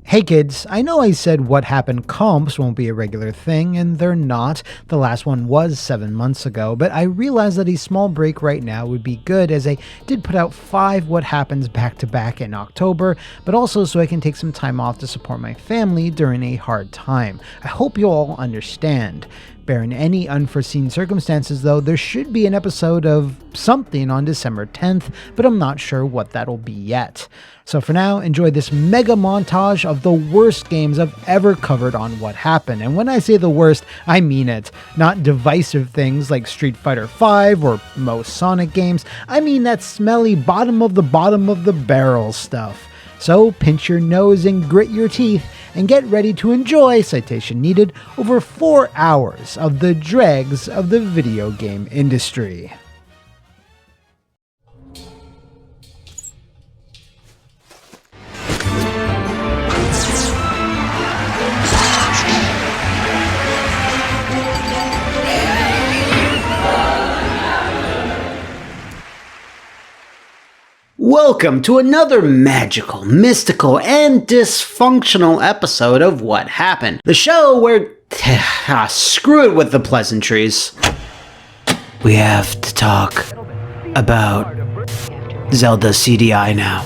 Hey kids, I know I said what happened comps won't be a regular thing, and they're not. The last one was 7 months ago, but I realized that a small break right now would be good, as I did put out 5 what happens back to back in October, but also so I can take some time off to support my family during a hard time. I hope you all understand. Barring any unforeseen circumstances though, there should be an episode of something on December 10th, but I'm not sure what that'll be yet. So for now, enjoy this mega montage of the worst games I've ever covered on What Happened. And when I say the worst, I mean it. Not divisive things like Street Fighter V or most Sonic games. I mean that smelly bottom of the barrel stuff. So pinch your nose and grit your teeth and get ready to enjoy, citation needed, over 4 hours of the dregs of the video game industry. Welcome to another magical, mystical, and dysfunctional episode of What Happened, the show where... screw it with the pleasantries. We have to talk about Zelda CD-I now.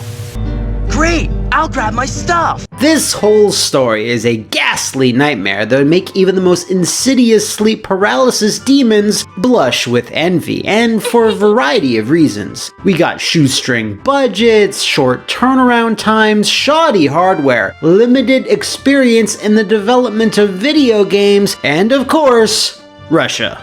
Great! I'll grab my stuff! This whole story is a ghastly nightmare that would make even the most insidious sleep paralysis demons blush with envy, and for a variety of reasons. We got shoestring budgets, short turnaround times, shoddy hardware, limited experience in the development of video games, and of course, Russia.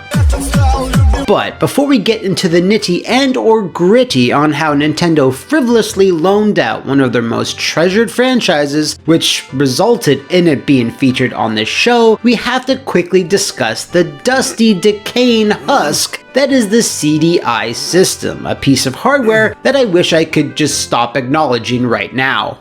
But before we get into the nitty and or gritty on how Nintendo frivolously loaned out one of their most treasured franchises, which resulted in it being featured on this show, we have to quickly discuss the dusty, decaying husk that is the CD-I system, a piece of hardware that I wish I could just stop acknowledging right now.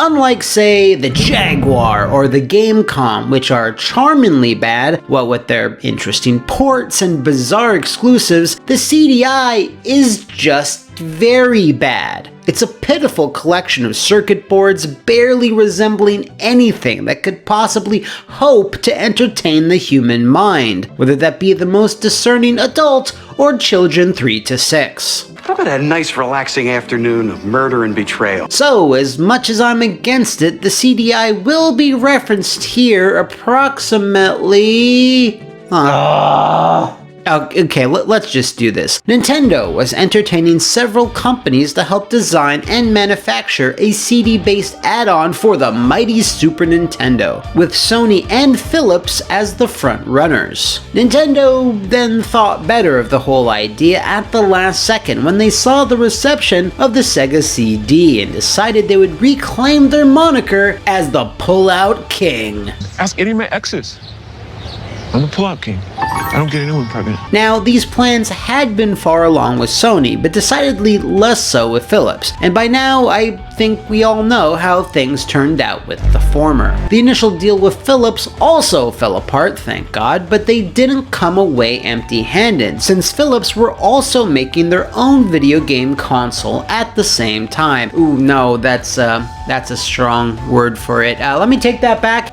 Unlike, say, the Jaguar or the Gamecom, which are charmingly bad, what with their interesting ports and bizarre exclusives, the CD-I is just very bad. It's a pitiful collection of circuit boards barely resembling anything that could possibly hope to entertain the human mind, whether that be the most discerning adult or children 3 to 6. How about a nice relaxing afternoon of murder and betrayal? So, as much as I'm against it, the CD-I will be referenced here approximately... Okay, let's just do this. Nintendo was entertaining several companies to help design and manufacture a CD-based add-on for the mighty Super Nintendo, with Sony and Philips as the front runners. Nintendo then thought better of the whole idea at the last second when they saw the reception of the Sega CD and decided they would reclaim their moniker as the Pull-Out King. Ask any of my exes. I'm the pull-out king. I don't get anyone pregnant. Now, these plans had been far along with Sony, but decidedly less so with Philips, and by now I think we all know how things turned out with the former. The initial deal with Philips also fell apart, thank God, but they didn't come away empty-handed, since Philips were also making their own video game console at the same time. Ooh, no, that's a strong word for it. Let me take that back.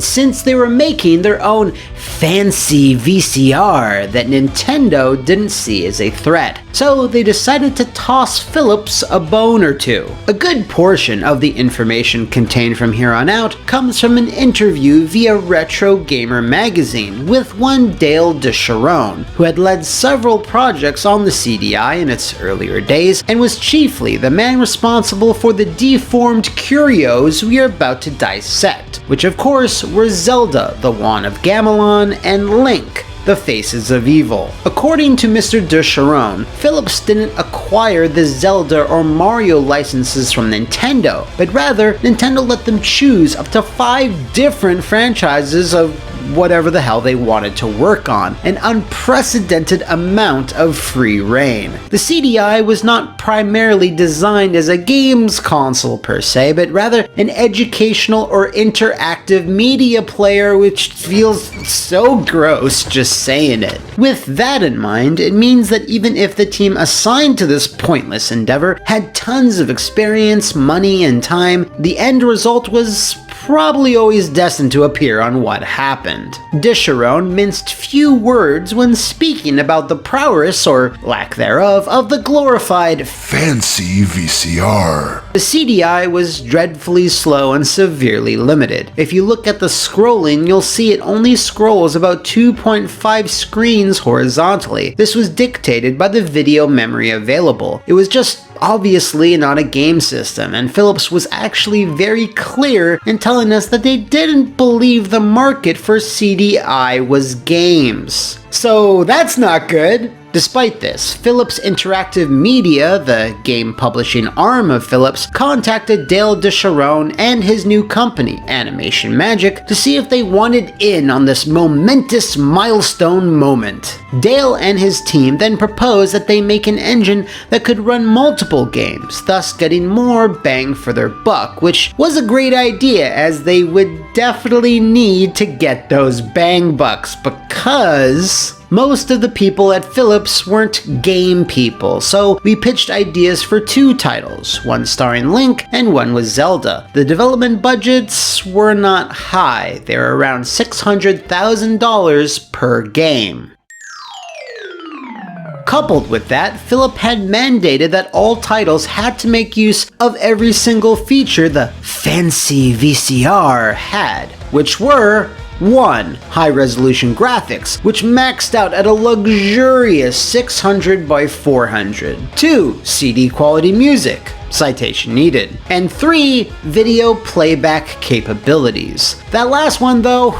Since they were making their own fancy VCR that Nintendo didn't see as a threat. So they decided to toss Philips a bone or two. A good portion of the information contained from here on out comes from an interview via Retro Gamer magazine with one Dale DeSharon, who had led several projects on the CD-I in its earlier days and was chiefly the man responsible for the deformed curios we are about to dissect, which of course were Zelda, the Wand of Gamelon, and Link, the Faces of Evil. According to Mr. DeSharon, Philips didn't acquire the Zelda or Mario licenses from Nintendo, but rather Nintendo let them choose up to 5 different franchises of whatever the hell they wanted to work on, an unprecedented amount of free reign. The CD-I was not primarily designed as a games console per se, but rather an educational or interactive media player, which feels so gross just saying it. With that in mind, it means that even if the team assigned to this pointless endeavor had tons of experience, money, and time, the end result was probably always destined to appear on What Happened. Disharon minced few words when speaking about the prowess, or lack thereof, of the glorified fancy VCR. The CD-I was dreadfully slow and severely limited. If you look at the scrolling, you'll see it only scrolls about 2.5 screens horizontally. This was dictated by the video memory available. It was just obviously not a game system, and Philips was actually very clear in telling us that they didn't believe the market for CD-I was games. So that's not good. Despite this, Philips Interactive Media, the game publishing arm of Philips, contacted Dale Disharon and his new company, Animation Magic, to see if they wanted in on this momentous milestone moment. Dale and his team then proposed that they make an engine that could run multiple games, thus getting more bang for their buck, which was a great idea as they would definitely need to get those bang bucks because most of the people at Philips weren't game people, so we pitched ideas for 2 titles, one starring Link and one with Zelda. The development budgets were not high, they were around $600,000 per game. Coupled with that, Philip had mandated that all titles had to make use of every single feature the fancy VCR had, which were 1. High-resolution graphics, which maxed out at a luxurious 600 by 400. 2. CD-quality music, citation needed. And 3. Video playback capabilities. That last one though,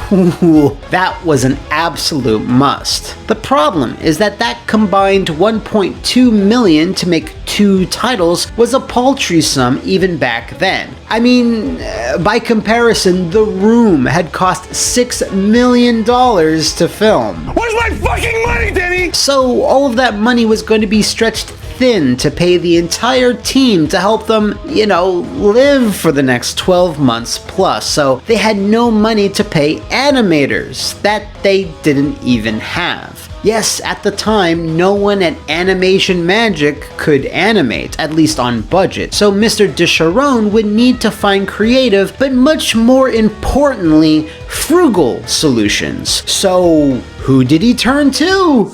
that was an absolute must. The problem is that combined $1.2 million to make 2 titles was a paltry sum even back then. I mean, by comparison, The Room had cost $6 million to film. Where's my fucking money, Denny? So all of that money was going to be stretched thin to pay the entire team to help them, live for the next 12 months plus, so they had no money to pay animators that they didn't even have. Yes, at the time, no one at Animation Magic could animate, at least on budget, so Mr. Disharon would need to find creative, but much more importantly, frugal solutions. So, who did he turn to?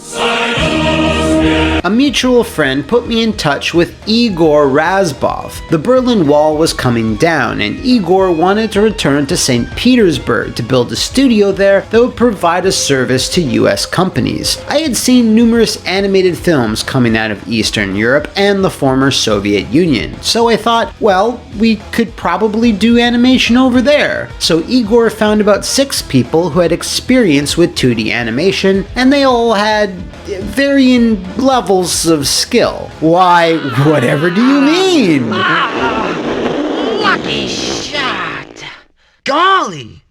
A mutual friend put me in touch with Igor Razbov. The Berlin Wall was coming down, and Igor wanted to return to St. Petersburg to build a studio there that would provide a service to US companies. I had seen numerous animated films coming out of Eastern Europe and the former Soviet Union, so I thought, well, we could probably do animation over there. So Igor found about 6 people who had experience with 2D animation, and they all had varying levels of skill. Why, whatever do you mean? Lucky shot! Golly!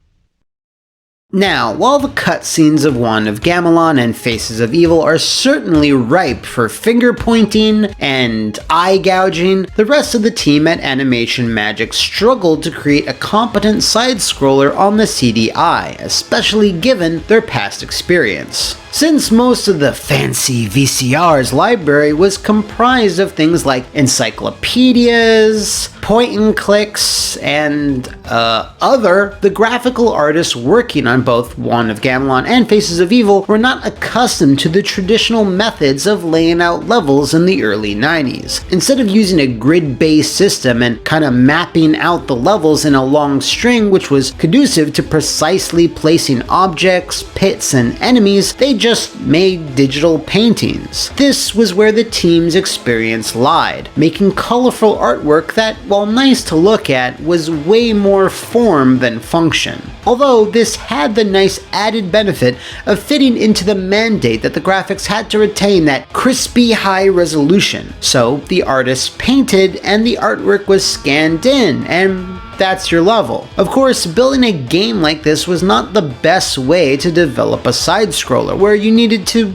Now, while the cutscenes of Wand of Gamelon and Faces of Evil are certainly ripe for finger pointing and eye gouging, the rest of the team at Animation Magic struggled to create a competent side-scroller on the CD-I, especially given their past experience. Since most of the fancy VCR's library was comprised of things like encyclopedias, point-and-clicks, and the graphical artists working on both Wand of Gamelon and Faces of Evil were not accustomed to the traditional methods of laying out levels in the early 90s. Instead of using a grid-based system and kind of mapping out the levels in a long string which was conducive to precisely placing objects, pits, and enemies, they just made digital paintings. This was where the team's experience lied, making colorful artwork that, while nice to look at, was way more form than function. Although this had the nice added benefit of fitting into the mandate that the graphics had to retain that crispy high resolution. So the artists painted and the artwork was scanned in, and that's your level. Of course, building a game like this was not the best way to develop a side-scroller, where you needed to,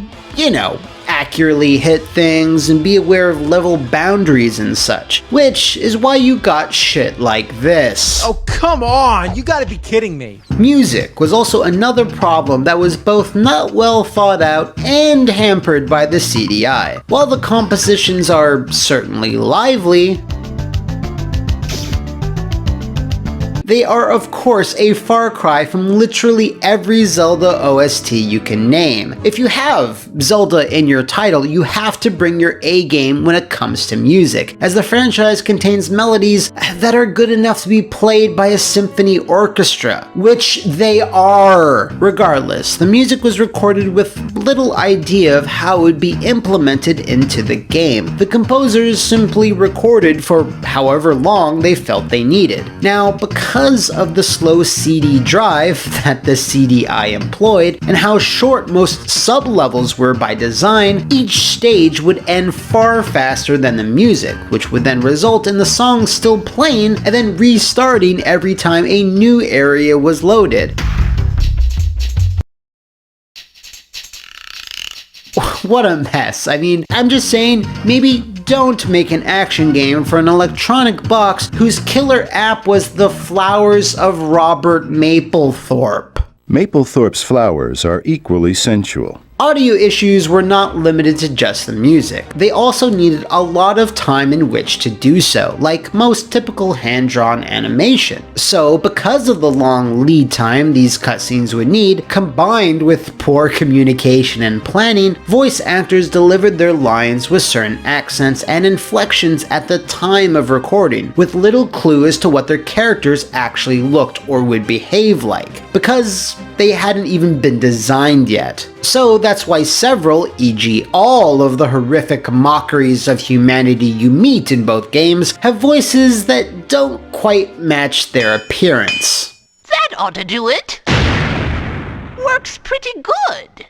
accurately hit things and be aware of level boundaries and such, which is why you got shit like this. Oh, come on! You gotta be kidding me! Music was also another problem that was both not well thought out and hampered by the CD-I. While the compositions are certainly lively, they are of course a far cry from literally every Zelda OST you can name. If you have Zelda in your title, you have to bring your A game when it comes to music, as the franchise contains melodies that are good enough to be played by a symphony orchestra, which they are. Regardless, the music was recorded with little idea of how it would be implemented into the game. The composers simply recorded for however long they felt they needed. Now, because of the slow CD drive that the CD-I employed, and how short most sub-levels were by design, each stage would end far faster than the music, which would then result in the song still playing and then restarting every time a new area was loaded. What a mess. I mean, I'm just saying, maybe don't make an action game for an electronic box whose killer app was the Flowers of Robert Mapplethorpe. Mapplethorpe's flowers are equally sensual. Audio issues were not limited to just the music. They also needed a lot of time in which to do so, like most typical hand-drawn animation. So, because of the long lead time these cutscenes would need, combined with poor communication and planning, voice actors delivered their lines with certain accents and inflections at the time of recording, with little clue as to what their characters actually looked or would behave like, because they hadn't even been designed yet. So that's why several, e.g. all of the horrific mockeries of humanity you meet in both games, have voices that don't quite match their appearance. That ought to do it. Works pretty good.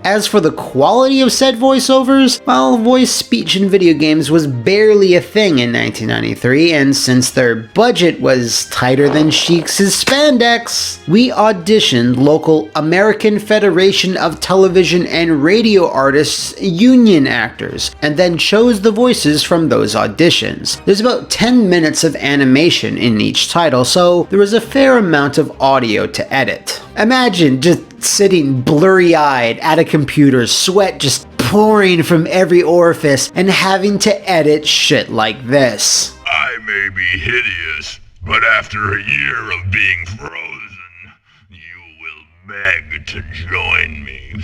As for the quality of said voiceovers, well, voice speech in video games was barely a thing in 1993, and since their budget was tighter than Sheik's spandex, we auditioned local American Federation of Television and Radio Artists union actors, and then chose the voices from those auditions. There's about 10 minutes of animation in each title, so there was a fair amount of audio to edit. Imagine just sitting blurry-eyed at a computer, sweat just pouring from every orifice, and having to edit shit like this. I may be hideous, but after a year of being frozen, you will beg to join me.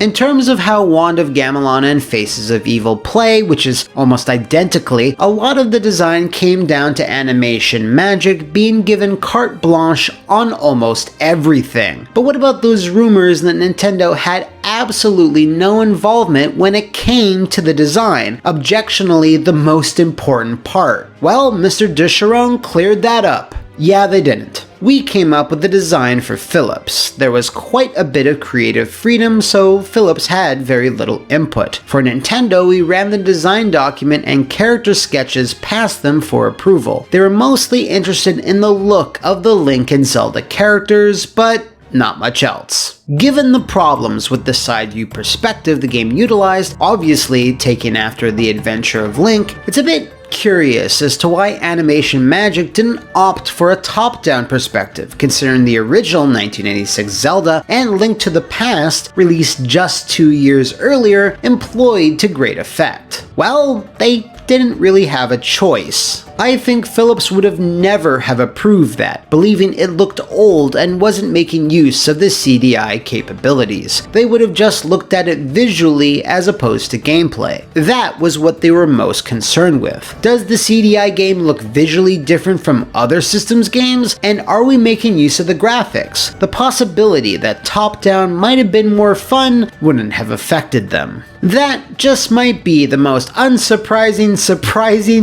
In terms of how Wand of Gamelon and Faces of Evil play, which is almost identically, a lot of the design came down to animation magic being given carte blanche on almost everything. But what about those rumors that Nintendo had absolutely no involvement when it came to the design, objectionably the most important part? Well, Mr. Ducheron cleared that up. Yeah, they didn't. We came up with the design for Philips. There was quite a bit of creative freedom, so Philips had very little input. For Nintendo, we ran the design document and character sketches past them for approval. They were mostly interested in the look of the Link and Zelda characters, but not much else. Given the problems with the side view perspective the game utilized, obviously taken after the adventure of Link, it's a bit curious as to why Animation Magic didn't opt for a top-down perspective, considering the original 1986 Zelda and Link to the Past, released just 2 years earlier, employed to great effect. Well, they didn't really have a choice. I think Philips would have never have approved that, believing it looked old and wasn't making use of the CD-I capabilities. They would have just looked at it visually as opposed to gameplay. That was what they were most concerned with. Does the CD-I game look visually different from other systems games? And are we making use of the graphics? The possibility that top-down might have been more fun wouldn't have affected them. That just might be the most surprising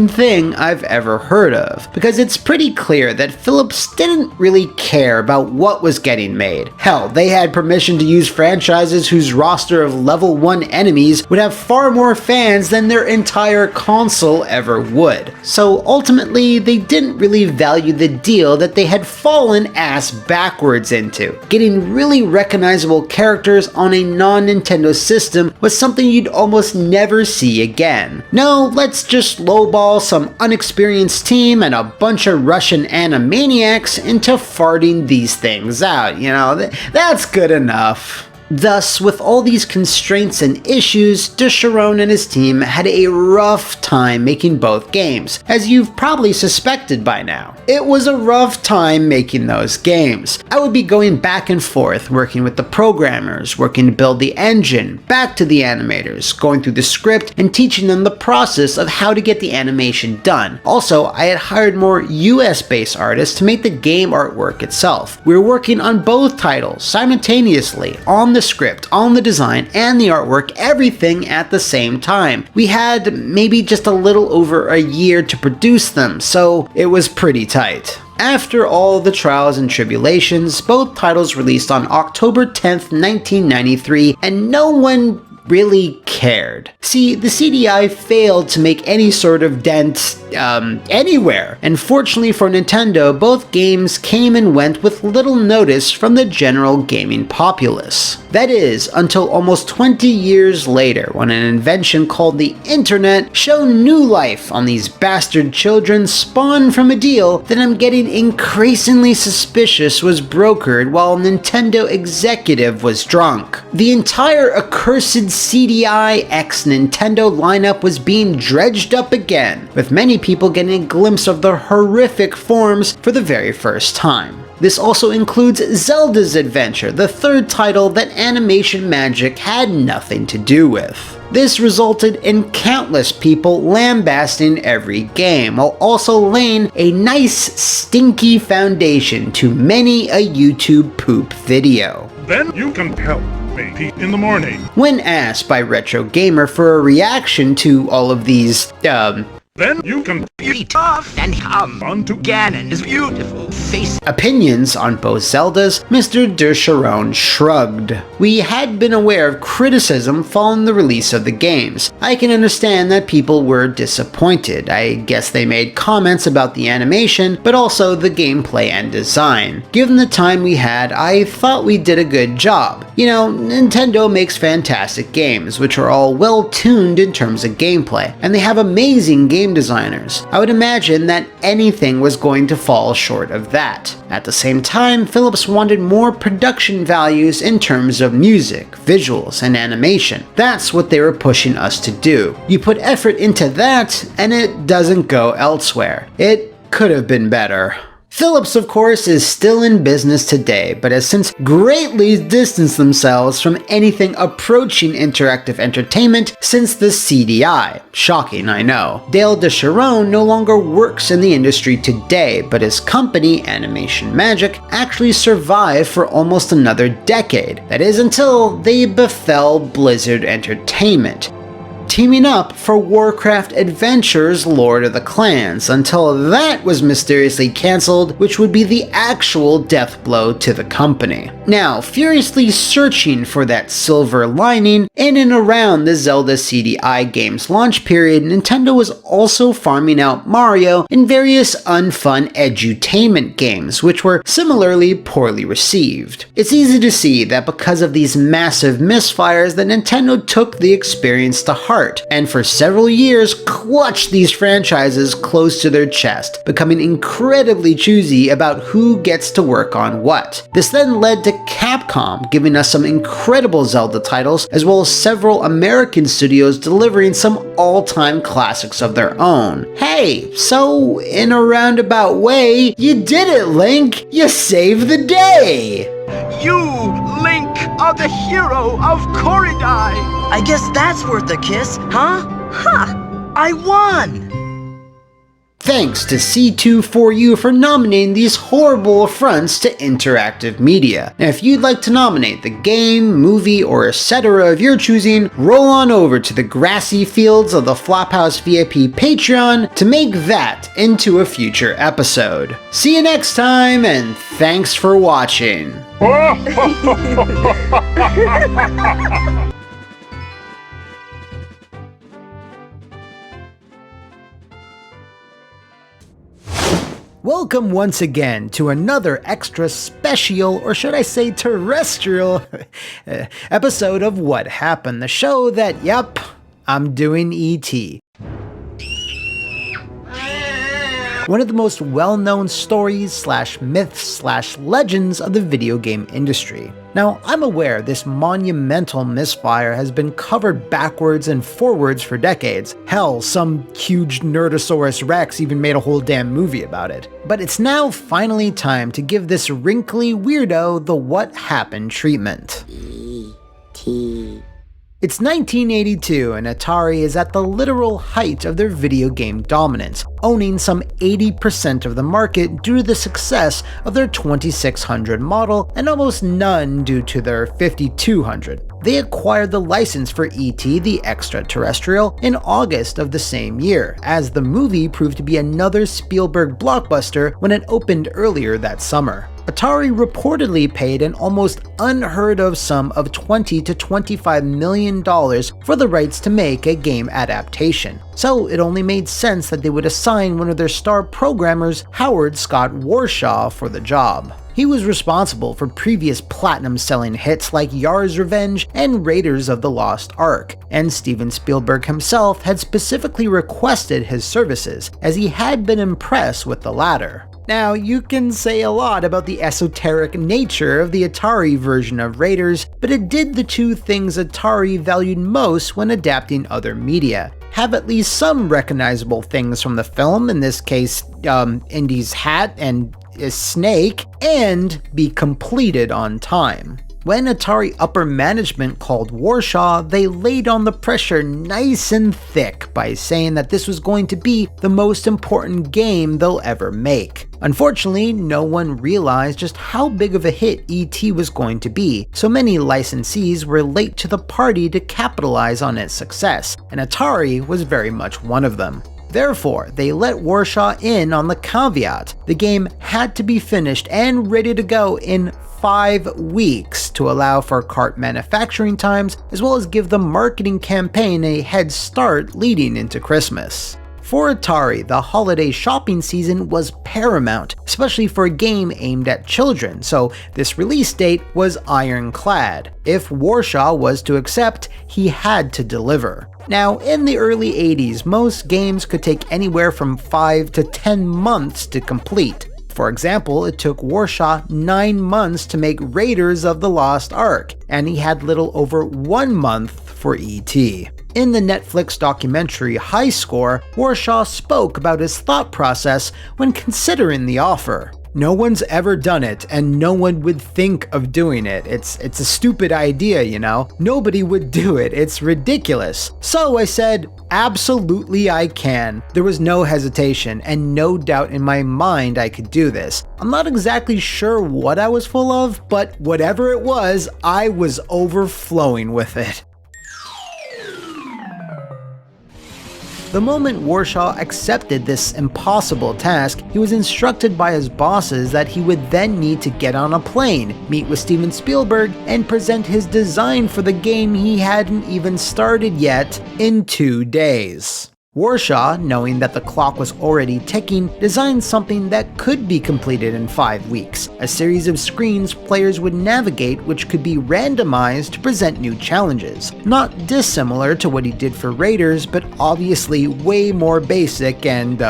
thing I've ever heard of, because it's pretty clear that Philips didn't really care about what was getting made. Hell, they had permission to use franchises whose roster of level 1 enemies would have far more fans than their entire console ever would. So ultimately, they didn't really value the deal that they had fallen ass backwards into. Getting really recognizable characters on a non-Nintendo system was something you'd almost never see again. No, let's just lowball some unexperienced team and a bunch of Russian animaniacs into farting these things out, you know, that's good enough. Thus, with all these constraints and issues, de Chiron and his team had a rough time making both games, as you've probably suspected by now. It was a rough time making those games. I would be going back and forth, working with the programmers, working to build the engine, back to the animators, going through the script, and teaching them the process of how to get the animation done. Also, I had hired more US-based artists to make the game artwork itself. We were working on both titles simultaneously, on the script, on the design, and the artwork, everything at the same time. We had maybe just a little over a year to produce them, so it was pretty tight. After all the trials and tribulations, both titles released on October 10th, 1993, and no one really cared. See, the CD-I failed to make any sort of dent anywhere, and fortunately for Nintendo, both games came and went with little notice from the general gaming populace. That is, until almost 20 years later, when an invention called the Internet shone new life on these bastard children spawned from a deal that I'm getting increasingly suspicious was brokered while a Nintendo executive was drunk. The entire accursed CD-I x Nintendo lineup was being dredged up again, with many people getting a glimpse of the horrific forms for the very first time. This also includes Zelda's Adventure, the third title that Animation Magic had nothing to do with. This resulted in countless people lambasting every game, while also laying a nice stinky foundation to many a YouTube poop video. Then you can help me in the morning. When asked by Retro Gamer for a reaction to all of these, Then you can Be tough and hum onto Ganon's beautiful face. opinions on both Zeldas, Mr. de Chiron shrugged. We had been aware of criticism following the release of the games. I can understand that people were disappointed. I guess they made comments about the animation, but also the gameplay and design. Given the time we had, I thought we did a good job. You know, Nintendo makes fantastic games, which are all well tuned in terms of gameplay, and they have amazing game designers. I would imagine that anything was going to fall short of that. At the same time, Philips wanted more production values in terms of music, visuals, and animation. That's what they were pushing us to do. You put effort into that, and it doesn't go elsewhere. It could have been better. Philips, of course, is still in business today, but has since greatly distanced themselves from anything approaching interactive entertainment since the CD-I. Shocking, I know. Dale de Chiron no longer works in the industry today, but his company, Animation Magic, actually survived for almost another decade. That is, until they befell Blizzard Entertainment, teaming up for Warcraft Adventures Lord of the Clans, until that was mysteriously cancelled, which would be the actual death blow to the company. Now, furiously searching for that silver lining, in and around the Zelda CD-I game's launch period, Nintendo was also farming out Mario in various unfun edutainment games, which were similarly poorly received. It's easy to see that because of these massive misfires that Nintendo took the experience to heart, and for several years clutched these franchises close to their chest, becoming incredibly choosy about who gets to work on what. This then led to Capcom giving us some incredible Zelda titles, as well as several American studios delivering some all-time classics of their own. Hey, so in a roundabout way, you did it, Link! You saved the day! You, Link, are the hero of Corridai. I guess that's worth a kiss, huh? Ha! I won! thanks to C2 for nominating these horrible affronts to interactive media. Now, if you'd like to nominate the game, movie, or etc. of your choosing, roll on over to the grassy fields of the Flophouse VIP Patreon to make that into a future episode. See you next time, and thanks for watching. Welcome once again to another extra special, or should I say terrestrial, episode of What Happened, the show that, yep, I'm doing E.T. One of the most well-known stories / myths / legends of the video game industry. Now, I'm aware this monumental misfire has been covered backwards and forwards for decades. Hell, some huge Nerdosaurus Rex even made a whole damn movie about it. But it's now finally time to give this wrinkly weirdo the what happened treatment. E.T. It's 1982 and Atari is at the literal height of their video game dominance, owning some 80% of the market due to the success of their 2600 model and almost none due to their 5200. They acquired the license for E.T. the Extraterrestrial in August of the same year, as the movie proved to be another Spielberg blockbuster when it opened earlier that summer. Atari reportedly paid an almost unheard of sum of $20 to $25 million for the rights to make a game adaptation, so it only made sense that they would assign one of their star programmers, Howard Scott Warshaw, for the job. He was responsible for previous platinum-selling hits like Yar's Revenge and Raiders of the Lost Ark, and Steven Spielberg himself had specifically requested his services, as he had been impressed with the latter. Now, you can say a lot about the esoteric nature of the Atari version of Raiders, but it did the two things Atari valued most when adapting other media. Have at least some recognizable things from the film, in this case, Indy's hat and a snake, and be completed on time. When Atari upper management called Warshaw, they laid on the pressure nice and thick by saying that this was going to be the most important game they'll ever make. Unfortunately, no one realized just how big of a hit E.T. was going to be, so many licensees were late to the party to capitalize on its success, and Atari was very much one of them. Therefore, they let Warshaw in on the caveat. The game had to be finished and ready to go in 5 weeks to allow for cart manufacturing times, as well as give the marketing campaign a head start leading into Christmas. For Atari, the holiday shopping season was paramount, especially for a game aimed at children, so this release date was ironclad. If Warshaw was to accept, he had to deliver. Now, in the early 80s, most games could take anywhere from 5 to 10 months to complete. For example, it took Warshaw 9 months to make Raiders of the Lost Ark, and he had little over 1 month for E.T. In the Netflix documentary High Score, Warshaw spoke about his thought process when considering the offer. No one's ever done it, and no one would think of doing it. It's a stupid idea, you know? Nobody would do it, it's ridiculous. So I said, absolutely I can. There was no hesitation, and no doubt in my mind I could do this. I'm not exactly sure what I was full of, but whatever it was, I was overflowing with it. The moment Warshaw accepted this impossible task, he was instructed by his bosses that he would then need to get on a plane, meet with Steven Spielberg, and present his design for the game he hadn't even started yet in 2 days. Warshaw, knowing that the clock was already ticking, designed something that could be completed in 5 weeks, a series of screens players would navigate which could be randomized to present new challenges. Not dissimilar to what he did for Raiders, but obviously way more basic and,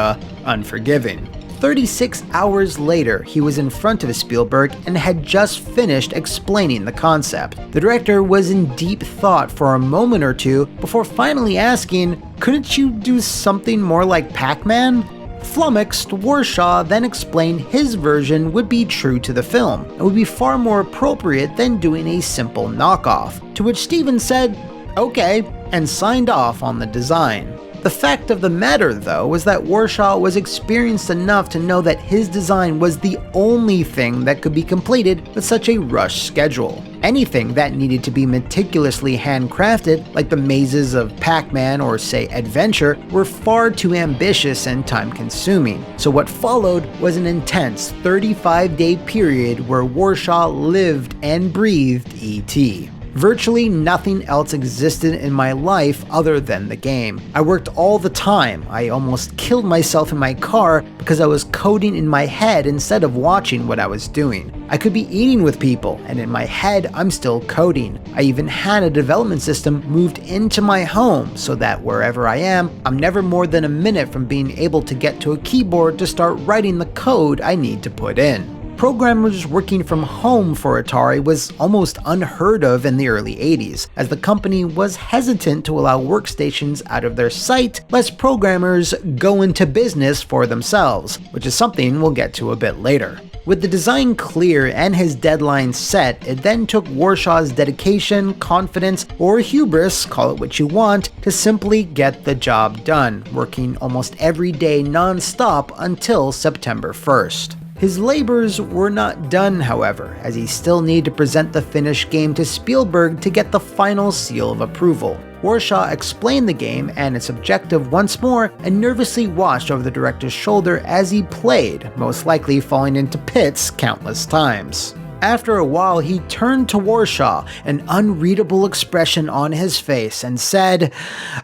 unforgiving. 36 hours later, he was in front of Spielberg and had just finished explaining the concept. The director was in deep thought for a moment or two before finally asking, "Couldn't you do something more like Pac-Man?" Flummoxed, Warshaw then explained his version would be true to the film and would be far more appropriate than doing a simple knockoff, to which Steven said, "Okay," and signed off on the design. The fact of the matter, though, was that Warshaw was experienced enough to know that his design was the only thing that could be completed with such a rush schedule. Anything that needed to be meticulously handcrafted, like the mazes of Pac-Man or, say, Adventure, were far too ambitious and time-consuming. So what followed was an intense 35-day period where Warshaw lived and breathed E.T. Virtually nothing else existed in my life other than the game. I worked all the time. I almost killed myself in my car because I was coding in my head instead of watching what I was doing. I could be eating with people, and in my head, I'm still coding. I even had a development system moved into my home so that wherever I am, I'm never more than a minute from being able to get to a keyboard to start writing the code I need to put in. Programmers working from home for Atari was almost unheard of in the early 80s, as the company was hesitant to allow workstations out of their sight lest programmers go into business for themselves, which is something we'll get to a bit later. With the design clear and his deadline set, it then took Warshaw's dedication, confidence, or hubris, call it what you want, to simply get the job done, working almost every day non-stop until September 1st. His labors were not done, however, as he still needed to present the finished game to Spielberg to get the final seal of approval. Warshaw explained the game and its objective once more and nervously watched over the director's shoulder as he played, most likely falling into pits countless times. After a while, he turned to Warshaw, an unreadable expression on his face, and said,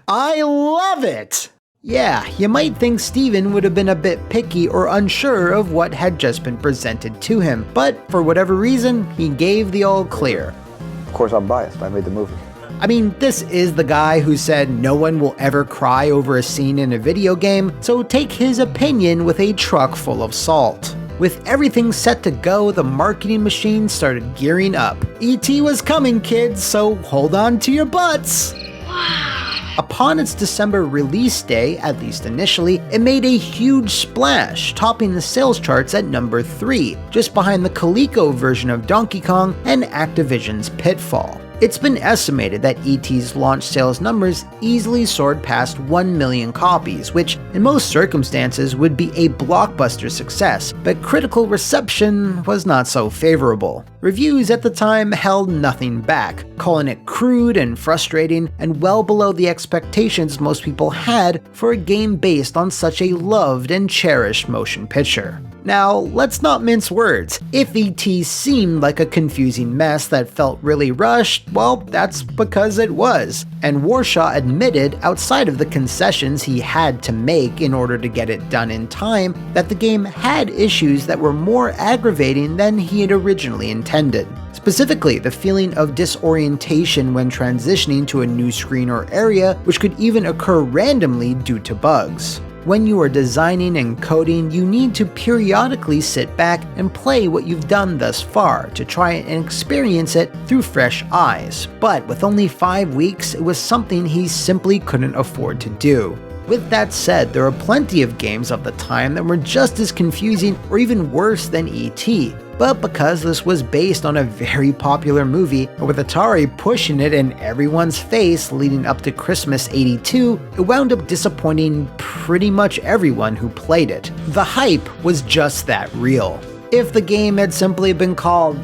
"I love it!" Yeah, you might think Steven would have been a bit picky or unsure of what had just been presented to him, but for whatever reason, he gave the all clear. Of course I'm biased, I made the movie. I mean, this is the guy who said no one will ever cry over a scene in a video game, so take his opinion with a truck full of salt. With everything set to go, the marketing machine started gearing up. E.T. was coming, kids, so hold on to your butts! Upon its December release day, at least initially, it made a huge splash, topping the sales charts at number 3, just behind the Coleco version of Donkey Kong and Activision's Pitfall. It's been estimated that E.T.'s launch sales numbers easily soared past 1 million copies, which in most circumstances would be a blockbuster success, but critical reception was not so favorable. Reviews at the time held nothing back, calling it crude and frustrating and well below the expectations most people had for a game based on such a loved and cherished motion picture. Now, let's not mince words. If E.T. seemed like a confusing mess that felt really rushed, well, that's because it was. And Warshaw admitted, outside of the concessions he had to make in order to get it done in time, that the game had issues that were more aggravating than he had originally intended. Specifically, the feeling of disorientation when transitioning to a new screen or area, which could even occur randomly due to bugs. When you are designing and coding, you need to periodically sit back and play what you've done thus far to try and experience it through fresh eyes. But with only 5 weeks, it was something he simply couldn't afford to do. With that said, there are plenty of games of the time that were just as confusing or even worse than E.T., but because this was based on a very popular movie, and with Atari pushing it in everyone's face leading up to Christmas '82, it wound up disappointing pretty much everyone who played it. The hype was just that real. If the game had simply been called,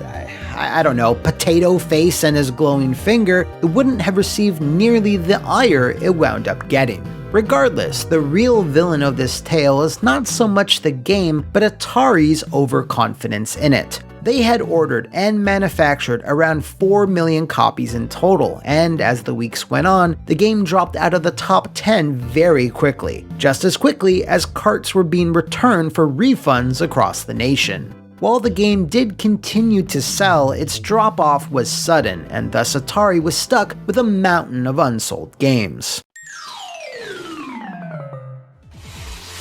I don't know, Potato Face and His Glowing Finger, it wouldn't have received nearly the ire it wound up getting. Regardless, the real villain of this tale is not so much the game, but Atari's overconfidence in it. They had ordered and manufactured around 4 million copies in total, and as the weeks went on, the game dropped out of the top 10 very quickly, just as quickly as carts were being returned for refunds across the nation. While the game did continue to sell, its drop-off was sudden, and thus Atari was stuck with a mountain of unsold games.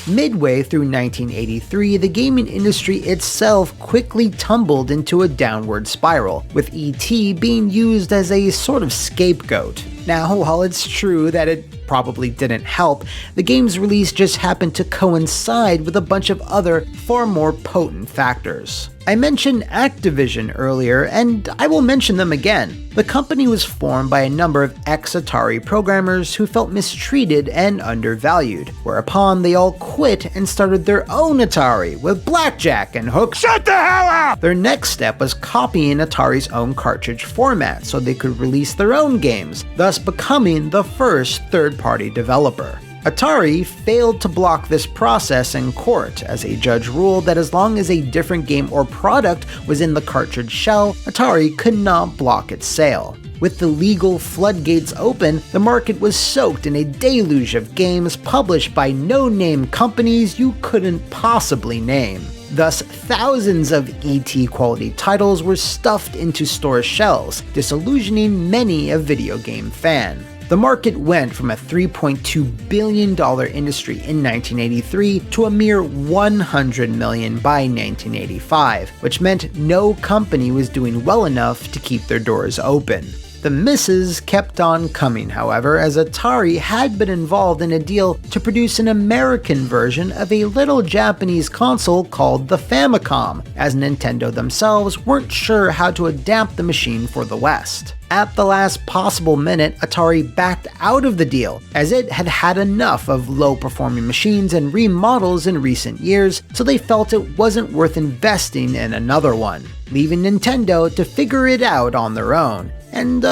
Midway through 1983, the gaming industry itself quickly tumbled into a downward spiral, with E.T. being used as a sort of scapegoat. Now, while it's true that it probably didn't help, the game's release just happened to coincide with a bunch of other, far more potent factors. I mentioned Activision earlier, and I will mention them again. The company was formed by a number of ex-Atari programmers who felt mistreated and undervalued, whereupon they all quit and started their own Atari with blackjack and hooks. Shut the hell up! Their next step was copying Atari's own cartridge format so they could release their own games, thus becoming the first third-party developer. Atari failed to block this process in court, as a judge ruled that as long as a different game or product was in the cartridge shell, Atari could not block its sale. With the legal floodgates open, the market was soaked in a deluge of games published by no-name companies you couldn't possibly name. Thus, thousands of ET quality titles were stuffed into store shelves, disillusioning many a video game fan. The market went from a $3.2 billion industry in 1983 to a mere $100 million by 1985, which meant no company was doing well enough to keep their doors open. The misses kept on coming, however, as Atari had been involved in a deal to produce an American version of a little Japanese console called the Famicom, as Nintendo themselves weren't sure how to adapt the machine for the West. At the last possible minute, Atari backed out of the deal, as it had had enough of low-performing machines and remodels in recent years, so they felt it wasn't worth investing in another one, leaving Nintendo to figure it out on their own. And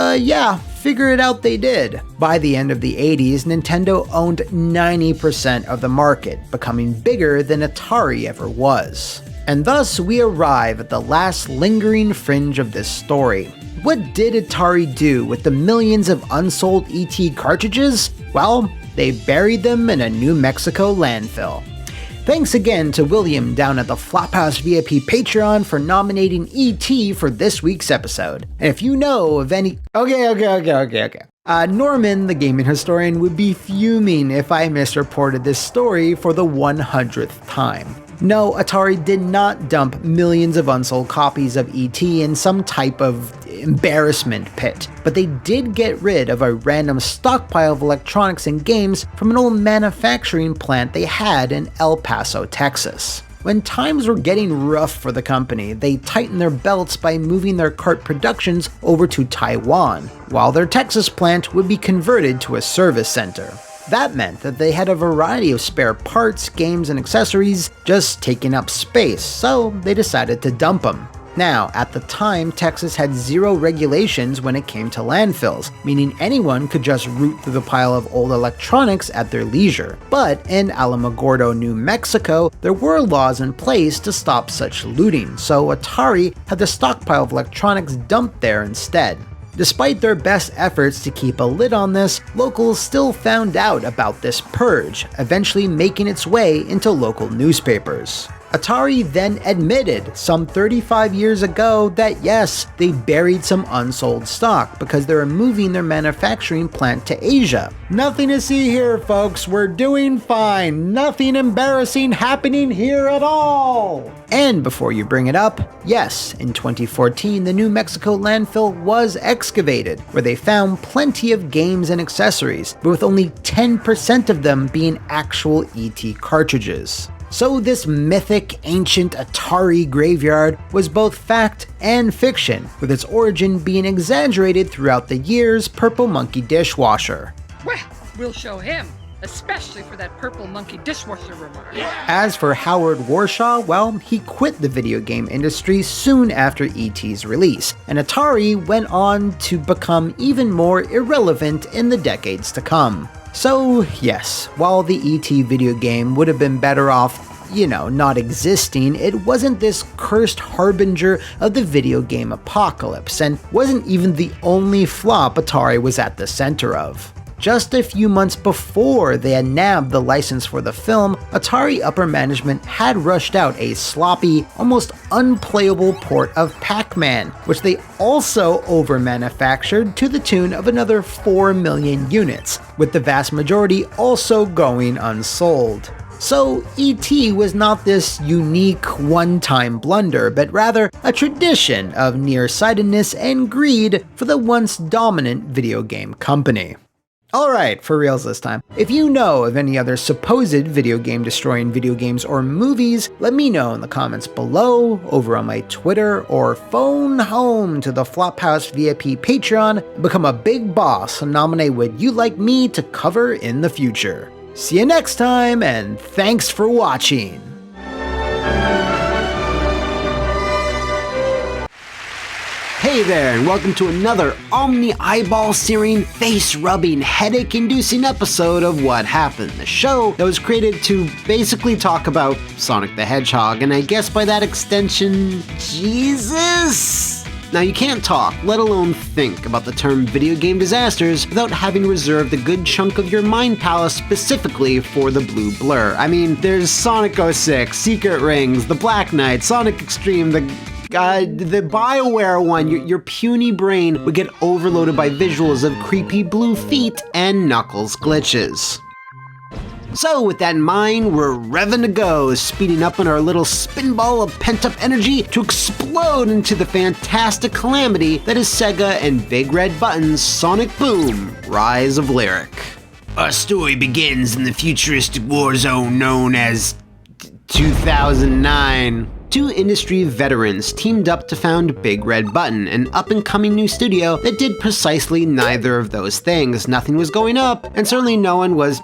figure it out they did. By the end of the 80s, Nintendo owned 90% of the market, becoming bigger than Atari ever was. And thus we arrive at the last lingering fringe of this story. What did Atari do with the millions of unsold ET cartridges? Well, they buried them in a New Mexico landfill. Thanks again to William down at the Flophouse VIP Patreon for nominating E.T. for this week's episode. And if you know of any— Okay. Norman, the gaming historian, would be fuming if I misreported this story for the 100th time. No, Atari did not dump millions of unsold copies of E.T. in some type of embarrassment pit, but they did get rid of a random stockpile of electronics and games from an old manufacturing plant they had in El Paso, Texas. When times were getting rough for the company, they tightened their belts by moving their cart productions over to Taiwan, while their Texas plant would be converted to a service center. That meant that they had a variety of spare parts, games, and accessories just taking up space, so they decided to dump them. Now, at the time, Texas had zero regulations when it came to landfills, meaning anyone could just root through the pile of old electronics at their leisure. But in Alamogordo, New Mexico, there were laws in place to stop such looting, so Atari had the stockpile of electronics dumped there instead. Despite their best efforts to keep a lid on this, locals still found out about this purge, eventually making its way into local newspapers. Atari then admitted some 35 years ago that yes, they buried some unsold stock because they were moving their manufacturing plant to Asia. Nothing to see here, folks. We're doing fine. Nothing embarrassing happening here at all. And before you bring it up, yes, in 2014, the New Mexico landfill was excavated, where they found plenty of games and accessories, but with only 10% of them being actual ET cartridges. So this mythic, ancient Atari graveyard was both fact and fiction, with its origin being exaggerated throughout the years' Purple Monkey dishwasher. Well, we'll show him, especially for that Purple Monkey dishwasher remark. As for Howard Warshaw, well, he quit the video game industry soon after E.T.'s release, and Atari went on to become even more irrelevant in the decades to come. So yes, while the E.T. video game would have been better off, not existing, it wasn't this cursed harbinger of the video game apocalypse, and wasn't even the only flop Atari was at the center of. Just a few months before they had nabbed the license for the film, Atari upper management had rushed out a sloppy, almost unplayable port of Pac-Man, which they also over-manufactured to the tune of another 4 million units, with the vast majority also going unsold. So E.T. was not this unique one-time blunder, but rather a tradition of nearsightedness and greed for the once dominant video game company. Alright, for reals this time. If you know of any other supposed video game destroying video games or movies, let me know in the comments below, over on my Twitter, or phone home to the Flophouse VIP Patreon, become a big boss and nominate what you'd like me to cover in the future. See you next time, and thanks for watching! Hey there, and welcome to another omni-eyeball-searing, face-rubbing, headache-inducing episode of What Happened, the show that was created to basically talk about Sonic the Hedgehog, and I guess by that extension, Jesus? Now you can't talk, let alone think about the term video game disasters without having reserved a good chunk of your mind palace specifically for the blue blur. I mean, there's Sonic 06, Secret Rings, the Black Knight, Sonic Extreme, the BioWare one. Your puny brain would get overloaded by visuals of creepy blue feet and Knuckles glitches. So with that in mind, we're revving to go, speeding up on our little spinball of pent-up energy to explode into the fantastic calamity that is Sega and Big Red Button's Sonic Boom: Rise of Lyric. Our story begins in the futuristic war zone known as 2009. Two industry veterans teamed up to found Big Red Button, an up-and-coming new studio that did precisely neither of those things. Nothing was going up, and certainly no one was...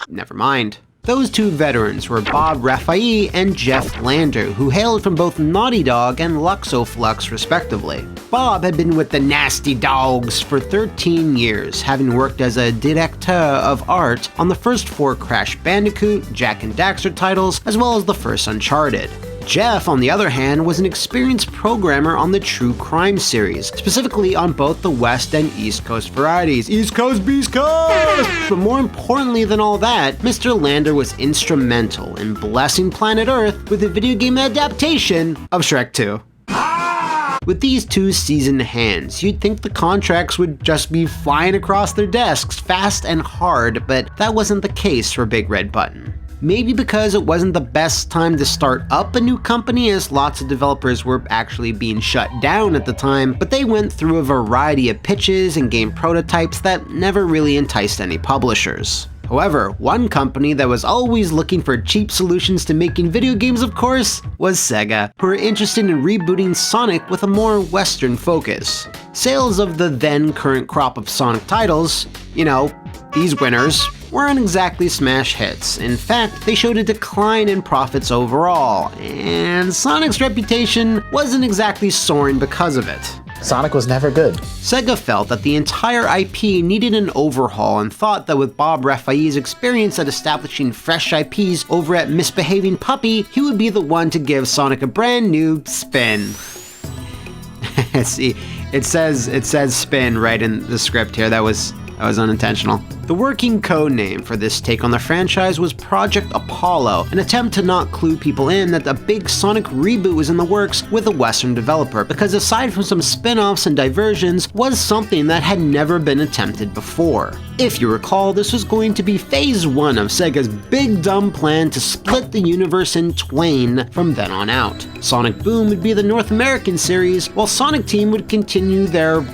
never mind. Those two veterans were Bob Raffaele and Jeff Lander, who hailed from both Naughty Dog and Luxoflux respectively. Bob had been with the Nasty Dogs for 13 years, having worked as a director of art on the first 4 Crash Bandicoot, Jak and Daxter titles, as well as the first Uncharted. Jeff, on the other hand, was an experienced programmer on the True Crime series, specifically on both the West and East Coast varieties. East Coast, Beast Coast! But more importantly than all that, Mr. Lander was instrumental in blessing planet Earth with a video game adaptation of Shrek 2. With these two seasoned hands, you'd think the contracts would just be flying across their desks fast and hard, but that wasn't the case for Big Red Button. Maybe because it wasn't the best time to start up a new company, as lots of developers were actually being shut down at the time, but they went through a variety of pitches and game prototypes that never really enticed any publishers. However, one company that was always looking for cheap solutions to making video games, of course, was Sega, who were interested in rebooting Sonic with a more Western focus. Sales of the then current crop of Sonic titles, these winners, weren't exactly smash hits. In fact, they showed a decline in profits overall, and Sonic's reputation wasn't exactly soaring because of it. Sonic was never good. Sega felt that the entire IP needed an overhaul and thought that with Bob Raffaele's experience at establishing fresh IPs over at Misbehaving Puppy, he would be the one to give Sonic a brand new spin. See, it says spin right in the script here. That was unintentional. The working code name for this take on the franchise was Project Apollo, an attempt to not clue people in that a big Sonic reboot was in the works with a Western developer, because aside from some spin-offs and diversions, was something that had never been attempted before. If you recall, this was going to be phase 1 of Sega's big dumb plan to split the universe in twain from then on out. Sonic Boom would be the North American series, while Sonic Team would continue their,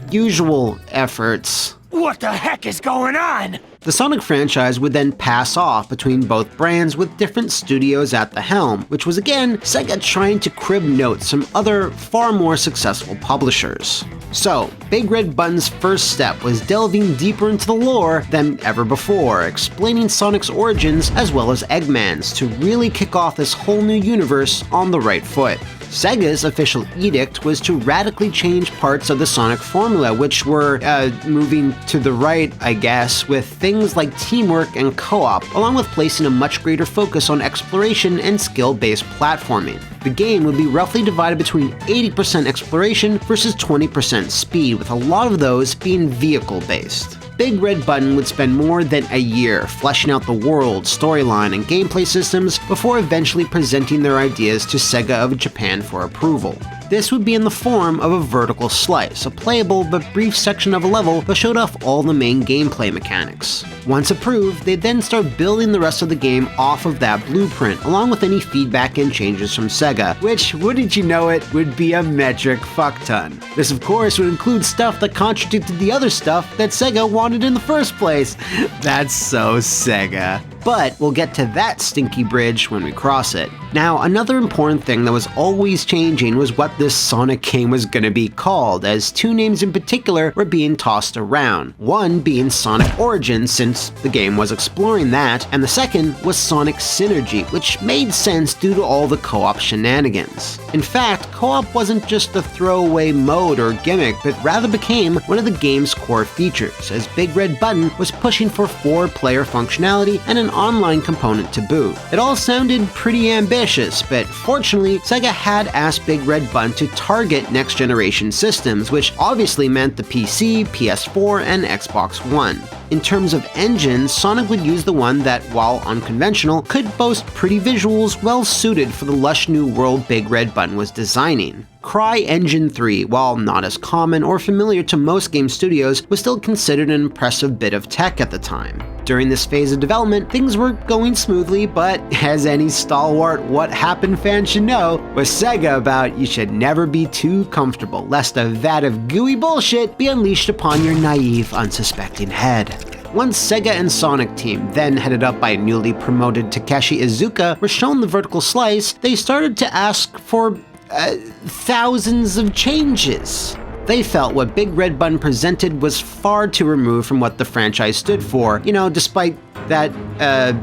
usual efforts. What the heck is going on? The Sonic franchise would then pass off between both brands with different studios at the helm, which was again Sega trying to crib notes from other far more successful publishers. So, Big Red Button's first step was delving deeper into the lore than ever before, explaining Sonic's origins as well as Eggman's to really kick off this whole new universe on the right foot. Sega's official edict was to radically change parts of the Sonic formula, which were moving to the right, I guess, with things like teamwork and co-op, along with placing a much greater focus on exploration and skill-based platforming. The game would be roughly divided between 80% exploration versus 20% speed, with a lot of those being vehicle-based. Big Red Button would spend more than a year fleshing out the world, storyline, and gameplay systems before eventually presenting their ideas to Sega of Japan for approval. This would be in the form of a vertical slice, a playable but brief section of a level that showed off all the main gameplay mechanics. Once approved, they'd then start building the rest of the game off of that blueprint, along with any feedback and changes from Sega, which, wouldn't you know it, would be a metric fuckton. This of course would include stuff that contradicted the other stuff that Sega wanted in the first place. That's so Sega. But we'll get to that stinky bridge when we cross it. Now, another important thing that was always changing was what this Sonic game was going to be called, as two names in particular were being tossed around. One being Sonic Origins, since the game was exploring that, and the second was Sonic Synergy, which made sense due to all the co-op shenanigans. In fact, co-op wasn't just a throwaway mode or gimmick, but rather became one of the game's core features, as Big Red Button was pushing for 4-player functionality and an online component to boot. It all sounded pretty ambitious, but fortunately, Sega had asked Big Red Button to target next-generation systems, which obviously meant the PC, PS4, and Xbox One. In terms of engines, Sonic would use the one that, while unconventional, could boast pretty visuals well suited for the lush new world Big Red Button was designing. CryEngine 3, while not as common or familiar to most game studios, was still considered an impressive bit of tech at the time. During this phase of development, things were going smoothly, but as any stalwart What Happened fan should know, with Sega about you should never be too comfortable, lest a vat of gooey bullshit be unleashed upon your naive, unsuspecting head. Once Sega and Sonic Team, then headed up by newly promoted Takeshi Iizuka, were shown the vertical slice, they started to ask for thousands of changes. They felt what Big Red Button presented was far too removed from what the franchise stood for. You know, despite that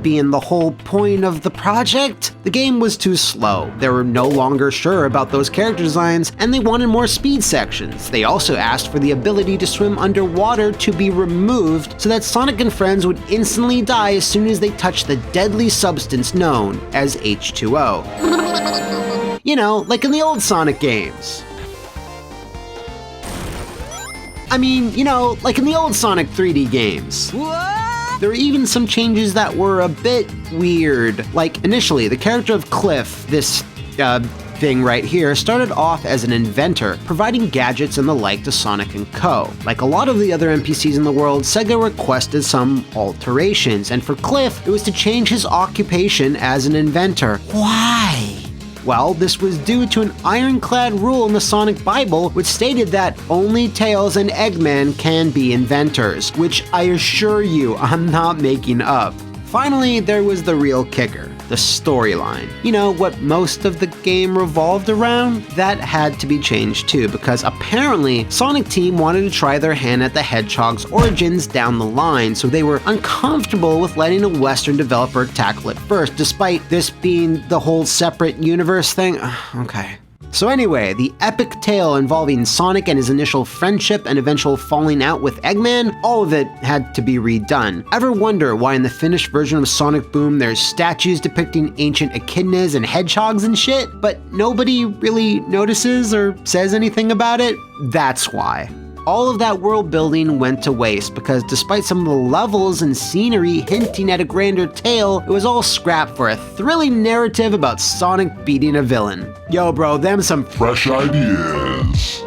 being the whole point of the project, the game was too slow. They were no longer sure about those character designs, and they wanted more speed sections. They also asked for the ability to swim underwater to be removed so that Sonic and friends would instantly die as soon as they touched the deadly substance known as H2O. You know, like in the old Sonic games. I mean, you know, like in the old Sonic 3D games. There were even some changes that were a bit weird. Like, initially, the character of Cliff, this thing right here, started off as an inventor, providing gadgets and the like to Sonic and Co. Like a lot of the other NPCs in the world, Sega requested some alterations, and for Cliff, it was to change his occupation as an inventor. Why? Well, this was due to an ironclad rule in the Sonic Bible which stated that only Tails and Eggman can be inventors, which I assure you I'm not making up. Finally, there was the real kicker, the storyline. You know, what most of the game revolved around? That had to be changed too, because apparently Sonic Team wanted to try their hand at the Hedgehog's origins down the line, so they were uncomfortable with letting a Western developer tackle it first, despite this being the whole separate universe thing. Okay. So anyway, the epic tale involving Sonic and his initial friendship and eventual falling out with Eggman, all of it had to be redone. Ever wonder why in the finished version of Sonic Boom there's statues depicting ancient echidnas and hedgehogs and shit, but nobody really notices or says anything about it? That's why. All of that world building went to waste because despite some of the levels and scenery hinting at a grander tale, it was all scrapped for a thrilling narrative about Sonic beating a villain. Yo bro, them some fresh ideas.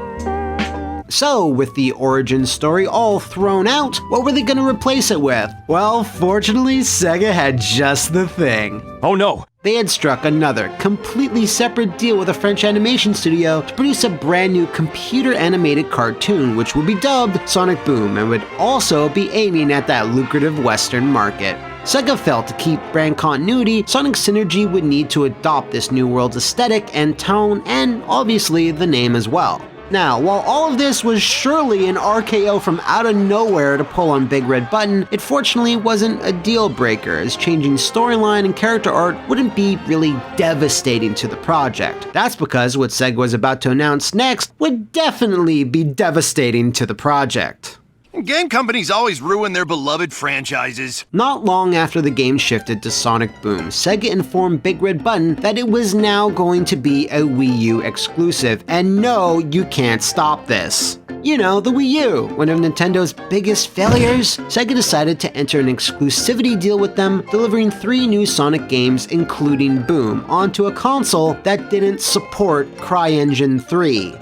So, with the origin story all thrown out, what were they gonna replace it with? Well, fortunately, Sega had just the thing. Oh no! They had struck another, completely separate deal with a French animation studio to produce a brand new computer-animated cartoon which would be dubbed Sonic Boom and would also be aiming at that lucrative Western market. Sega felt to keep brand continuity, Sonic Synergy would need to adopt this new world's aesthetic and tone, and obviously the name as well. Now, while all of this was surely an RKO from out of nowhere to pull on Big Red Button, it fortunately wasn't a deal breaker, as changing storyline and character art wouldn't be really devastating to the project. That's because what Sega was about to announce next would definitely be devastating to the project. Game companies always ruin their beloved franchises. Not long after the game shifted to Sonic Boom, Sega informed Big Red Button that it was now going to be a Wii U exclusive, and no, you can't stop this. You know, the Wii U. One of Nintendo's biggest failures, Sega decided to enter an exclusivity deal with them, delivering 3 new Sonic games, including Boom, onto a console that didn't support CryEngine 3.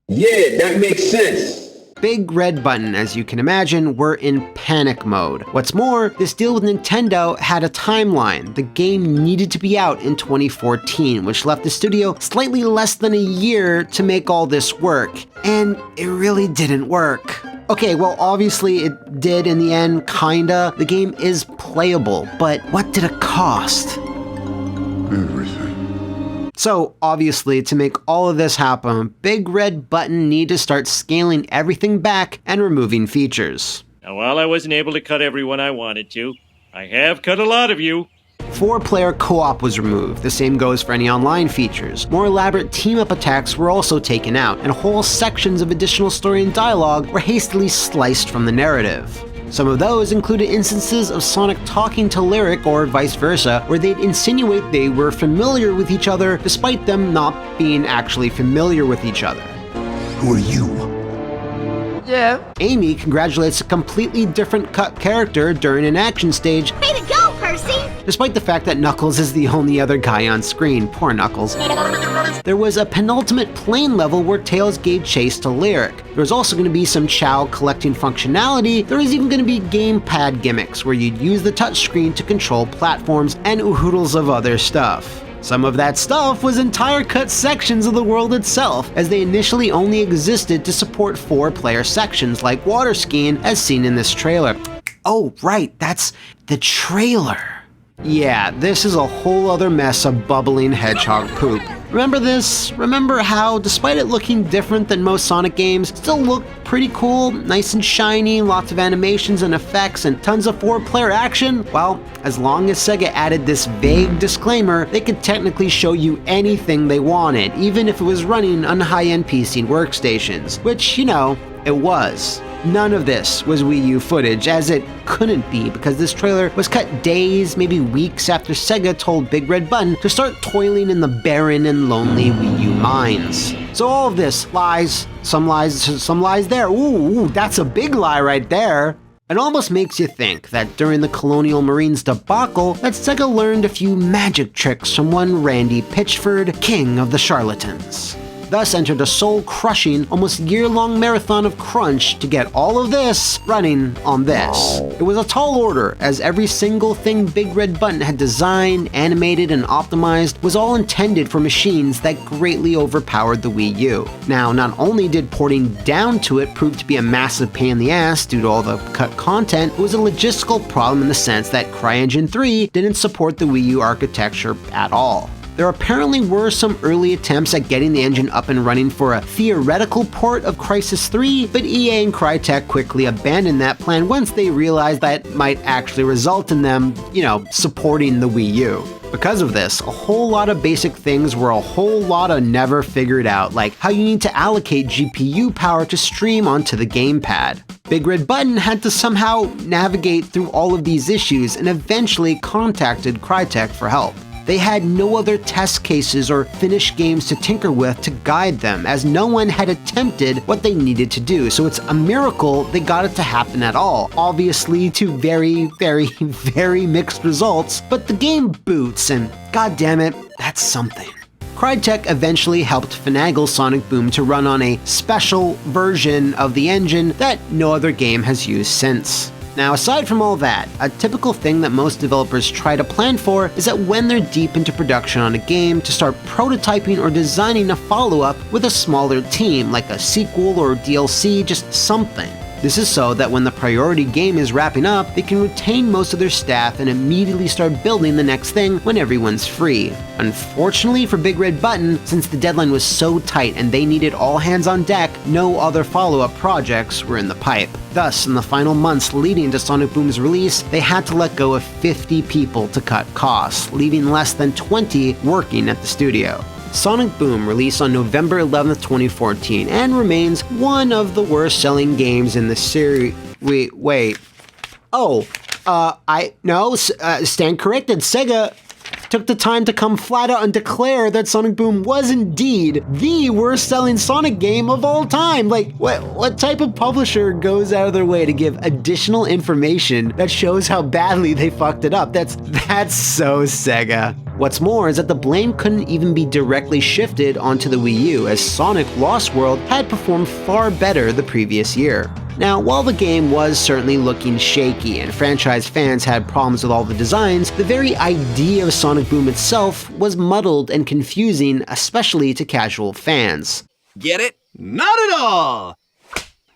Yeah, that makes sense. Big Red Button, as you can imagine, were in panic mode. What's more, this deal with Nintendo had a timeline. The game needed to be out in 2014, which left the studio slightly less than a year to make all this work. And it really didn't work. Okay, well, obviously it did in the end, kinda. The game is playable, but what did it cost? Everything. So, obviously, to make all of this happen, Big Red Button need to start scaling everything back and removing features. Now, while I wasn't able to cut everyone I wanted to, I have cut a lot of you. 4-player co-op was removed. The same goes for any online features. More elaborate team-up attacks were also taken out, and whole sections of additional story and dialogue were hastily sliced from the narrative. Some of those included instances of Sonic talking to Lyric or vice versa, where they'd insinuate they were familiar with each other despite them not being actually familiar with each other. Who are you? Yeah. Amy congratulates a completely different cut character during an action stage. Way to go, Percy! Despite the fact that Knuckles is the only other guy on screen. Poor Knuckles. There was a penultimate plane level where Tails gave chase to Lyric. There was also going to be some Chow collecting functionality. There was even going to be gamepad gimmicks where you'd use the touchscreen to control platforms and oodles of other stuff. Some of that stuff was entire cut sections of the world itself, as they initially only existed to support 4-player sections like water skiing as seen in this trailer. Oh, right, that's the trailer. Yeah, this is a whole other mess of bubbling hedgehog poop. Remember this? Remember how, despite it looking different than most Sonic games, it still looked pretty cool, nice and shiny, lots of animations and effects, and tons of 4-player action? Well, as long as Sega added this vague disclaimer, they could technically show you anything they wanted, even if it was running on high-end PC workstations, which, you know, it was. None of this was Wii U footage, as it couldn't be because this trailer was cut days, maybe weeks after Sega told Big Red Button to start toiling in the barren and lonely Wii U mines. So all of this, lies, some lies there. Ooh, that's a big lie right there. It almost makes you think that during the Colonial Marines debacle, that Sega learned a few magic tricks from one Randy Pitchford, king of the charlatans. Thus entered a soul-crushing, almost year-long marathon of crunch to get all of this running on this. It was a tall order, as every single thing Big Red Button had designed, animated, and optimized was all intended for machines that greatly overpowered the Wii U. Now, not only did porting down to it prove to be a massive pain in the ass due to all the cut content, it was a logistical problem in the sense that CryEngine 3 didn't support the Wii U architecture at all. There apparently were some early attempts at getting the engine up and running for a theoretical port of Crysis 3, but EA and Crytek quickly abandoned that plan once they realized that it might actually result in them, supporting the Wii U. Because of this, a whole lot of basic things were a whole lot of never figured out, like how you need to allocate GPU power to stream onto the gamepad. Big Red Button had to somehow navigate through all of these issues and eventually contacted Crytek for help. They had no other test cases or finished games to tinker with to guide them, as no one had attempted what they needed to do, so it's a miracle they got it to happen at all. Obviously to very, very, very mixed results, but the game boots, and goddammit, that's something. Crytek eventually helped finagle Sonic Boom to run on a special version of the engine that no other game has used since. Now, aside from all that, a typical thing that most developers try to plan for is that when they're deep into production on a game, to start prototyping or designing a follow-up with a smaller team, like a sequel or DLC, just something. This is so that when the priority game is wrapping up, they can retain most of their staff and immediately start building the next thing when everyone's free. Unfortunately for Big Red Button, since the deadline was so tight and they needed all hands on deck, no other follow-up projects were in the pipe. Thus, in the final months leading to Sonic Boom's release, they had to let go of 50 people to cut costs, leaving less than 20 working at the studio. Sonic Boom released on November 11th, 2014, and remains one of the worst-selling games in the series. Stand corrected. Sega took the time to come flat out and declare that Sonic Boom was indeed the worst-selling Sonic game of all time. Like, what type of publisher goes out of their way to give additional information that shows how badly they fucked it up? That's so Sega. What's more is that the blame couldn't even be directly shifted onto the Wii U, as Sonic Lost World had performed far better the previous year. Now, while the game was certainly looking shaky and franchise fans had problems with all the designs, the very idea of Sonic Boom itself was muddled and confusing, especially to casual fans. Get it? Not at all!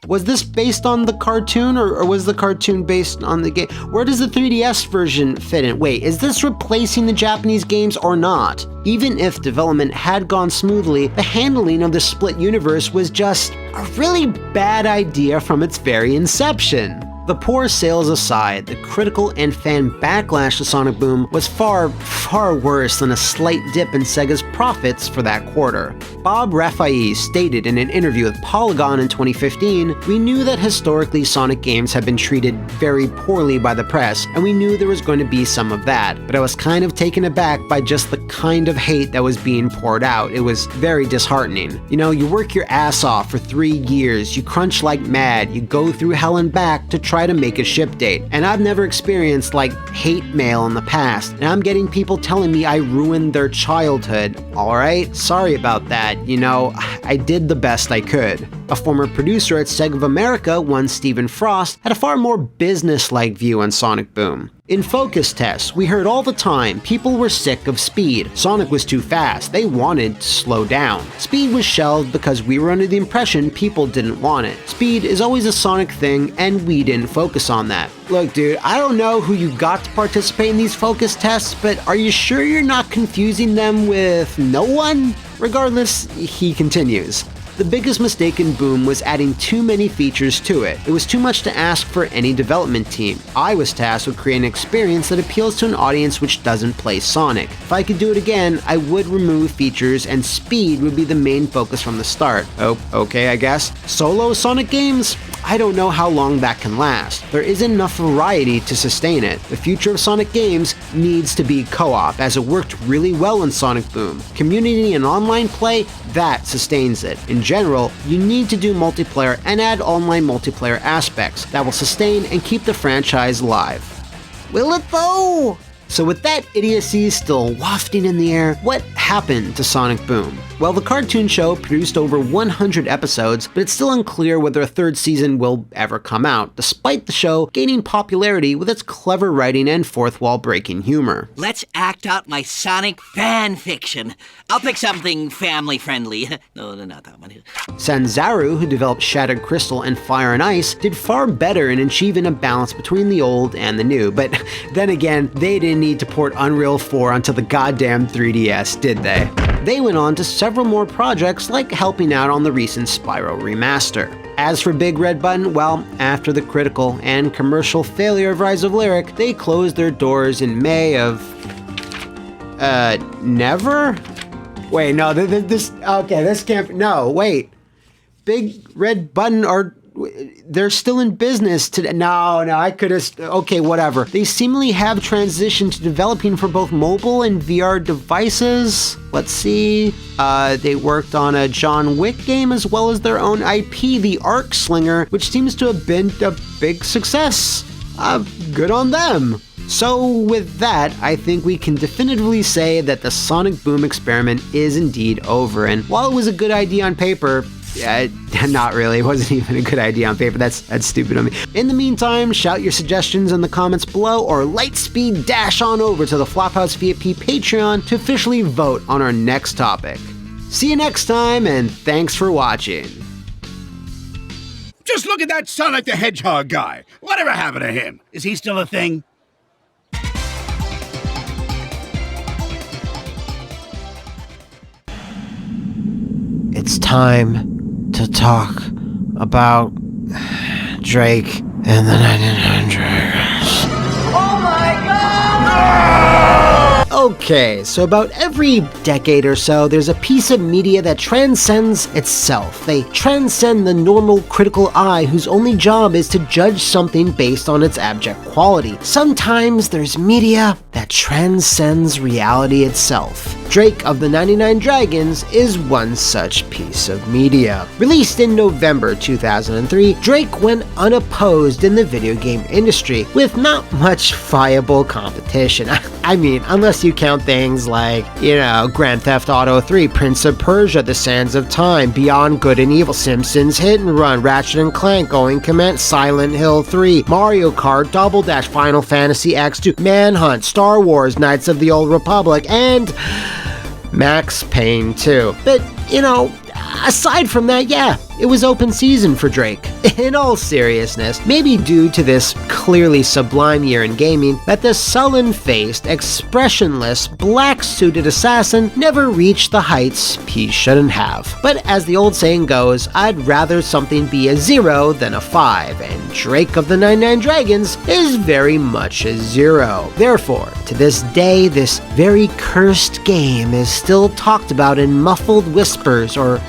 Was this based on the cartoon, or was the cartoon based on the game? Where does the 3DS version fit in? Wait, is this replacing the Japanese games or not? Even if development had gone smoothly, the handling of the split universe was just a really bad idea from its very inception. The poor sales aside, the critical and fan backlash to Sonic Boom was far, far worse than a slight dip in Sega's profits for that quarter. Bob Raffaele stated in an interview with Polygon in 2015, "We knew that historically Sonic games have been treated very poorly by the press, and we knew there was going to be some of that, but I was kind of taken aback by just the kind of hate that was being poured out. It was very disheartening. You know, you work your ass off for 3 years, you crunch like mad, you go through hell and back to try to make a ship date. And I've never experienced like hate mail in the past, and I'm getting people telling me I ruined their childhood. Alright, sorry about that. You know, I did the best I could." A former producer at Sega of America, one Stephen Frost, had a far more business-like view on Sonic Boom. "In focus tests, we heard all the time people were sick of speed. Sonic was too fast, they wanted to slow down. Speed was shelved because we were under the impression people didn't want it. Speed is always a Sonic thing, and we didn't focus on that." Look, dude, I don't know who you got to participate in these focus tests, but are you sure you're not confusing them with no one? Regardless, he continues. "The biggest mistake in Boom was adding too many features to it. It was too much to ask for any development team. I was tasked with creating an experience that appeals to an audience which doesn't play Sonic. If I could do it again, I would remove features and speed would be the main focus from the start." Oh, okay, I guess. Solo Sonic games? I don't know how long that can last. There isn't enough variety to sustain it. The future of Sonic games needs to be co-op, as it worked really well in Sonic Boom. Community and online play, that sustains it. In general, you need to do multiplayer and add online multiplayer aspects that will sustain and keep the franchise alive. Will it though? So with that idiocy still wafting in the air, what happened to Sonic Boom? Well, the cartoon show produced over 100 episodes, but it's still unclear whether a third season will ever come out, despite the show gaining popularity with its clever writing and fourth wall breaking humor. Let's act out my Sonic fan fiction. I'll pick something family friendly. No, not that one. Sanzaru, who developed Shattered Crystal and Fire and Ice, did far better in achieving a balance between the old and the new, but then again, they didn't need to port Unreal 4 onto the goddamn 3DS, did they? They went on to several more projects, like helping out on the recent Spyro remaster. As for Big Red Button, well, after the critical and commercial failure of Rise of Lyric, they closed their doors in May of... never? Wait, no, this can't... No, wait. Big Red Button are... They're still in business today. No, I could have... Okay, whatever. They seemingly have transitioned to developing for both mobile and VR devices. Let's see. They worked on a John Wick game as well as their own IP, the Arc Slinger, which seems to have been a big success. Good on them. So with that, I think we can definitively say that the Sonic Boom experiment is indeed over, and while it was a good idea on paper, not really. It wasn't even a good idea on paper. That's stupid of me. In the meantime, shout your suggestions in the comments below, or lightspeed dash on over to the Flophouse VIP Patreon to officially vote on our next topic. See you next time, and thanks for watching. Just look at that Sonic the Hedgehog guy. Whatever happened to him? Is he still a thing? It's time to talk about Drake and the 1900s. Oh my god! Okay, so about every decade or so, there's a piece of media that transcends itself. They transcend the normal critical eye whose only job is to judge something based on its abject quality. Sometimes there's media that transcends reality itself. Drake of the 99 Dragons is one such piece of media. Released in November 2003, Drake went unopposed in the video game industry, with not much viable competition. I mean, unless you count things like, Grand Theft Auto 3, Prince of Persia, The Sands of Time, Beyond Good and Evil, Simpsons Hit and Run, Ratchet & Clank, Going Command, Silent Hill 3, Mario Kart, Double Dash, Final Fantasy X2, Manhunt, Star Wars, Knights of the Old Republic, and Max Payne 2. But, aside from that, yeah, it was open season for Drake. In all seriousness, maybe due to this clearly sublime year in gaming, that the sullen-faced, expressionless, black-suited assassin never reached the heights he shouldn't have. But as the old saying goes, I'd rather something be a 0 than a 5, and Drake of the 99 Dragons is very much a 0. Therefore, to this day, this very cursed game is still talked about in muffled whispers or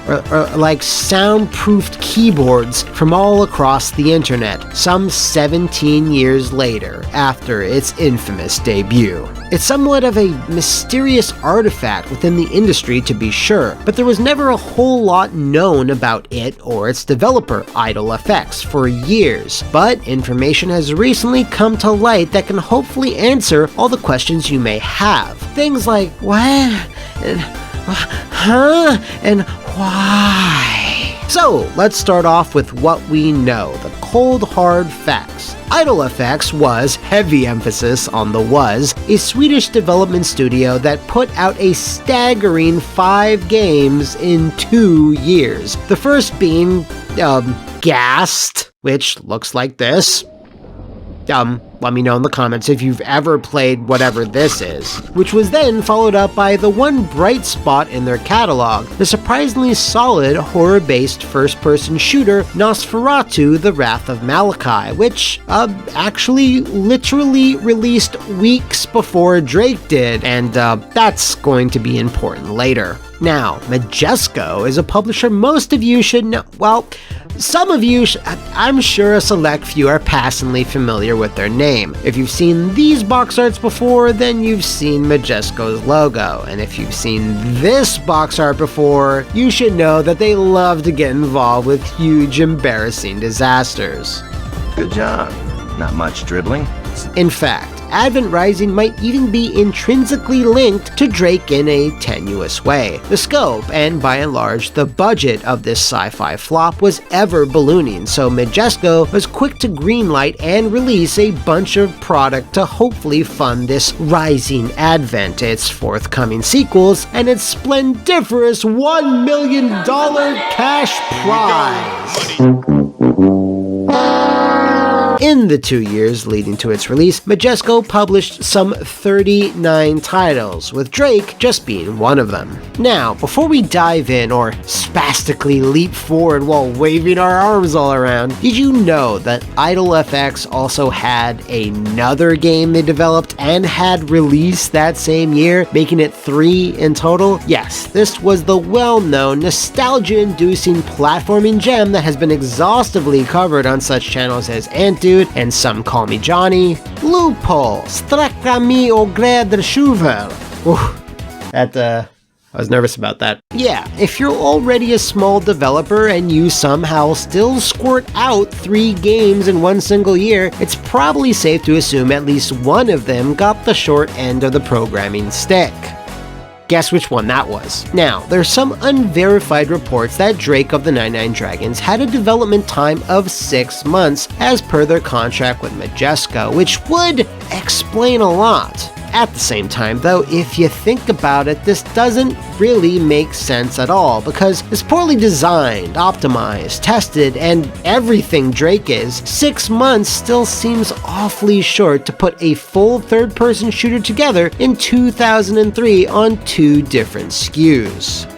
like soundproofed keyboards from all across the internet, some 17 years later after its infamous debut. It's somewhat of a mysterious artifact within the industry, to be sure, but there was never a whole lot known about it or its developer, Idle Effects, for years. But information has recently come to light that can hopefully answer all the questions you may have. Things like, what? And, huh? And why? So, let's start off with what we know, the cold hard facts. Idle Effects was, heavy emphasis on the was, a Swedish development studio that put out a staggering 5 games in 2 years. The first being, Gassed, which looks like this. Let me know in the comments if you've ever played whatever this is. Which was then followed up by the one bright spot in their catalog, the surprisingly solid horror-based first-person shooter Nosferatu: The Wrath of Malachi, which actually literally released weeks before Drake did, and that's going to be important later. Now, Majesco is a publisher most of you should know. Well, some of you, I'm sure a select few are passingly familiar with their name. If you've seen these box arts before, then you've seen Majesco's logo. And if you've seen this box art before, you should know that they love to get involved with huge, embarrassing disasters. Good job. Not much dribbling. In fact, Advent Rising might even be intrinsically linked to Drake in a tenuous way. The scope, and by and large the budget of this sci-fi flop was ever ballooning, so Majesco was quick to greenlight and release a bunch of product to hopefully fund this rising Advent, its forthcoming sequels, and its splendiferous $1 million cash prize. In the 2 years leading to its release, Majesco published some 39 titles, with Drake just being one of them. Now, before we dive in or spastically leap forward while waving our arms all around, did you know that Idle FX also had another game they developed and had released that same year, making it 3 in total? Yes, this was the well-known, nostalgia-inducing platforming gem that has been exhaustively covered on such channels as Antutu, and Some Call Me Johnny, Loophole, Sträcka mi och glädje sjuvel. I was nervous about that. Yeah, if you're already a small developer and you somehow still squirt out 3 games in one single year, it's probably safe to assume at least one of them got the short end of the programming stick. Guess which one that was. Now, there's some unverified reports that Drake of the 99 Dragons had a development time of 6 months as per their contract with Majesco, which would explain a lot. At the same time, though, if you think about it, this doesn't really make sense at all, because it's poorly designed, optimized, tested, and everything Drake is. 6 months still seems awfully short to put a full third-person shooter together in 2003 on 2 different SKUs.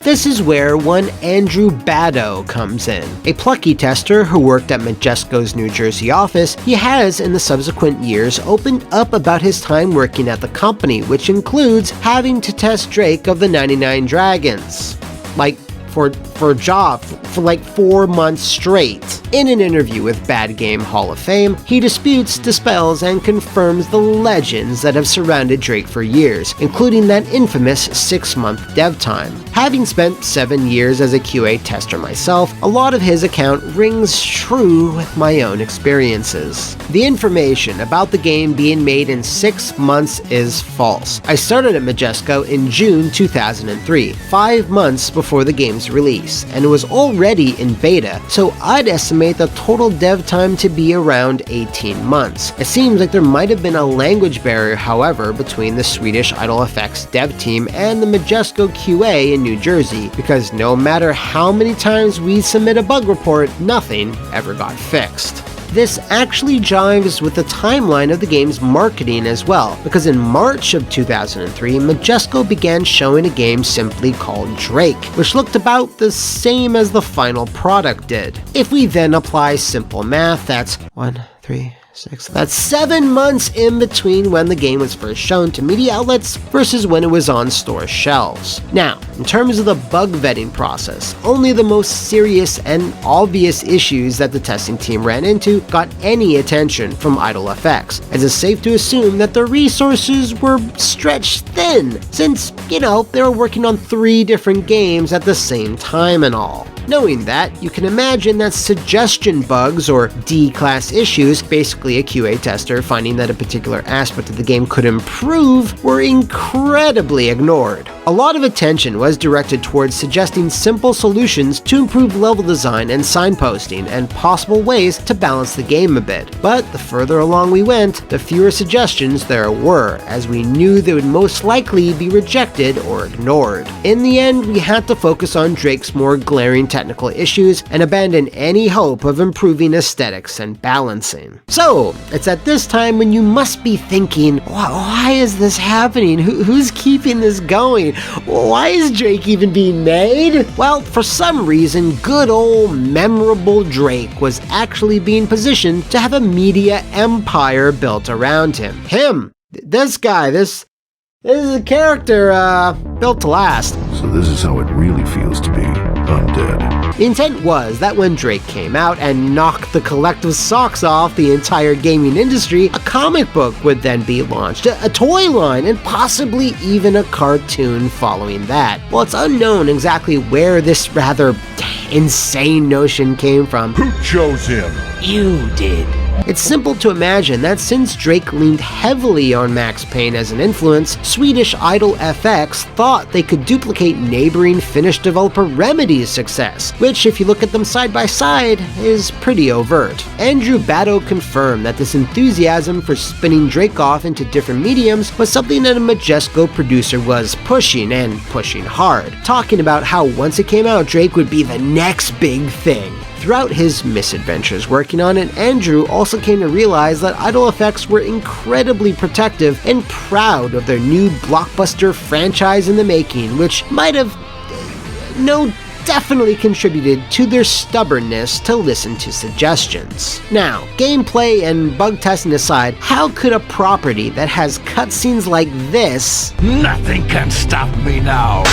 This is where one Andrew Baddow comes in. A plucky tester who worked at McMuscles' New Jersey office, he has in the subsequent years opened up about his time working at the company, which includes having to test Drake of the 99 Dragons. Like, for a job for like 4 months straight. In an interview with Bad Game Hall of Fame, he disputes, dispels, and confirms the legends that have surrounded Drake for years, including that infamous 6-month dev time. Having spent 7 years as a QA tester myself, a lot of his account rings true with my own experiences. The information about the game being made in 6 months is false. I started at Majesco in June 2003, 5 months before the game's release, and it was already in beta, so I'd estimate the total dev time to be around 18 months. It seems like there might have been a language barrier, however, between the Swedish Idle Effects dev team and the Majesco QA in New Jersey, because no matter how many times we submit a bug report, nothing ever got fixed. This actually jives with the timeline of the game's marketing as well, because in March of 2003, Majesco began showing a game simply called Drake, which looked about the same as the final product did. If we then apply simple math, that's 1, 3, 6. That's 7 months in between when the game was first shown to media outlets versus when it was on store shelves. Now, in terms of the bug vetting process, only the most serious and obvious issues that the testing team ran into got any attention from Idle Effects, as it's safe to assume that the resources were stretched thin, since, they were working on 3 different games at the same time and all. Knowing that, you can imagine that suggestion bugs, or D-class issues, basically a QA tester finding that a particular aspect of the game could improve, were incredibly ignored. A lot of attention was directed towards suggesting simple solutions to improve level design and signposting, and possible ways to balance the game a bit. But the further along we went, the fewer suggestions there were, as we knew they would most likely be rejected or ignored. In the end, we had to focus on Drake's more glaring technical issues and abandon any hope of improving aesthetics and balancing. So, it's at this time when you must be thinking, why is this happening? Who's keeping this going? Why is Drake even being made? Well, for some reason, good old memorable Drake was actually being positioned to have a media empire built around him. This guy, this is a character, built to last. So this is how it really feels to be undead. The intent was that when Drake came out and knocked the collective socks off the entire gaming industry, a comic book would then be launched, a toy line, and possibly even a cartoon following that. Well, it's unknown exactly where this rather insane notion came from. Who chose him? You did. It's simple to imagine that since Drake leaned heavily on Max Payne as an influence, Swedish Idle FX thought they could duplicate neighboring Finnish developer Remedy's success, which, if you look at them side by side, is pretty overt. Andrew Baddow confirmed that this enthusiasm for spinning Drake off into different mediums was something that a Majesco producer was pushing, and pushing hard, talking about how once it came out, Drake would be the next big thing. Throughout his misadventures working on it, Andrew also came to realize that Idle Effects were incredibly protective and proud of their new blockbuster franchise in the making, which might have, definitely contributed to their stubbornness to listen to suggestions. Now, gameplay and bug testing aside, how could a property that has cutscenes like this Nothing can stop me now.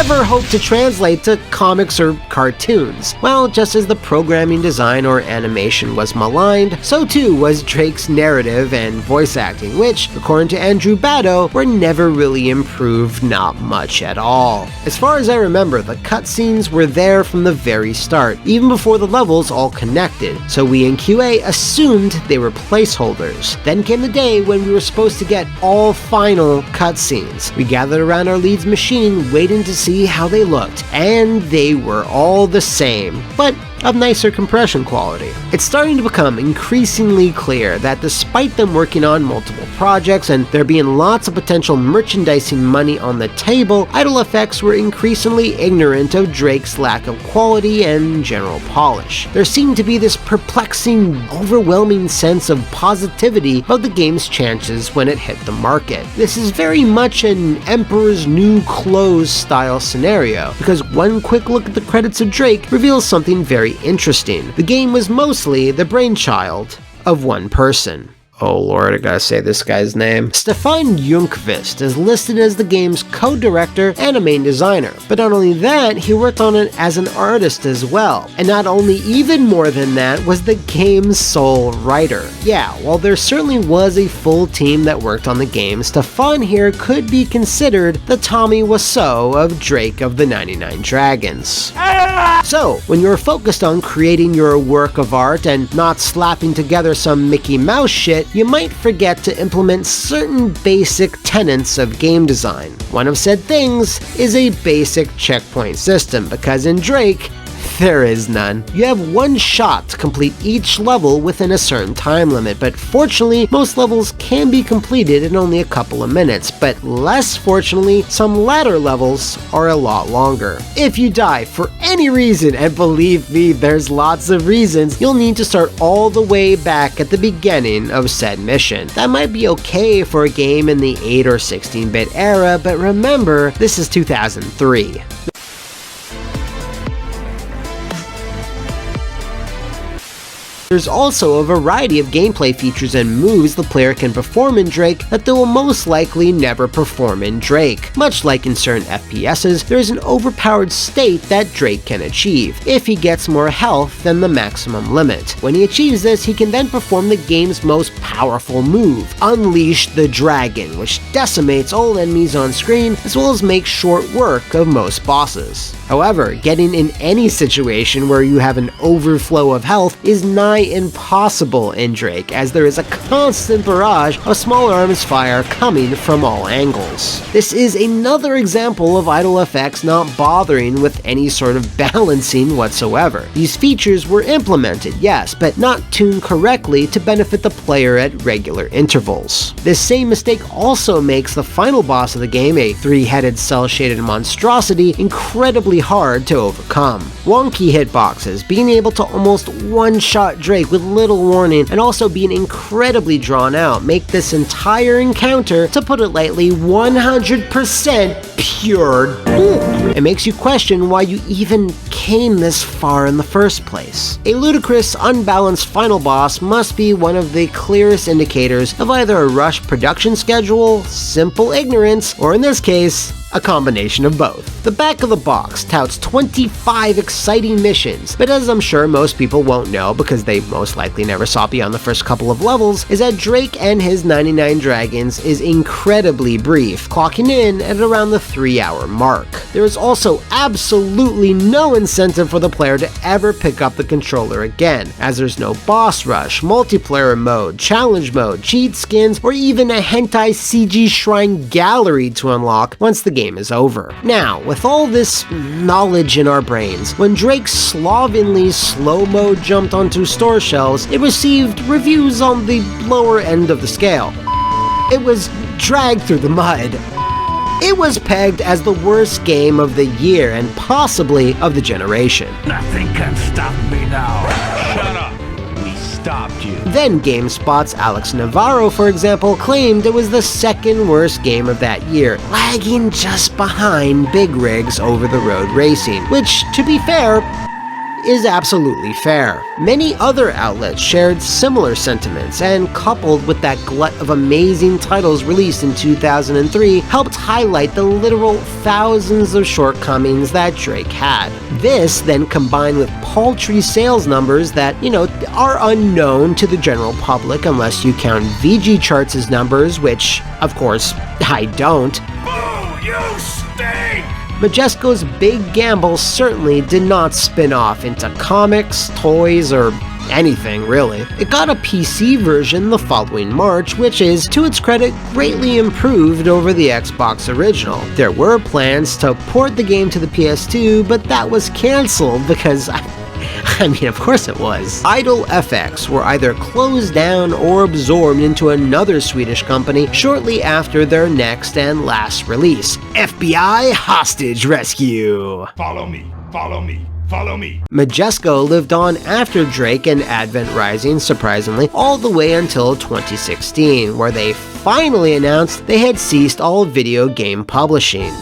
ever hope to translate to comics or cartoons? Well, just as the programming design or animation was maligned, so too was Drake's narrative and voice acting, which, according to Andrew Baddow, were never really improved, not much at all. As far as I remember, the cutscenes were there from the very start, even before the levels all connected, so we in QA assumed they were placeholders. Then came the day when we were supposed to get all final cutscenes. We gathered around our lead's machine, waiting to see how they looked, and they were all the same. But of nicer compression quality. It's starting to become increasingly clear that despite them working on multiple projects and there being lots of potential merchandising money on the table, Idle FX were increasingly ignorant of Drake's lack of quality and general polish. There seemed to be this perplexing, overwhelming sense of positivity about the game's chances when it hit the market. This is very much an Emperor's New Clothes style scenario, because one quick look at the credits of Drake reveals something very interesting. The game was mostly the brainchild of one person. Oh lord, I gotta say this guy's name. Stefan Ljungqvist is listed as the game's co-director and a main designer. But not only that, he worked on it as an artist as well. And not only even more than that, was the game's sole writer. Yeah, while there certainly was a full team that worked on the game, Stefan here could be considered the Tommy Wiseau of Drake of the 99 Dragons. So, when you're focused on creating your work of art and not slapping together some Mickey Mouse shit, you might forget to implement certain basic tenets of game design. One of said things is a basic checkpoint system, because in Drake, there is none. You have one shot to complete each level within a certain time limit, but fortunately, most levels can be completed in only a couple of minutes, but less fortunately, some latter levels are a lot longer. If you die for any reason, and believe me, there's lots of reasons, you'll need to start all the way back at the beginning of said mission. That might be okay for a game in the 8 or 16-bit era, but remember, this is 2003. There's also a variety of gameplay features and moves the player can perform in Drake that they will most likely never perform in Drake. Much like in certain FPSs, there is an overpowered state that Drake can achieve, if he gets more health than the maximum limit. When he achieves this, he can then perform the game's most powerful move, Unleash the Dragon, which decimates all enemies on screen, as well as makes short work of most bosses. However, getting in any situation where you have an overflow of health is nigh impossible in Drake, as there is a constant barrage of small arms fire coming from all angles. This is another example of Idle FX not bothering with any sort of balancing whatsoever. These features were implemented, yes, but not tuned correctly to benefit the player at regular intervals. This same mistake also makes the final boss of the game, a three-headed cel-shaded monstrosity, incredibly hard to overcome. Wonky hitboxes, being able to almost one-shot Drake with little warning, and also being incredibly drawn out make this entire encounter, to put it lightly, 100% pure doom. It makes you question why you even came this far in the first place. A ludicrous, unbalanced final boss must be one of the clearest indicators of either a rushed production schedule, simple ignorance, or in this case, a combination of both. The back of the box touts 25 exciting missions, but as I'm sure most people won't know because they most likely never saw beyond the first couple of levels, is that Drake and his 99 Dragons is incredibly brief, clocking in at around the 3-hour mark. There is also absolutely no incentive for the player to ever pick up the controller again, as there's no boss rush, multiplayer mode, challenge mode, cheat skins, or even a hentai CG shrine gallery to unlock once the game is over. Now, with all this knowledge in our brains, when Drake slovenly slow-mo jumped onto store shelves, it received reviews on the lower end of the scale. It was dragged through the mud. It was pegged as the worst game of the year and possibly of the generation. Nothing can stop me now. Shut up. We stopped you. Then GameSpot's Alex Navarro, for example, claimed it was the second worst game of that year, lagging just behind Big Rig's over-the-road racing, which, to be fair, is absolutely fair. Many other outlets shared similar sentiments, and coupled with that glut of amazing titles released in 2003, helped highlight the literal thousands of shortcomings that Drake had. This then combined with paltry sales numbers that, are unknown to the general public unless you count VG Charts' numbers, which, of course, I don't. Boo, you stink! Majesco's big gamble certainly did not spin off into comics, toys, or anything really. It got a PC version the following March, which is, to its credit, greatly improved over the Xbox original. There were plans to port the game to the PS2, but that was cancelled because I mean, of course it was. Idle FX were either closed down or absorbed into another Swedish company shortly after their next and last release, FBI Hostage Rescue. Follow me, follow me. Follow me. Majesco lived on after Drake and Advent Rising, surprisingly, all the way until 2016, where they finally announced they had ceased all video game publishing.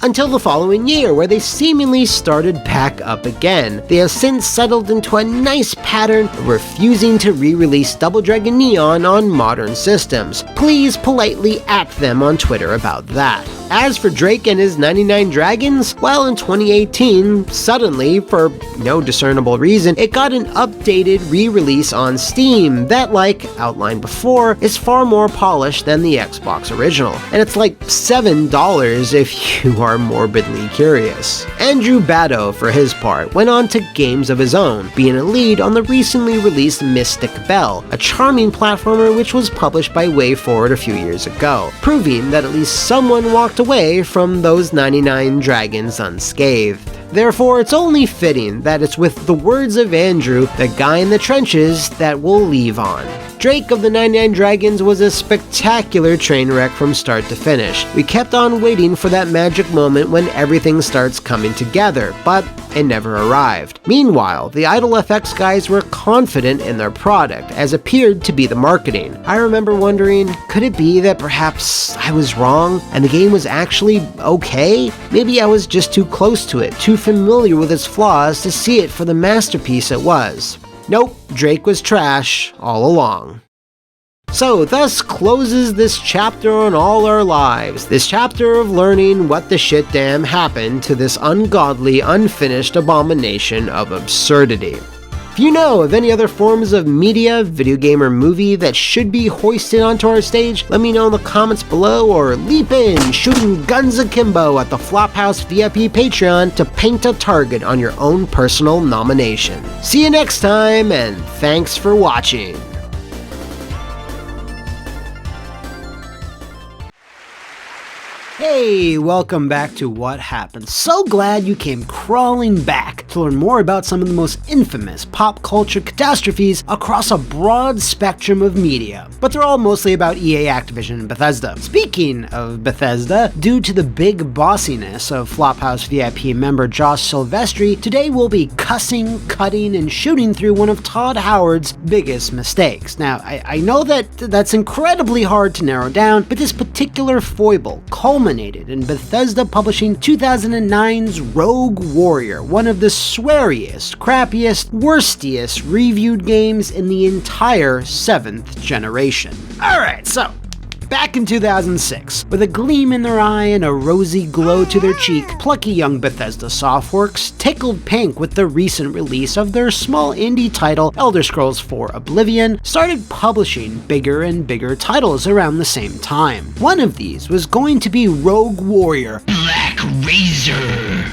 Until the following year, where they seemingly started back up again. They have since settled into a nice pattern of refusing to re-release Double Dragon Neon on modern systems. Please politely at them on Twitter about that. As for Drake and his 99 Dragons, well, in 2018, suddenly, for no discernible reason, it got an updated re-release on Steam that, like outlined before, is far more polished than the Xbox original. And it's like $7 if you are morbidly curious. Andrew Batto, for his part, went on to games of his own, being a lead on the recently released Mystic Bell, a charming platformer which was published by WayForward a few years ago, proving that at least someone walked away from those 99 Dragons unscathed. Therefore, it's only fitting that it's with the words of Andrew, the guy in the trenches, that we'll leave on. Drake of the 99 Dragons was a spectacular train wreck from start to finish. We kept on waiting for that magic moment when everything starts coming together, but it never arrived. Meanwhile, the Idle FX guys were confident in their product, as appeared to be the marketing. I remember wondering, could it be that perhaps I was wrong and the game was actually okay? Maybe I was just too close to it, too familiar with its flaws to see it for the masterpiece it was. Nope, Drake was trash all along. So, thus closes this chapter on all our lives, this chapter of learning what the shit damn happened to this ungodly, unfinished abomination of absurdity. If you know of any other forms of media, video game, or movie that should be hoisted onto our stage, let me know in the comments below, or leap in, shooting guns akimbo at the Flophouse VIP Patreon to paint a target on your own personal nomination. See you next time, and thanks for watching. Hey, welcome back to What Happened. So glad you came crawling back to learn more about some of the most infamous pop culture catastrophes across a broad spectrum of media. But they're all mostly about EA, Activision, and Bethesda. Speaking of Bethesda, due to the big bossiness of Flophouse VIP member Josh Silvestri, today we'll be cussing, cutting, and shooting through one of Todd Howard's biggest mistakes. Now, I know that's incredibly hard to narrow down, but this particular foible culminated in Bethesda publishing 2009's Rogue Warrior, one of the sweariest, crappiest, worstiest reviewed games in the entire 7th generation. Alright, so back in 2006, with a gleam in their eye and a rosy glow to their cheek, plucky young Bethesda Softworks tickled pink with the recent release of their small indie title, Elder Scrolls IV Oblivion, started publishing bigger and bigger titles around the same time. One of these was going to be Rogue Warrior Black Razor,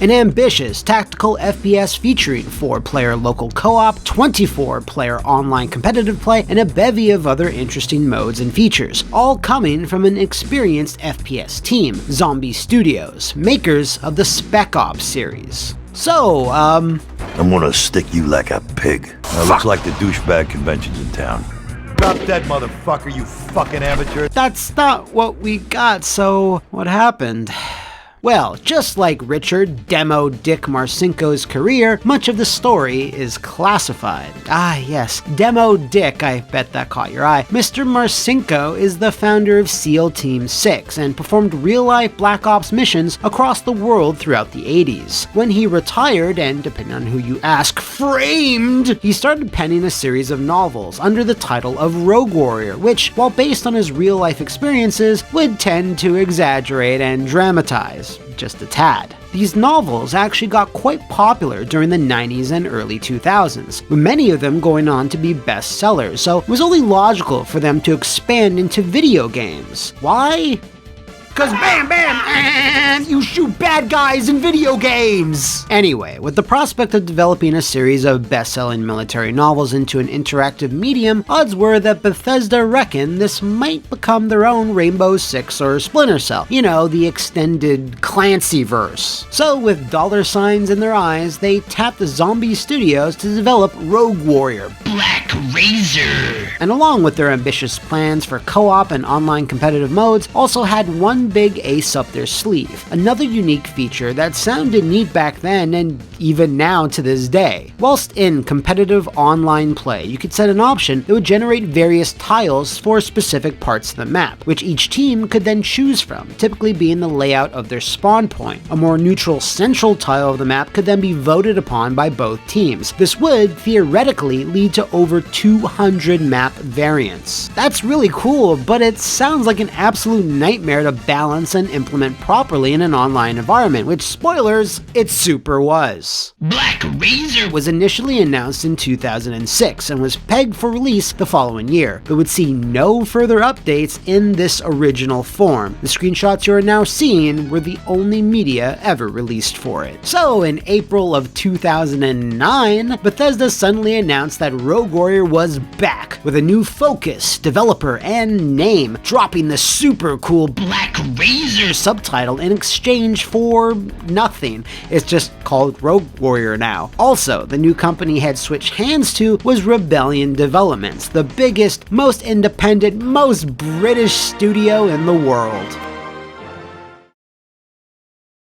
an ambitious tactical FPS featuring 4-player local co-op, 24-player online competitive play, and a bevy of other interesting modes and features, all coming from an experienced FPS team, Zombie Studios, makers of the Spec Ops series. So, I'm gonna stick you like a pig. Looks like the douchebag convention's in town. Drop dead, motherfucker, you fucking amateur. That's not what we got, so what happened? Well, just like Richard Demo Dick Marcinko's career, much of the story is classified. Ah yes, Demo Dick, I bet that caught your eye. Mr. Marcinko is the founder of SEAL Team 6 and performed real-life Black Ops missions across the world throughout the 80s. When he retired and, depending on who you ask, framed, he started penning a series of novels under the title of Rogue Warrior, which, while based on his real-life experiences, would tend to exaggerate and dramatize. Just a tad. These novels actually got quite popular during the 90s and early 2000s, with many of them going on to be bestsellers, so it was only logical for them to expand into video games. Why? 'cause bam bam, and you shoot bad guys in video games! Anyway, with the prospect of developing a series of best-selling military novels into an interactive medium, odds were that Bethesda reckoned this might become their own Rainbow Six or Splinter Cell. You know, the extended Clancy-verse. So with dollar signs in their eyes, they tapped the Zombie Studios to develop Rogue Warrior, Black Razor. And along with their ambitious plans for co-op and online competitive modes, also had one big ace up their sleeve. Another unique feature that sounded neat back then and even now to this day. Whilst in competitive online play, you could set an option that would generate various tiles for specific parts of the map, which each team could then choose from, typically being the layout of their spawn point. A more neutral central tile of the map could then be voted upon by both teams. This would, theoretically, lead to over 200 map variants. That's really cool, but it sounds like an absolute nightmare to balance and implement properly in an online environment, which, spoilers, it super was. Black Razor was initially announced in 2006 and was pegged for release the following year, but would see no further updates in this original form. The screenshots you are now seeing were the only media ever released for it. So in April of 2009, Bethesda suddenly announced that Rogue Warrior was back with a new focus, developer, and name, dropping the super cool Black Razor subtitle in exchange for nothing. It's just called Rogue Warrior now. Also, the new company had switched hands to was Rebellion Developments, the biggest, most independent, most British studio in the world.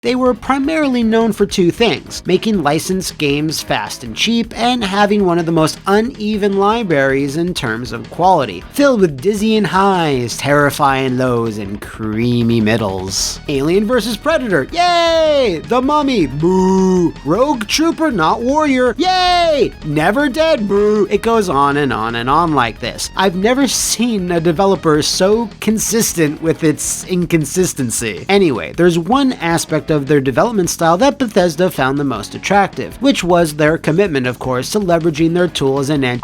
They were primarily known for two things: making licensed games fast and cheap, and having one of the most uneven libraries in terms of quality, filled with dizzying highs, terrifying lows, and creamy middles. Alien vs. Predator, yay! The Mummy, boo! Rogue Trooper, not Warrior, yay! Never Dead, boo! It goes on and on and on like this. I've never seen a developer so consistent with its inconsistency. Anyway, there's one aspect of their development style that Bethesda found the most attractive, which was their commitment, of course, to leveraging their tools and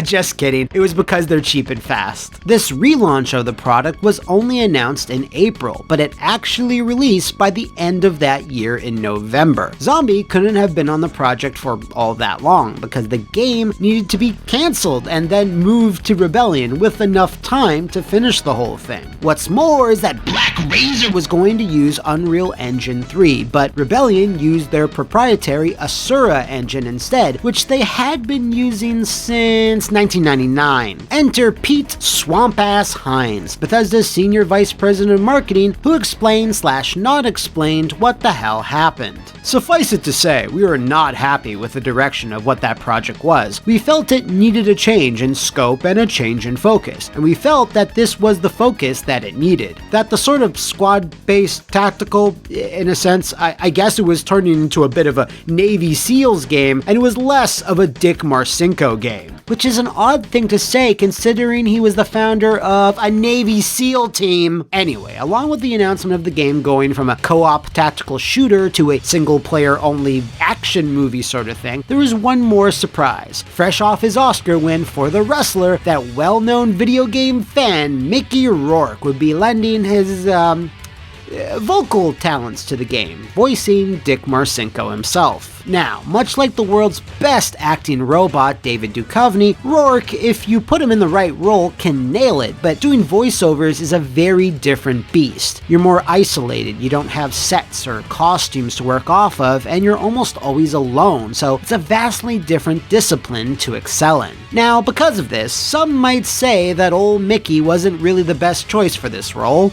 just kidding, it was because they're cheap and fast. This relaunch of the product was only announced in April, but it actually released by the end of that year in November. Zombie couldn't have been on the project for all that long, because the game needed to be cancelled and then moved to Rebellion with enough time to finish the whole thing. What's more is that Black Razor was going to use Unreal Engine 3, but Rebellion used their proprietary Asura engine instead, which they had been using since 1999. Enter Pete Swamp-Ass Hines, Bethesda's Senior Vice President of Marketing, who explained/not explained what the hell happened. Suffice it to say, we were not happy with the direction of what that project was. We felt it needed a change in scope and a change in focus, and we felt that this was the focus that it needed. That the sort of squad-based tactical, in a sense, I guess it was turning into a bit of a Navy SEALs game, and it was less of a Dick Marcinko game. Which is an odd thing to say considering he was the founder of a Navy SEAL team. Anyway, along with the announcement of the game going from a co-op tactical shooter to a single-player only action movie sort of thing, there was one more surprise. Fresh off his Oscar win for The Wrestler, that well-known video game fan Mickey Rourke would be lending his, vocal talents to the game, voicing Dick Marcinko himself. Now, much like the world's best acting robot, David Duchovny, Rourke, if you put him in the right role, can nail it, but doing voiceovers is a very different beast. You're more isolated, you don't have sets or costumes to work off of, and you're almost always alone, so it's a vastly different discipline to excel in. Now, because of this, some might say that old Mickey wasn't really the best choice for this role.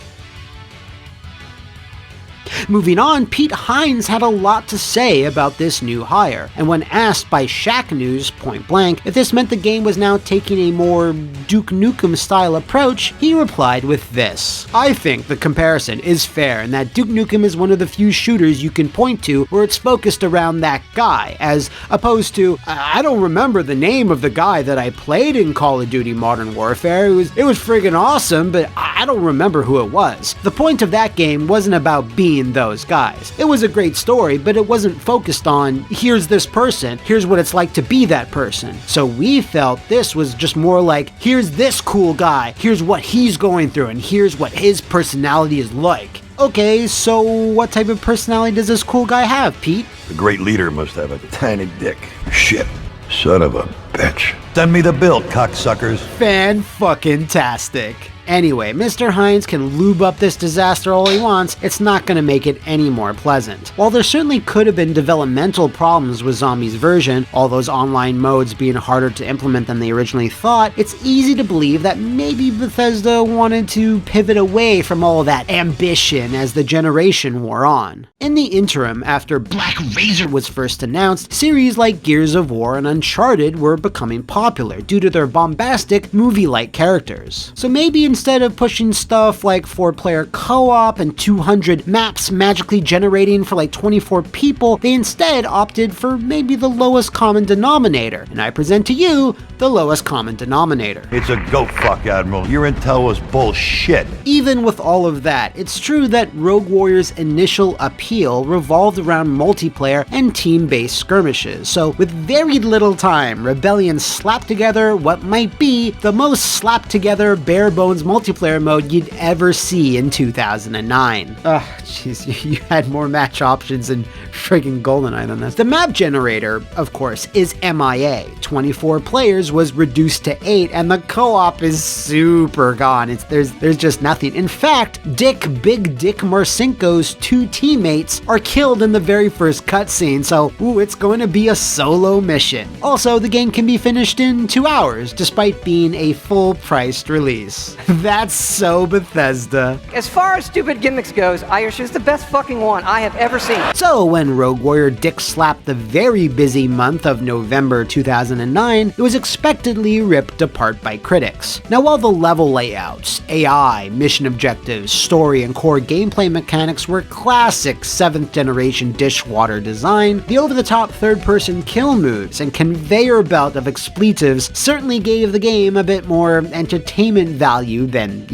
Moving on, Pete Hines had a lot to say about this new hire, and when asked by Shack News point blank if this meant the game was now taking a more Duke Nukem style approach, he replied with this: "I think the comparison is fair in that Duke Nukem is one of the few shooters you can point to where it's focused around that guy, as opposed to, I don't remember the name of the guy that I played in Call of Duty Modern Warfare, it was friggin' awesome, but I don't remember who it was. The point of that game wasn't about being those guys. It was a great story, but it wasn't focused on, here's this person, here's what it's like to be that person. So we felt this was just more like, here's this cool guy, here's what he's going through, and here's what his personality is like. Okay, so what type of personality does this cool guy have, Pete? The great leader must have a tiny dick. Shit. Son of a bitch. Send me the bill, cocksuckers. Fan-fucking-tastic. Anyway, Mr. Hines can lube up this disaster all he wants, it's not gonna make it any more pleasant. While there certainly could have been developmental problems with Zombies version, all those online modes being harder to implement than they originally thought, it's easy to believe that maybe Bethesda wanted to pivot away from all that ambition as the generation wore on. In the interim, after Black Razor was first announced, series like Gears of War and Uncharted were becoming popular due to their bombastic, movie-like characters. So maybe instead of pushing stuff like 4-player co-op and 200 maps magically generating for like 24 people, they instead opted for maybe the lowest common denominator. And I present to you the lowest common denominator. It's a go fuck, Admiral. Your intel was bullshit. Even with all of that, it's true that Rogue Warrior's initial appeal revolved around multiplayer and team-based skirmishes. So with very little time, Rebellion slapped together what might be the most slapped together bare-bones multiplayer mode you'd ever see in 2009. Ugh, jeez, you had more match options than friggin' GoldenEye than this. The map generator, of course, is MIA. 24 players was reduced to 8, and the co-op is super gone. There's just nothing. In fact, Big Dick Marcinko's 2 teammates are killed in the very first cutscene, so it's going to be a solo mission. Also, the game can be finished in 2 hours, despite being a full-priced release. That's so Bethesda. As far as stupid gimmicks goes, Irish is the best fucking one I have ever seen. So when Rogue Warrior dick slapped the very busy month of November 2009, it was expectedly ripped apart by critics. Now while the level layouts, AI, mission objectives, story, and core gameplay mechanics were classic 7th generation dishwater design, the over-the-top third-person kill moves and conveyor belt of expletives certainly gave the game a bit more entertainment value than,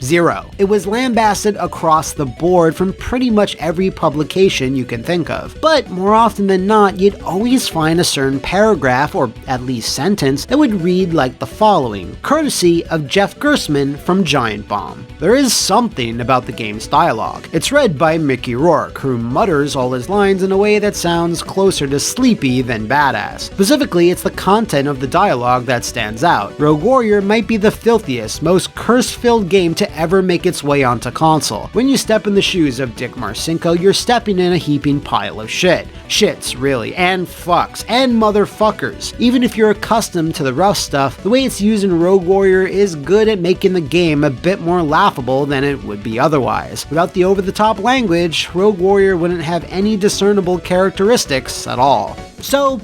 Zero. It was lambasted across the board from pretty much every publication you can think of. But more often than not, you'd always find a certain paragraph, or at least sentence, that would read like the following, courtesy of Jeff Gersman from Giant Bomb. There is something about the game's dialogue. It's read by Mickey Rourke, who mutters all his lines in a way that sounds closer to sleepy than badass. Specifically, it's the content of the dialogue that stands out. Rogue Warrior might be the filthiest, most curse-filled game to ever make its way onto console. When you step in the shoes of Dick Marcinko, you're stepping in a heaping pile of shit. Shits, really, and fucks, and motherfuckers. Even if you're accustomed to the rough stuff, the way it's used in Rogue Warrior is good at making the game a bit more laughable than it would be otherwise. Without the over-the-top language, Rogue Warrior wouldn't have any discernible characteristics at all. So,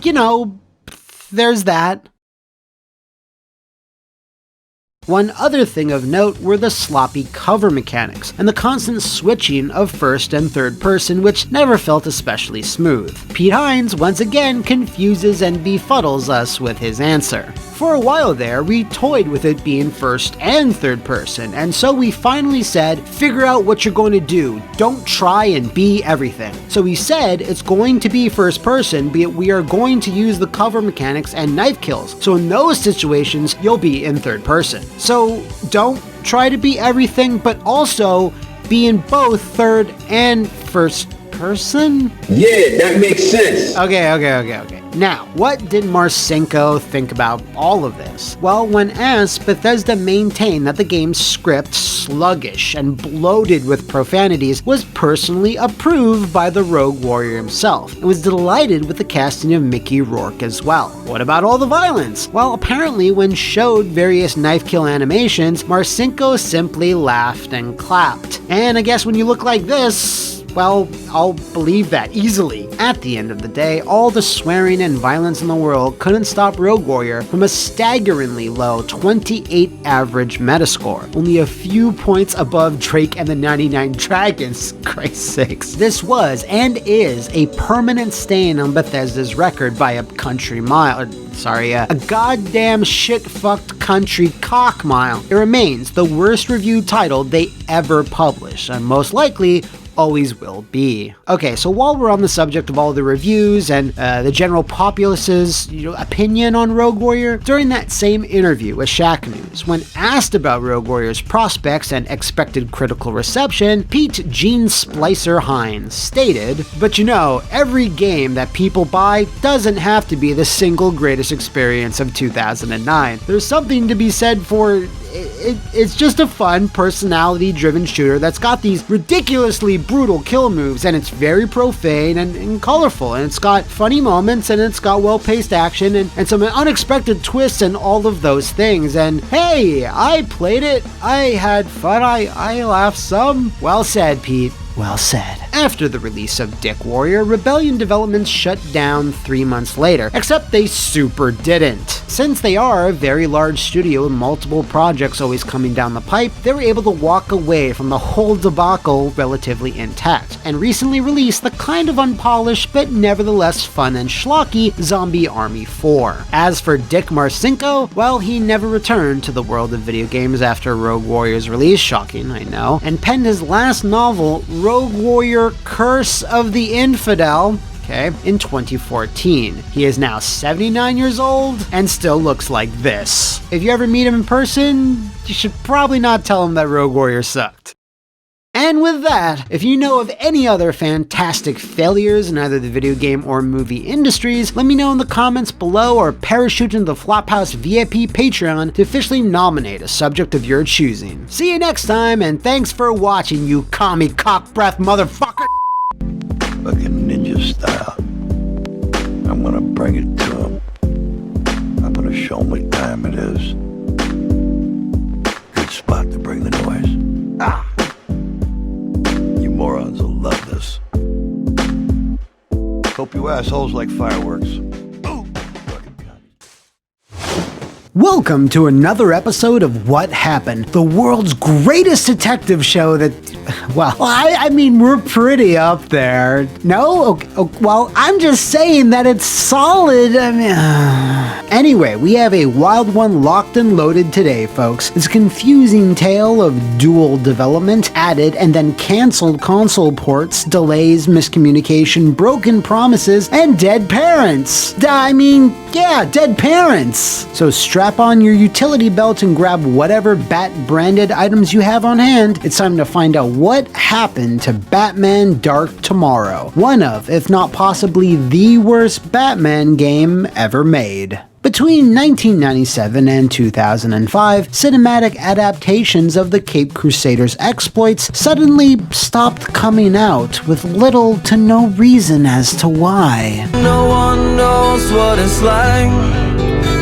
there's that. One other thing of note were the sloppy cover mechanics, and the constant switching of first and third person, which never felt especially smooth. Pete Hines once again confuses and befuddles us with his answer. For a while there, we toyed with it being first and third person, and so we finally said, figure out what you're going to do, don't try and be everything. So we said it's going to be first person, but we are going to use the cover mechanics and knife kills, so in those situations, you'll be in third person. So don't try to be everything, but also be in both third and first person? Yeah, that makes sense. Okay. Now, what did Marcinko think about all of this? Well, when asked, Bethesda maintained that the game's script, sluggish and bloated with profanities, was personally approved by the Rogue Warrior himself, and was delighted with the casting of Mickey Rourke as well. What about all the violence? Well, apparently when showed various knife kill animations, Marcinko simply laughed and clapped. And I guess when you look like this, well, I'll believe that easily. At the end of the day, all the swearing and violence in the world couldn't stop Rogue Warrior from a staggeringly low 28 average Metascore, only a few points above Drake and the 99 Dragons, Christ's sakes. This was and is a permanent stain on Bethesda's record by a country mile. A goddamn shit-fucked country cock mile. It remains the worst reviewed title they ever published, and most likely always will be. Okay, so while we're on the subject of all the reviews and the general populace's opinion on Rogue Warrior, during that same interview with Shack News, when asked about Rogue Warrior's prospects and expected critical reception, Pete Gene Splicer Hines stated, "But every game that people buy doesn't have to be the single greatest experience of 2009. There's something to be said for it's just a fun, personality-driven shooter that's got these ridiculously brutal kill moves, and it's very profane and colorful, and it's got funny moments, and it's got well-paced action, and some unexpected twists and all of those things. And hey, I played it, I had fun, I laughed some." Well said, Pete. Well said. After the release of Dick Warrior, Rebellion Developments shut down 3 months later, except they super didn't. Since they are a very large studio with multiple projects always coming down the pipe, they were able to walk away from the whole debacle relatively intact, and recently released the kind of unpolished but nevertheless fun and schlocky Zombie Army 4. As for Dick Marcinko, well, he never returned to the world of video games after Rogue Warrior's release, shocking, I know, and penned his last novel, Rogue Warrior Curse of the Infidel, in 2014. He is now 79 years old and still looks like this. If you ever meet him in person, you should probably not tell him that Rogue Warrior sucked. And with that, if you know of any other fantastic failures in either the video game or movie industries, let me know in the comments below or parachute into the Flophouse VIP Patreon to officially nominate a subject of your choosing. See you next time, and thanks for watching, you commie cock breath motherfucker! Fucking ninja style. I'm gonna bring it to him. I'm gonna show him what time it is. Good spot to bring the noise. Ah! You morons will love this. Hope you assholes like fireworks. Welcome to another episode of What Happened, the world's greatest detective show that, well, I mean, we're pretty up there. No? Well, I'm just saying that it's solid. Anyway, we have a wild one locked and loaded today, folks. This confusing tale of dual development, added and then canceled console ports, delays, miscommunication, broken promises, and dead parents. Dead parents. So strap on your utility belt and grab whatever Bat-branded items you have on hand. It's time to find out what happened to Batman Dark Tomorrow, one of, if not possibly the worst Batman game ever made. Between 1997 and 2005, cinematic adaptations of the Caped Crusaders' exploits suddenly stopped coming out, with little to no reason as to why. No one knows what it's like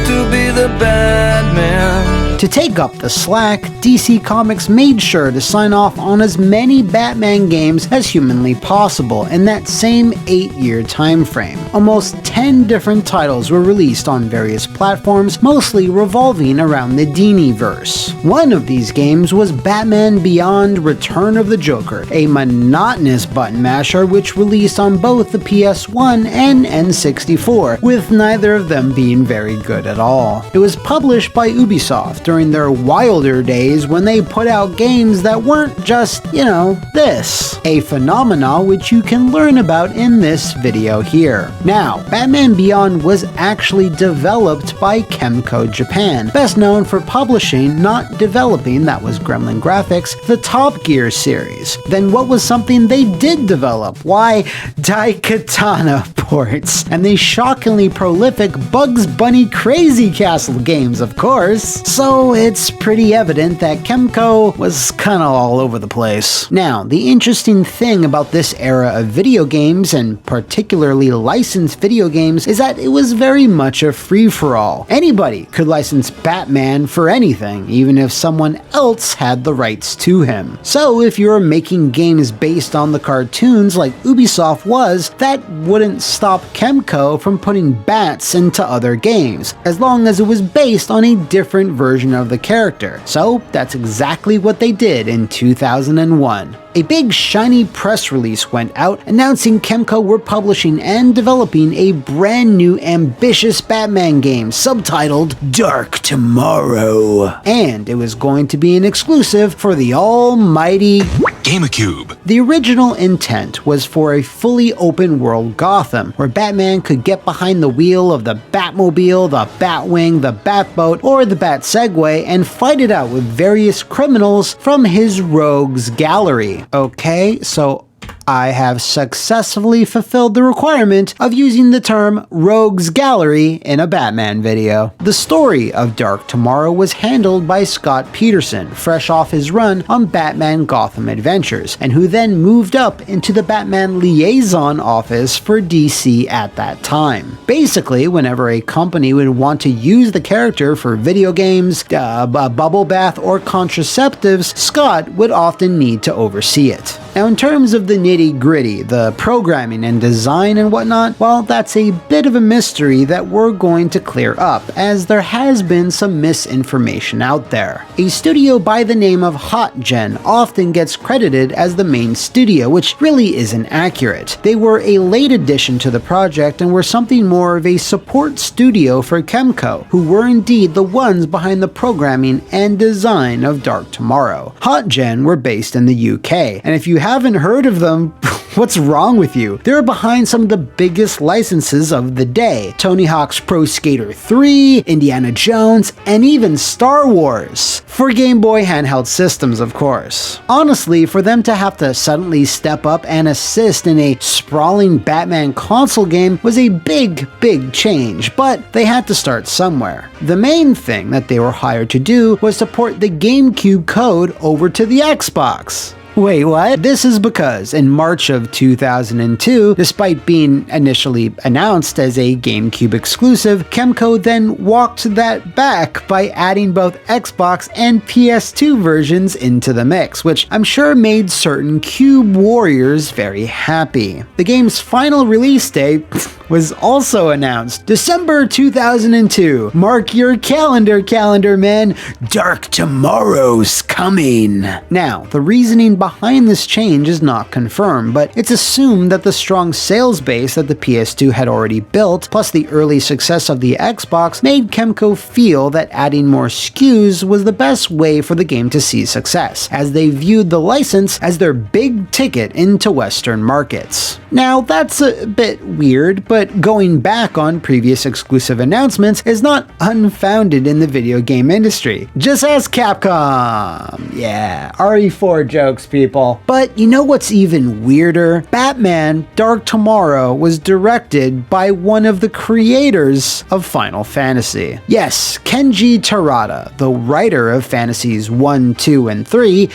to be the bad man. To take up the slack, DC Comics made sure to sign off on as many Batman games as humanly possible in that same 8-year time frame. Almost 10 different titles were released on various platforms, mostly revolving around the Dini-verse. One of these games was Batman Beyond Return of the Joker, a monotonous button masher which released on both the PS1 and N64, with neither of them being very good at all. It was published by Ubisoft during their wilder days when they put out games that weren't just, this. A phenomena which you can learn about in this video here. Now, Batman Beyond was actually developed by Kemco Japan, best known for publishing, not developing, that was Gremlin Graphics, the Top Gear series. Then what was something they did develop? Why, Daikatana ports, and the shockingly prolific Bugs Bunny Crazy Castle games, of course. So so it's pretty evident that Kemco was kinda all over the place. Now, the interesting thing about this era of video games, and particularly licensed video games, is that it was very much a free-for-all. Anybody could license Batman for anything, even if someone else had the rights to him. So if you're making games based on the cartoons like Ubisoft was, that wouldn't stop Kemco from putting bats into other games, as long as it was based on a different version of the character. So that's exactly what they did in 2001. A big shiny press release went out announcing Kemco were publishing and developing a brand new ambitious Batman game subtitled Dark Tomorrow. And it was going to be an exclusive for the almighty GameCube. The original intent was for a fully open world Gotham, where Batman could get behind the wheel of the Batmobile, the Batwing, the Batboat, or the Bat-Segway and fight it out with various criminals from his rogues gallery. Okay, so I have successfully fulfilled the requirement of using the term Rogues Gallery in a Batman video. The story of Dark Tomorrow was handled by Scott Peterson, fresh off his run on Batman Gotham Adventures, and who then moved up into the Batman Liaison office for DC at that time. Basically, whenever a company would want to use the character for video games, a bubble bath, or contraceptives, Scott would often need to oversee it. Now, in terms of the nitty-gritty, the programming and design and whatnot, well, that's a bit of a mystery that we're going to clear up, as there has been some misinformation out there. A studio by the name of HotGen often gets credited as the main studio, which really isn't accurate. They were a late addition to the project and were something more of a support studio for Kemco, who were indeed the ones behind the programming and design of Dark Tomorrow. HotGen were based in the UK, and if you haven't heard of them, what's wrong with you? They're behind some of the biggest licenses of the day: Tony Hawk's Pro Skater 3, Indiana Jones, and even Star Wars. For Game Boy handheld systems, of course. Honestly, for them to have to suddenly step up and assist in a sprawling Batman console game was a big change, but they had to start somewhere. The main thing that they were hired to do was to port the GameCube code over to the Xbox. Wait, what? This is because in March of 2002, despite being initially announced as a GameCube exclusive, Kemco then walked that back by adding both Xbox and PS2 versions into the mix, which I'm sure made certain Cube warriors very happy. The game's final release date was also announced. December 2002. Mark your calendar, man. Dark Tomorrow's coming. Now, the reasoning behind this change is not confirmed, but it's assumed that the strong sales base that the PS2 had already built, plus the early success of the Xbox, made Kemco feel that adding more SKUs was the best way for the game to see success, as they viewed the license as their big ticket into Western markets. Now, that's a bit weird, but going back on previous exclusive announcements is not unfounded in the video game industry. Just ask Capcom. Yeah, RE4 jokes, people. But you know what's even weirder? Batman Dark Tomorrow was directed by one of the creators of Final Fantasy. Yes, Kenji Terada, the writer of Fantasies 1, 2, and 3,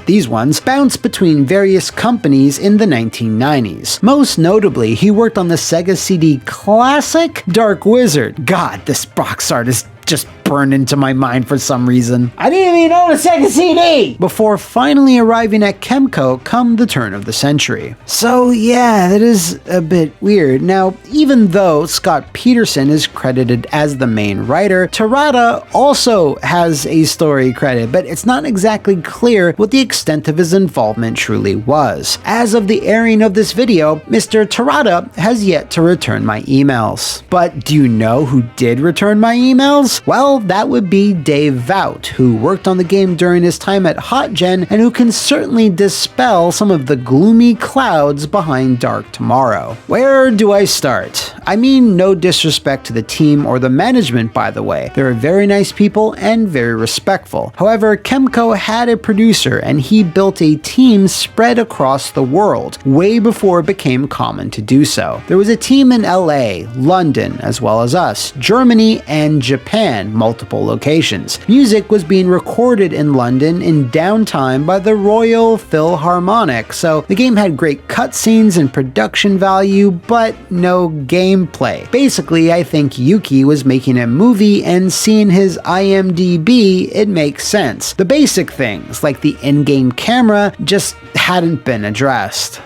these ones, bounced between various companies in the 1990s. Most notably, he worked on the Sega CD classic Dark Wizard. God, this box art is just burned into my mind for some reason. I didn't even own a Sega CD! Before finally arriving at Kemco come the turn of the century. So yeah, that is a bit weird. Now, even though Scott Peterson is credited as the main writer, Terada also has a story credit, but it's not exactly clear what the extent of his involvement truly was. As of the airing of this video, Mr. Terada has yet to return my emails. But do you know who did return my emails? Well, that would be Dave Vout, who worked on the game during his time at HotGen and who can certainly dispel some of the gloomy clouds behind Dark Tomorrow. Where do I start? I mean, no disrespect to the team or the management, by the way. They're very nice people and very respectful. However, Kemco had a producer and he built a team spread across the world, way before it became common to do so. There was a team in LA, London, as well as us, Germany, and Japan, multiple locations. Music was being recorded in London in downtime by the Royal Philharmonic, so the game had great cutscenes and production value, but no gameplay. Basically, I think Yuki was making a movie, and seeing his IMDb, it makes sense. The basic things, like the in-game camera, just hadn't been addressed.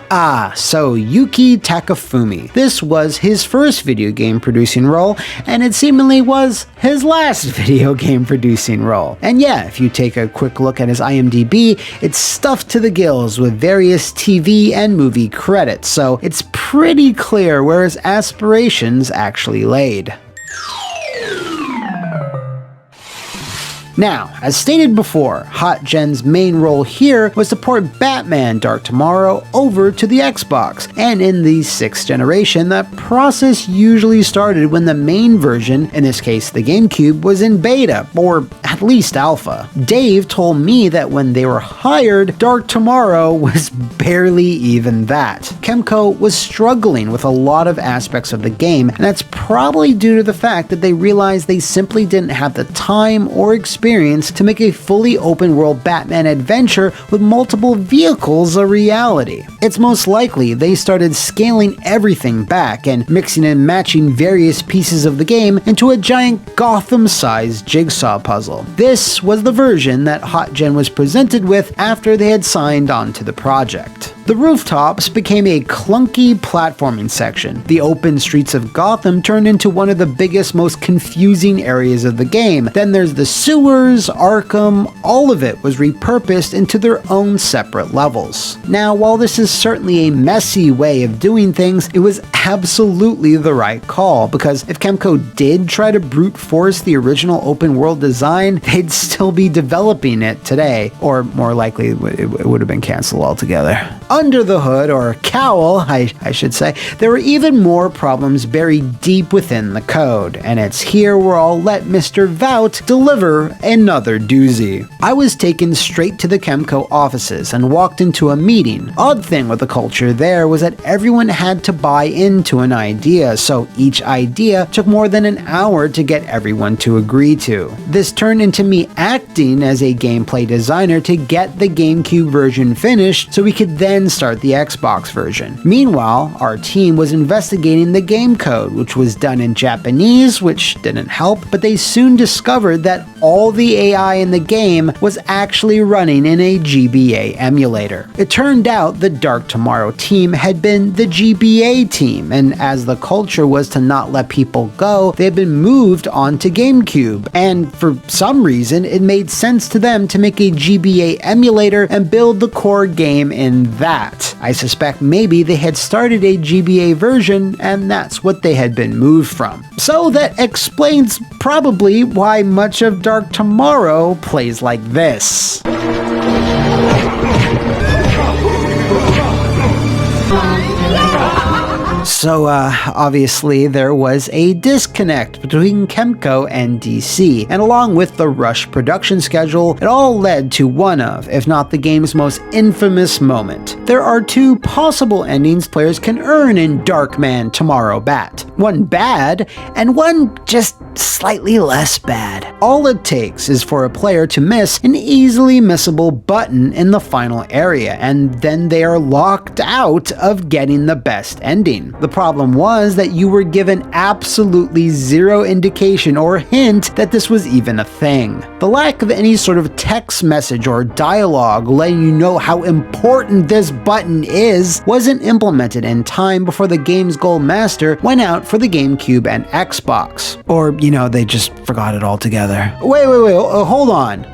So Yuki Takafumi. This was his first video game producing role, and it seemingly was his last video game producing role. And yeah, if you take a quick look at his IMDb, it's stuffed to the gills with various TV and movie credits, so it's pretty clear where his aspirations actually laid. Now, as stated before, HotGen's main role here was to port Batman Dark Tomorrow over to the Xbox, and in the 6th generation, that process usually started when the main version, in this case the GameCube, was in beta, or at least alpha. Dave told me that when they were hired, Dark Tomorrow was barely even that. Kemco was struggling with a lot of aspects of the game, and that's probably due to the fact that they realized they simply didn't have the time or experience to make a fully open world Batman adventure with multiple vehicles a reality. It's most likely they started scaling everything back and mixing and matching various pieces of the game into a giant Gotham-sized jigsaw puzzle. This was the version that HotGen was presented with after they had signed on to the project. The rooftops became a clunky platforming section. The open streets of Gotham turned into one of the biggest, most confusing areas of the game. Then there's the sewers, Arkham, all of it was repurposed into their own separate levels. Now, while this is certainly a messy way of doing things, it was absolutely the right call, because if Kemco did try to brute force the original open world design, they'd still be developing it today, or more likely it would have been canceled altogether. Under the hood, or cowl, I should say, there were even more problems buried deep within the code, and it's here where I'll let Mr. Vout deliver another doozy. I was taken straight to the Kemco offices and walked into a meeting. Odd thing with the culture there was that everyone had to buy into an idea, so each idea took more than an hour to get everyone to agree to. This turned into me acting as a gameplay designer to get the GameCube version finished so we could then start the Xbox version. Meanwhile, our team was investigating the game code, which was done in Japanese, which didn't help, but they soon discovered that all the AI in the game was actually running in a GBA emulator. It turned out the Dark Tomorrow team had been the GBA team, and as the culture was to not let people go, they had been moved onto GameCube, and for some reason it made sense to them to make a GBA emulator and build the core game in that. I suspect maybe they had started a GBA version and that's what they had been moved from. So that explains probably why much of Dark Tomorrow plays like this. So, obviously there was a disconnect between Kemco and DC, and along with the rushed production schedule, it all led to one of, if not the game's most infamous moment. There are two possible endings players can earn in Darkman Tomorrow Bat. One bad, and one just slightly less bad. All it takes is for a player to miss an easily missable button in the final area, and then they are locked out of getting the best ending. The problem was that you were given absolutely zero indication or hint that this was even a thing. The lack of any sort of text message or dialogue letting you know how important this button is wasn't implemented in time before the game's Gold Master went out for the GameCube and Xbox. Or, you know, they just forgot it altogether. Wait, hold on.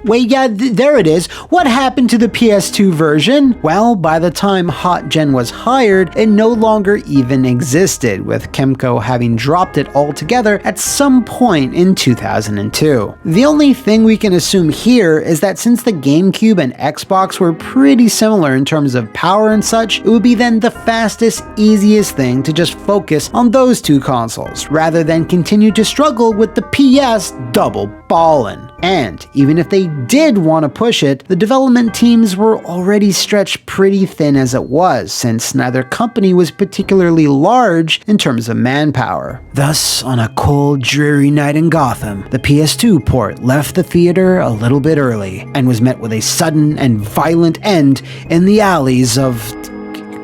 Wait, yeah, there it is. What happened to the PS2 version? Well, by the time HotGen was hired, it no longer even existed, with Kemco having dropped it altogether at some point in 2002. The only thing we can assume here is that since the GameCube and Xbox were pretty similar in terms of power and such, it would be then the fastest, easiest thing to just focus on those two consoles, rather than continue to struggle with the PS double ballin'. And even if they did want to push it, the development teams were already stretched pretty thin as it was, since neither company was particularly large in terms of manpower. Thus, on a cold, dreary night in Gotham, the PS2 port left the theater a little bit early, and was met with a sudden and violent end in the alleys of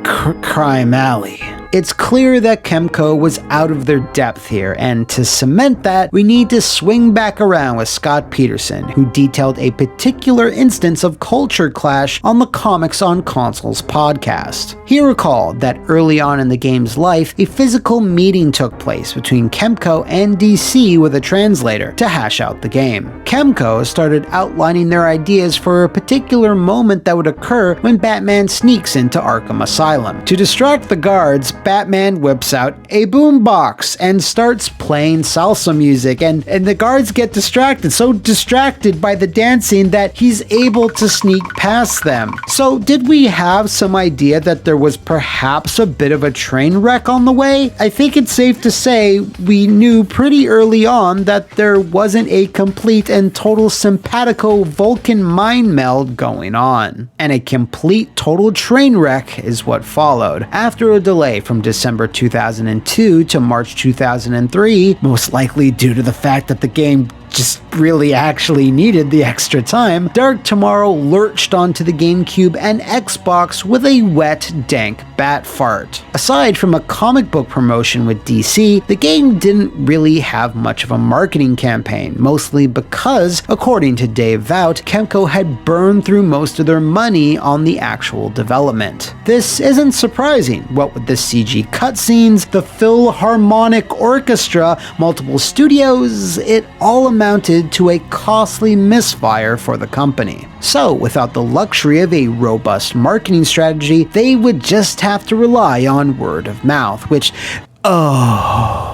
Crime Alley. It's clear that Kemco was out of their depth here, and to cement that, we need to swing back around with Scott Peterson, who detailed a particular instance of culture clash on the Comics on Consoles podcast. He recalled that early on in the game's life, a physical meeting took place between Kemco and DC with a translator to hash out the game. Kemco started outlining their ideas for a particular moment that would occur when Batman sneaks into Arkham Asylum. To distract the guards, Batman whips out a boombox and starts playing salsa music, and the guards get distracted, so distracted by the dancing that he's able to sneak past them. So did we have some idea that there was perhaps a bit of a train wreck on the way? I think it's safe to say we knew pretty early on that there wasn't a complete and total simpatico Vulcan mind meld going on. And a complete total train wreck is what followed. After a delay from December 2002 to March 2003, most likely due to the fact that the game just really actually needed the extra time, Dark Tomorrow lurched onto the GameCube and Xbox with a wet, dank bat fart. Aside from a comic book promotion with DC, the game didn't really have much of a marketing campaign, mostly because, according to Dave Vout, Kemco had burned through most of their money on the actual development. This isn't surprising. What with the CG cutscenes, the Philharmonic Orchestra, multiple studios, it all amounted to a costly misfire for the company. So, without the luxury of a robust marketing strategy, they would just have to rely on word of mouth, which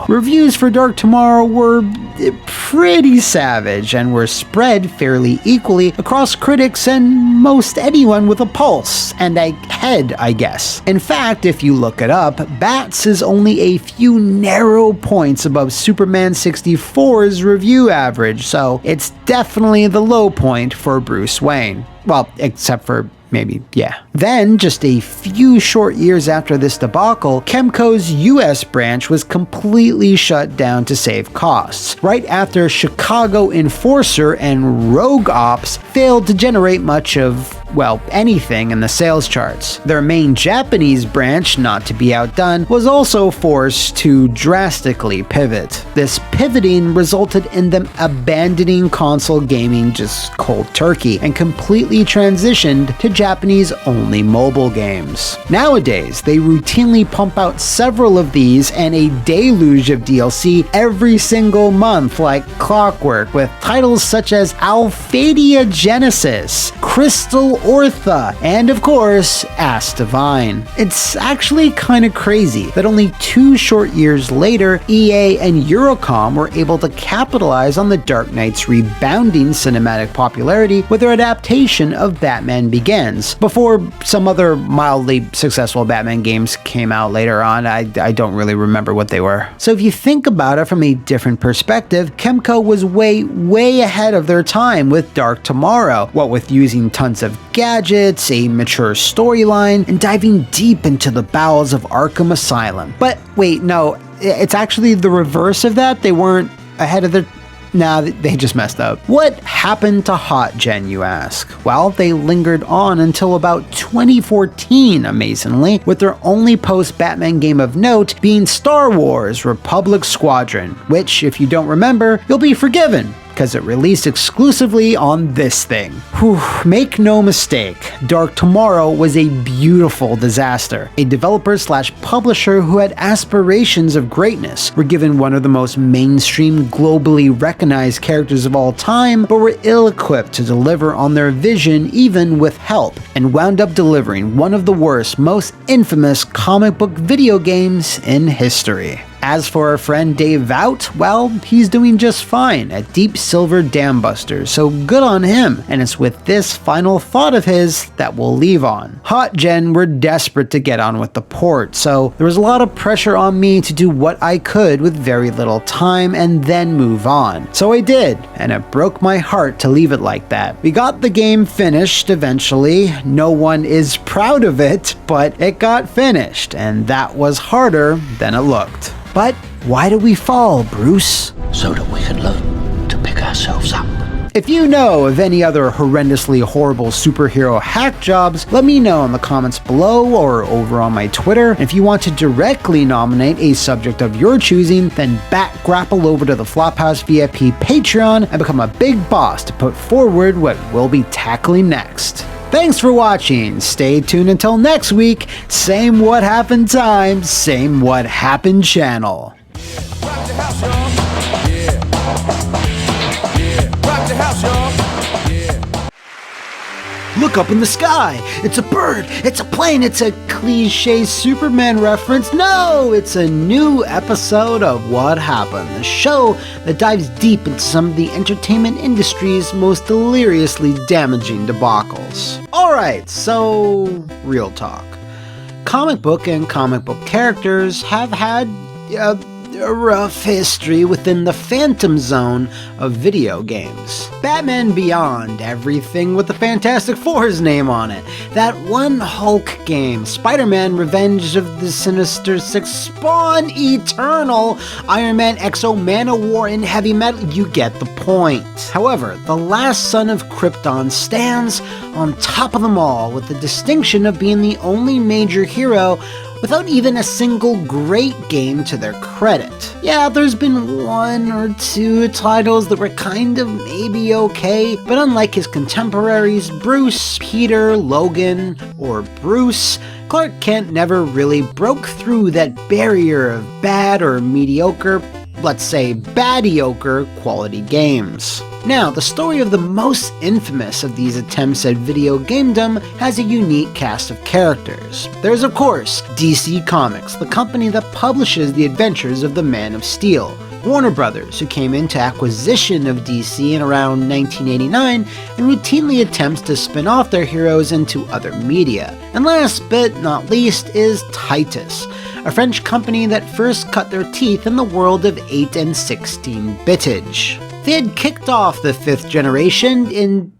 reviews for Dark Tomorrow were pretty savage and were spread fairly equally across critics and most anyone with a pulse and a head, I guess. In fact, if you look it up, Bats is only a few narrow points above Superman 64's review average, so it's definitely the low point for Bruce Wayne. Well, except for maybe, yeah. Then, just a few short years after this debacle, Kemco's US branch was completely shut down to save costs, right after Chicago Enforcer and Rogue Ops failed to generate much of, well, anything in the sales charts. Their main Japanese branch, not to be outdone, was also forced to drastically pivot. This pivoting resulted in them abandoning console gaming just cold turkey and completely transitioned to Japanese-only mobile games. Nowadays, they routinely pump out several of these and a deluge of DLC every single month like clockwork, with titles such as Alphadia Genesis, Crystal Ortha, and of course, Ass Divine. It's actually kind of crazy that only 2 short years later, EA and Eurocom were able to capitalize on the Dark Knight's rebounding cinematic popularity with their adaptation of Batman Begins, before some other mildly successful Batman games came out later on. I don't really remember what they were. So if you think about it from a different perspective, Kemco was way ahead of their time with Dark Tomorrow, what with using tons of gadgets, a mature storyline, and diving deep into the bowels of Arkham Asylum. But wait, no, it's actually the reverse of that. They weren't ahead of their... Nah, they just messed up. What happened to Hot Gen, you ask? Well, they lingered on until about 2014, amazingly, with their only post-Batman game of note being Star Wars Republic Squadron, which, if you don't remember, you'll be forgiven, because it released exclusively on this thing. Whew, make no mistake, Dark Tomorrow was a beautiful disaster. A developer/publisher who had aspirations of greatness, were given one of the most mainstream, globally recognized characters of all time, but were ill-equipped to deliver on their vision even with help, and wound up delivering one of the worst, most infamous comic book video games in history. As for our friend Dave Vout, well, he's doing just fine at Deep Silver Dam Busters, so good on him, and it's with this final thought of his that we'll leave on. Hot Gen were desperate to get on with the port, so there was a lot of pressure on me to do what I could with very little time and then move on. So I did, and it broke my heart to leave it like that. We got the game finished eventually. No one is proud of it, but it got finished, and that was harder than it looked. But why do we fall, Bruce? So that we can learn to pick ourselves up. If you know of any other horrendously horrible superhero hack jobs, let me know in the comments below or over on my Twitter. And if you want to directly nominate a subject of your choosing, then grapple over to the Flophouse VIP Patreon and become a big boss to put forward what we'll be tackling next. Thanks for watching. Stay tuned until next week. Same What Happened time, same What Happened channel. Look up in the sky. It's a bird. It's a plane. It's a cliche Superman reference. No, it's a new episode of What Happened, the show that dives deep into some of the entertainment industry's most deliriously damaging debacles. Alright, so real talk. Comic book and comic book characters have had a rough history within the phantom zone of video games. Batman Beyond, everything with the Fantastic Four's name on it, that one Hulk game, Spider-Man Revenge of the Sinister Six, Spawn Eternal, Iron Man XO, Manowar, and Heavy Metal, you get the point. However, the last son of Krypton stands on top of them all with the distinction of being the only major hero without even a single great game to their credit. Yeah, there's been one or two titles that were kind of maybe okay, but unlike his contemporaries, Bruce, Peter, Logan, or Bruce, Clark Kent never really broke through that barrier of bad or mediocre, let's say badiocre quality games. Now, the story of the most infamous of these attempts at video gamedom has a unique cast of characters. There's, of course, DC Comics, the company that publishes the adventures of the Man of Steel, Warner Brothers, who came into acquisition of DC in around 1989 and routinely attempts to spin off their heroes into other media. And last but not least is Titus, a French company that first cut their teeth in the world of 8 and 16-bitage. They had kicked off the 5th generation in,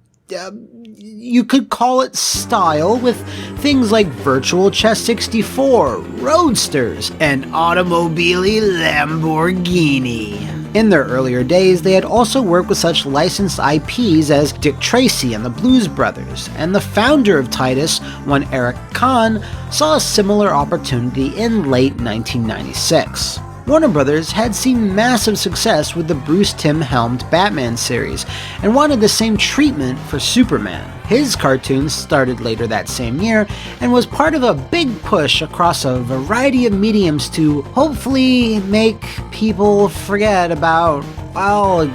you could call it style, with things like Virtual Chess 64, Roadsters, and Automobile Lamborghini. In their earlier days, they had also worked with such licensed IPs as Dick Tracy and the Blues Brothers, and the founder of Titus, one Eric Kahn, saw a similar opportunity in late 1996. Warner Brothers had seen massive success with the Bruce Timm-helmed Batman series, and wanted the same treatment for Superman. His cartoons started later that same year, and was part of a big push across a variety of mediums to hopefully make people forget about, well,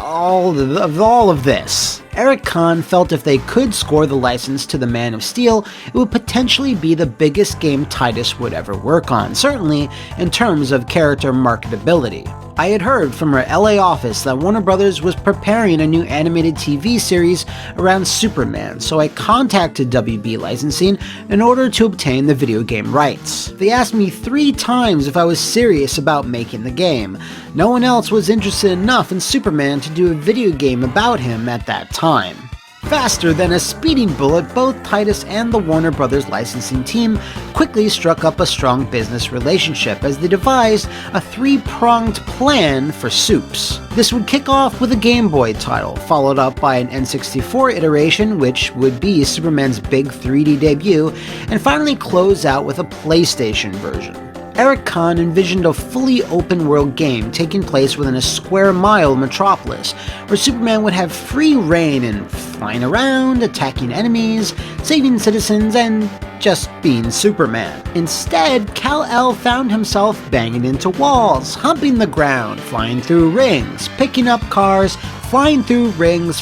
all of this. Eric Kahn felt if they could score the license to the Man of Steel, it would potentially be the biggest game Titus would ever work on, certainly in terms of character marketability. I had heard from our LA office that Warner Brothers was preparing a new animated TV series around Superman, so I contacted WB Licensing in order to obtain the video game rights. They asked me 3 times if I was serious about making the game. No one else was interested enough in Superman to do a video game about him at that time. Faster than a speeding bullet, both Titus and the Warner Brothers licensing team quickly struck up a strong business relationship as they devised a 3-pronged plan for Supes. This would kick off with a Game Boy title, followed up by an N64 iteration, which would be Superman's big 3D debut, and finally close out with a PlayStation version. Eric Kahn envisioned a fully open-world game taking place within a square-mile metropolis, where Superman would have free reign and flying around, attacking enemies, saving citizens, and just being Superman. Instead, Kal-El found himself banging into walls, humping the ground, flying through rings, picking up cars, flying through rings,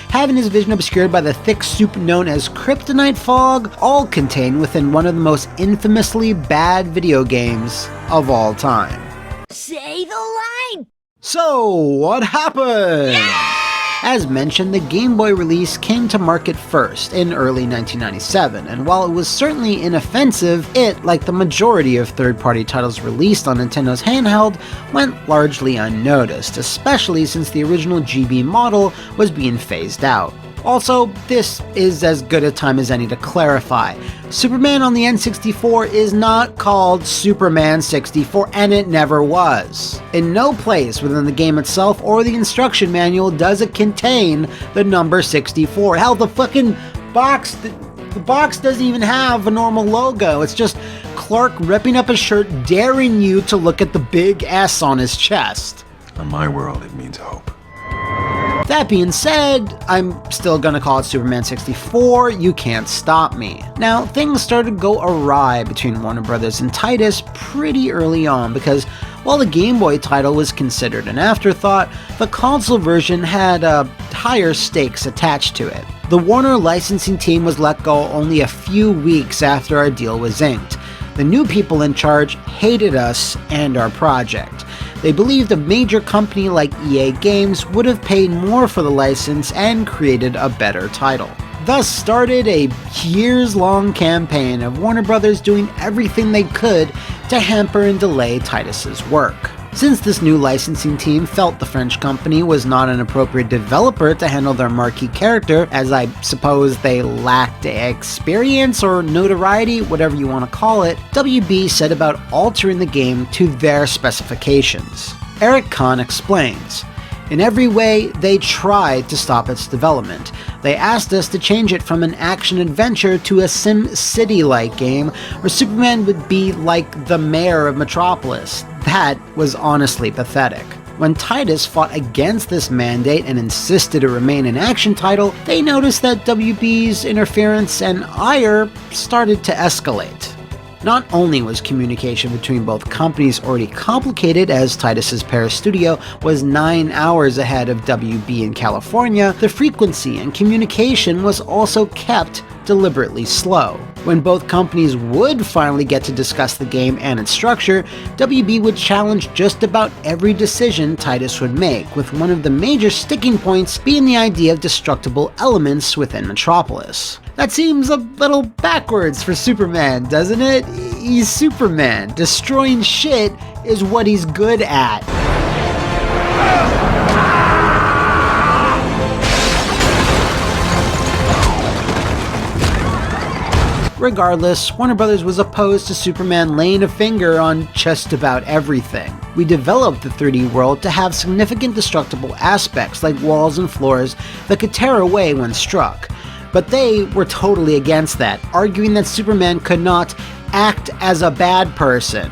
having his vision obscured by the thick soup known as kryptonite fog, all contained within one of the most infamously bad video games of all time. Say the line! So, what happened? Yeah! As mentioned, the Game Boy release came to market first in early 1997, and while it was certainly inoffensive, it, like the majority of third-party titles released on Nintendo's handheld, went largely unnoticed, especially since the original GB model was being phased out. Also, this is as good a time as any to clarify. Superman on the N64 is not called Superman 64, and it never was. In no place within the game itself or the instruction manual does it contain the number 64. Hell, the fucking box, the box doesn't even have a normal logo. It's just Clark ripping up his shirt, daring you to look at the big S on his chest. In my world, it means hope. That being said, I'm still gonna call it Superman 64, you can't stop me. Now, things started to go awry between Warner Brothers and Titus pretty early on, because while the Game Boy title was considered an afterthought, the console version had higher stakes attached to it. The Warner licensing team was let go only a few weeks after our deal was inked. The new people in charge hated us and our project. They believed a major company like EA Games would have paid more for the license and created a better title. Thus started a years-long campaign of Warner Brothers doing everything they could to hamper and delay Titus's work. Since this new licensing team felt the French company was not an appropriate developer to handle their marquee character, as I suppose they lacked experience or notoriety, whatever you want to call it, WB set about altering the game to their specifications. Eric Kahn explains, "In every way, they tried to stop its development. They asked us to change it from an action-adventure to a Sim City-like game, where Superman would be like the mayor of Metropolis. That was honestly pathetic." When Titus fought against this mandate and insisted it remain an action title, they noticed that WB's interference and ire started to escalate. Not only was communication between both companies already complicated, as Titus's Paris studio was 9 hours ahead of WB in California, the frequency and communication was also kept deliberately slow. When both companies would finally get to discuss the game and its structure, WB would challenge just about every decision Titus would make, with one of the major sticking points being the idea of destructible elements within Metropolis. That seems a little backwards for Superman, doesn't it? He's Superman. Destroying shit is what he's good at. Regardless, Warner Brothers was opposed to Superman laying a finger on just about everything. We developed the 3D world to have significant destructible aspects like walls and floors that could tear away when struck. But they were totally against that, arguing that Superman could not act as a bad person.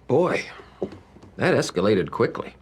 Boy, that escalated quickly.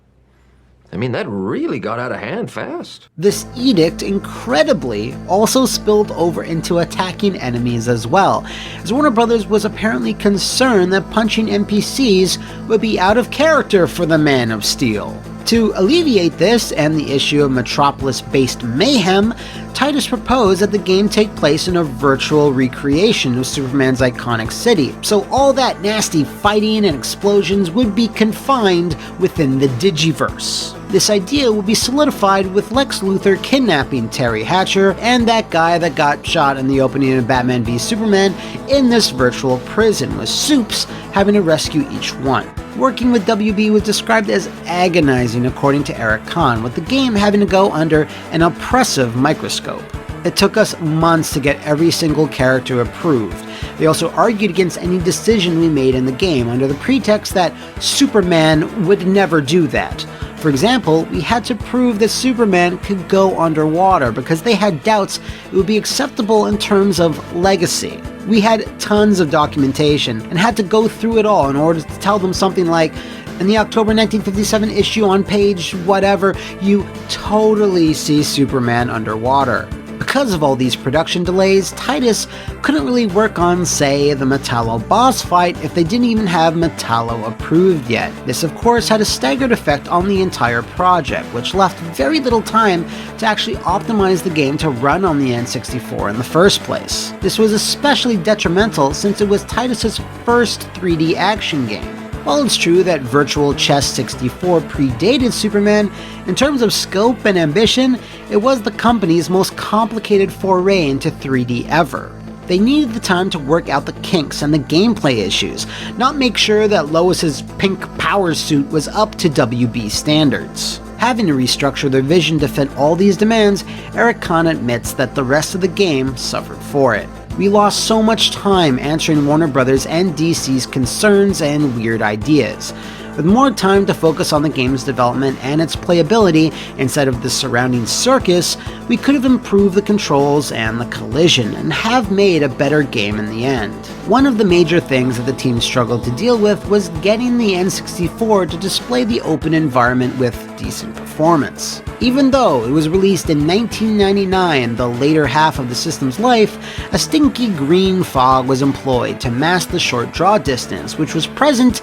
I mean, that really got out of hand fast. This edict, incredibly, also spilled over into attacking enemies as well, as Warner Brothers was apparently concerned that punching NPCs would be out of character for the Man of Steel. To alleviate this and the issue of Metropolis-based mayhem, Titus proposed that the game take place in a virtual recreation of Superman's iconic city, so all that nasty fighting and explosions would be confined within the Digiverse. This idea would be solidified with Lex Luthor kidnapping Terry Hatcher and that guy that got shot in the opening of Batman v Superman in this virtual prison, with Supes having to rescue each one. Working with WB was described as agonizing, according to Eric Kahn, with the game having to go under an oppressive microscope. It took us months to get every single character approved. They also argued against any decision we made in the game under the pretext that Superman would never do that. For example, we had to prove that Superman could go underwater because they had doubts it would be acceptable in terms of legacy. We had tons of documentation and had to go through it all in order to tell them something like, In the October 1957 issue on page whatever, you totally see Superman underwater. Because of all these production delays, Titus couldn't really work on, say, the Metallo boss fight if they didn't even have Metallo approved yet. This of course had a staggered effect on the entire project, which left very little time to actually optimize the game to run on the N64 in the first place. This was especially detrimental since it was Titus's first 3D action game. While it's true that Virtual Chess 64 predated Superman, in terms of scope and ambition, it was the company's most complicated foray into 3D ever. They needed the time to work out the kinks and the gameplay issues, not make sure that Lois's pink power suit was up to WB standards. Having to restructure their vision to fit all these demands, Eric Kahn admits that the rest of the game suffered for it. We lost so much time answering Warner Brothers and DC's concerns and weird ideas. With more time to focus on the game's development and its playability instead of the surrounding circus, we could have improved the controls and the collision and have made a better game in the end. One of the major things that the team struggled to deal with was getting the N64 to display the open environment with decent performance. Even though it was released in 1999, the later half of the system's life, a stinky green fog was employed to mask the short draw distance, which was present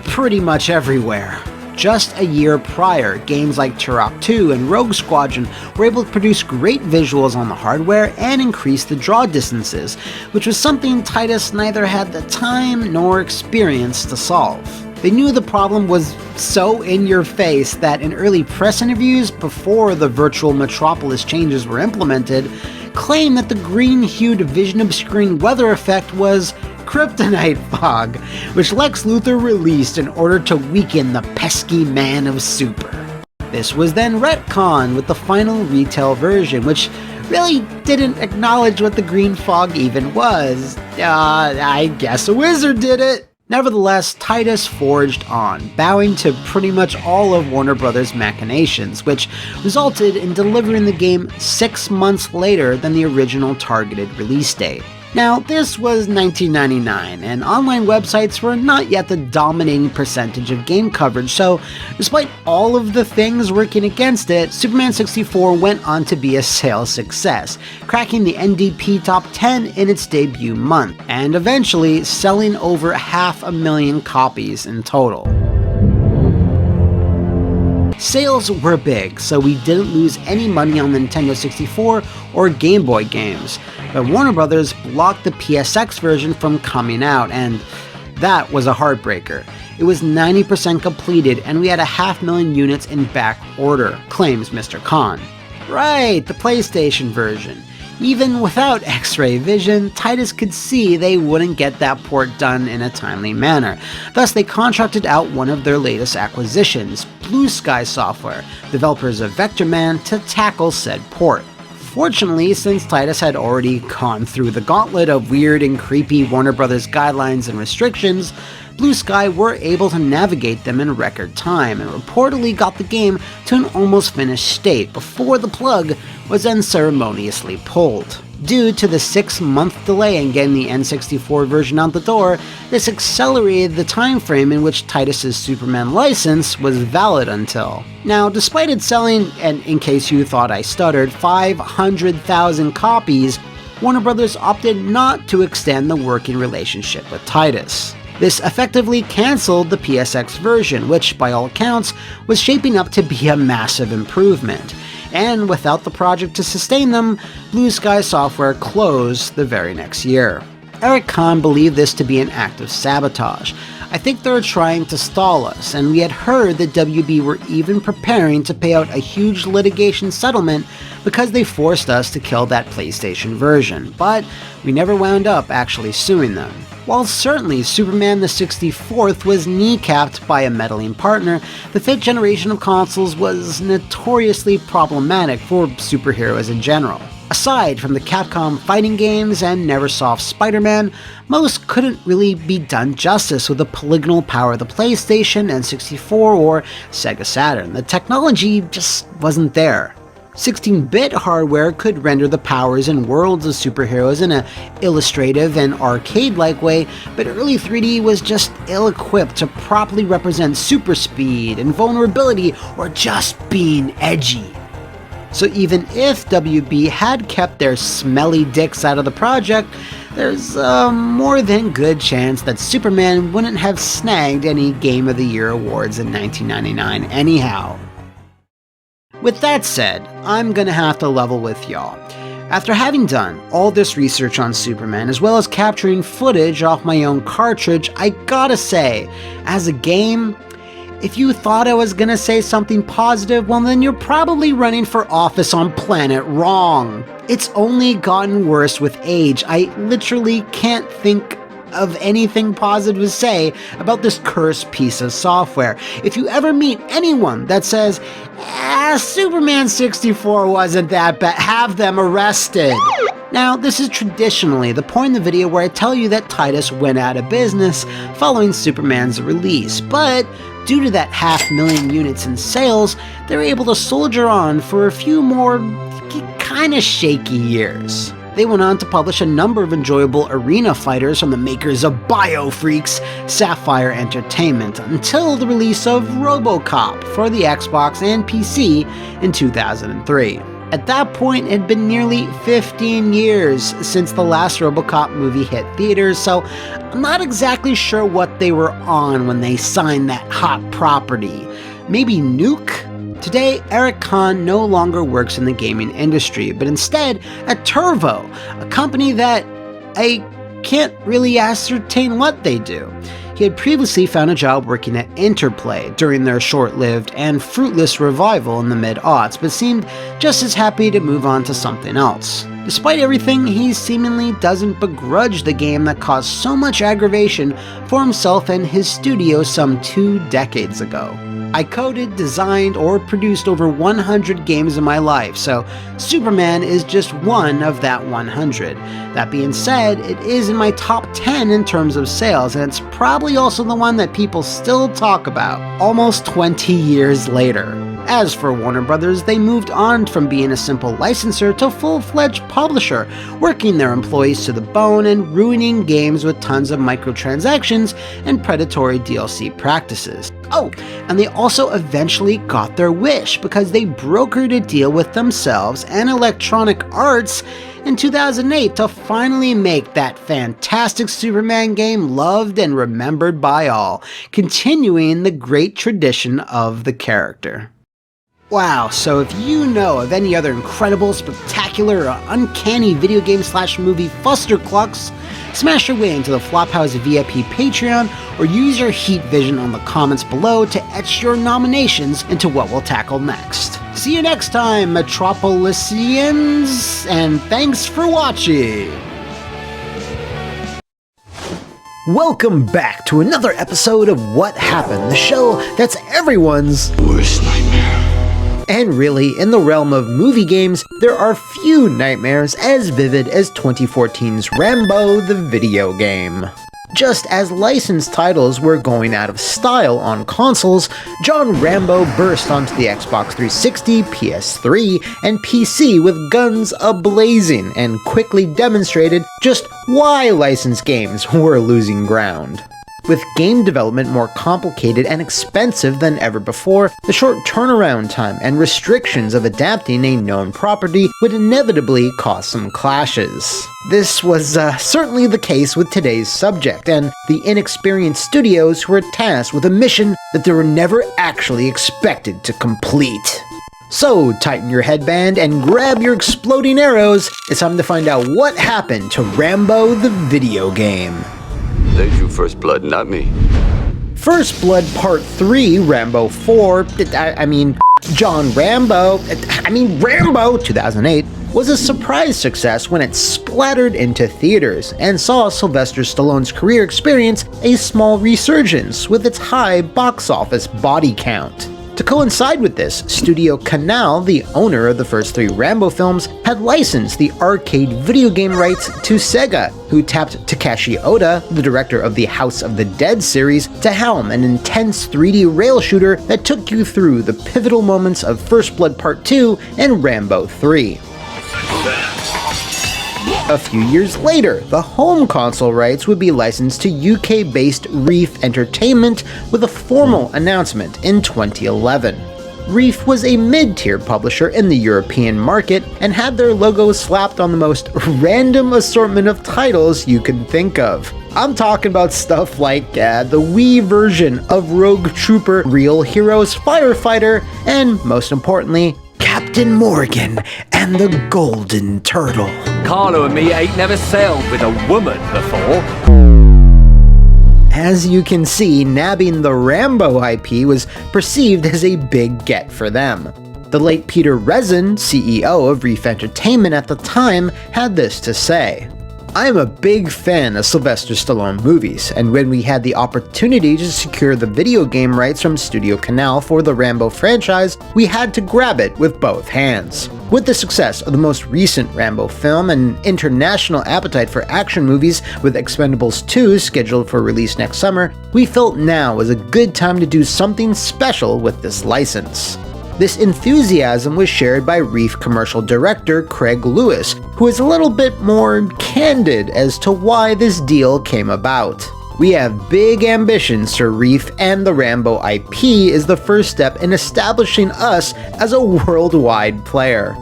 pretty much everywhere. Just a year prior, games like Turok 2 and Rogue Squadron were able to produce great visuals on the hardware and increase the draw distances, which was something Titus neither had the time nor experience to solve. They knew the problem was so in your face that in early press interviews before the virtual Metropolis changes were implemented, claimed that the green-hued vision-obscuring weather effect was kryptonite fog, which Lex Luthor released in order to weaken the pesky Man of Super. This was then retconned with the final retail version, which really didn't acknowledge what the green fog even was. I guess a wizard did it. Nevertheless, Titus forged on, bowing to pretty much all of Warner Brothers' machinations, which resulted in delivering the game 6 months later than the original targeted release date. Now, this was 1999, and online websites were not yet the dominating percentage of game coverage, so despite all of the things working against it, Superman 64 went on to be a sales success, cracking the NDP Top 10 in its debut month, and eventually selling over 500,000 copies in total. Sales were big, so we didn't lose any money on the Nintendo 64 or Game Boy games, but Warner Brothers blocked the PSX version from coming out, and that was a heartbreaker. It was 90% completed, and we had 500,000 units in back order, claims Mr. Khan. Right, the PlayStation version. Even without X-ray vision, Titus could see they wouldn't get that port done in a timely manner. Thus, they contracted out one of their latest acquisitions, Blue Sky Software, developers of Vector Man, to tackle said port. Fortunately, since Titus had already gone through the gauntlet of weird and creepy Warner Brothers guidelines and restrictions, Blue Sky were able to navigate them in record time and reportedly got the game to an almost finished state before the plug was unceremoniously pulled. Due to the 6-month delay in getting the N64 version out the door, this accelerated the time frame in which Titus's Superman license was valid until. Now, despite it selling, and in case you thought I stuttered, 500,000 copies, Warner Brothers opted not to extend the working relationship with Titus. This effectively cancelled the PSX version, which, by all accounts, was shaping up to be a massive improvement. And without the project to sustain them, Blue Sky Software closed the very next year. Eric Kahn believed this to be an act of sabotage. I think they were trying to stall us, and we had heard that WB were even preparing to pay out a huge litigation settlement because they forced us to kill that PlayStation version, but we never wound up actually suing them. While certainly Superman the 64th was kneecapped by a meddling partner, the 5th generation of consoles was notoriously problematic for superheroes in general. Aside from the Capcom fighting games and Neversoft's Spider-Man, most couldn't really be done justice with the polygonal power of the PlayStation, N64, or Sega Saturn. The technology just wasn't there. 16-bit hardware could render the powers and worlds of superheroes in an illustrative and arcade-like way, but early 3D was just ill-equipped to properly represent super speed, invulnerability, or just being edgy. So even if WB had kept their smelly dicks out of the project, there's a more than good chance that Superman wouldn't have snagged any Game of the Year awards in 1999 anyhow. With that said, I'm gonna have to level with y'all. After having done all this research on Superman, as well as capturing footage off my own cartridge, I gotta say, as a game, if you thought I was gonna say something positive, well then you're probably running for office on planet wrong. It's only gotten worse with age. I literally can't think of anything positive to say about this cursed piece of software. If you ever meet anyone that says, Superman 64 wasn't that bad, have them arrested. Now, this is traditionally the point in the video where I tell you that Titus went out of business following Superman's release, but due to that 500,000 units in sales, they're able to soldier on for a few more kinda shaky years. They went on to publish a number of enjoyable arena fighters from the makers of BioFreak's Sapphire Entertainment until the release of RoboCop for the Xbox and PC in 2003. At that point, it had been nearly 15 years since the last RoboCop movie hit theaters, so I'm not exactly sure what they were on when they signed that hot property. Maybe Nuke? Today, Eric Kahn no longer works in the gaming industry, but instead at Turvo, a company that I can't really ascertain what they do. He had previously found a job working at Interplay during their short-lived and fruitless revival in the mid-aughts, but seemed just as happy to move on to something else. Despite everything, he seemingly doesn't begrudge the game that caused so much aggravation for himself and his studio some 2 decades ago. I coded, designed, or produced over 100 games in my life, so Superman is just one of that 100. That being said, it is in my top 10 in terms of sales, and it's probably also the one that people still talk about, almost 20 years later. As for Warner Brothers, they moved on from being a simple licensor to full-fledged publisher, working their employees to the bone and ruining games with tons of microtransactions and predatory DLC practices. Oh, and they also eventually got their wish because they brokered a deal with themselves and Electronic Arts in 2008 to finally make that fantastic Superman game loved and remembered by all, continuing the great tradition of the character. Wow, so if you know of any other incredible, spectacular, or uncanny video game / movie fusterclucks, smash your way into the Flophouse VIP Patreon or use your heat vision on the comments below to etch your nominations into what we'll tackle next. See you next time, Metropolisians, and thanks for watching! Welcome back to another episode of What Happened, the show that's everyone's worst nightmare. And really, in the realm of movie games, there are few nightmares as vivid as 2014's Rambo the video game. Just as licensed titles were going out of style on consoles, John Rambo burst onto the Xbox 360, PS3, and PC with guns a-blazing and quickly demonstrated just why licensed games were losing ground. With game development more complicated and expensive than ever before, the short turnaround time and restrictions of adapting a known property would inevitably cause some clashes. This was certainly the case with today's subject, and the inexperienced studios who were tasked with a mission that they were never actually expected to complete. So tighten your headband and grab your exploding arrows, it's time to find out what happened to Rambo the video game. They drew First Blood, not me. First Blood Part 3, Rambo 4, John Rambo, Rambo 2008, was a surprise success when it splattered into theaters and saw Sylvester Stallone's career experience a small resurgence with its high box office body count. To coincide with this, Studio Canal, the owner of the first 3 Rambo films, had licensed the arcade video game rights to Sega, who tapped Takeshi Oda, the director of the House of the Dead series, to helm an intense 3D rail shooter that took you through the pivotal moments of First Blood Part 2 and Rambo 3. A few years later, the home console rights would be licensed to UK-based Reef Entertainment with a formal announcement in 2011. Reef was a mid-tier publisher in the European market and had their logo slapped on the most random assortment of titles you can think of. I'm talking about stuff like the Wii version of Rogue Trooper, Real Heroes Firefighter, and most importantly, Captain Morgan and the Golden Turtle. Carlo and me ain't never sailed with a woman before. As you can see, nabbing the Rambo IP was perceived as a big get for them. The late Peter Rezin, CEO of Reef Entertainment at the time, had this to say. I am a big fan of Sylvester Stallone movies, and when we had the opportunity to secure the video game rights from Studio Canal for the Rambo franchise, we had to grab it with both hands. With the success of the most recent Rambo film and international appetite for action movies with Expendables 2 scheduled for release next summer, we felt now was a good time to do something special with this license. This enthusiasm was shared by Reef commercial director Craig Lewis, who is a little bit more candid as to why this deal came about. We have big ambitions for Reef, and the Rambo IP is the first step in establishing us as a worldwide player.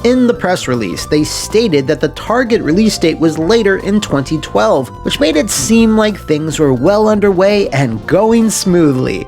In the press release, they stated that the target release date was later in 2012, which made it seem like things were well underway and going smoothly.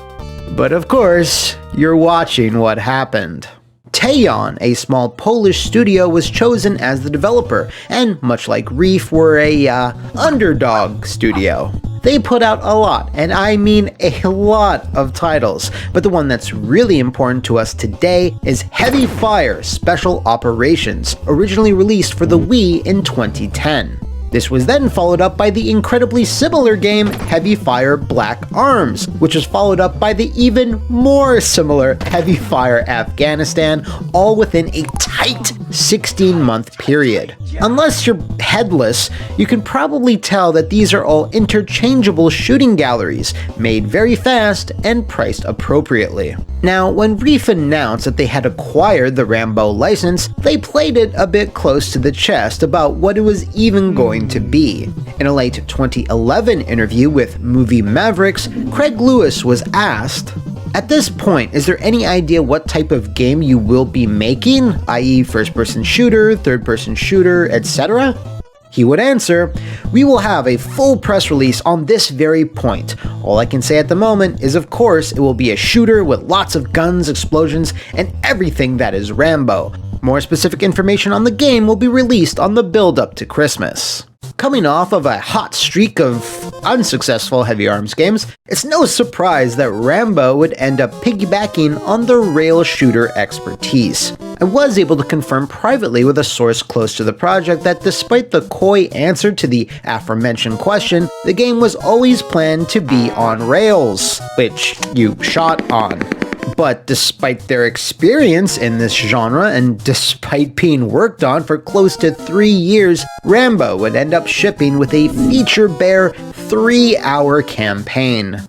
But of course, you're watching what happened. Tejon, a small Polish studio, was chosen as the developer, and much like Reef, were a underdog studio. They put out a lot, and I mean a lot of titles, but the one that's really important to us today is Heavy Fire Special Operations, originally released for the Wii in 2010. This was then followed up by the incredibly similar game Heavy Fire Black Arms, which was followed up by the even more similar Heavy Fire Afghanistan, all within a tight 16-month period. Unless you're headless, you can probably tell that these are all interchangeable shooting galleries, made very fast and priced appropriately. Now, when Reef announced that they had acquired the Rambo license, they played it a bit close to the chest about what it was even going to be. In a late 2011 interview with Movie Mavericks, Craig Lewis was asked, "At this point, is there any idea what type of game you will be making, i.e. first-person shooter, third-person shooter, etc.?" He would answer, "We will have a full press release on this very point. All I can say at the moment is, of course, it will be a shooter with lots of guns, explosions, and everything that is Rambo. More specific information on the game will be released on the build-up to Christmas." Coming off of a hot streak of unsuccessful heavy arms games, it's no surprise that Rambo would end up piggybacking on the rail shooter expertise. I was able to confirm privately with a source close to the project that despite the coy answer to the aforementioned question, the game was always planned to be on rails, which you shot on. But despite their experience in this genre, and despite being worked on for close to 3 years, Rambo would end up shipping with a feature-bare 3-hour campaign.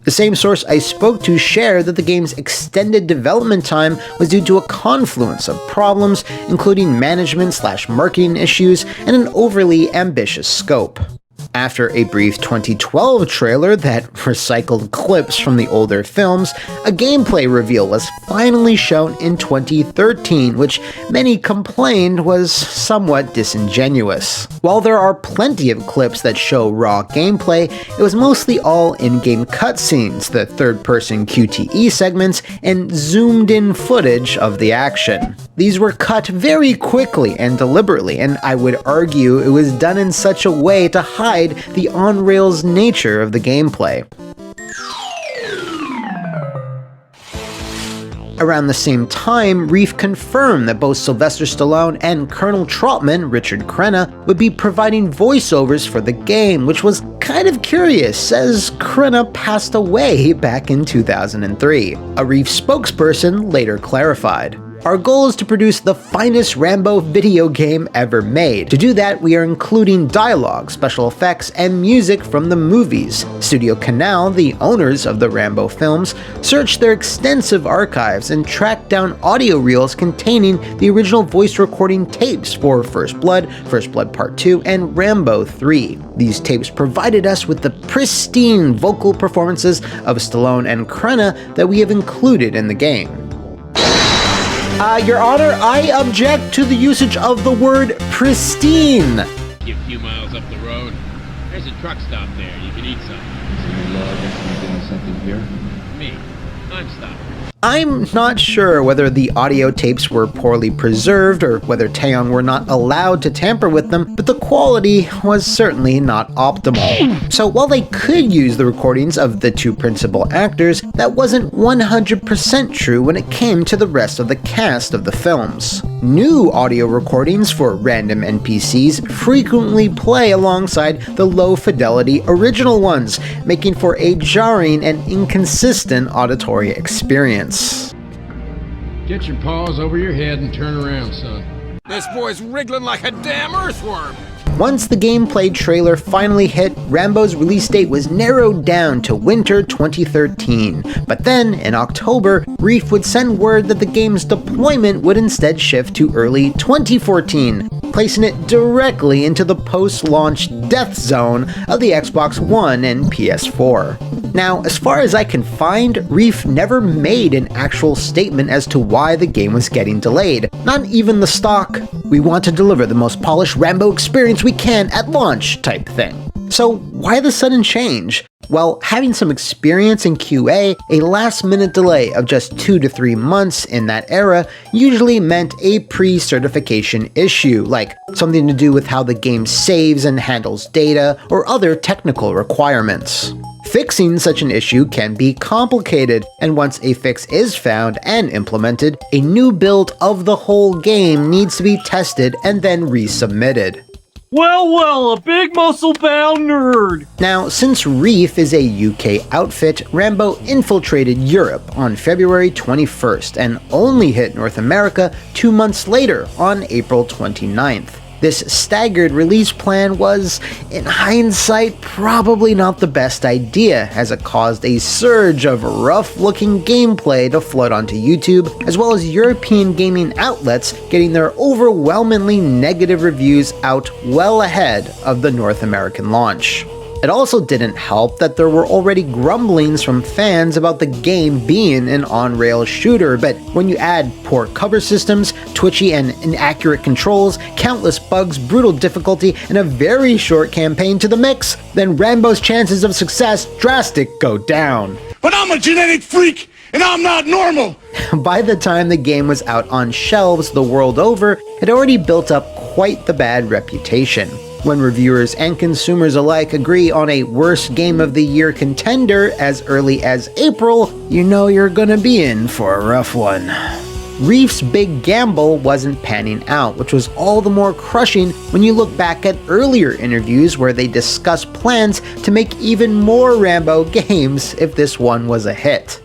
The same source I spoke to shared that the game's extended development time was due to a confluence of problems, including management/marketing issues and an overly ambitious scope. After a brief 2012 trailer that recycled clips from the older films, a gameplay reveal was finally shown in 2013, which many complained was somewhat disingenuous. While there are plenty of clips that show raw gameplay, it was mostly all in-game cutscenes, the third-person QTE segments, and zoomed-in footage of the action. These were cut very quickly and deliberately, and I would argue it was done in such a way to hide the on-rails nature of the gameplay. Around the same time, Reef confirmed that both Sylvester Stallone and Colonel Trautman, Richard Crenna, would be providing voiceovers for the game, which was kind of curious, as Crenna passed away back in 2003. A Reef spokesperson later clarified. Our goal is to produce the finest Rambo video game ever made. To do that, we are including dialogue, special effects, and music from the movies. Studio Canal, the owners of the Rambo films, searched their extensive archives and tracked down audio reels containing the original voice recording tapes for First Blood Part 2, and Rambo 3. These tapes provided us with the pristine vocal performances of Stallone and Crenna that we have included in the game. Your Honor, I object to the usage of the word pristine. A few miles up the road, there's a truck stop there. You can eat something. Something here? Me. I'm stopping. I'm not sure whether the audio tapes were poorly preserved or whether Taeyong were not allowed to tamper with them, but the quality was certainly not optimal. So while they could use the recordings of the two principal actors, that wasn't 100% true when it came to the rest of the cast of the films. New audio recordings for random NPCs frequently play alongside the low-fidelity original ones, making for a jarring and inconsistent auditory experience. Get your paws over your head and turn around, son. This boy's wriggling like a damn earthworm. Once the gameplay trailer finally hit, Rambo's release date was narrowed down to winter 2013. But then, in October, Reef would send word that the game's deployment would instead shift to early 2014, placing it directly into the post-launch death zone of the Xbox One and PS4. Now, as far as I can find, Reef never made an actual statement as to why the game was getting delayed. Not even the stock, "we want to deliver the most polished Rambo experience we can at launch" type thing. So why the sudden change? Well, having some experience in QA, a last-minute delay of just 2 to 3 months in that era usually meant a pre-certification issue, like something to do with how the game saves and handles data, or other technical requirements. Fixing such an issue can be complicated, and once a fix is found and implemented, a new build of the whole game needs to be tested and then resubmitted. Well, a big muscle-bound nerd! Now, since Reef is a UK outfit, Rambo infiltrated Europe on February 21st and only hit North America 2 months later on April 29th. This staggered release plan was, in hindsight, probably not the best idea, as it caused a surge of rough-looking gameplay to flood onto YouTube, as well as European gaming outlets getting their overwhelmingly negative reviews out well ahead of the North American launch. It also didn't help that there were already grumblings from fans about the game being an on-rails shooter, but when you add poor cover systems, twitchy and inaccurate controls, countless bugs, brutal difficulty, and a very short campaign to the mix, then Rambo's chances of success drastically go down. But I'm a genetic freak, and I'm not normal! By the time the game was out on shelves the world over, it already built up quite the bad reputation. When reviewers and consumers alike agree on a worst game of the year contender as early as April, you know you're gonna be in for a rough one. Reef's big gamble wasn't panning out, which was all the more crushing when you look back at earlier interviews where they discussed plans to make even more Rambo games if this one was a hit.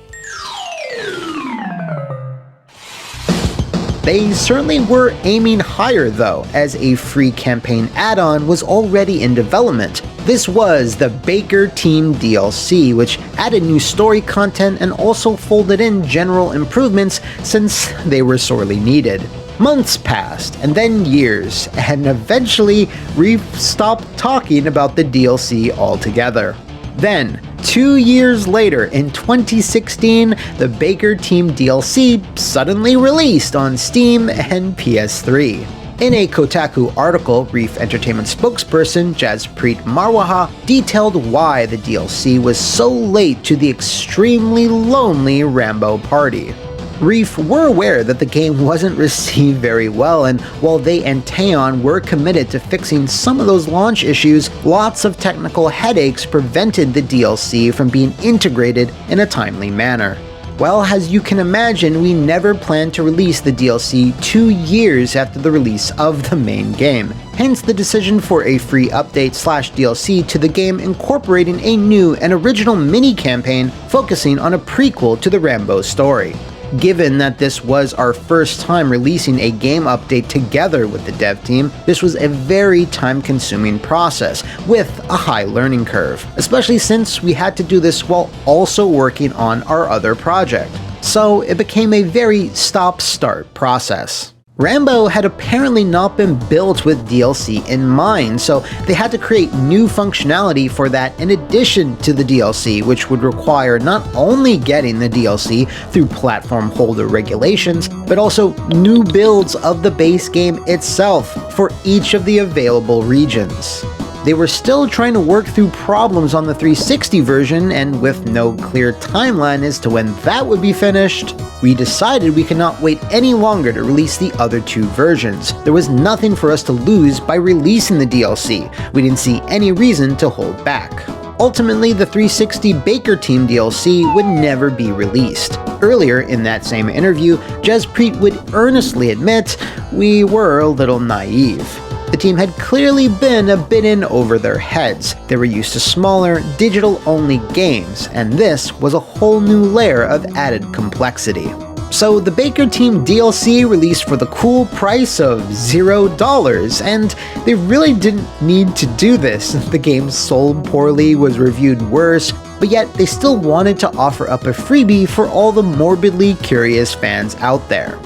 They certainly were aiming higher though, as a free campaign add-on was already in development. This was the Baker Team DLC, which added new story content and also folded in general improvements since they were sorely needed. Months passed, and then years, and eventually Reef stopped talking about the DLC altogether. Then, 2 years later, in 2016, the Baker Team DLC suddenly released on Steam and PS3. In a Kotaku article, Reef Entertainment spokesperson Jaspreet Marwaha detailed why the DLC was so late to the extremely lonely Rambo party. Reef were aware that the game wasn't received very well, and while they and Taeyeon were committed to fixing some of those launch issues, lots of technical headaches prevented the DLC from being integrated in a timely manner. Well, as you can imagine, we never planned to release the DLC 2 years after the release of the main game. Hence the decision for a free update/DLC to the game incorporating a new and original mini-campaign focusing on a prequel to the Rambo story. Given that this was our first time releasing a game update together with the dev team, this was a very time-consuming process with a high learning curve, especially since we had to do this while also working on our other project. So it became a very stop-start process. Rambo had apparently not been built with DLC in mind, so they had to create new functionality for that in addition to the DLC, which would require not only getting the DLC through platform holder regulations, but also new builds of the base game itself for each of the available regions. They were still trying to work through problems on the 360 version, and with no clear timeline as to when that would be finished, we decided we could not wait any longer to release the other two versions. There was nothing for us to lose by releasing the DLC. We didn't see any reason to hold back. Ultimately, the 360 Baker Team DLC would never be released. Earlier in that same interview, Jez Preet would earnestly admit, we were a little naive. The team had clearly been a bit in over their heads. They were used to smaller, digital-only games, and this was a whole new layer of added complexity. So the Baker Team DLC released for the cool price of $0, and they really didn't need to do this. The game sold poorly, was reviewed worse, but yet they still wanted to offer up a freebie for all the morbidly curious fans out there.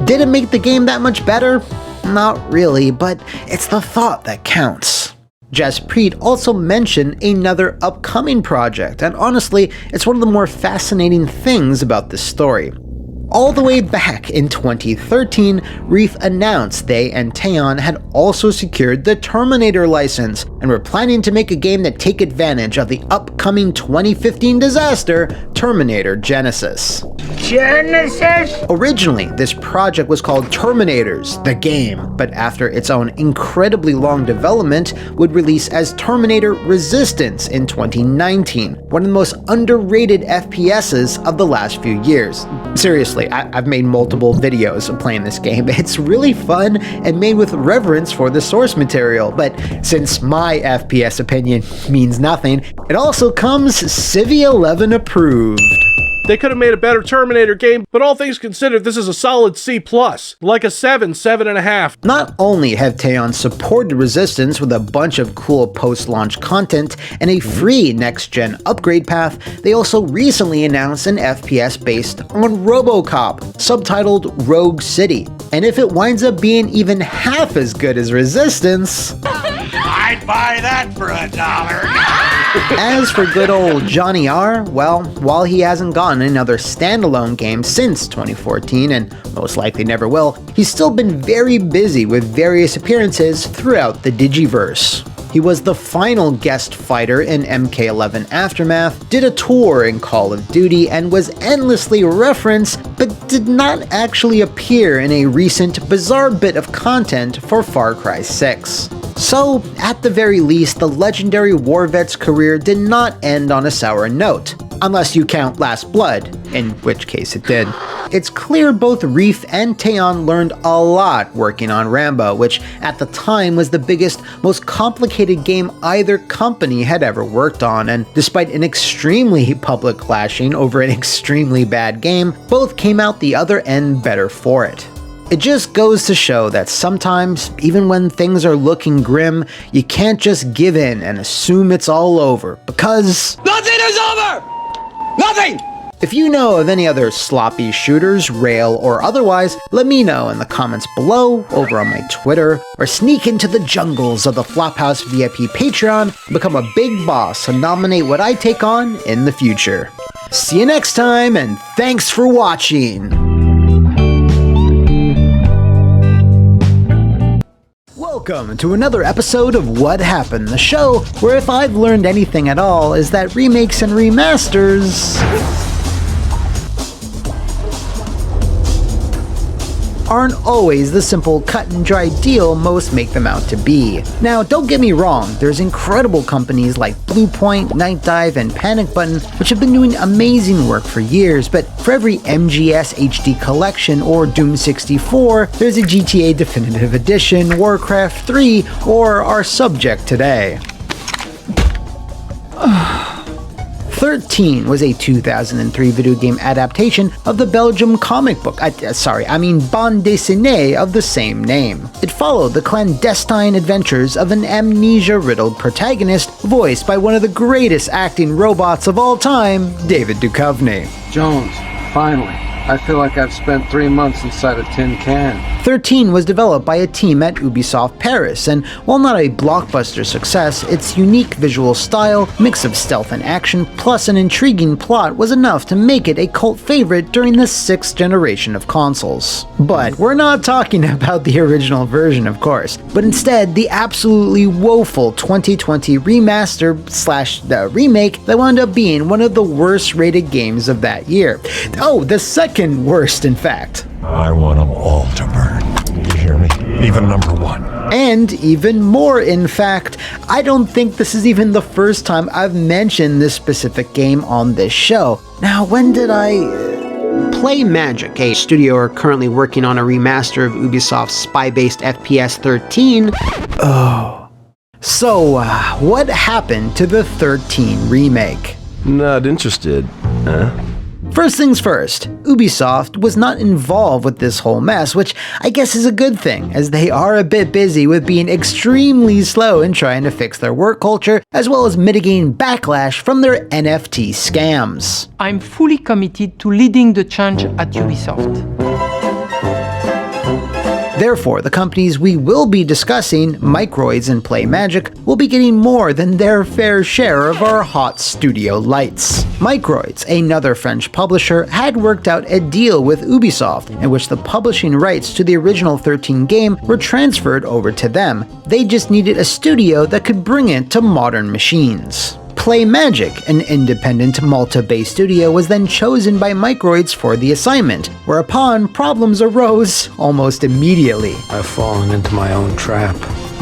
Did it make the game that much better? Not really, but it's the thought that counts. Jez Preet also mentioned another upcoming project, and honestly, it's one of the more fascinating things about this story. All the way back in 2013, Reef announced they and Teon had also secured the Terminator license, and were planning to make a game that take advantage of the upcoming 2015 disaster, Terminator Genisys. Genisys? Originally, this project was called Terminators, the game, but after its own incredibly long development, would release as Terminator Resistance in 2019, one of the most underrated FPSs of the last few years. Seriously, I've made multiple videos of playing this game. It's really fun and made with reverence for the source material, but since my FPS opinion means nothing, it also comes Civi 11 approved. They could have made a better Terminator game, but all things considered, this is a solid C+, like a 7.5. Not only have Teon supported Resistance with a bunch of cool post-launch content and a free next-gen upgrade path, they also recently announced an FPS based on RoboCop, subtitled Rogue City. And if it winds up being even half as good as Resistance, I'd buy that for $1. As for good old Johnny R, well, while he hasn't gotten another standalone game since 2014, and most likely never will, he's still been very busy with various appearances throughout the Digiverse. He was the final guest fighter in MK11 Aftermath, did a tour in Call of Duty, and was endlessly referenced, but did not actually appear in a recent bizarre bit of content for Far Cry 6. So, at the very least, the legendary war vet's career did not end on a sour note, unless you count Last Blood, in which case it did. It's clear both Reef and Teon learned a lot working on Rambo, which at the time was the biggest, most complicated game either company had ever worked on, and despite an extremely public clashing over an extremely bad game, both came out the other end better for it. It just goes to show that sometimes, even when things are looking grim, you can't just give in and assume it's all over, because Nothing is over! Nothing! If you know of any other sloppy shooters, rail or otherwise, let me know in the comments below, over on my Twitter, or sneak into the jungles of the Flophouse VIP Patreon, become a big boss and nominate what I take on in the future. See you next time, and thanks for watching! Welcome to another episode of What Happened, the show where if I've learned anything at all is that remakes and remasters aren't always the simple cut and dry deal most make them out to be. Now, don't get me wrong, there's incredible companies like Bluepoint, Night Dive, and Panic Button which have been doing amazing work for years, but for every MGS HD collection or Doom 64, there's a GTA Definitive Edition, Warcraft 3, or our subject today. 13 was a 2003 video game adaptation of the Belgium comic book, bande dessinée of the same name. It followed the clandestine adventures of an amnesia-riddled protagonist voiced by one of the greatest acting robots of all time, David Duchovny. Jones, finally. I feel like I've spent 3 months inside a tin can. 13 was developed by a team at Ubisoft Paris, and while not a blockbuster success, its unique visual style, mix of stealth and action, plus an intriguing plot was enough to make it a cult favorite during the 6th generation of consoles. But we're not talking about the original version, of course, but instead the absolutely woeful 2020 remaster/remake that wound up being one of the worst rated games of that year. Oh, the second worst, in fact. I want them all to burn. You hear me? Even number 1. And even more, in fact. I don't think this is even the first time I've mentioned this specific game on this show. Now, when did Play Magic, a studio currently working on a remaster of Ubisoft's spy-based FPS 13. So, what happened to the 13 remake? Not interested, huh? First things first, Ubisoft was not involved with this whole mess, which I guess is a good thing, as they are a bit busy with being extremely slow in trying to fix their work culture, as well as mitigating backlash from their NFT scams. I'm fully committed to leading the change at Ubisoft. Therefore, the companies we will be discussing, Microids and Play Magic, will be getting more than their fair share of our hot studio lights. Microids, another French publisher, had worked out a deal with Ubisoft, in which the publishing rights to the original 13 game were transferred over to them. They just needed a studio that could bring it to modern machines. Play Magic, an independent Malta-based studio, was then chosen by Microids for the assignment, whereupon problems arose almost immediately. I've fallen into my own trap.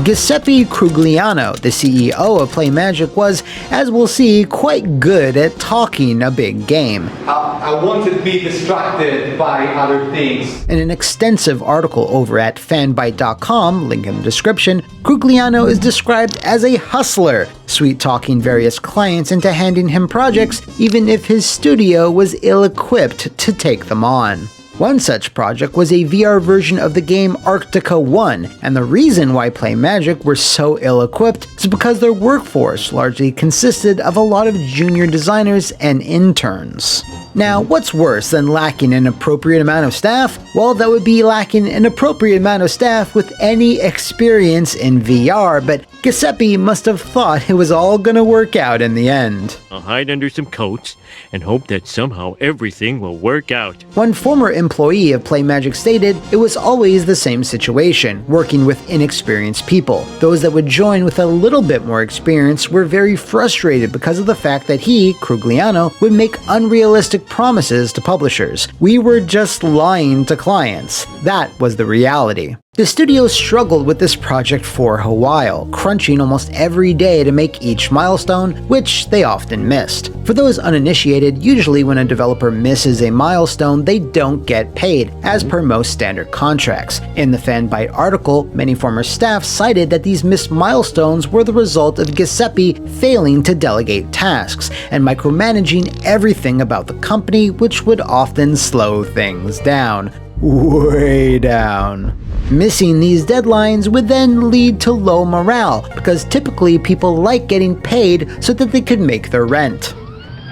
Giuseppe Crugliano, the CEO of Play Magic, was, as we'll see, quite good at talking a big game. I wanted to be distracted by other things. In an extensive article over at fanbyte.com, link in the description, Crugliano is described as a hustler, sweet-talking various clients into handing him projects, even if his studio was ill-equipped to take them on. One such project was a VR version of the game Arctica 1, and the reason why Play Magic were so ill-equipped is because their workforce largely consisted of a lot of junior designers and interns. Now, what's worse than lacking an appropriate amount of staff? Well, that would be lacking an appropriate amount of staff with any experience in VR, but Giuseppe must have thought it was all gonna work out in the end. I'll hide under some coats and hope that somehow everything will work out. One former employee of Play Magic stated it was always the same situation, working with inexperienced people. Those that would join with a little bit more experience were very frustrated because of the fact that he, Crugliano, would make unrealistic promises to publishers. We were just lying to clients. That was the reality. The studio struggled with this project for a while, crunching almost every day to make each milestone, which they often missed. For those uninitiated, usually when a developer misses a milestone, they don't get paid, as per most standard contracts. In the Fanbyte article, many former staff cited that these missed milestones were the result of Giuseppe failing to delegate tasks, and micromanaging everything about the company, which would often slow things down. Way down. Missing these deadlines would then lead to low morale, because typically people like getting paid so that they could make their rent.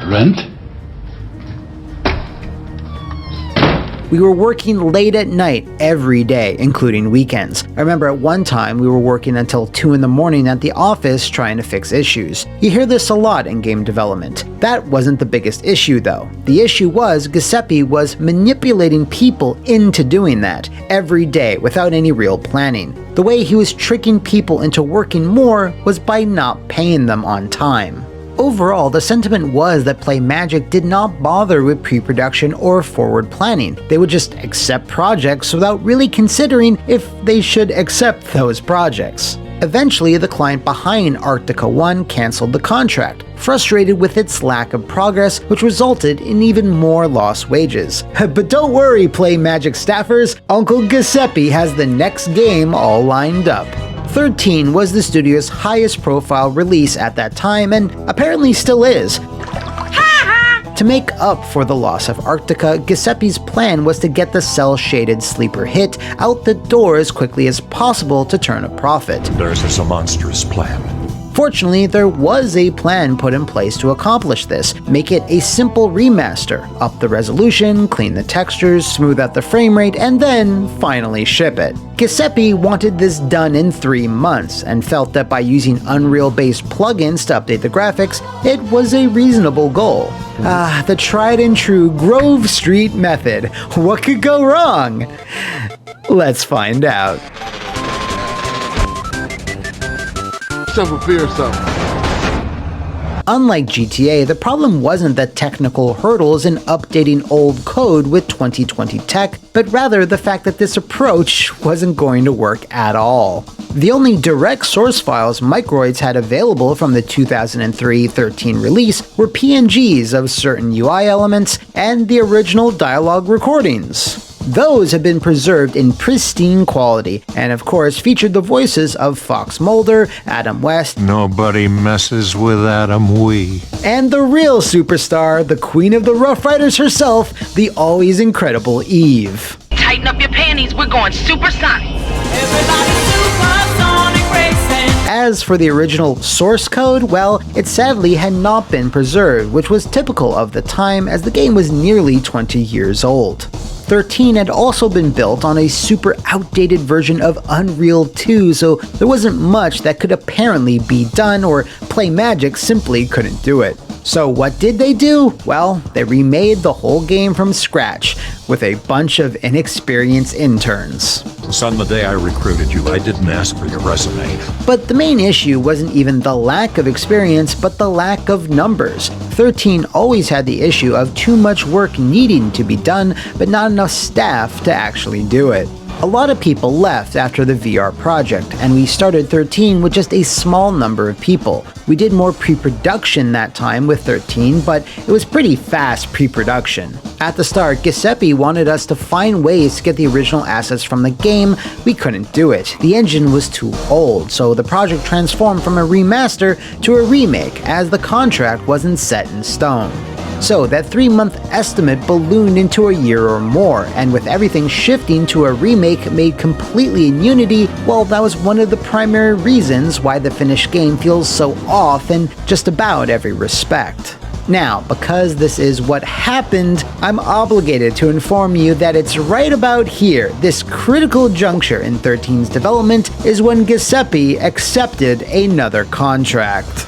Rent? We were working late at night every day, including weekends. I remember at one time we were working until 2 in the morning at the office trying to fix issues. You hear this a lot in game development. That wasn't the biggest issue though. The issue was Giuseppe was manipulating people into doing that every day without any real planning. The way he was tricking people into working more was by not paying them on time. Overall, the sentiment was that PlayMagic did not bother with pre-production or forward planning. They would just accept projects without really considering if they should accept those projects. Eventually, the client behind Arctica 1 canceled the contract, frustrated with its lack of progress, which resulted in even more lost wages. But don't worry, PlayMagic staffers, Uncle Giuseppe has the next game all lined up. 13 was the studio's highest profile release at that time, and apparently still is. To make up for the loss of Arctica, Giuseppe's plan was to get the cel-shaded sleeper hit out the door as quickly as possible to turn a profit. Theirs is a monstrous plan. Fortunately, there was a plan put in place to accomplish this. Make it a simple remaster, up the resolution, clean the textures, smooth out the frame rate, and then finally ship it. Giuseppe wanted this done in 3 months, and felt that by using Unreal-based plugins to update the graphics, it was a reasonable goal. The tried and true Grove Street method. What could go wrong? Let's find out. Unlike GTA, the problem wasn't the technical hurdles in updating old code with 2020 tech, but rather the fact that this approach wasn't going to work at all. The only direct source files Microids had available from the 2003-13 release were PNGs of certain UI elements and the original dialogue recordings. Those have been preserved in pristine quality, and of course featured the voices of Fox Mulder, Adam West, Nobody messes with Adam Wee, and the real superstar, the queen of the Rough Riders herself, the always incredible Eve. Tighten up your panties, we're going supersonic. As for the original source code, well, it sadly had not been preserved, which was typical of the time as the game was nearly 20 years old. 13 had also been built on a super outdated version of Unreal 2, so there wasn't much that could apparently be done, or PlayMagic simply couldn't do it. So what did they do? Well, they remade the whole game from scratch, with a bunch of inexperienced interns. Son, the day I recruited you, I didn't ask for your resume. But the main issue wasn't even the lack of experience, but the lack of numbers. 13 always had the issue of too much work needing to be done, but not enough staff to actually do it. A lot of people left after the VR project, and we started 13 with just a small number of people. We did more pre-production that time with 13, but it was pretty fast pre-production. At the start, Giuseppe wanted us to find ways to get the original assets from the game. We couldn't do it. The engine was too old, so the project transformed from a remaster to a remake, as the contract wasn't set in stone. So that 3-month estimate ballooned into a year or more, and with everything shifting to a remake made completely in Unity, well, that was one of the primary reasons why the finished game feels so off in just about every respect. Now, because this is what happened, I'm obligated to inform you that it's right about here, this critical juncture in 13's development, is when Giuseppe accepted another contract.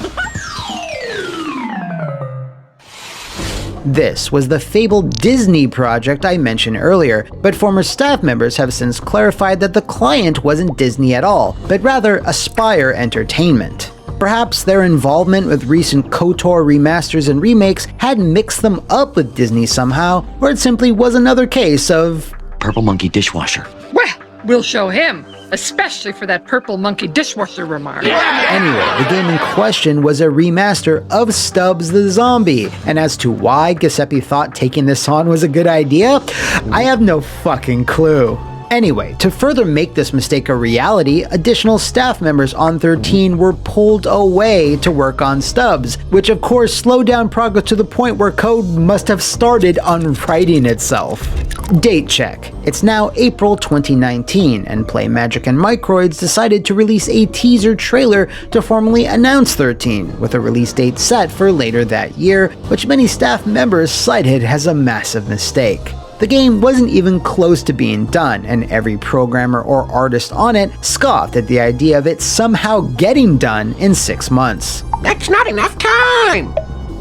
This was the fabled Disney project I mentioned earlier, but former staff members have since clarified that the client wasn't Disney at all, but rather Aspire Entertainment. Perhaps their involvement with recent KOTOR remasters and remakes had mixed them up with Disney somehow, or it simply was another case of Purple Monkey Dishwasher. Well, we'll show him, especially for that Purple Monkey Dishwasher remark. Anyway, the game in question was a remaster of Stubbs the Zombie, and as to why Giuseppe thought taking this on was a good idea, I have no fucking clue. Anyway, to further make this mistake a reality, additional staff members on 13 were pulled away to work on Stubbs, which of course slowed down progress to the point where code must have started unwriting itself. Date check. It's now April 2019, and PlayMagic and Microids decided to release a teaser trailer to formally announce 13, with a release date set for later that year, which many staff members cited as a massive mistake. The game wasn't even close to being done, and every programmer or artist on it scoffed at the idea of it somehow getting done in 6 months. That's not enough time!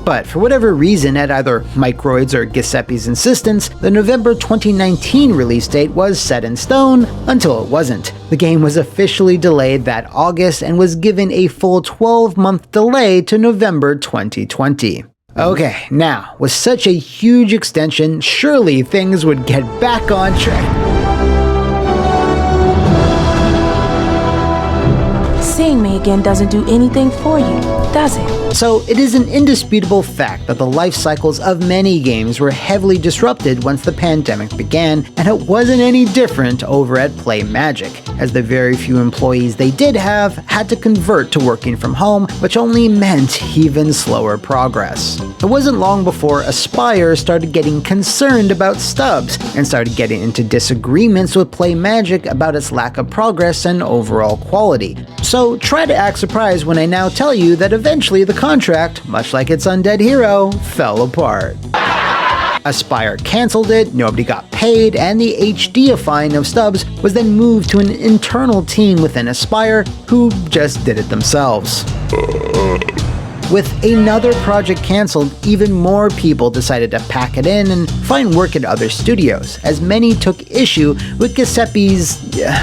But for whatever reason, at either Microids or Giuseppe's insistence, the November 2019 release date was set in stone until it wasn't. The game was officially delayed that August and was given a full 12-month delay to November 2020. Okay, now, with such a huge extension, surely things would get back on track. Seeing me again doesn't do anything for you, does it? So, it is an indisputable fact that the life cycles of many games were heavily disrupted once the pandemic began, and it wasn't any different over at Play Magic, as the very few employees they did have had to convert to working from home, which only meant even slower progress. It wasn't long before Aspyr started getting concerned about stubs, and started getting into disagreements with Play Magic about its lack of progress and overall quality. So try to act surprised when I now tell you that eventually the contract, much like its undead hero, fell apart. Aspyr cancelled it, nobody got paid, and the HDifying of stubs was then moved to an internal team within Aspyr who just did it themselves. With another project cancelled, even more people decided to pack it in and find work at other studios, as many took issue with Giuseppe's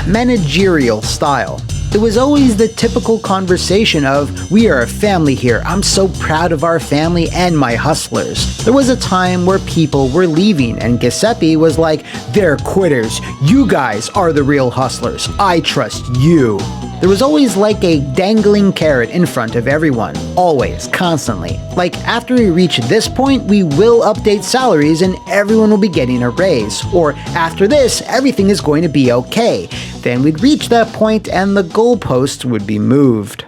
managerial style. It was always the typical conversation of, "We are a family here, I'm so proud of our family and my hustlers." There was a time where people were leaving and Giuseppe was like, "They're quitters, you guys are the real hustlers, I trust you." There was always like a dangling carrot in front of everyone. Always, constantly. Like, after we reach this point, we will update salaries and everyone will be getting a raise. Or, after this, everything is going to be okay. Then we'd reach that point and the goalpost would be moved.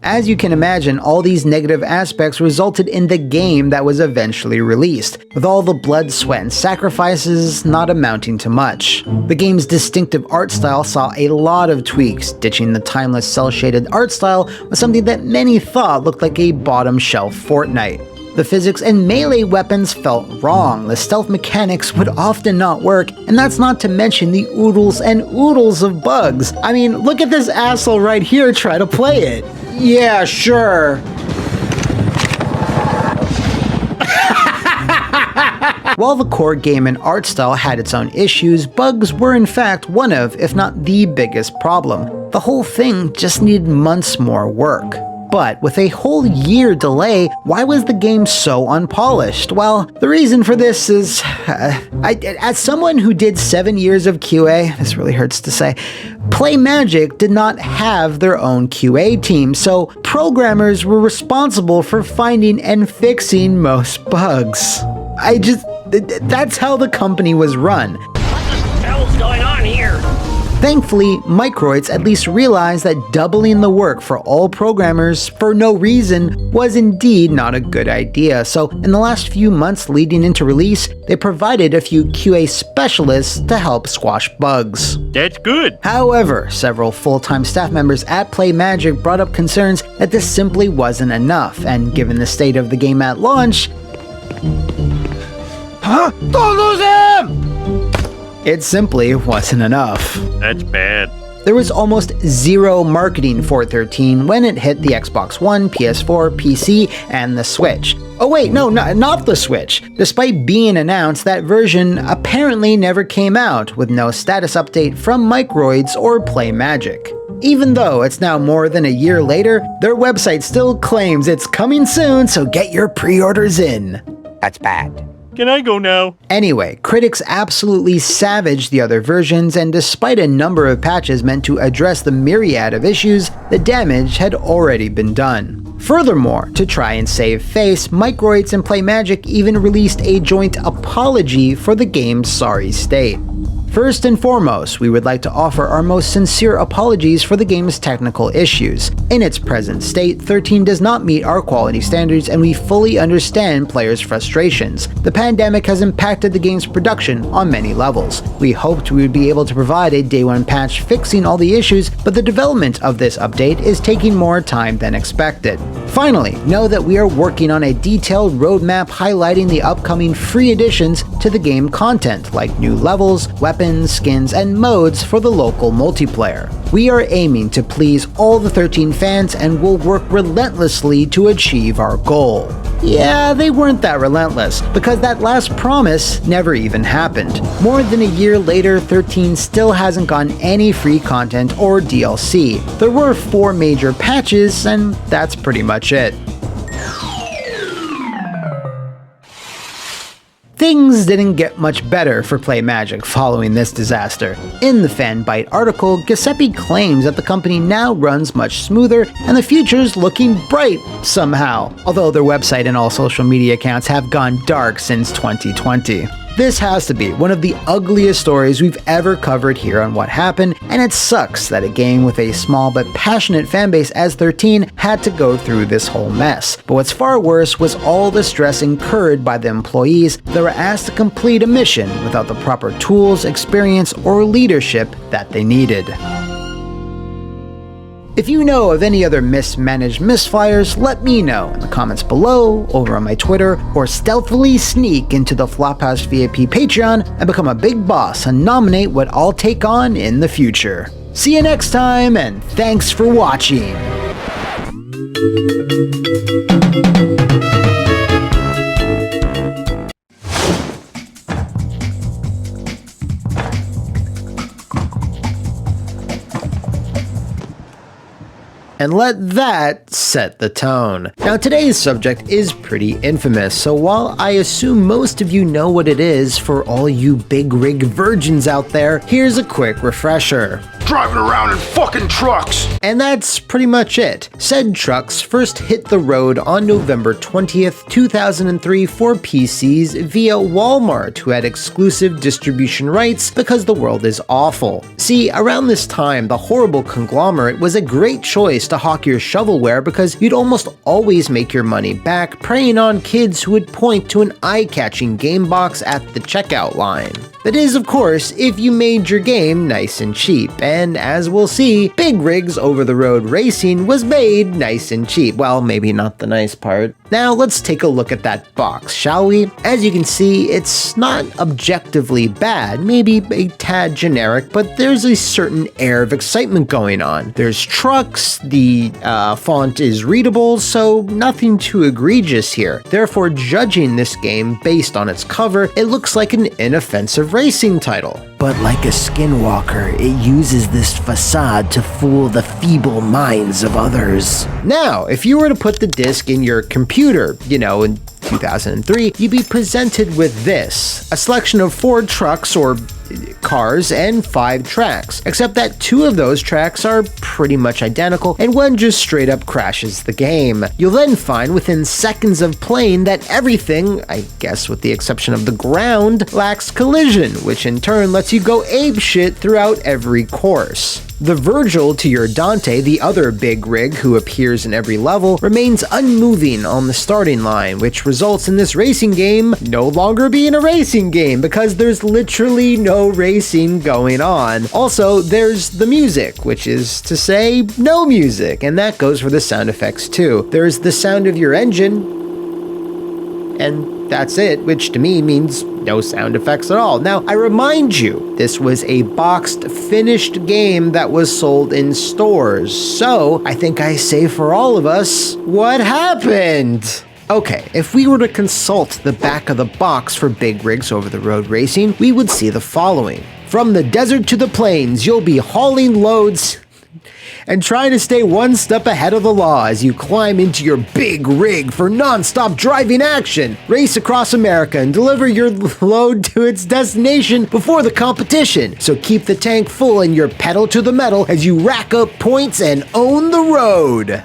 As you can imagine, all these negative aspects resulted in the game that was eventually released, with all the blood, sweat, and sacrifices not amounting to much. The game's distinctive art style saw a lot of tweaks, ditching the timeless cel-shaded art style with something that many thought looked like a bottom-shelf Fortnite. The physics and melee weapons felt wrong, the stealth mechanics would often not work, and that's not to mention the oodles and oodles of bugs. I mean, look at this asshole right here try to play it. Yeah, sure. While the core game and art style had its own issues, bugs were in fact one of, if not the biggest problem. The whole thing just needed months more work. But with a whole year delay, why was the game so unpolished? Well, the reason for this is, as someone who did 7 years of QA, this really hurts to say, Play Magic did not have their own QA team, so programmers were responsible for finding and fixing most bugs. That's how the company was run. What the hell's going on here? Thankfully, Microids at least realized that doubling the work for all programmers for no reason was indeed not a good idea, so in the last few months leading into release, they provided a few QA specialists to help squash bugs. That's good. However, several full-time staff members at Play Magic brought up concerns that this simply wasn't enough, and given the state of the game at launch... Huh? Don't lose him! It simply wasn't enough. That's bad. There was almost zero marketing for 13 when it hit the Xbox One, PS4, PC, and the Switch. Oh wait, no, not the Switch. Despite being announced, that version apparently never came out, with no status update from Microids or Play Magic. Even though it's now more than a year later, their website still claims it's coming soon, so get your pre-orders in. That's bad. Can I go now? Anyway, critics absolutely savaged the other versions, and despite a number of patches meant to address the myriad of issues, the damage had already been done. Furthermore, to try and save face, Microids and Play Magic even released a joint apology for the game's sorry state. First and foremost, we would like to offer our most sincere apologies for the game's technical issues. In its present state, 13 does not meet our quality standards, and we fully understand players' frustrations. The pandemic has impacted the game's production on many levels. We hoped we would be able to provide a day one patch fixing all the issues, but the development of this update is taking more time than expected. Finally, know that we are working on a detailed roadmap highlighting the upcoming free additions to the game content, like new levels, weapons, skins, and modes for the local multiplayer. We are aiming to please all the 13 fans and will work relentlessly to achieve our goal. Yeah, they weren't that relentless, because that last promise never even happened. More than a year later, 13 still hasn't gotten any free content or DLC. There were 4 major patches, and that's pretty much it. Things didn't get much better for PlayMagic following this disaster. In the Fanbyte article, Giuseppe claims that the company now runs much smoother and the future's looking bright somehow, although their website and all social media accounts have gone dark since 2020. This has to be one of the ugliest stories we've ever covered here on What Happened, and it sucks that a game with a small but passionate fanbase as 13 had to go through this whole mess. But what's far worse was all the stress incurred by the employees that were asked to complete a mission without the proper tools, experience, or leadership that they needed. If you know of any other mismanaged misfires, let me know in the comments below, over on my Twitter, or stealthily sneak into the Flophouse VIP Patreon and become a big boss and nominate what I'll take on in the future. See you next time, and thanks for watching! And let that set the tone. Now today's subject is pretty infamous, so while I assume most of you know what it is, for all you big rig virgins out there, here's a quick refresher. Driving around in fucking trucks! And that's pretty much it. Said trucks first hit the road on November 20th, 2003 for PCs via Walmart, who had exclusive distribution rights because the world is awful. See, around this time, the horrible conglomerate was a great choice to hawk your shovelware because you'd almost always make your money back, preying on kids who would point to an eye-catching game box at the checkout line. That is, of course, if you made your game nice and cheap, and as we'll see, big rigs over-the-road racing was made nice and cheap. Well, maybe not the nice part. Now let's take a look at that box, shall we? As you can see, it's not objectively bad, maybe a tad generic, but there's a certain air of excitement going on. There's trucks, the font is readable, so nothing too egregious here. Therefore, judging this game based on its cover, it looks like an inoffensive racing title. But like a skinwalker, it uses this facade to fool the feeble minds of others. Now, if you were to put the disc in your computer, in 2003, you'd be presented with this, a selection of 4 trucks or cars and 5 tracks, except that 2 of those tracks are pretty much identical and one just straight up crashes the game. You'll then find within seconds of playing that everything, I guess with the exception of the ground, lacks collision, which in turn lets you go apeshit throughout every course. The Virgil to your Dante, the other big rig who appears in every level, remains unmoving on the starting line, which results in this racing game no longer being a racing game because there's literally no racing going on. Also, there's the music, which is to say, no music, and that goes for the sound effects too. There's the sound of your engine, and that's it, which to me means no sound effects at all. Now, I remind you, this was a boxed, finished game that was sold in stores, so I think I say for all of us, what happened? Okay, if we were to consult the back of the box for big rigs over-the-road racing, we would see the following. From the desert to the plains, you'll be hauling loads and trying to stay one step ahead of the law as you climb into your big rig for non-stop driving action. Race across America and deliver your load to its destination before the competition. So keep the tank full and your pedal to the metal as you rack up points and own the road.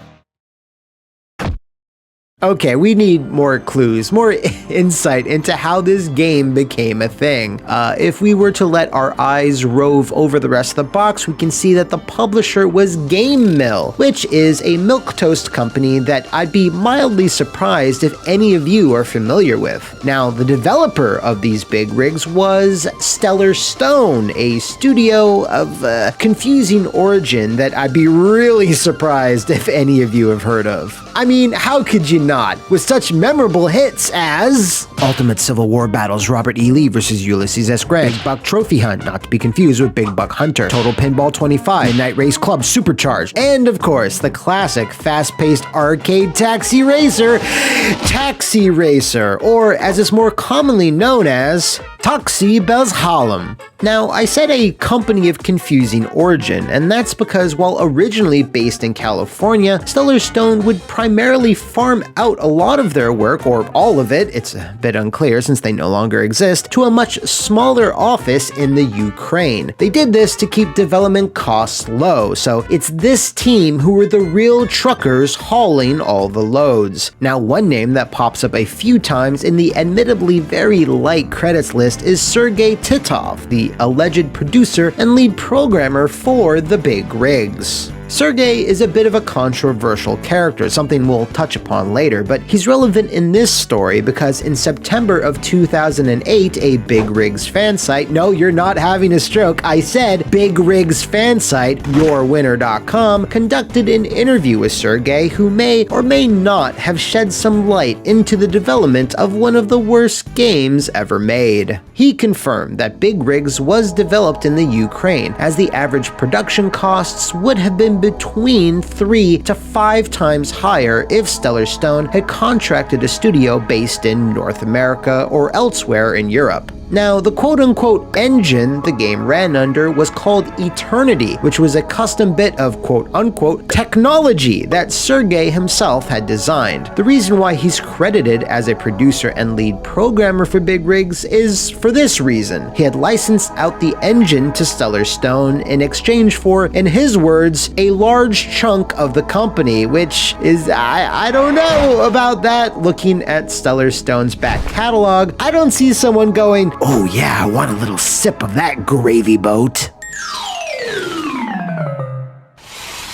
Okay, we need more clues, more insight into how this game became a thing. If we were to let our eyes rove over the rest of the box, we can see that the publisher was Game Mill, which is a milquetoast company that I'd be mildly surprised if any of you are familiar with. Now, the developer of these big rigs was Stellar Stone, a studio of confusing origin that I'd be really surprised if any of you have heard of. I mean, how could you not not, with such memorable hits as Ultimate Civil War Battles Robert E. Lee vs. Ulysses S. Grant, Big Buck Trophy Hunt, not to be confused with Big Buck Hunter, Total Pinball 25, Midnight Race Club Supercharged, and of course, the classic fast-paced arcade taxi racer, Taxi Racer, or as it's more commonly known as, Taxi Bells Harlem. Now, I said a company of confusing origin, and that's because while originally based in California, Stellar Stone would primarily farm out a lot of their work, or all of it, it's a bit unclear since they no longer exist, to a much smaller office in the Ukraine. They did this to keep development costs low, so it's this team who were the real truckers hauling all the loads. Now, one name that pops up a few times in the admittedly very light credits list is Sergei Titov, the alleged producer and lead programmer for the Big Rigs. Sergei is a bit of a controversial character, something we'll touch upon later, but he's relevant in this story because in September of 2008, a Big Rigs fan site, no, you're not having a stroke, I said Big Rigs fan site, yourwinner.com, conducted an interview with Sergei who may or may not have shed some light into the development of one of the worst games ever made. He confirmed that Big Rigs was developed in the Ukraine, as the average production costs would have been between 3 to 5 times higher if Stellar Stone had contracted a studio based in North America or elsewhere in Europe. Now, the quote-unquote engine the game ran under was called Eternity, which was a custom bit of quote-unquote technology that Sergei himself had designed. The reason why he's credited as a producer and lead programmer for Big Rigs is for this reason. He had licensed out the engine to Stellar Stone in exchange for, in his words, a large chunk of the company, which is, I don't know about that. Looking at Stellar Stone's back catalog, I don't see someone going, "Oh yeah, I want a little sip of that gravy boat."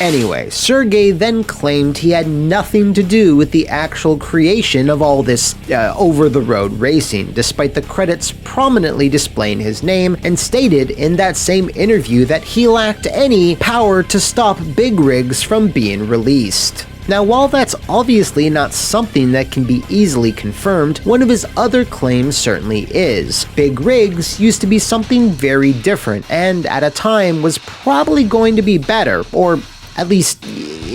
Anyway, Sergei then claimed he had nothing to do with the actual creation of all this over-the-road racing, despite the credits prominently displaying his name, and stated in that same interview that he lacked any power to stop Big Rigs from being released. Now, while that's obviously not something that can be easily confirmed, one of his other claims certainly is. Big Rigs used to be something very different, and at a time was probably going to be better, or at least,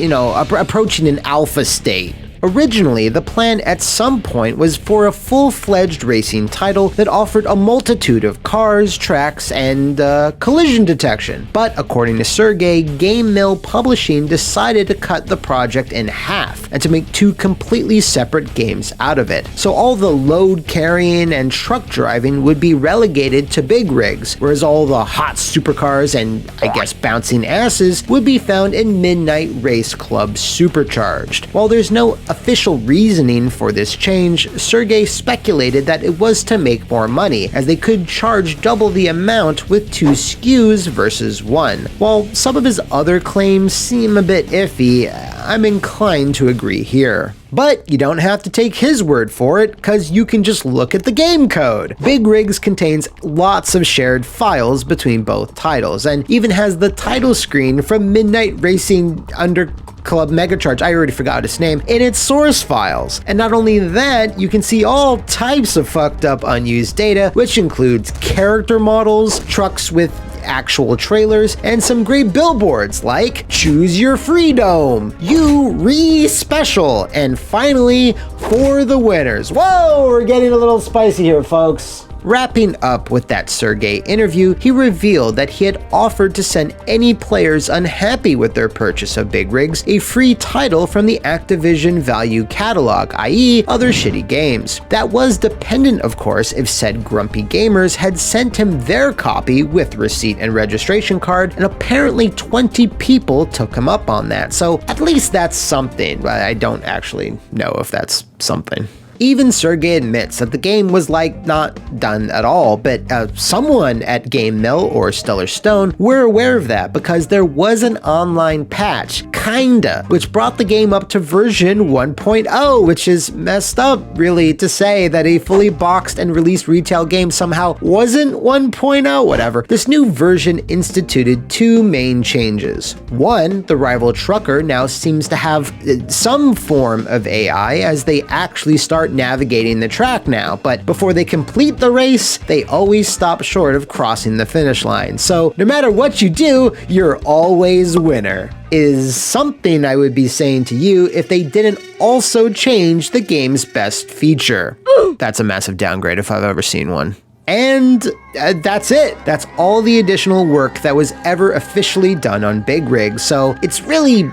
approaching an alpha state. Originally, the plan at some point was for a full-fledged racing title that offered a multitude of cars, tracks, and collision detection. But according to Sergei, Game Mill Publishing decided to cut the project in half and to make 2 completely separate games out of it. So all the load carrying and truck driving would be relegated to Big Rigs, whereas all the hot supercars and, I guess, bouncing asses would be found in Midnight Race Club Supercharged. While there's no official reasoning for this change, Sergei speculated that it was to make more money, as they could charge double the amount with 2 SKUs versus 1. While some of his other claims seem a bit iffy, I'm inclined to agree here. But you don't have to take his word for it, cause you can just look at the game code. Big Rigs contains lots of shared files between both titles, and even has the title screen from Midnight Racing under Club Megacharge, I already forgot his name, in its source files. And not only that, you can see all types of fucked up unused data, which includes character models, trucks with actual trailers, and some great billboards like Choose Your Freedom, You Re-Special, and finally, For the Winners. Whoa, we're getting a little spicy here, folks. Wrapping up with that Sergei interview, he revealed that he had offered to send any players unhappy with their purchase of Big Rigs a free title from the Activision Value catalog, i.e. other shitty games. That was dependent, of course, if said grumpy gamers had sent him their copy with receipt and registration card, and apparently 20 people took him up on that, so at least that's something, but I don't actually know if that's something. Even Sergey admits that the game was not done at all, but someone at Game Mill or Stellar Stone were aware of that because there was an online patch, kinda, which brought the game up to version 1.0, which is messed up, really, to say that a fully boxed and released retail game somehow wasn't 1.0, whatever. This new version instituted two main changes. One, the rival trucker now seems to have some form of AI as they actually start navigating the track now, but before they complete the race, they always stop short of crossing the finish line. So no matter what you do, you're always winner. Is something I would be saying to you if they didn't also change the game's best feature. That's a massive downgrade if I've ever seen one. And that's it. That's all the additional work that was ever officially done on Big Rig, so it's really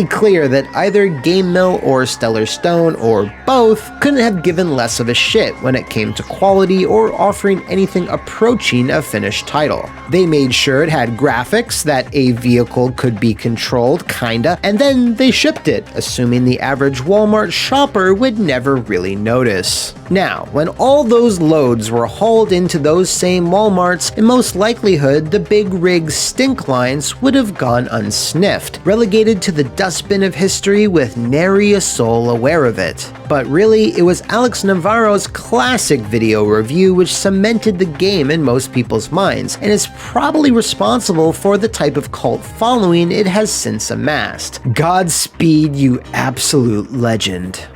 clear that either Game Mill or Stellar Stone or both couldn't have given less of a shit when it came to quality or offering anything approaching a finished title. They made sure it had graphics, that a vehicle could be controlled, kinda, and then they shipped it, assuming the average Walmart shopper would never really notice. Now, when all those loads were hauled into those same Walmarts, in most likelihood, the Big Rig stink lines would have gone unsniffed, relegated to the dustbin of history with nary a soul aware of it. But really, it was Alex Navarro's classic video review which cemented the game in most people's minds, and is probably responsible for the type of cult following it has since amassed. Godspeed, you absolute legend.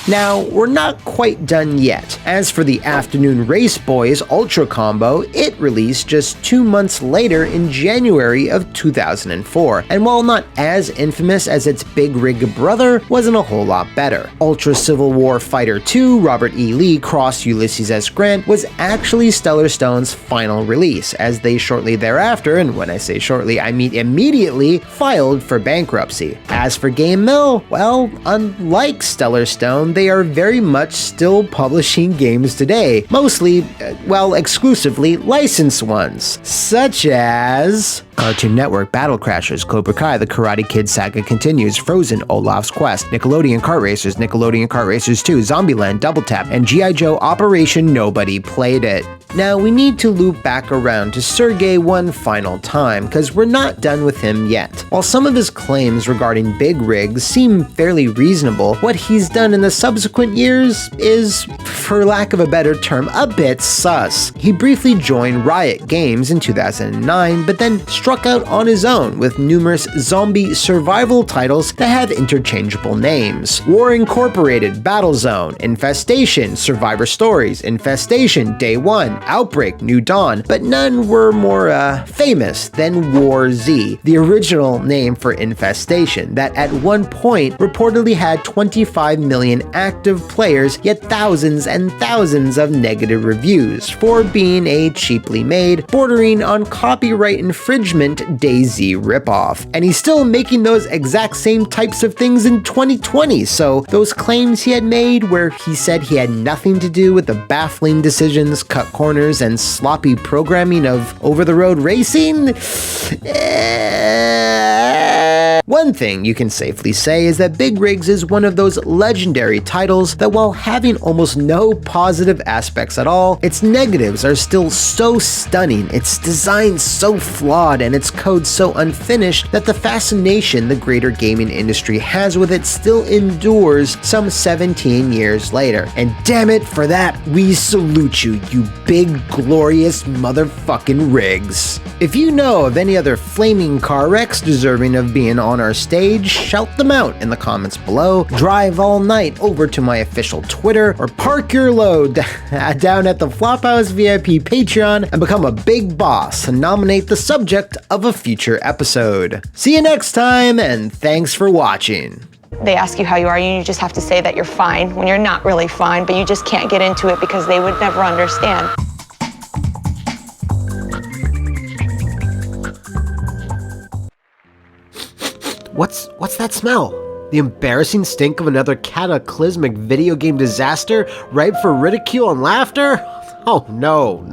Now, we're not quite done yet. As for the Afternoon Race Boys Ultra Combo, it released just 2 months later in January of 2004, and while not as infamous as its Big Rig brother, wasn't a whole lot better. Ultra Civil War Fighter 2 Robert E. Lee Cross Ulysses S. Grant was actually Stellar Stone's final release, as they shortly thereafter, and when I say shortly I mean immediately, filed for bankruptcy. As for Game Mill, well, unlike Stellar Stone, they are very much still publishing games today, mostly, exclusively licensed ones, such as Cartoon Network, Battle Crashers, Cobra Kai, The Karate Kid Saga Continues, Frozen, Olaf's Quest, Nickelodeon Kart Racers, Nickelodeon Kart Racers 2, Zombieland, Double Tap, and G.I. Joe Operation Nobody Played It. Now, we need to loop back around to Sergey one final time, because we're not done with him yet. While some of his claims regarding Big Rigs seem fairly reasonable, what he's done in the subsequent years is, for lack of a better term, a bit sus. He briefly joined Riot Games in 2009, but then struck out on his own with numerous zombie survival titles that have interchangeable names. War Incorporated, Battlezone, Infestation, Survivor Stories, Infestation, Day One, Outbreak, New Dawn, but none were more famous than War Z, the original name for Infestation, that at one point reportedly had 25 million active players, yet thousands and thousands of negative reviews for being a cheaply made, bordering on copyright infringement DayZ ripoff. And he's still making those exact same types of things in 2020, so those claims he had made where he said he had nothing to do with the baffling decisions, cut corners, and sloppy programming of over-the-road racing? One thing you can safely say is that Big Rigs is one of those legendary titles that, while having almost no positive aspects at all, its negatives are still so stunning, its design so flawed, and its code so unfinished that the fascination the greater gaming industry has with it still endures some 17 years later. And damn it, for that, we salute you, you big, glorious motherfucking rigs. If you know of any other flaming car wrecks deserving of being on our stage, shout them out in the comments below, drive all night over to my official Twitter, or park your load down at the Flophouse VIP Patreon and become a big boss and nominate the subject of a future episode. See you next time, and thanks for watching. They ask you how you are, and you just have to say that you're fine when you're not really fine, but you just can't get into it because they would never understand. What's that smell? The embarrassing stink of another cataclysmic video game disaster ripe for ridicule and laughter? Oh, no.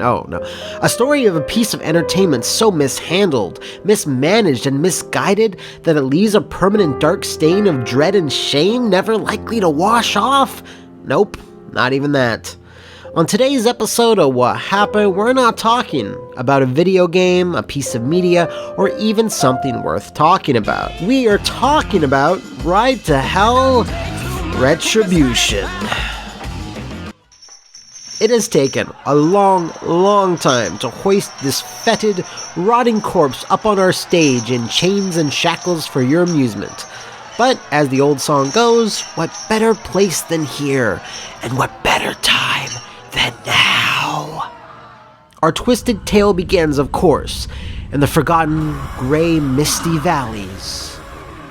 A story of a piece of entertainment so mishandled, mismanaged, and misguided that it leaves a permanent dark stain of dread and shame never likely to wash off? Nope, not even that. On today's episode of What Happened, we're not talking about a video game, a piece of media, or even something worth talking about. We are talking about Ride to Hell Retribution. It has taken a long time to hoist this fetid, rotting corpse up on our stage in chains and shackles for your amusement. But as the old song goes, what better place than here, and what better time than now? Our twisted tale begins, of course, in the forgotten, gray, misty valleys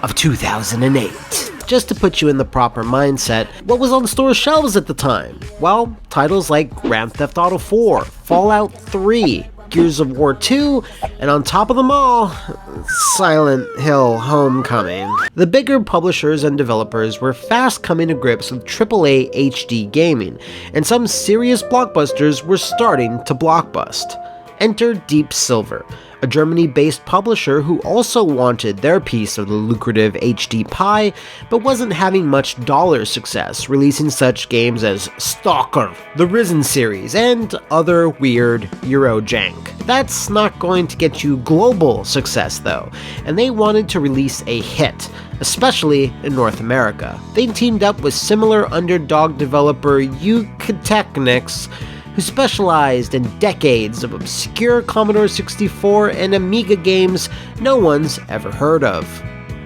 of 2008. Just to put you in the proper mindset, what was on store shelves at the time? Well, titles like Grand Theft Auto 4, Fallout 3, Gears of War 2, and on top of them all, Silent Hill Homecoming. The bigger publishers and developers were fast coming to grips with AAA HD gaming, and some serious blockbusters were starting to blockbust. Enter Deep Silver, a Germany-based publisher who also wanted their piece of the lucrative HD pie, but wasn't having much dollar success, releasing such games as Stalker, the Risen series, and other weird Euro jank. That's not going to get you global success though, and they wanted to release a hit, especially in North America. They teamed up with similar underdog developer XIII, who specialized in decades of obscure Commodore 64 and Amiga games no one's ever heard of.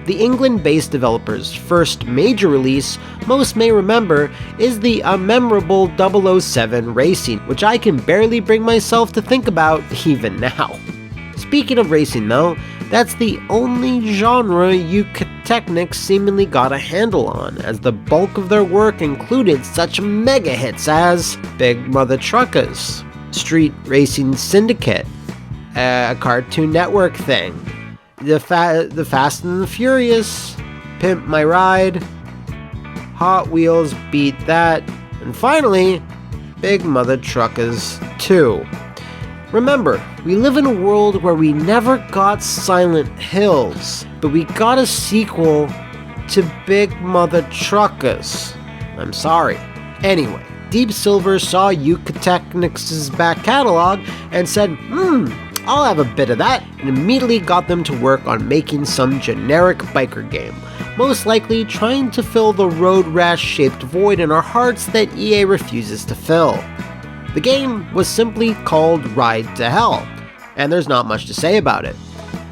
The England-based developer's first major release, most may remember, is the memorable 007 Racing, which I can barely bring myself to think about even now. Speaking of racing though, that's the only genre XIII seemingly got a handle on, as the bulk of their work included such mega hits as Big Mother Truckers, Street Racing Syndicate, a Cartoon Network thing, the Fast and the Furious, Pimp My Ride, Hot Wheels Beat That, and finally, Big Mother Truckers 2. Remember, we live in a world where we never got Silent Hills, but we got a sequel to Big Mother Truckers. I'm sorry. Anyway, Deep Silver saw XIII's back catalog and said, I'll have a bit of that, and immediately got them to work on making some generic biker game, most likely trying to fill the road rash-shaped void in our hearts that EA refuses to fill. The game was simply called Ride to Hell, and there's not much to say about it.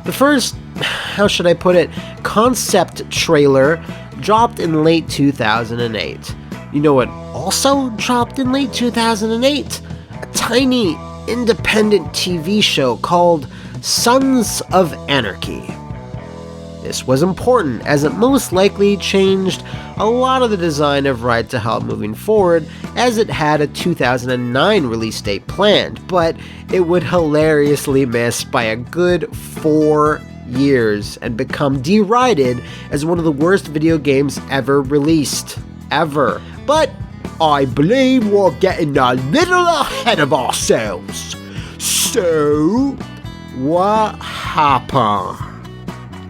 The first, how should I put it, concept trailer dropped in late 2008. You know what also dropped in late 2008? A tiny independent TV show called Sons of Anarchy. This was important, as it most likely changed a lot of the design of Ride to Hell moving forward, as it had a 2009 release date planned, but it would hilariously miss by a good 4 years and become derided as one of the worst video games ever released. Ever. But I believe we're getting a little ahead of ourselves. So, what happened?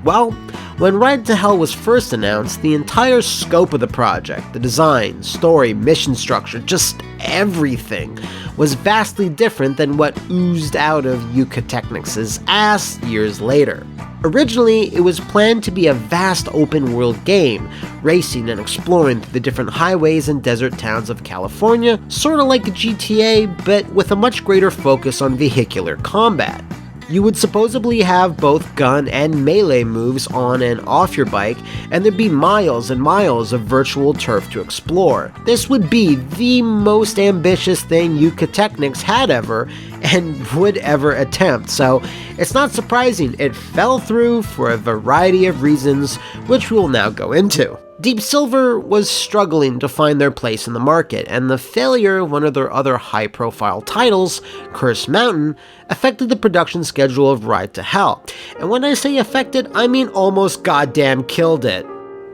Well, when Ride to Hell was first announced, the entire scope of the project, the design, story, mission structure, just everything, was vastly different than what oozed out of XIII's ass years later. Originally, it was planned to be a vast open-world game, racing and exploring through the different highways and desert towns of California, sorta like a GTA, but with a much greater focus on vehicular combat. You would supposedly have both gun and melee moves on and off your bike, and there'd be miles and miles of virtual turf to explore. This would be the most ambitious thing XIII had ever, and would ever attempt, so it's not surprising it fell through for a variety of reasons, which we will now go into. Deep Silver was struggling to find their place in the market, and the failure of one of their other high-profile titles, Curse Mountain, affected the production schedule of Ride to Hell. And when I say affected, I mean almost goddamn killed it.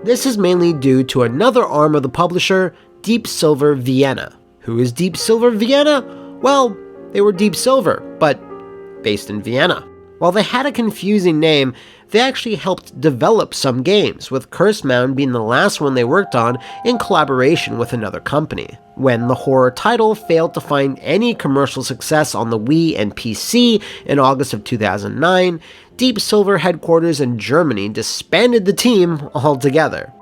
This is mainly due to another arm of the publisher, Deep Silver Vienna. Who is Deep Silver Vienna? Well, they were Deep Silver, but based in Vienna. While they had a confusing name, they actually helped develop some games, with Curse Mound being the last one they worked on in collaboration with another company. When the horror title failed to find any commercial success on the Wii and PC in August of 2009, Deep Silver headquarters in Germany disbanded the team altogether.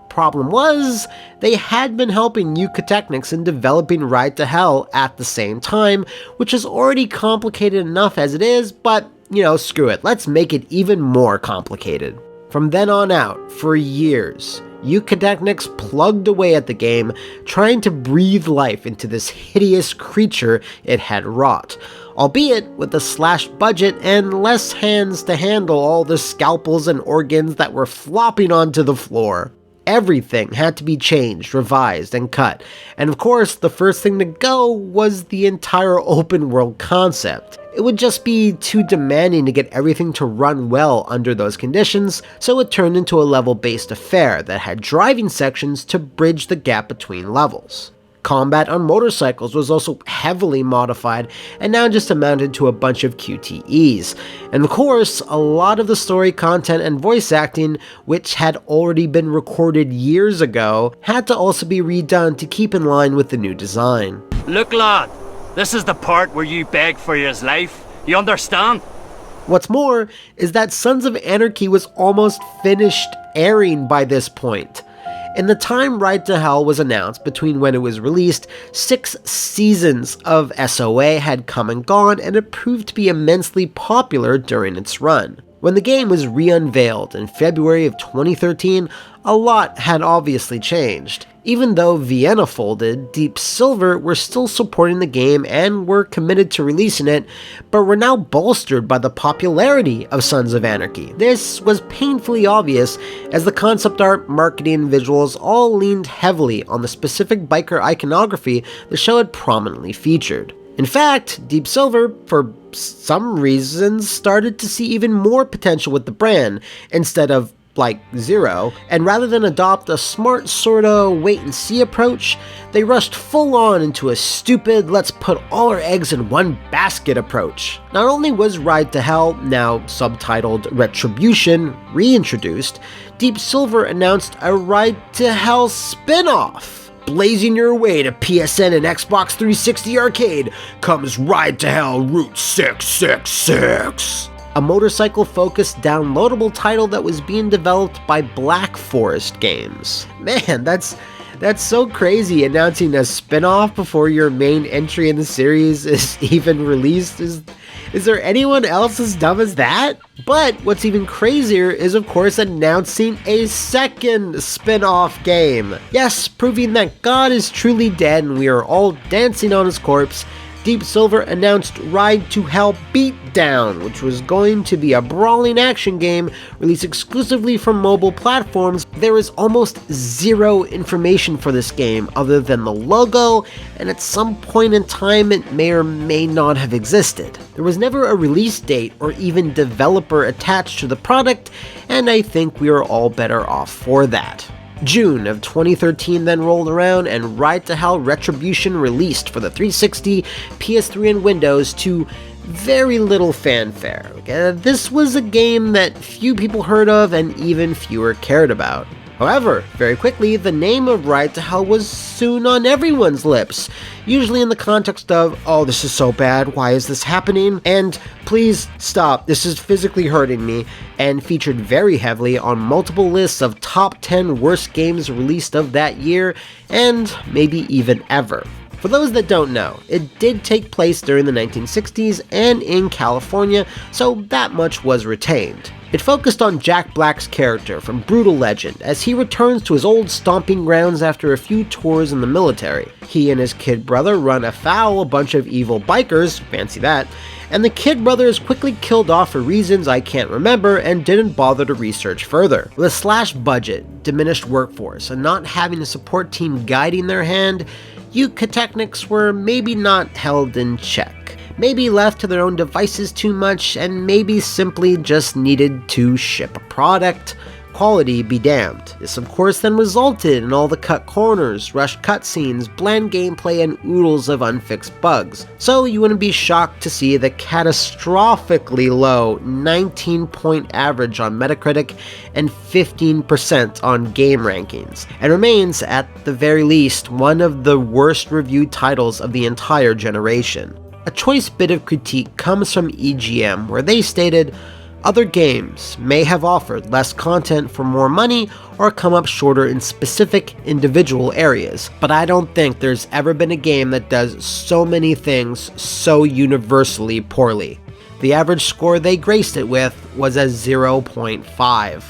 Problem was, they had been helping Yuka Technics in developing Ride to Hell at the same time, which is already complicated enough as it is, but screw it, let's make it even more complicated. From then on out, for years, Yuka Technics plugged away at the game, trying to breathe life into this hideous creature it had wrought, albeit with a slashed budget and less hands to handle all the scalpels and organs that were flopping onto the floor. Everything had to be changed, revised, and cut, and of course, the first thing to go was the entire open world concept. It would just be too demanding to get everything to run well under those conditions, so it turned into a level-based affair that had driving sections to bridge the gap between levels. Combat on motorcycles was also heavily modified and now just amounted to a bunch of QTEs. And of course, a lot of the story content and voice acting, which had already been recorded years ago, had to also be redone to keep in line with the new design. Look, lad, this is the part where you beg for his life. You understand? What's more is that Sons of Anarchy was almost finished airing by this point. In the time Ride to Hell was announced between when it was released, 6 seasons of SOA had come and gone, and it proved to be immensely popular during its run. When the game was re-unveiled in February of 2013, a lot had obviously changed. Even though Vienna folded, Deep Silver were still supporting the game and were committed to releasing it, but were now bolstered by the popularity of Sons of Anarchy. This was painfully obvious, as the concept art, marketing, and visuals all leaned heavily on the specific biker iconography the show had prominently featured. In fact, Deep Silver, for some reasons, started to see even more potential with the brand, instead of like Zero, and rather than adopt a smart sorta wait-and-see approach, they rushed full-on into a stupid let's put all our eggs in one basket approach. Not only was Ride to Hell, now subtitled Retribution, reintroduced, Deep Silver announced a Ride to Hell spin-off. Blazing your way to PSN and Xbox 360 Arcade comes Ride to Hell Route 666. A motorcycle-focused downloadable title that was being developed by Black Forest Games. Man, that's so crazy, announcing a spin-off before your main entry in the series is even released. Is there anyone else as dumb as that? But what's even crazier is, of course, announcing a second spin-off game. Yes, proving that God is truly dead and we are all dancing on his corpse, Deep Silver announced Ride to Hell Beatdown, which was going to be a brawling action game released exclusively for mobile platforms. There is almost zero information for this game other than the logo, and at some point in time it may or may not have existed. There was never a release date or even developer attached to the product, and I think we are all better off for that. June of 2013 then rolled around and Ride to Hell Retribution released for the 360, PS3, and Windows to very little fanfare. This was a game that few people heard of and even fewer cared about. However, very quickly, the name of Ride to Hell was soon on everyone's lips, usually in the context of, oh, this is so bad, why is this happening? And please stop, this is physically hurting me, and featured very heavily on multiple lists of top 10 worst games released of that year, and maybe even ever. For those that don't know, it did take place during the 1960s and in California, so that much was retained. It focused on Jack Black's character from Brutal Legend as he returns to his old stomping grounds after a few tours in the military. He and his kid brother run afoul a bunch of evil bikers, fancy that, and the kid brother is quickly killed off for reasons I can't remember and didn't bother to research further. With a slashed budget, diminished workforce, and not having a support team guiding their hand, Yuka Technics were maybe not held in check. Maybe left to their own devices too much, and maybe simply just needed to ship a product. quality be damned. This of course then resulted in all the cut corners, rushed cutscenes, bland gameplay, and oodles of unfixed bugs. So you wouldn't be shocked to see the catastrophically low 19-point average on Metacritic and 15% on game rankings, and remains at the very least one of the worst reviewed titles of the entire generation. A choice bit of critique comes from EGM, where they stated, "Other games may have offered less content for more money or come up shorter in specific individual areas, but I don't think there's ever been a game that does so many things so universally poorly." The average score they graced it with was a 0.5.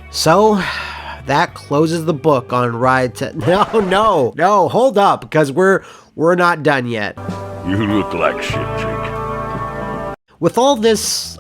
So, that closes the book on Ride to... No, hold up, because we're not done yet. You look like shit, Jake. With all this,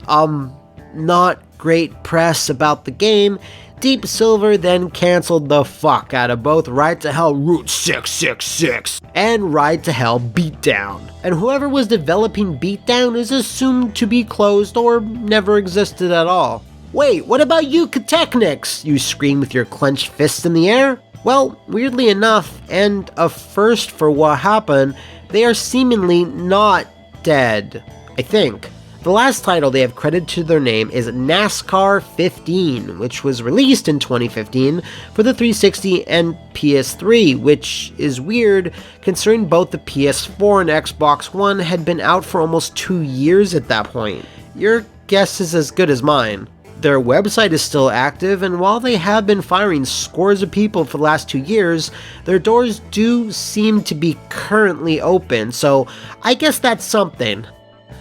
not great press about the game, Deep Silver then cancelled the fuck out of both Ride to Hell Route 666 and Ride to Hell Beatdown. And whoever was developing Beatdown is assumed to be closed or never existed at all. Wait, what about you Catechnics? You scream with your clenched fists in the air? Well, weirdly enough, and a first for what happened, they are seemingly not dead, I think. The last title they have credited to their name is NASCAR 15, which was released in 2015 for the 360 and PS3, which is weird considering both the PS4 and Xbox One had been out for almost 2 years at that point. Your guess is as good as mine. Their website is still active, and while they have been firing scores of people for the last 2 years, their doors do seem to be currently open, so I guess that's something.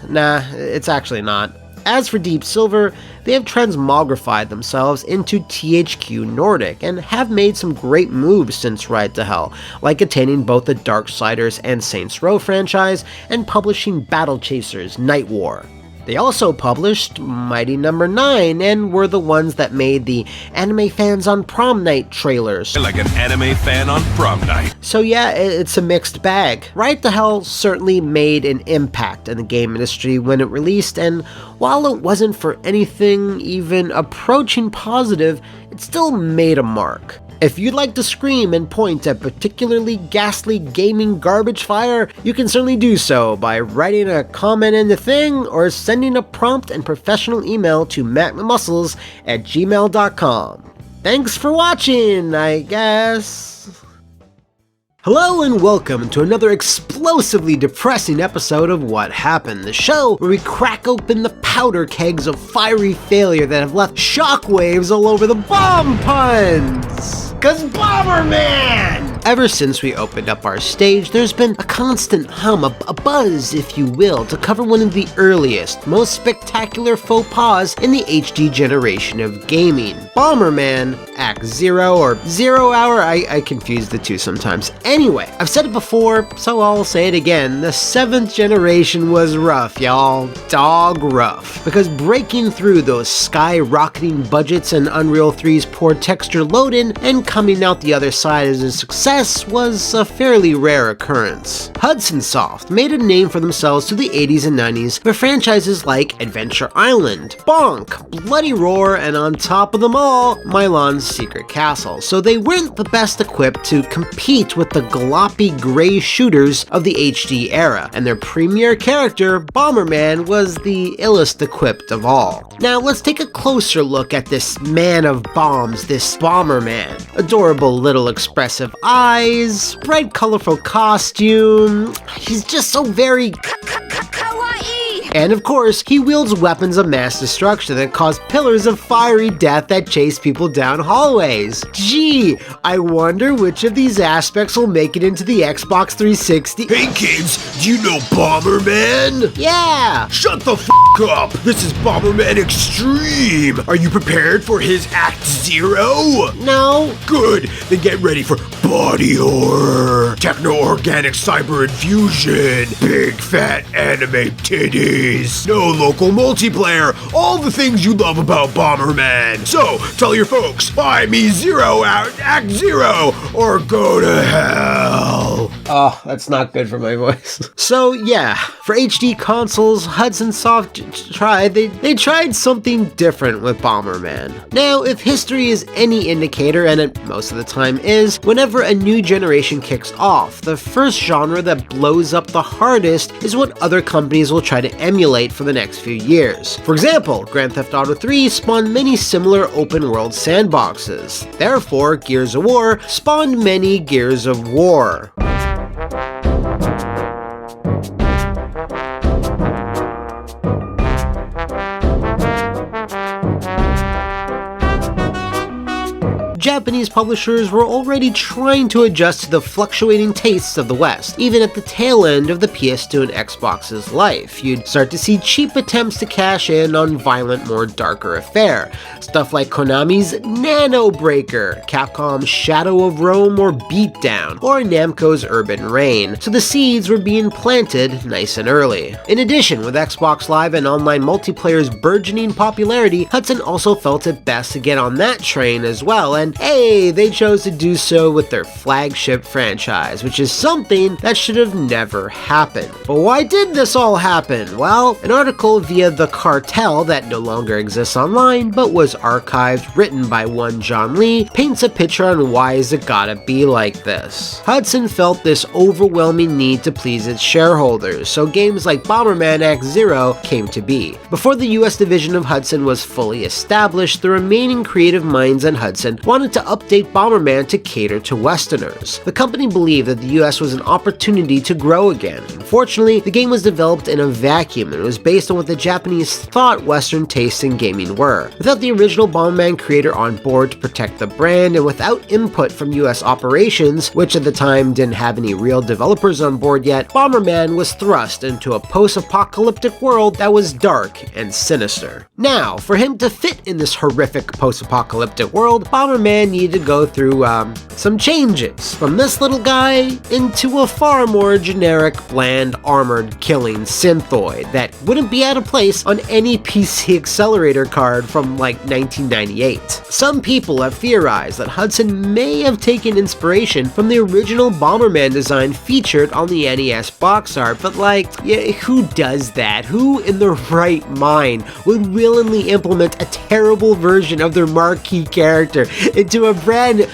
Nah, it's actually not. As for Deep Silver, they have transmogrified themselves into THQ Nordic and have made some great moves since Ride to Hell, like attaining both the Darksiders and Saints Row franchise and publishing Battle Chasers Night War. They also published Mighty No. 9 and were the ones that made the Anime Fans on Prom Night trailers. Like an anime fan on prom night. So yeah, it's a mixed bag. Ride to Hell certainly made an impact in the game industry when it released, and while it wasn't for anything even approaching positive, it still made a mark. If you'd like to scream and point at particularly ghastly gaming garbage fire, you can certainly do so by writing a comment in the thing or sending a prompt and professional email to McMuscles@gmail.com. Thanks for watching, I guess. Hello and welcome to another explosively depressing episode of What Happened, the show where we crack open the powder kegs of fiery failure that have left shockwaves all over the bomb puns! 'Cause Bomberman! Ever since we opened up our stage, there's been a constant hum, a buzz, if you will, to cover one of the earliest, most spectacular faux pas in the HD generation of gaming. Bomberman Act Zero, or Zero Hour, I confuse the two sometimes. Anyway, I've said it before, so I'll say it again, the 7th generation was rough, y'all. Dog rough. Because breaking through those skyrocketing budgets and Unreal 3's poor texture load-in and coming out the other side as a success was a fairly rare occurrence. Hudson Soft made a name for themselves through the 80s and 90s with franchises like Adventure Island, Bonk, Bloody Roar, and on top of them all, Milan's Secret Castle, so they weren't the best equipped to compete with the gloppy gray shooters of the HD era, and their premier character, Bomberman, was the illest equipped of all. Now let's take a closer look at this man of bombs, this Bomberman. Adorable little expressive eyes, bright colorful costume, he's just so very kawaii. And of course, he wields weapons of mass destruction that cause pillars of fiery death that chase people down hallways. Gee, I wonder which of these aspects will make it into the Xbox 360. Hey kids, do you know Bomberman? Yeah! Shut the f*** up! This is Bomberman Extreme! Are you prepared for his Act Zero? No. Good, then get ready for body horror, techno-organic cyber infusion, big fat anime titties, no local multiplayer, all the things you love about Bomberman. So, tell your folks, buy me Zero Act Zero, or go to hell. Oh, that's not good for my voice. So yeah, for HD consoles, Hudson Soft they tried something different with Bomberman. Now, if history is any indicator, and it most of the time is, whenever a new generation kicks off, the first genre that blows up the hardest is what other companies will try to emulate for the next few years. For example, Grand Theft Auto 3 spawned many similar open-world sandboxes. Therefore, Gears of War spawned many Gears of War. Japanese publishers were already trying to adjust to the fluctuating tastes of the West. Even at the tail end of the PS2 and Xbox's life, you'd start to see cheap attempts to cash in on violent, more darker fare. Stuff like Konami's Nano Breaker, Capcom's Shadow of Rome or Beatdown, or Namco's Urban Reign, so the seeds were being planted nice and early. In addition, with Xbox Live and online multiplayer's burgeoning popularity, Hudson also felt it best to get on that train as well, and hey, they chose to do so with their flagship franchise, which is something that should have never happened. But why did this all happen? Well, an article via The Cartel that no longer exists online, but was archived, written by one John Lee, paints a picture on why is it gotta be like this. Hudson felt this overwhelming need to please its shareholders, so games like Bomberman Act Zero came to be. Before the US division of Hudson was fully established, the remaining creative minds in Hudson wanted to update Bomberman to cater to Westerners. The company believed that the US was an opportunity to grow again. Unfortunately, the game was developed in a vacuum and was based on what the Japanese thought Western tastes in gaming were. Without the original Bomberman creator on board to protect the brand, and without input from US operations, which at the time didn't have any real developers on board yet, Bomberman was thrust into a post-apocalyptic world that was dark and sinister. Now, for him to fit in this horrific post-apocalyptic world, Bomberman needed to go through some changes. From this little guy into a far more generic, bland, armored, killing synthoid that wouldn't be out of place on any PC accelerator card from like 1998. Some people have theorized that Hudson may have taken inspiration from the original Bomberman design featured on the NES box art, but like, yeah, who does that? Who in their right mind would willingly implement a terrible version of their marquee character into a brand...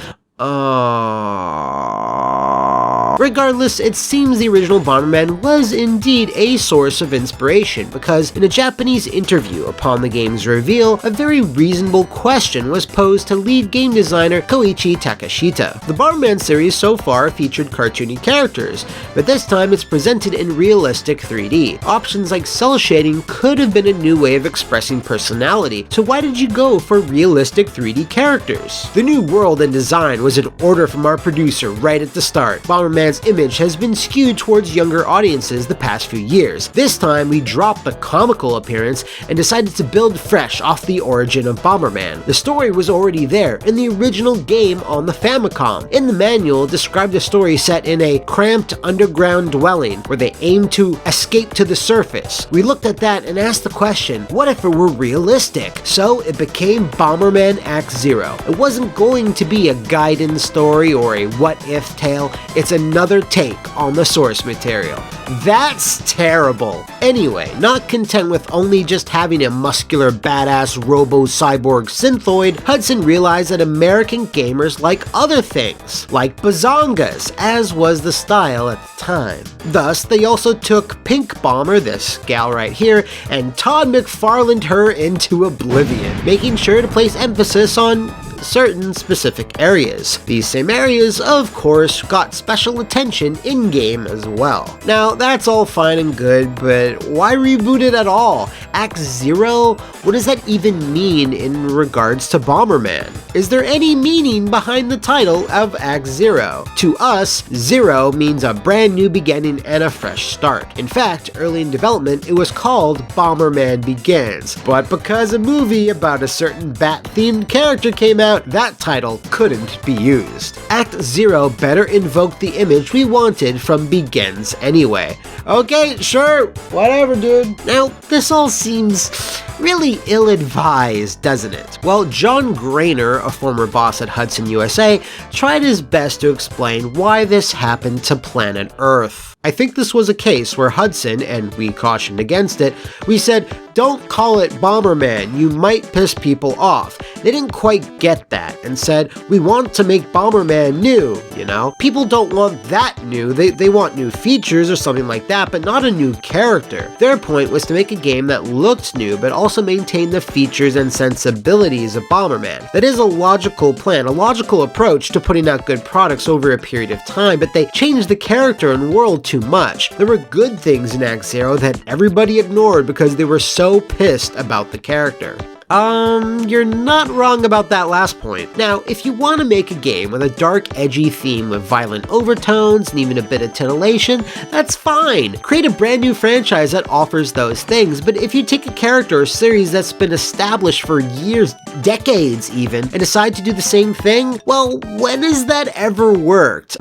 Regardless, it seems the original Bomberman was indeed a source of inspiration, because in a Japanese interview upon the game's reveal, a very reasonable question was posed to lead game designer Koichi Takashita. The Bomberman series so far featured cartoony characters, but this time it's presented in realistic 3D. Options like cel shading could have been a new way of expressing personality, so why did you go for realistic 3D characters? The new world and design was an order from our producer right at the start. Bomberman's image has been skewed towards younger audiences the past few years. This time, we dropped the comical appearance and decided to build fresh off the origin of Bomberman. The story was already there in the original game on the Famicom. In the manual, it described a story set in a cramped underground dwelling where they aimed to escape to the surface. We looked at that and asked the question, what if it were realistic? So it became Bomberman Act Zero. It wasn't going to be a guidance story or a what-if tale. It's another take on the source material. That's terrible. Anyway, not content with only just having a muscular, badass robo-cyborg synthoid, Hudson realized that American gamers like other things, like bazongas, as was the style at the time. Thus, they also took Pink Bomber, this gal right here, and Todd McFarlane her into oblivion, making sure to place emphasis on certain specific areas. These same areas, of course, got special attention in-game as well. Now, that's all fine and good, but why reboot it at all? Act Zero? What does that even mean in regards to Bomberman? Is there any meaning behind the title of Act Zero? To us, Zero means a brand new beginning and a fresh start. In fact, early in development, it was called Bomberman Begins, but because a movie about a certain bat-themed character came out, out, that title couldn't be used. Act Zero better invoked the image we wanted from Begins anyway. Okay, sure, whatever, dude. Now, this all seems really ill-advised, doesn't it? Well, John Grainer, a former boss at Hudson USA, tried his best to explain why this happened to planet Earth. I think this was a case where Hudson, and we cautioned against it, we said, don't call it Bomberman, you might piss people off. They didn't quite get that, and said, we want to make Bomberman new, you know? People don't want that new, they want new features or something like that, but not a new character. Their point was to make a game that looked new, but also maintained the features and sensibilities of Bomberman. That is a logical plan, a logical approach to putting out good products over a period of time, but they changed the character and world too much. There were good things in Act Zero that everybody ignored because they were so pissed about the character. You're not wrong about that last point. Now, if you want to make a game with a dark, edgy theme with violent overtones and even a bit of titillation, that's fine. Create a brand new franchise that offers those things, but if you take a character or series that's been established for years, decades even, and decide to do the same thing, well, when has that ever worked?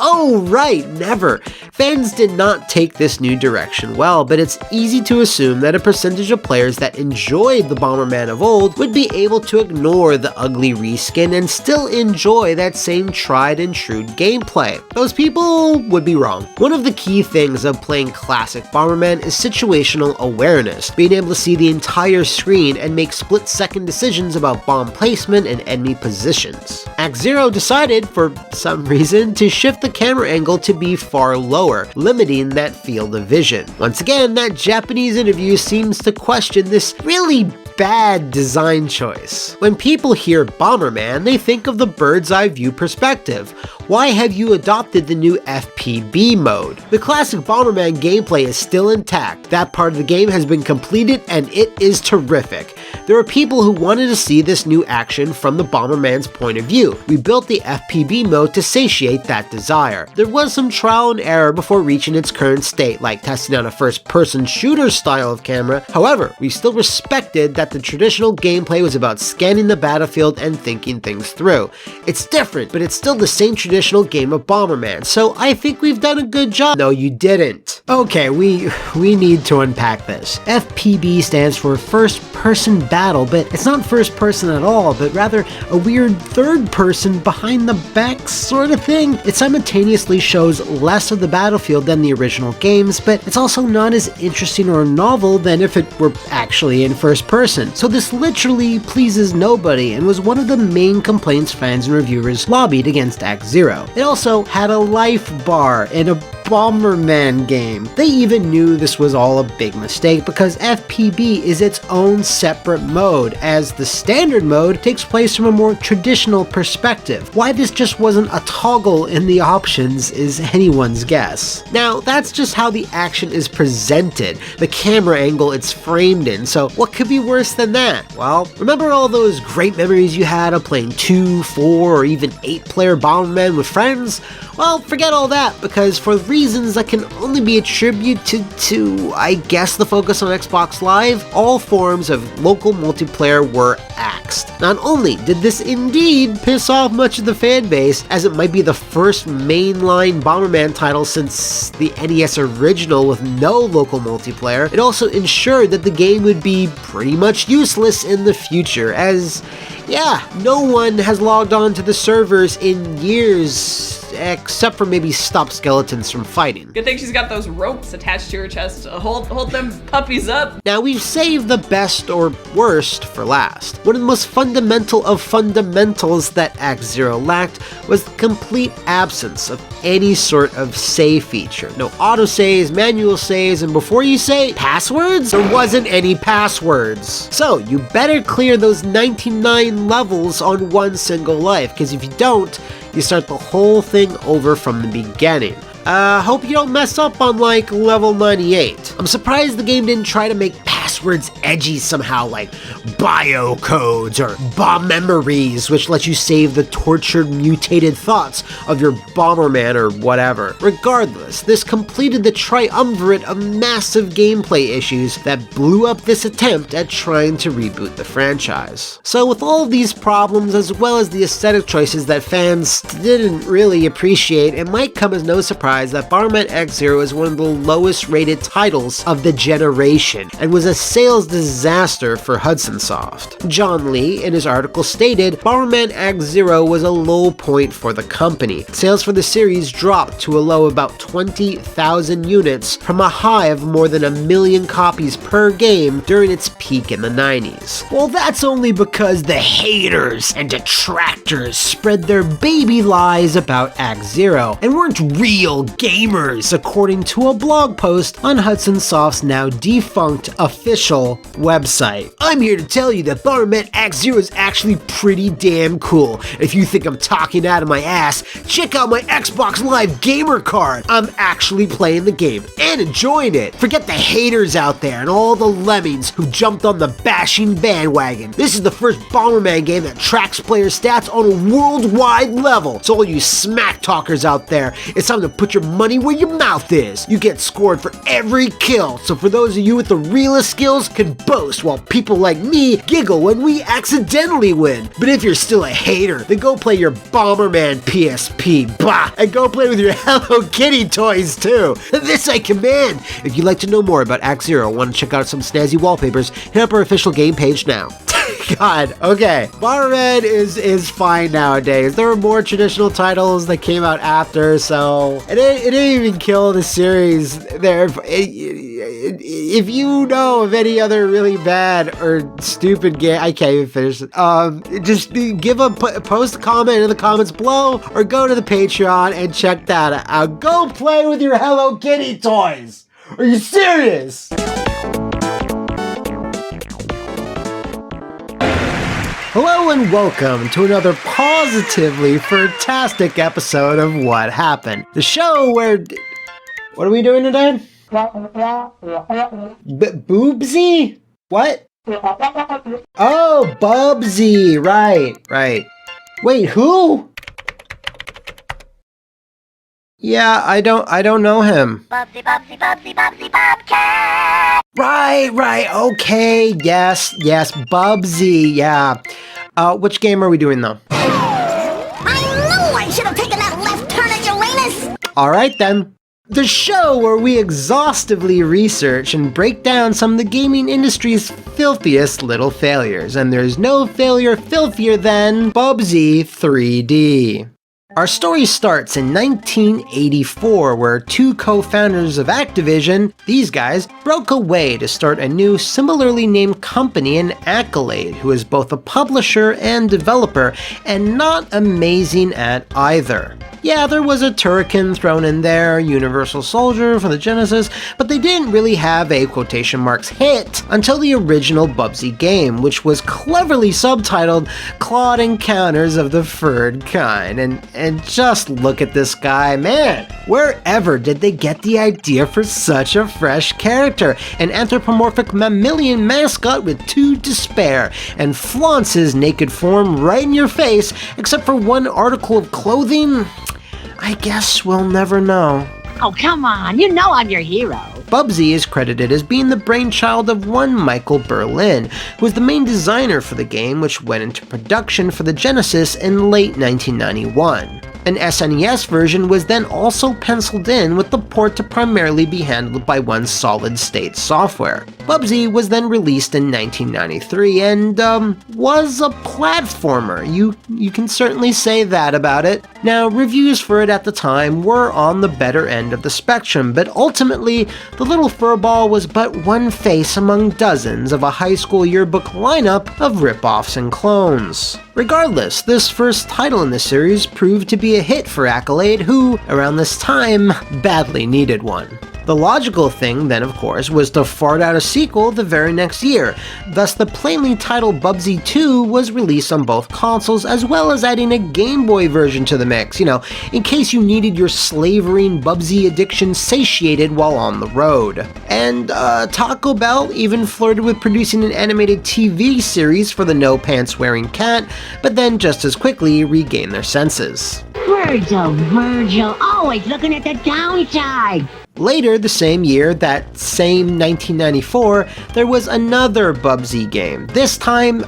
Oh right, never. Fans did not take this new direction well, but it's easy to assume that a percentage of players that enjoyed the Bomberman of old would be able to ignore the ugly reskin and still enjoy that same tried and true gameplay. Those people would be wrong. One of the key things of playing classic Bomberman is situational awareness, being able to see the entire screen and make split-second decisions about bomb placement and enemy positions. Act Zero decided, for some reason, to shift the camera angle to be far lower, limiting that field of vision. Once again, that Japanese interview seems to question this really bad design choice. When people hear Bomberman, they think of the bird's eye view perspective. Why have you adopted the new FPB mode? The classic Bomberman gameplay is still intact. That part of the game has been completed and it is terrific. There are people who wanted to see this new action from the Bomberman's point of view. We built the FPB mode to satiate that desire. There was some trial and error before reaching its current state, like testing out a first-person shooter style of camera. However, we still respected that the traditional gameplay was about scanning the battlefield and thinking things through. It's different, but it's still the same traditional game of Bomberman, so I think we've done a good job. No, you didn't. Okay, we need to unpack this. FPB stands for First Person Battle, but it's not first person at all, but rather a weird third person behind the back sort of thing. It simultaneously shows less of the battlefield than the original games, but it's also not as interesting or novel than if it were actually in first person. So this literally pleases nobody and was one of the main complaints fans and reviewers lobbied against Act Zero. It also had a life bar in a Bomberman game. They even knew this was all a big mistake because FPB is its own separate mode, as the standard mode takes place from a more traditional perspective. Why this just wasn't a toggle in the options is anyone's guess. Now, that's just how the action is presented, the camera angle it's framed in, so what could be worse than that? Well, remember all those great memories you had of playing 2, 4, or even 8-player Bomberman with friends? Well, forget all that, because for reasons that can only be attributed to, I guess, the focus on Xbox Live, all forms of local multiplayer were axed. Not only did this indeed piss off much of the fan base, as it might be the first mainline Bomberman title since the NES original with no local multiplayer, it also ensured that the game would be pretty much useless in the future, as, yeah, no one has logged on to the servers in years, except for maybe stop skeletons from fighting. Good thing she's got those ropes attached to her chest to hold them puppies up. Now, we've saved the best or worst for last. One of the most fundamental of fundamentals that Act Zero lacked was the complete absence of any sort of save feature. No autosaves, manual saves, and before you say passwords, there wasn't any passwords. So you better clear those 99 levels on one single life, because if you don't, you start the whole thing over from the beginning. Hope you don't mess up on like level 98. I'm surprised the game didn't try to make passwords passwords edgy somehow, like bio codes or bomb memories, which let you save the tortured, mutated thoughts of your Bomberman or whatever. Regardless, this completed the triumvirate of massive gameplay issues that blew up this attempt at trying to reboot the franchise. So with all of these problems, as well as the aesthetic choices that fans didn't really appreciate, it might come as no surprise that Bomberman Act Zero is one of the lowest rated titles of the generation, and was a sales disaster for Hudson Soft. John Lee, in his article, stated, Bomberman Act Zero was a low point for the company. Sales for the series dropped to a low of about 20,000 units from a high of more than 1 million copies per game during its peak in the 90s. Well, that's only because the haters and detractors spread their baby lies about Act Zero and weren't real gamers, according to a blog post on Hudson Soft's now defunct official website. I'm here to tell you that Bomberman Act Zero is actually pretty damn cool. If you think I'm talking out of my ass, check out my Xbox Live gamer card. I'm actually playing the game and enjoying it. Forget the haters out there and all the lemmings who jumped on the bashing bandwagon. This is the first Bomberman game that tracks player stats on a worldwide level. So all you smack talkers out there, it's time to put your money where your mouth is. You get scored for every kill, so for those of you with the realest skills can boast while people like me giggle when we accidentally win. But if you're still a hater, then go play your Bomberman PSP, bah, and go play with your Hello Kitty toys too. This I command. If you'd like to know more about Act Zero, want to check out some snazzy wallpapers, hit up our official game page now. God, okay. Bomberman is fine nowadays. There were more traditional titles that came out after, so it didn't even kill the series. If you know of any other really bad or stupid game, I can't even finish it. Just post a comment in the comments below, or go to the Patreon and check that out. Go play with your Hello Kitty toys. Are you serious? Hello and welcome to another positively fantastic episode of What Happened, the show where... What are we doing today? Bubsy? What? Oh, Bubsy, right. Wait, who? Yeah, I don't know him. Bubsy, Bobcat! Right, okay, yes, Bubsy, yeah. Which game are we doing though? I knew I should have taken that left turn at Uranus! Alright then. The show where we exhaustively research and break down some of the gaming industry's filthiest little failures, and there's no failure filthier than Bubsy 3D. Our story starts in 1984, where two co-founders of Activision, these guys, broke away to start a new similarly named company in Accolade, who is both a publisher and developer, and not amazing at either. Yeah, there was a Turrican thrown in there, Universal Soldier for the Genesis, but they didn't really have a quotation marks hit until the original Bubsy game, which was cleverly subtitled Clawed Encounters of the Furred Kind. And just look at this guy, man! Wherever did they get the idea for such a fresh character? An anthropomorphic mammalian mascot with two to spare, and flaunts his naked form right in your face, except for one article of clothing? I guess we'll never know. Oh, come on, you know I'm your hero. Bubsy is credited as being the brainchild of one Michael Berlin, who was the main designer for the game, which went into production for the Genesis in late 1991. An SNES version was then also penciled in, with the port to primarily be handled by one solid-state software. Bubsy was then released in 1993 and, was a platformer. You can certainly say that about it. Now, reviews for it at the time were on the better end of the spectrum, but ultimately, the little furball was but one face among dozens of a high school yearbook lineup of rip-offs and clones. Regardless, this first title in the series proved to be a hit for Accolade, who, around this time, badly needed one. The logical thing then, of course, was to fart out a sequel the very next year. Thus, the plainly titled Bubsy 2 was released on both consoles, as well as adding a Game Boy version to the mix, in case you needed your slavering Bubsy addiction satiated while on the road. And Taco Bell even flirted with producing an animated TV series for the no-pants-wearing cat, but then just as quickly regained their senses. Virgil, always looking at the downside. Later the same year, that same 1994, there was another Bubsy game. This time,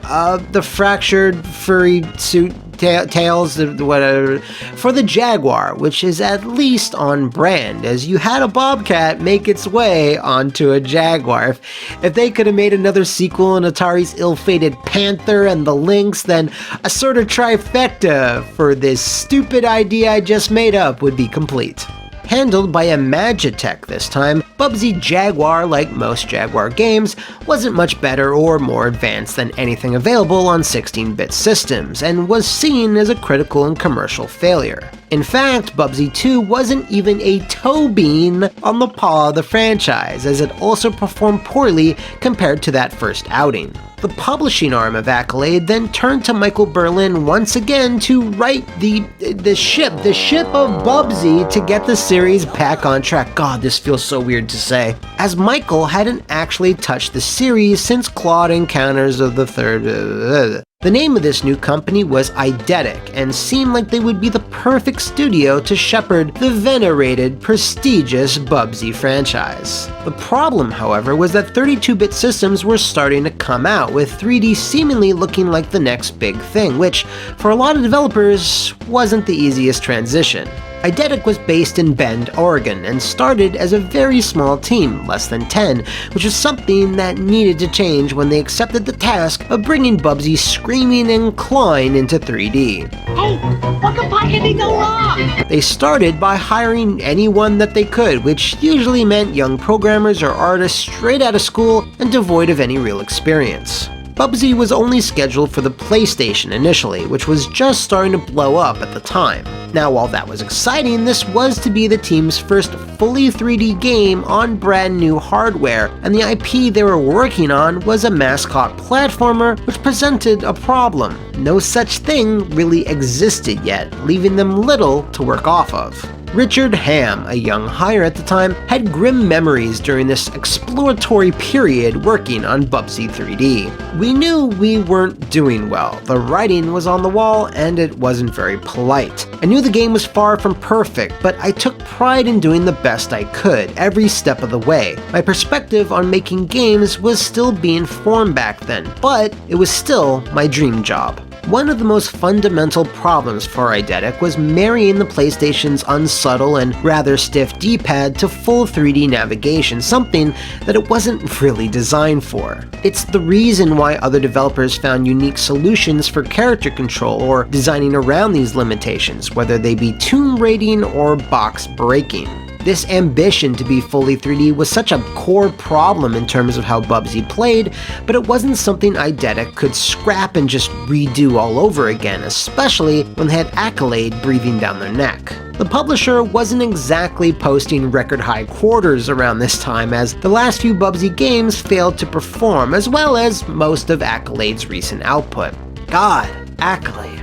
the fractured furry suit Tails, whatever, for the Jaguar, which is at least on brand, as you had a Bobcat make its way onto a Jaguar. If they could have made another sequel in Atari's ill-fated Panther and the Lynx, then a sort of trifecta for this stupid idea I just made up would be complete. Handled by a Magitech this time, Bubsy Jaguar, like most Jaguar games, wasn't much better or more advanced than anything available on 16-bit systems, and was seen as a critical and commercial failure. In fact, Bubsy 2 wasn't even a toe bean on the paw of the franchise, as it also performed poorly compared to that first outing. The publishing arm of Accolade then turned to Michael Berlin once again to write the ship of Bubsy to get the series back on track. God, this feels so weird to say. As Michael hadn't actually touched the series since Claude Encounters of the Third. The name of this new company was Eidetic, and seemed like they would be the perfect studio to shepherd the venerated, prestigious Bubsy franchise. The problem, however, was that 32-bit systems were starting to come out, with 3D seemingly looking like the next big thing, which, for a lot of developers, wasn't the easiest transition. Eidetic was based in Bend, Oregon, and started as a very small team, less than 10, which was something that needed to change when they accepted the task of bringing Bubsy screaming and clawing into 3D. Hey, what could possibly go wrong? They started by hiring anyone that they could, which usually meant young programmers or artists straight out of school and devoid of any real experience. Bubsy was only scheduled for the PlayStation initially, which was just starting to blow up at the time. Now, while that was exciting, this was to be the team's first fully 3D game on brand new hardware, and the IP they were working on was a mascot platformer, which presented a problem. No such thing really existed yet, leaving them little to work off of. Richard Ham, a young hire at the time, had grim memories during this exploratory period working on Bubsy 3D. We knew we weren't doing well. The writing was on the wall and it wasn't very polite. I knew the game was far from perfect, but I took pride in doing the best I could every step of the way. My perspective on making games was still being formed back then, but it was still my dream job. One of the most fundamental problems for Eidetic was marrying the PlayStation's unsubtle and rather stiff D-pad to full 3D navigation, something that it wasn't really designed for. It's the reason why other developers found unique solutions for character control or designing around these limitations, whether they be tomb raiding or box breaking. This ambition to be fully 3D was such a core problem in terms of how Bubsy played, but it wasn't something Eidetic could scrap and just redo all over again, especially when they had Accolade breathing down their neck. The publisher wasn't exactly posting record-high quarters around this time, as the last few Bubsy games failed to perform, as well as most of Accolade's recent output. God, Accolade.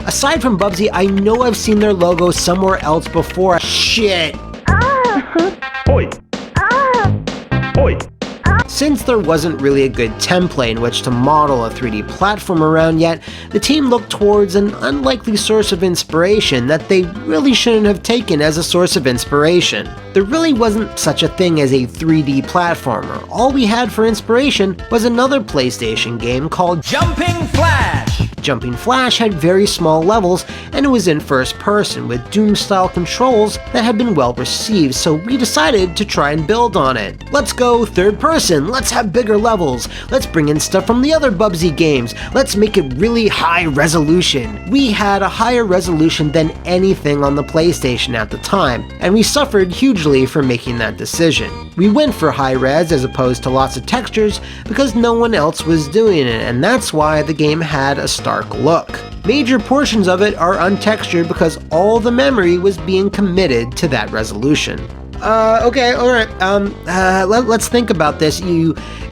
Aside from Bubsy, I know I've seen their logo somewhere else before. Shit! Oi! Oi! Since there wasn't really a good template in which to model a 3D platform around yet, the team looked towards an unlikely source of inspiration that they really shouldn't have taken as a source of inspiration. There really wasn't such a thing as a 3D platformer. All we had for inspiration was another PlayStation game called Jumping Flash! Jumping Flash had very small levels, and it was in first person with Doom-style controls that had been well received, so we decided to try and build on it. Let's go third person, let's have bigger levels, let's bring in stuff from the other Bubsy games, let's make it really high resolution. We had a higher resolution than anything on the PlayStation at the time, and we suffered hugely for making that decision. We went for high res as opposed to lots of textures because no one else was doing it, and that's why the game had a stark look. Major portions of it are untextured because all the memory was being committed to that resolution. Okay, alright. Let's think about this.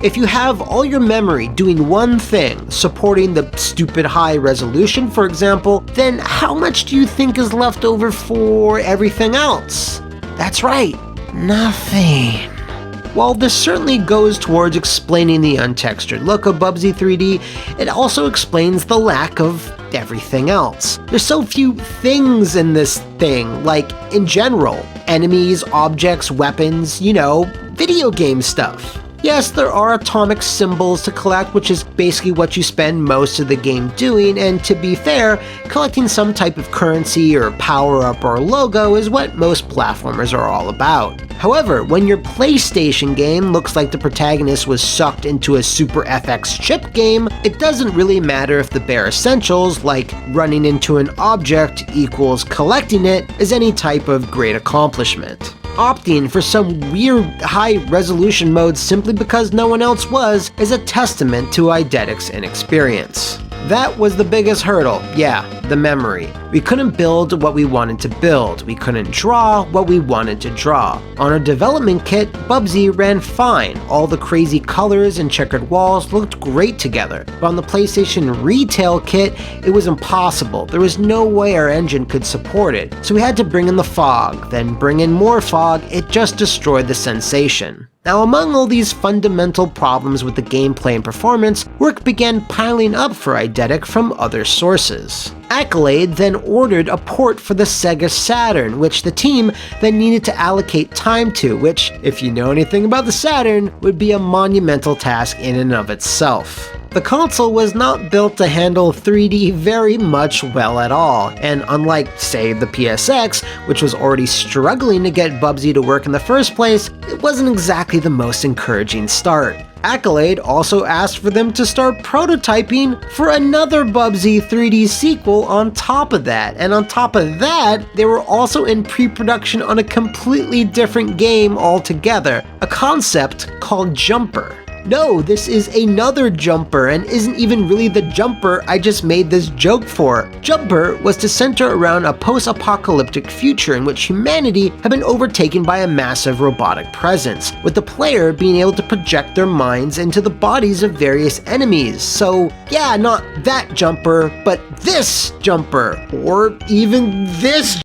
If you have all your memory doing one thing, supporting the stupid high resolution, for example, then how much do you think is left over for everything else? That's right, nothing. While this certainly goes towards explaining the untextured look of Bubsy 3D, it also explains the lack of everything else. There's so few things in this thing, like in general. Enemies, objects, weapons, video game stuff. Yes, there are atomic symbols to collect, which is basically what you spend most of the game doing, and to be fair, collecting some type of currency or power-up or logo is what most platformers are all about. However, when your PlayStation game looks like the protagonist was sucked into a Super FX chip game, it doesn't really matter if the bare essentials, like running into an object equals collecting it, is any type of great accomplishment. Opting for some weird high-resolution mode simply because no one else was is a testament to Eidetics' inexperience. That was the biggest hurdle, yeah, the memory. We couldn't build what we wanted to build, we couldn't draw what we wanted to draw. On our development kit, Bubsy ran fine, all the crazy colors and checkered walls looked great together. But on the PlayStation Retail kit, it was impossible, there was no way our engine could support it. So we had to bring in the fog, then bring in more fog, it just destroyed the sensation. Now, among all these fundamental problems with the gameplay and performance, work began piling up for Eidetic from other sources. Accolade then ordered a port for the Sega Saturn, which the team then needed to allocate time to, which, if you know anything about the Saturn, would be a monumental task in and of itself. The console was not built to handle 3D very much well at all, and unlike, say, the PSX, which was already struggling to get Bubsy to work in the first place, it wasn't exactly the most encouraging start. Accolade also asked for them to start prototyping for another Bubsy 3D sequel on top of that, and on top of that, they were also in pre-production on a completely different game altogether, a concept called Jumper. No, this is another Jumper and isn't even really the Jumper I just made this joke for. Jumper was to center around a post-apocalyptic future in which humanity had been overtaken by a massive robotic presence, with the player being able to project their minds into the bodies of various enemies. So yeah, not that Jumper, but this Jumper, or even this.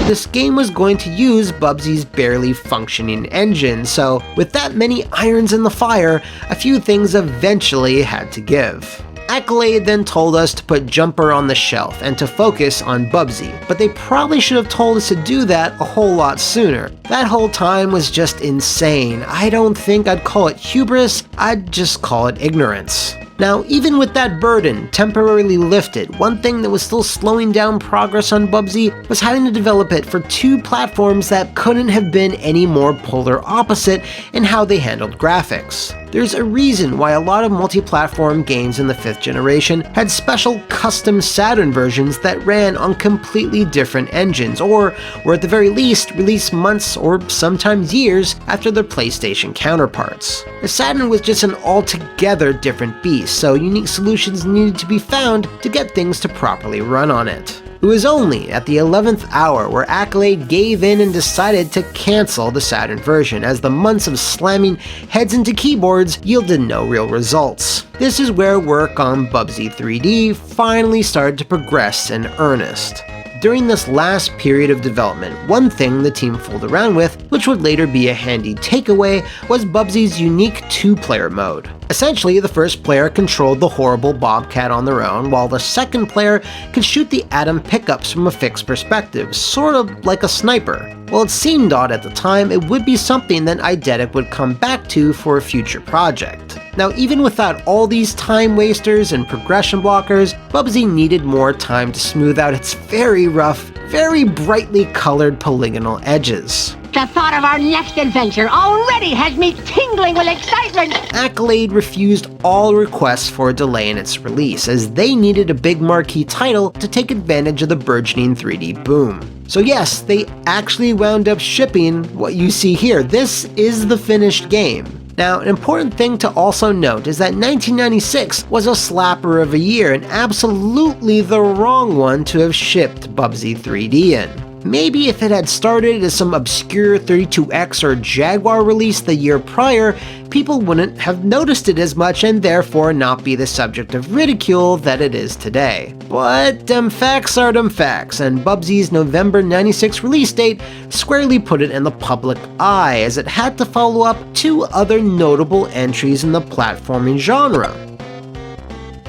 This game was going to use Bubsy's barely functioning engine, so with that many irons in the fire, a few things eventually had to give. Accolade then told us to put Jumper on the shelf and to focus on Bubsy, but they probably should have told us to do that a whole lot sooner. That whole time was just insane. I don't think I'd call it hubris, I'd just call it ignorance. Now, even with that burden temporarily lifted, one thing that was still slowing down progress on Bubsy was having to develop it for two platforms that couldn't have been any more polar opposite in how they handled graphics. There's a reason why a lot of multi-platform games in the 5th generation had special custom Saturn versions that ran on completely different engines, or were at the very least released months or sometimes years after their PlayStation counterparts. The Saturn was just an altogether different beast, so unique solutions needed to be found to get things to properly run on it. It was only at the 11th hour where Accolade gave in and decided to cancel the Saturn version, as the months of slamming heads into keyboards yielded no real results. This is where work on Bubsy 3D finally started to progress in earnest. During this last period of development, one thing the team fooled around with, which would later be a handy takeaway, was Bubsy's unique two-player mode. Essentially, the first player controlled the horrible Bobcat on their own, while the second player could shoot the Atom pickups from a fixed perspective, sort of like a sniper. While it seemed odd at the time, it would be something that Eidetic would come back to for a future project. Now, even without all these time wasters and progression blockers, Bubsy needed more time to smooth out its very rough, very brightly colored polygonal edges. The thought of our next adventure already has me tingling with excitement! Accolade refused all requests for a delay in its release, as they needed a big marquee title to take advantage of the burgeoning 3D boom. So yes, they actually wound up shipping what you see here. This is the finished game. Now, an important thing to also note is that 1996 was a slapper of a year and absolutely the wrong one to have shipped Bubsy 3D in. Maybe if it had started as some obscure 32X or Jaguar release the year prior, people wouldn't have noticed it as much and therefore not be the subject of ridicule that it is today. But dem facts are dem facts, and Bubsy's November 96 release date squarely put it in the public eye, as it had to follow up 2 other notable entries in the platforming genre.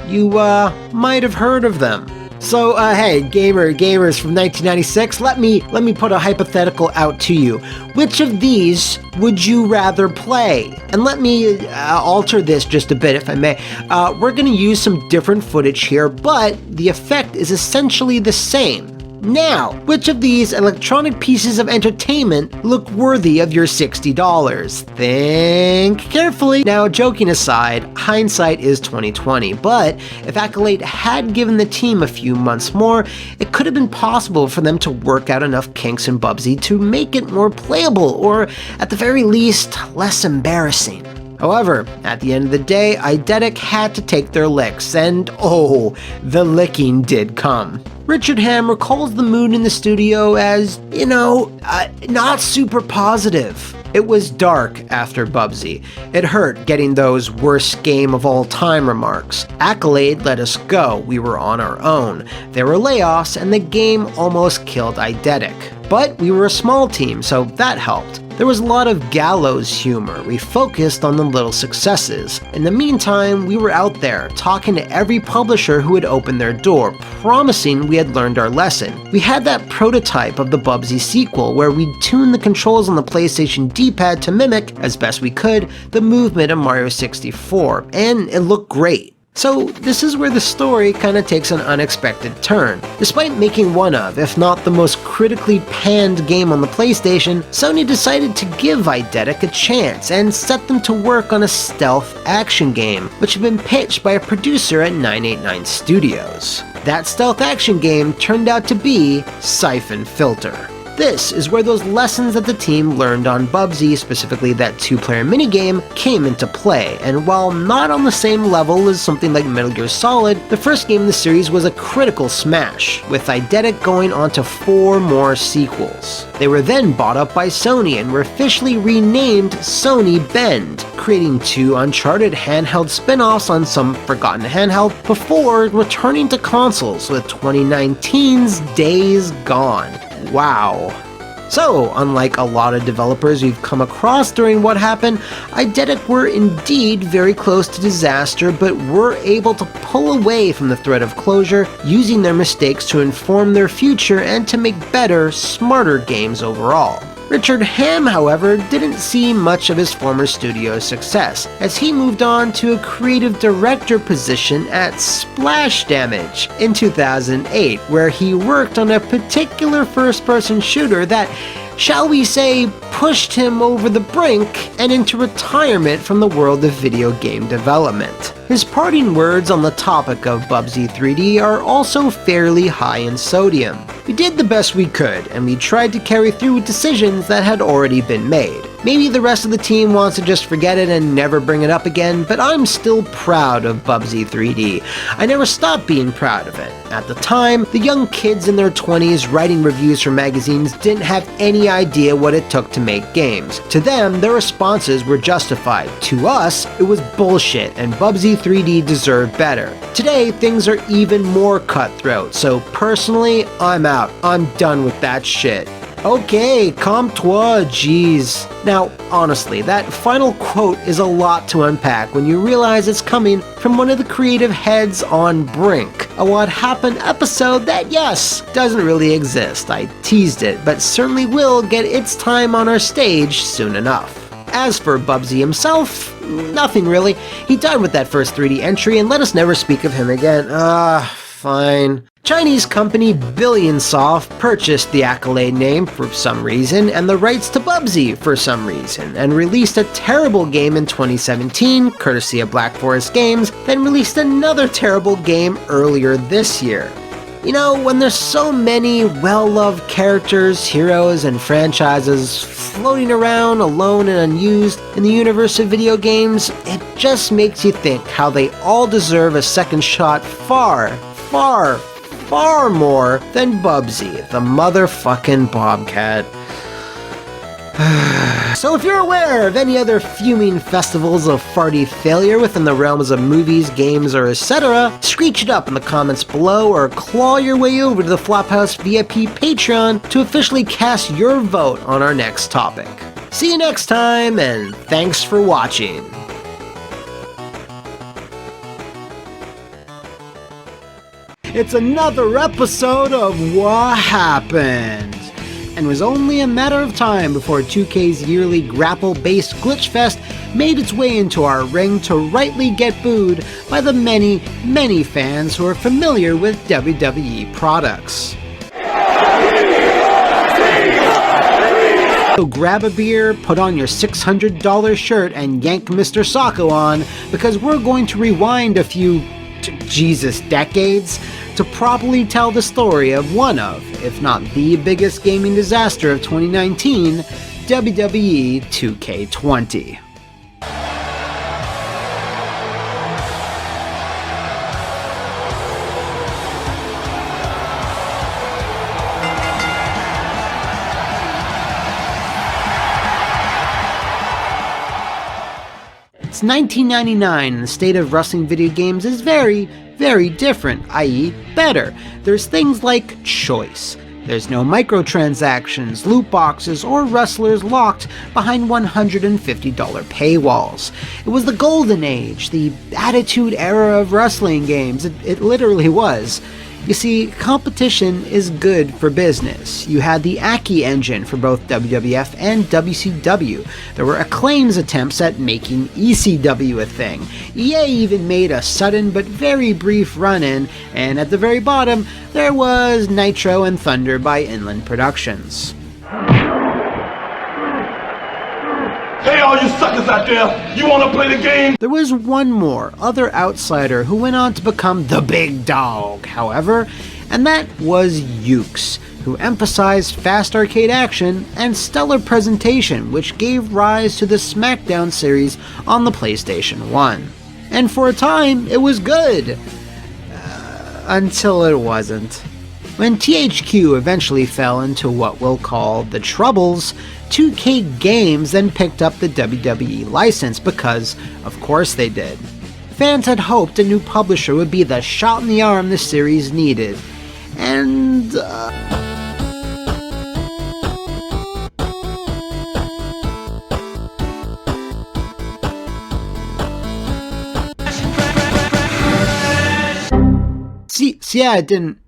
You, might have heard of them. So, hey, gamers from 1996, let me put a hypothetical out to you. Which of these would you rather play? And let me alter this just a bit, if I may. We're gonna use some different footage here, but the effect is essentially the same. Now, which of these electronic pieces of entertainment look worthy of your $60? Think carefully. Now, joking aside, hindsight is 2020, but if Accolade had given the team a few months more, it could have been possible for them to work out enough kinks in Bubsy to make it more playable, or at the very least, less embarrassing. However, at the end of the day, Eidetic had to take their licks, and oh, the licking did come. Richard Hamm recalls the mood in the studio as, not super positive. It was dark after Bubsy. It hurt getting those worst game of all time remarks. Accolade let us go, we were on our own. There were layoffs and the game almost killed Eidetic. But we were a small team, so that helped. There was a lot of gallows humor. We focused on the little successes. In the meantime, we were out there, talking to every publisher who would open their door, promising we had learned our lesson. We had that prototype of the Bubsy sequel, where we'd tune the controls on the PlayStation D-pad to mimic, as best we could, the movement of Mario 64, and it looked great. So this is where the story kinda takes an unexpected turn. Despite making one of, if not the most critically panned game on the PlayStation, Sony decided to give Eidetic a chance and set them to work on a stealth action game, which had been pitched by a producer at 989 Studios. That stealth action game turned out to be Siphon Filter. This is where those lessons that the team learned on Bubsy, specifically that 2-player minigame, came into play, and while not on the same level as something like Metal Gear Solid, the first game in the series was a critical smash, with Eidetic going on to 4 more sequels. They were then bought up by Sony and were officially renamed Sony Bend, creating 2 Uncharted handheld spin-offs on some forgotten handheld before returning to consoles with 2019's Days Gone. Wow. So, unlike a lot of developers we've come across during what happened, Eidetic were indeed very close to disaster, but were able to pull away from the threat of closure, using their mistakes to inform their future and to make better, smarter games overall. Richard Hamm, however, didn't see much of his former studio's success, as he moved on to a creative director position at Splash Damage in 2008, where he worked on a particular first-person shooter that, shall we say, pushed him over the brink and into retirement from the world of video game development. His parting words on the topic of Bubsy 3D are also fairly high in sodium. We did the best we could, and we tried to carry through with decisions that had already been made. Maybe the rest of the team wants to just forget it and never bring it up again, but I'm still proud of Bubsy 3D. I never stopped being proud of it. At the time, the young kids in their 20s writing reviews for magazines didn't have any idea what it took to make games. To them, their responses were justified. To us, it was bullshit, and Bubsy 3D deserved better. Today, things are even more cutthroat, so personally, I'm out. I'm done with that shit. Okay, calme-toi, jeez. Now, honestly, that final quote is a lot to unpack when you realize it's coming from one of the creative heads on Brink, a What Happened episode that, yes, doesn't really exist. I teased it, but certainly will get its time on our stage soon enough. As for Bubsy himself, nothing really. He died with that first 3D entry and let us never speak of him again. Fine. Chinese company Billionsoft purchased the Accolade name for some reason and the rights to Bubsy for some reason, and released a terrible game in 2017, courtesy of Black Forest Games, then released another terrible game earlier this year. You know, when there's so many well-loved characters, heroes, and franchises floating around alone and unused in the universe of video games, it just makes you think how they all deserve a second shot far far more than Bubsy, the motherfucking bobcat. So if you're aware of any other fuming festivals of farty failure within the realms of movies, games, or etc., screech it up in the comments below or claw your way over to the Flophouse VIP Patreon to officially cast your vote on our next topic. See you next time, and thanks for watching. It's another episode of What Happened, and was only a matter of time before 2K's yearly grapple-based glitch fest made its way into our ring to rightly get booed by the many, many fans who are familiar with WWE products. So grab a beer, put on your $600 shirt, and yank Mr. Sacco on, because we're going to rewind a few, decades, to properly tell the story of one of, if not the biggest gaming disaster of 2019, WWE 2K20. It's 1999 and the state of wrestling video games is very, very different, i.e. better. There's things like choice. There's no microtransactions, loot boxes, or wrestlers locked behind $150 paywalls. It was the golden age, the attitude era of wrestling games. It literally was. You see, competition is good for business. You had the Aki engine for both WWF and WCW. There were Acclaim's attempts at making ECW a thing. EA even made a sudden but very brief run-in, and at the very bottom, there was Nitro and Thunder by Inland Productions. Hey, all you suckers out there, you wanna play the game? There was one more other outsider who went on to become the big dog, however, and that was Yuke's, who emphasized fast arcade action and stellar presentation, which gave rise to the SmackDown series on the PlayStation 1. And for a time, it was good. Until it wasn't. When THQ eventually fell into what we'll call the troubles, 2K Games then picked up the WWE license because, of course they did. Fans had hoped a new publisher would be the shot in the arm the series needed, and yeah, it didn't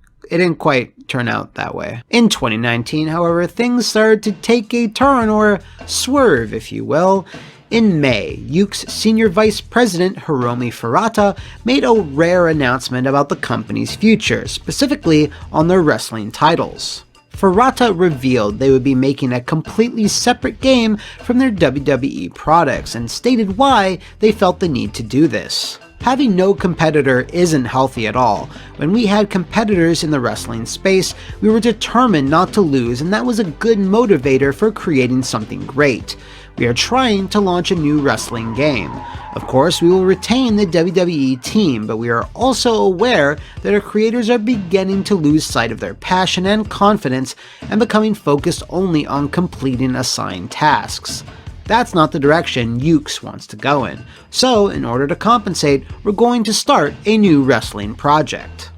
quite turn out that way. In 2019, however, things started to take a turn, or swerve, if you will. In May, Yuke's senior vice president, Hiromi Furata, made a rare announcement about the company's future, specifically on their wrestling titles. Furata revealed they would be making a completely separate game from their WWE products, and stated why they felt the need to do this. Having no competitor isn't healthy at all. When we had competitors in the wrestling space, we were determined not to lose, and that was a good motivator for creating something great. We are trying to launch a new wrestling game. Of course, we will retain the WWE team, but we are also aware that our creators are beginning to lose sight of their passion and confidence and becoming focused only on completing assigned tasks. That's not the direction Yuke's wants to go in. So, in order to compensate, we're going to start a new wrestling project.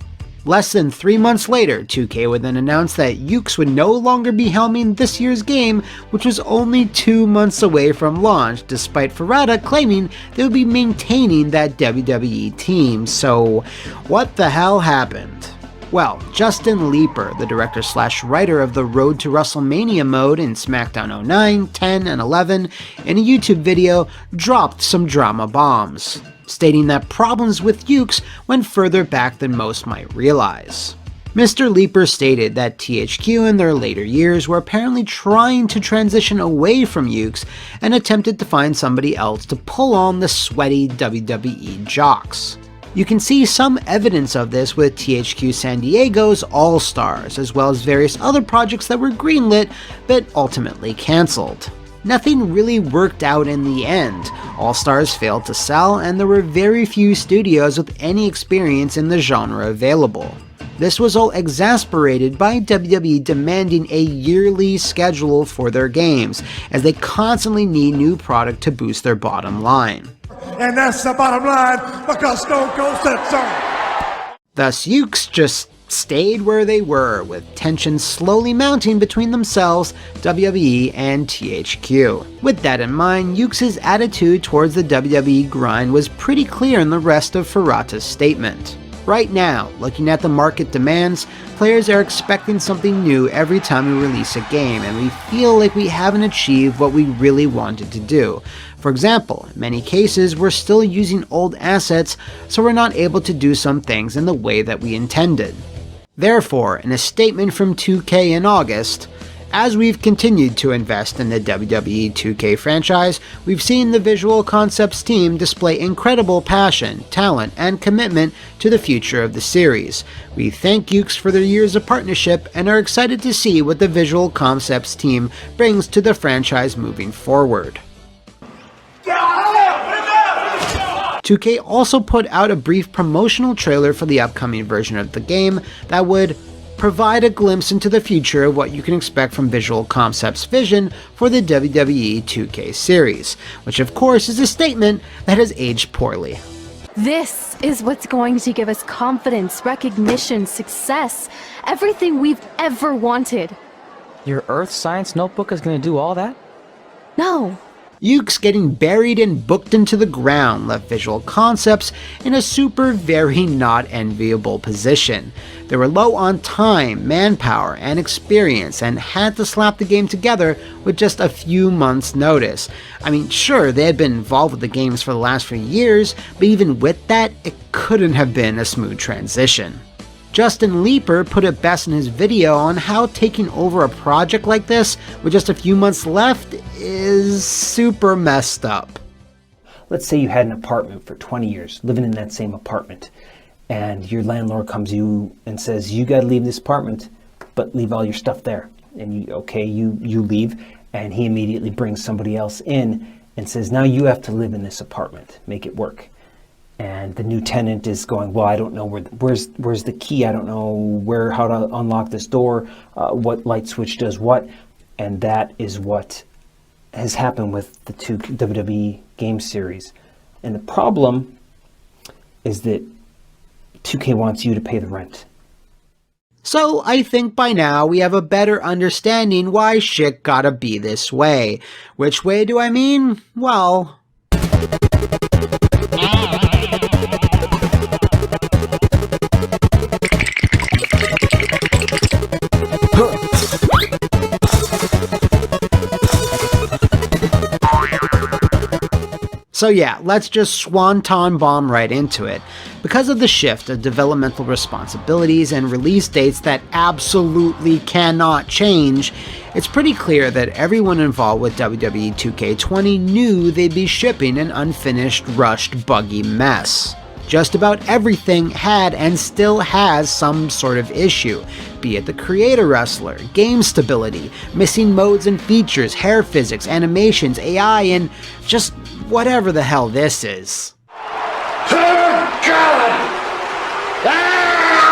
Less than 3 months later, 2K would then announce that Yuke's would no longer be helming this year's game, which was only 2 months away from launch, despite Furata claiming they would be maintaining that WWE team. So, what the hell happened? Well, Justin Leeper, the director/writer of the Road to WrestleMania mode in SmackDown 09, 10, and 11, in a YouTube video, dropped some drama bombs, stating that problems with Yuke's went further back than most might realize. Mr. Leeper stated that THQ in their later years were apparently trying to transition away from Yuke's and attempted to find somebody else to pull on the sweaty WWE jocks. You can see some evidence of this with THQ San Diego's All-Stars, as well as various other projects that were greenlit but ultimately cancelled. Nothing really worked out in the end. All-Stars failed to sell, and there were very few studios with any experience in the genre available. This was all exasperated by WWE demanding a yearly schedule for their games, as they constantly need new product to boost their bottom line. And that's the bottom line, because Stone Cold said so. Thus, Ukes just stayed where they were, with tensions slowly mounting between themselves, WWE, and THQ. With that in mind, Ukes' attitude towards the WWE grind was pretty clear in the rest of Furata's statement. Right now, looking at the market demands, players are expecting something new every time we release a game, and we feel like we haven't achieved what we really wanted to do. For example, in many cases, we're still using old assets, so we're not able to do some things in the way that we intended. Therefore, in a statement from 2K in August, as we've continued to invest in the WWE 2K franchise, we've seen the Visual Concepts team display incredible passion, talent, and commitment to the future of the series. We thank Ukes for their years of partnership and are excited to see what the Visual Concepts team brings to the franchise moving forward. 2K also put out a brief promotional trailer for the upcoming version of the game that would provide a glimpse into the future of what you can expect from Visual Concepts' vision for the WWE 2K series, which of course is a statement that has aged poorly. This is what's going to give us confidence, recognition, success, everything we've ever wanted. Your Earth Science notebook is going to do all that? No. Ukes getting buried and booked into the ground left Visual Concepts in a very not enviable position. They were low on time, manpower, and experience, and had to slap the game together with just a few months' notice. I mean, sure, they had been involved with the games for the last few years, but even with that, it couldn't have been a smooth transition. Justin Leeper put it best in his video on how taking over a project like this with just a few months left is super messed up. Let's say you had an apartment for 20 years, living in that same apartment, and your landlord comes to you and says, you gotta leave this apartment, but leave all your stuff there. And you leave, and he immediately brings somebody else in and says, now you have to live in this apartment, make it work. And the new tenant is going, well, I don't know where's the key, I don't know how to unlock this door, what light switch does what, and that is what has happened with the two WWE game series. And the problem is that 2K wants you to pay the rent. So I think by now we have a better understanding why shit gotta be this way. Which way do I mean? Well... So yeah, let's just swanton bomb right into it. Because of the shift of developmental responsibilities and release dates that absolutely cannot change, it's pretty clear that everyone involved with WWE 2K20 knew they'd be shipping an unfinished, rushed, buggy mess. Just about everything had and still has some sort of issue, be it the creator wrestler, game stability, missing modes and features, hair physics, animations, AI, and just whatever the hell this is.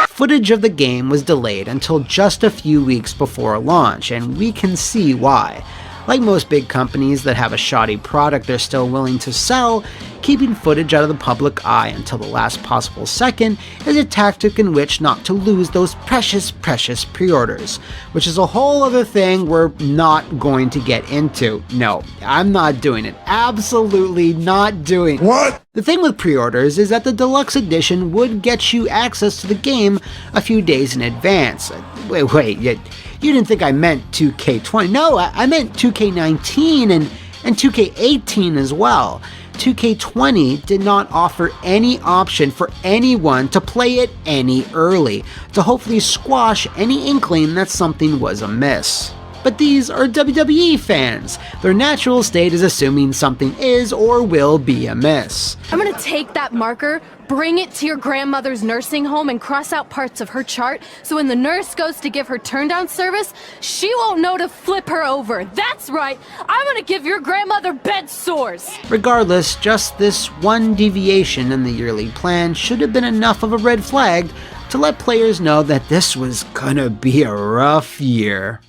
Footage of the game was delayed until just a few weeks before launch, and we can see why. Like most big companies that have a shoddy product they're still willing to sell, keeping footage out of the public eye until the last possible second is a tactic in which not to lose those precious pre-orders, which is a whole other thing we're not going to get into. No, I'm not doing it. Absolutely not doing it. What? The thing with pre-orders is that the deluxe edition would get you access to the game a few days in advance. Wait, you didn't think I meant 2K20. No, I meant 2K19 and 2K18 as well. 2K20 did not offer any option for anyone to play it any early, to hopefully squash any inkling that something was amiss. But these are WWE fans. Their natural state is assuming something is or will be amiss. I'm gonna take that marker, bring it to your grandmother's nursing home and cross out parts of her chart so when the nurse goes to give her turn-down service, she won't know to flip her over. That's right, I'm gonna give your grandmother bed sores. Regardless, just this one deviation in the yearly plan should have been enough of a red flag to let players know that this was gonna be a rough year.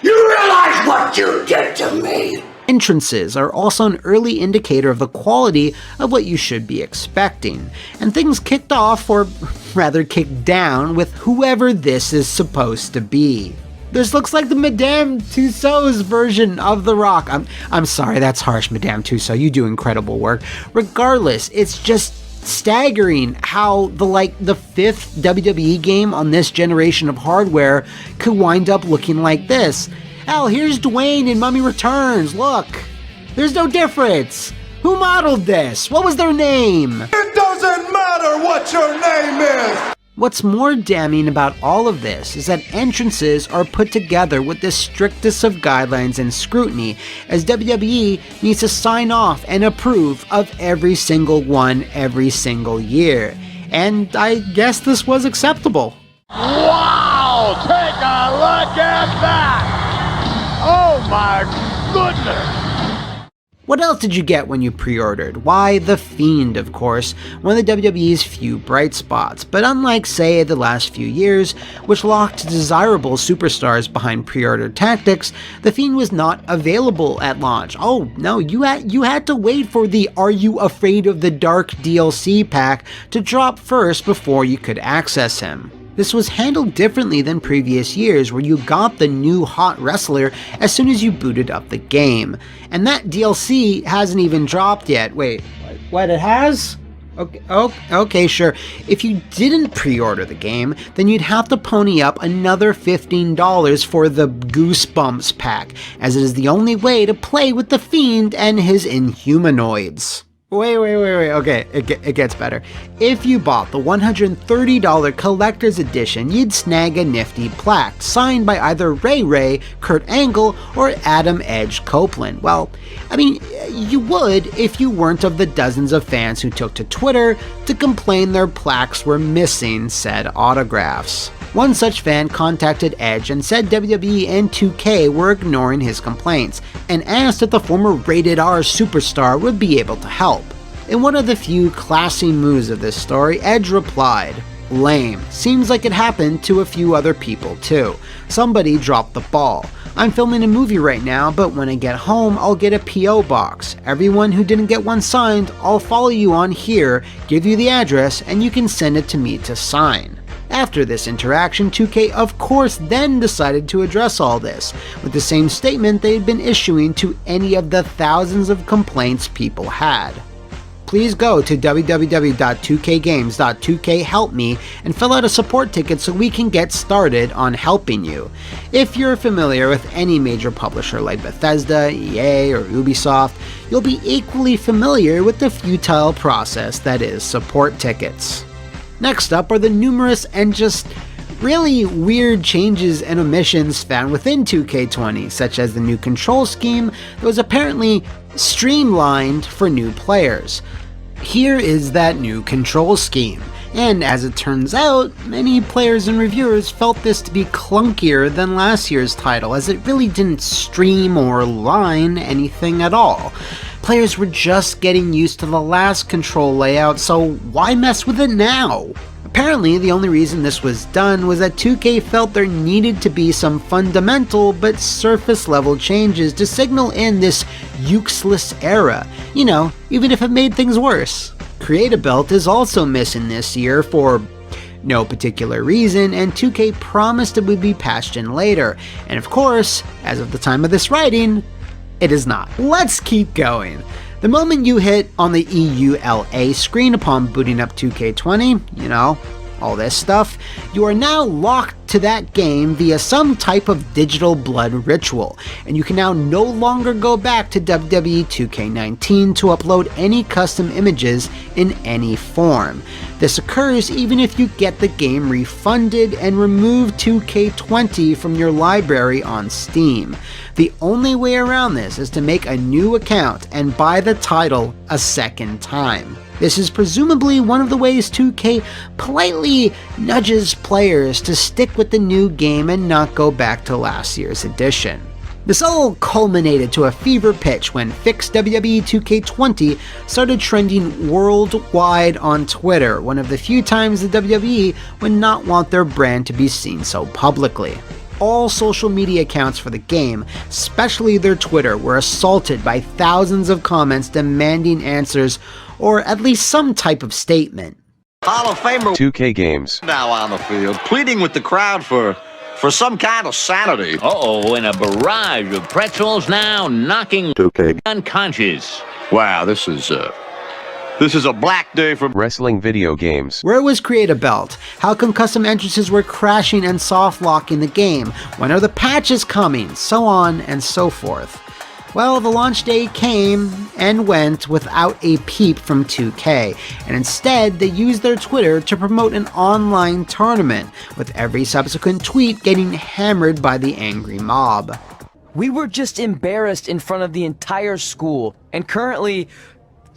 You realize what you did to me? Entrances are also an early indicator of the quality of what you should be expecting, and things kicked off, or rather kicked down, with whoever this is supposed to be. This looks like the Madame Tussauds version of The Rock. I'm sorry, that's harsh, Madame Tussauds, you do incredible work. Regardless, it's just staggering how the fifth WWE game on this generation of hardware could wind up looking like this. Hell, here's Dwayne in Mummy Returns, look! There's no difference! Who modeled this? What was their name? It doesn't matter what your name is! What's more damning about all of this is that entrances are put together with the strictest of guidelines and scrutiny, as WWE needs to sign off and approve of every single one every single year. And I guess this was acceptable. Wow! Take a look at that! Oh my goodness! What else did you get when you pre-ordered? Why, The Fiend, of course, one of the WWE's few bright spots. But unlike, say, the last few years, which locked desirable superstars behind pre-order tactics, The Fiend was not available at launch. Oh, no, you had to wait for the Are You Afraid of the Dark DLC pack to drop first before you could access him. This was handled differently than previous years, where you got the new hot wrestler as soon as you booted up the game. And that DLC hasn't even dropped yet. Wait, what, it has? Okay, sure. If you didn't pre-order the game, then you'd have to pony up another $15 for the Goosebumps pack, as it is the only way to play with the Fiend and his Inhumanoids. Wait, okay, it gets better. If you bought the $130 collector's edition, you'd snag a nifty plaque, signed by either Ray, Kurt Angle, or Adam Edge Copeland. Well, I mean, you would if you weren't of the dozens of fans who took to Twitter to complain their plaques were missing said autographs. One such fan contacted Edge and said WWE and 2K were ignoring his complaints, and asked if the former Rated R superstar would be able to help. In one of the few classy moves of this story, Edge replied, "Lame. Seems like it happened to a few other people too. Somebody dropped the ball. I'm filming a movie right now, but when I get home, I'll get a P.O. box. Everyone who didn't get one signed, I'll follow you on here, give you the address, and you can send it to me to sign." After this interaction, 2K of course then decided to address all this, with the same statement they had been issuing to any of the thousands of complaints people had. Please go to www.2kgames.2khelpme and fill out a support ticket so we can get started on helping you. If you're familiar with any major publisher like Bethesda, EA, or Ubisoft, you'll be equally familiar with the futile process that is support tickets. Next up are the numerous and just really weird changes and omissions found within 2K20, such as the new control scheme that was apparently streamlined for new players. Here is that new control scheme, and as it turns out, many players and reviewers felt this to be clunkier than last year's title, as it really didn't stream or line anything at all. Players were just getting used to the last control layout, so why mess with it now? Apparently, the only reason this was done was that 2K felt there needed to be some fundamental but surface level changes to signal in this useless era, you know, even if it made things worse. Create-A-Belt is also missing this year for no particular reason, and 2K promised it would be patched in later, and of course, as of the time of this writing, it is not. Let's keep going. The moment you hit on the EULA screen upon booting up 2K20, you know, all this stuff, you are now locked to that game via some type of digital blood ritual, and you can now no longer go back to WWE 2K19 to upload any custom images in any form. This occurs even if you get the game refunded and remove 2K20 from your library on Steam. The only way around this is to make a new account and buy the title a second time. This is presumably one of the ways 2K politely nudges players to stick with the new game and not go back to last year's edition. This all culminated to a fever pitch when fixed WWE 2K20 started trending worldwide on Twitter, one of the few times the WWE would not want their brand to be seen so publicly. All social media accounts for the game, especially their Twitter, were assaulted by thousands of comments demanding answers or at least some type of statement. Hall of Famer 2K Games now on the field, pleading with the crowd for some kind of sanity. Uh-oh, and a barrage of pretzels now knocking 2K unconscious. Wow, this is a black day for wrestling video games. Where was Create a Belt? How come custom entrances were crashing and soft locking the game? When are the patches coming? So on and so forth. Well, the launch day came and went without a peep from 2K, and instead they used their Twitter to promote an online tournament, with every subsequent tweet getting hammered by the angry mob. We were just embarrassed in front of the entire school, and currently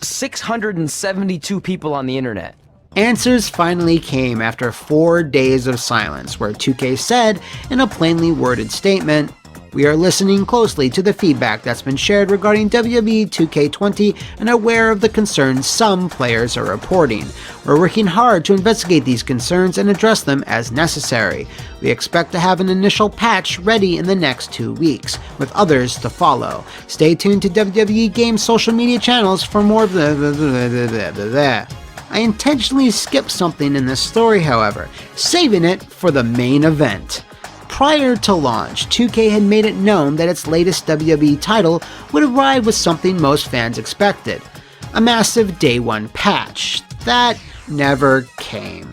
672 people on the internet. Answers finally came after 4 days of silence, where 2K said in a plainly worded statement, "We are listening closely to the feedback that's been shared regarding WWE 2K20 and aware of the concerns some players are reporting. We're working hard to investigate these concerns and address them as necessary. We expect to have an initial patch ready in the next 2 weeks, with others to follow. Stay tuned to WWE Games social media channels for more blah blah blah blah blah blah blah." I intentionally skipped something in this story, however, saving it for the main event. Prior to launch, 2K had made it known that its latest WWE title would arrive with something most fans expected: a massive Day 1 patch. That never came.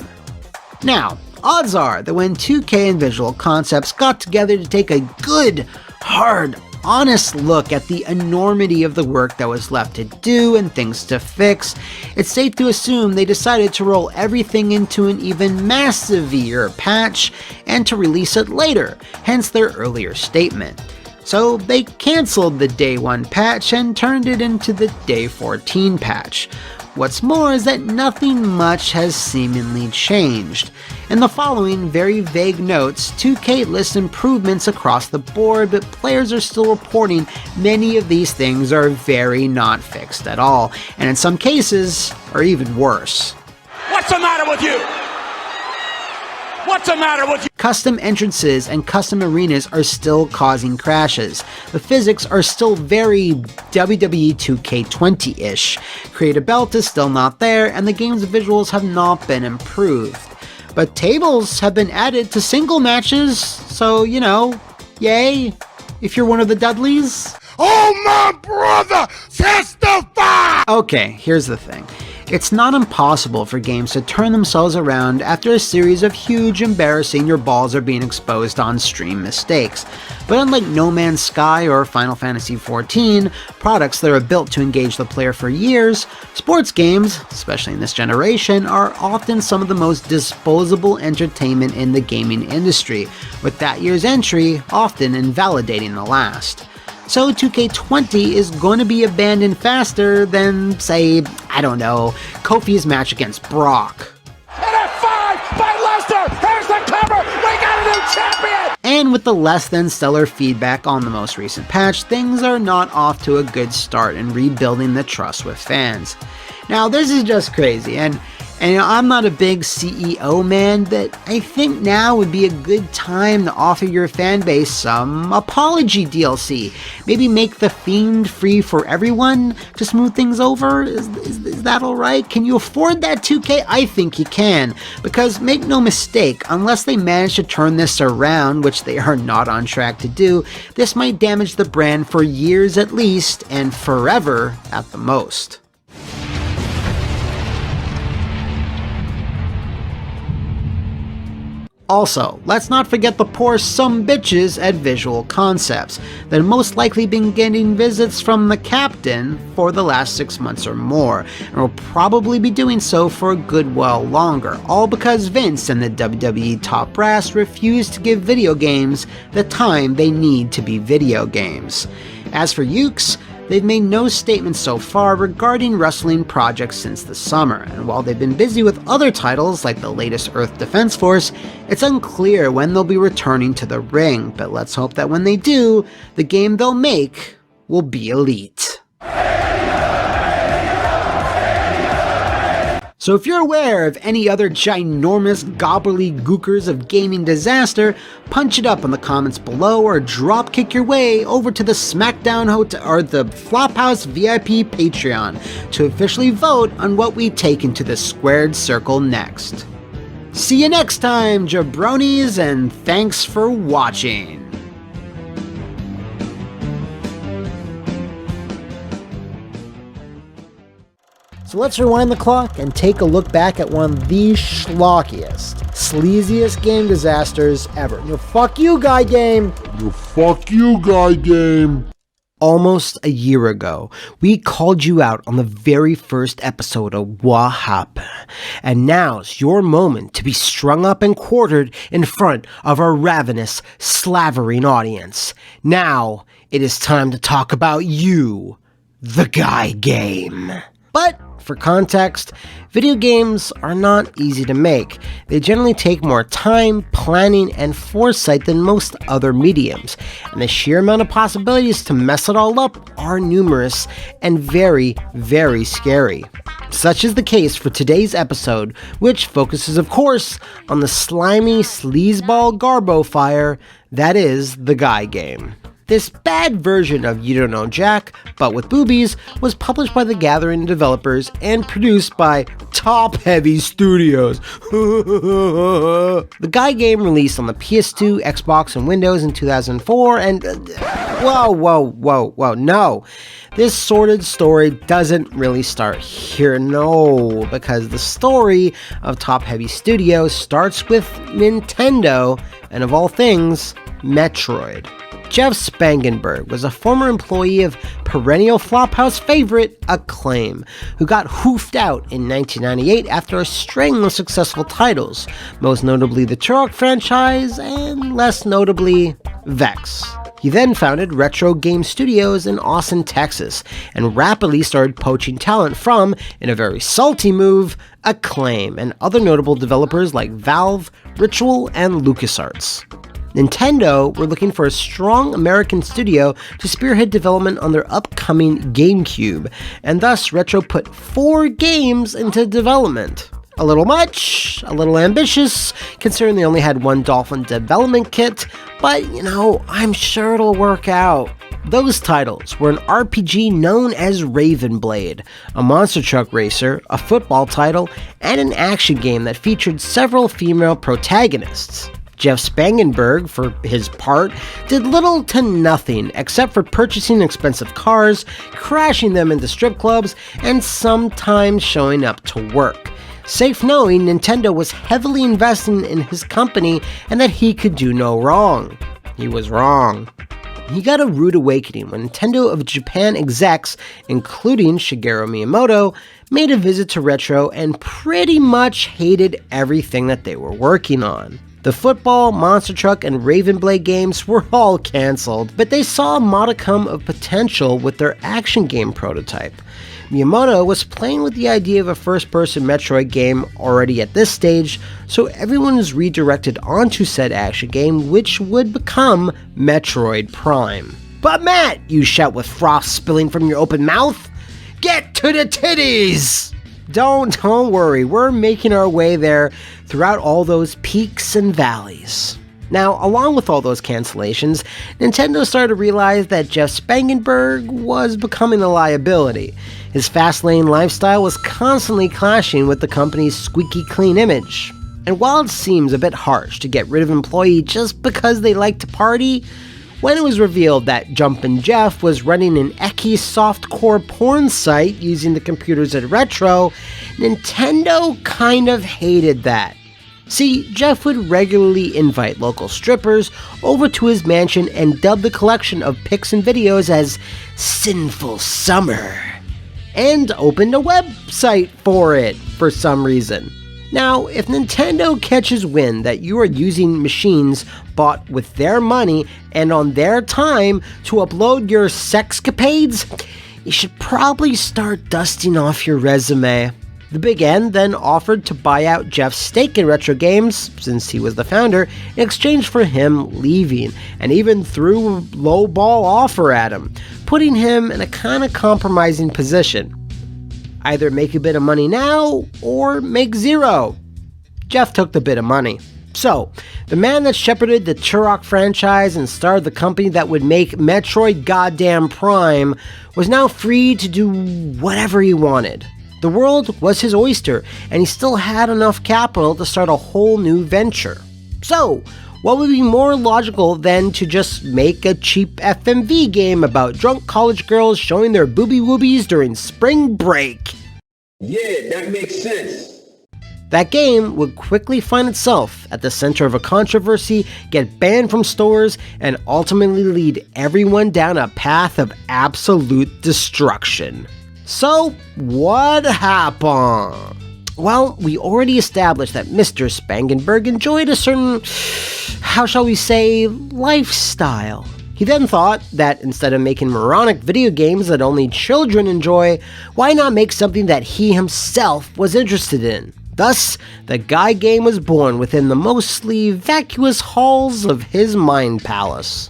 Now, odds are that when 2K and Visual Concepts got together to take a good, hard, honest look at the enormity of the work that was left to do and things to fix, it's safe to assume they decided to roll everything into an even massiver patch and to release it later, hence their earlier statement. So they cancelled the Day 1 patch and turned it into the Day 14 patch. What's more is that nothing much has seemingly changed. In the following very vague notes, 2K lists improvements across the board, but players are still reporting many of these things are very not fixed at all, and in some cases are even worse. What's the matter with you? What's the matter with you? Custom entrances and custom arenas are still causing crashes. The physics are still very WWE 2K20-ish. Create a Belt is still not there, and the game's visuals have not been improved. But tables have been added to single matches, so, you know, yay, if you're one of the Dudleys. Oh, my brother, testify! Okay, here's the thing. It's not impossible for games to turn themselves around after a series of huge, embarrassing your balls are being exposed on stream mistakes. But unlike No Man's Sky or Final Fantasy XIV, products that are built to engage the player for years, sports games, especially in this generation, are often some of the most disposable entertainment in the gaming industry, with that year's entry often invalidating the last. So 2K20 is going to be abandoned faster than, say, I don't know, Kofi's match against Brock. And at 5 by Lesnar, here's the cover, we got a new champion! And with the less than stellar feedback on the most recent patch, things are not off to a good start in rebuilding the trust with fans. Now, this is just crazy, and you know, I'm not a big CEO man, but I think now would be a good time to offer your fan base some apology DLC. Maybe make The Fiend free for everyone to smooth things over? Is that alright? Can you afford that, 2K? I think you can, because make no mistake, unless they manage to turn this around, which they are not on track to do, this might damage the brand for years at least, and forever at the most. Also, let's not forget the poor sumbitches at Visual Concepts that have most likely been getting visits from the captain for the last 6 months or more, and will probably be doing so for a good while longer, all because Vince and the WWE top brass refuse to give video games the time they need to be video games. As for Ukes, they've made no statements so far regarding wrestling projects since the summer, and while they've been busy with other titles like the latest Earth Defense Force, it's unclear when they'll be returning to the ring, but let's hope that when they do, the game they'll make will be elite. So if you're aware of any other ginormous gobbledygookers of gaming disaster, punch it up in the comments below or dropkick your way over to the SmackDown Hotel or the Flophouse VIP Patreon to officially vote on what we take into the squared circle next. See you next time, jabronis, and thanks for watching. So let's rewind the clock and take a look back at one of the schlockiest, sleaziest game disasters ever. You fuck you, Guy Game! You fuck you, Guy Game! Almost a year ago, we called you out on the very first episode of What Happened, and now's your moment to be strung up and quartered in front of a ravenous, slavering audience. Now, it is time to talk about you, the Guy Game. But, for context, video games are not easy to make. They generally take more time, planning, and foresight than most other mediums, and the sheer amount of possibilities to mess it all up are numerous and very, very scary. Such is the case for today's episode, which focuses, of course, on the slimy sleazeball garbo fire that is the Guy Game. This bad version of You Don't Know Jack, but with boobies, was published by the Gathering developers and produced by Top Heavy Studios. The Guy Game released on the PS2, Xbox, and Windows in 2004, and whoa, no. This sordid story doesn't really start here, no, because the story of Top Heavy Studios starts with Nintendo, and of all things, Metroid. Jeff Spangenberg was a former employee of perennial Flophouse favorite Acclaim, who got hoofed out in 1998 after a string of successful titles, most notably the Turok franchise, and less notably, Vex. He then founded Retro Game Studios in Austin, Texas, and rapidly started poaching talent from, in a very salty move, Acclaim, and other notable developers like Valve, Ritual, and LucasArts. Nintendo were looking for a strong American studio to spearhead development on their upcoming GameCube, and thus Retro put 4 games into development. A little much, a little ambitious, considering they only had 1 Dolphin development kit, but I'm sure it'll work out. Those titles were an RPG known as Raven Blade, a monster truck racer, a football title, and an action game that featured several female protagonists. Jeff Spangenberg, for his part, did little to nothing except for purchasing expensive cars, crashing them into strip clubs, and sometimes showing up to work. Safe knowing Nintendo was heavily investing in his company and that he could do no wrong. He was wrong. He got a rude awakening when Nintendo of Japan execs, including Shigeru Miyamoto, made a visit to Retro and pretty much hated everything that they were working on. The football, monster truck, and Raven Blade games were all cancelled, but they saw a modicum of potential with their action game prototype. Miyamoto was playing with the idea of a first-person Metroid game already at this stage, so everyone was redirected onto said action game, which would become Metroid Prime. "But Matt," you shout with froth spilling from your open mouth, "get to the titties!" Don't worry, we're making our way there throughout all those peaks and valleys. Now, along with all those cancellations, Nintendo started to realize that Jeff Spangenberg was becoming a liability. His fast-lane lifestyle was constantly clashing with the company's squeaky clean image. And while it seems a bit harsh to get rid of an employee just because they like to party, when it was revealed that Jumpin' Jeff was running an ecchi softcore porn site using the computers at Retro, Nintendo kind of hated that. See, Jeff would regularly invite local strippers over to his mansion and dub the collection of pics and videos as Sinful Summer, and opened a website for it for some reason. Now, if Nintendo catches wind that you are using machines bought with their money and on their time to upload your sexcapades, you should probably start dusting off your resume. The Big N then offered to buy out Jeff's stake in Retro Games, since he was the founder, in exchange for him leaving, and even threw a low-ball offer at him, putting him in a kind of compromising position. Either make a bit of money now, or make zero. Jeff took the bit of money. So, the man that shepherded the Turok franchise and started the company that would make Metroid Goddamn Prime was now free to do whatever he wanted. The world was his oyster, and he still had enough capital to start a whole new venture. So, what would be more logical than to just make a cheap FMV game about drunk college girls showing their booby-woobies during spring break? Yeah, that makes sense. That game would quickly find itself at the center of a controversy, get banned from stores, and ultimately lead everyone down a path of absolute destruction. So, what happened? Well, we already established that Mr. Spangenberg enjoyed a certain, how shall we say, lifestyle. He then thought that instead of making moronic video games that only children enjoy, why not make something that he himself was interested in? Thus, the Guy game was born within the mostly vacuous halls of his mind palace.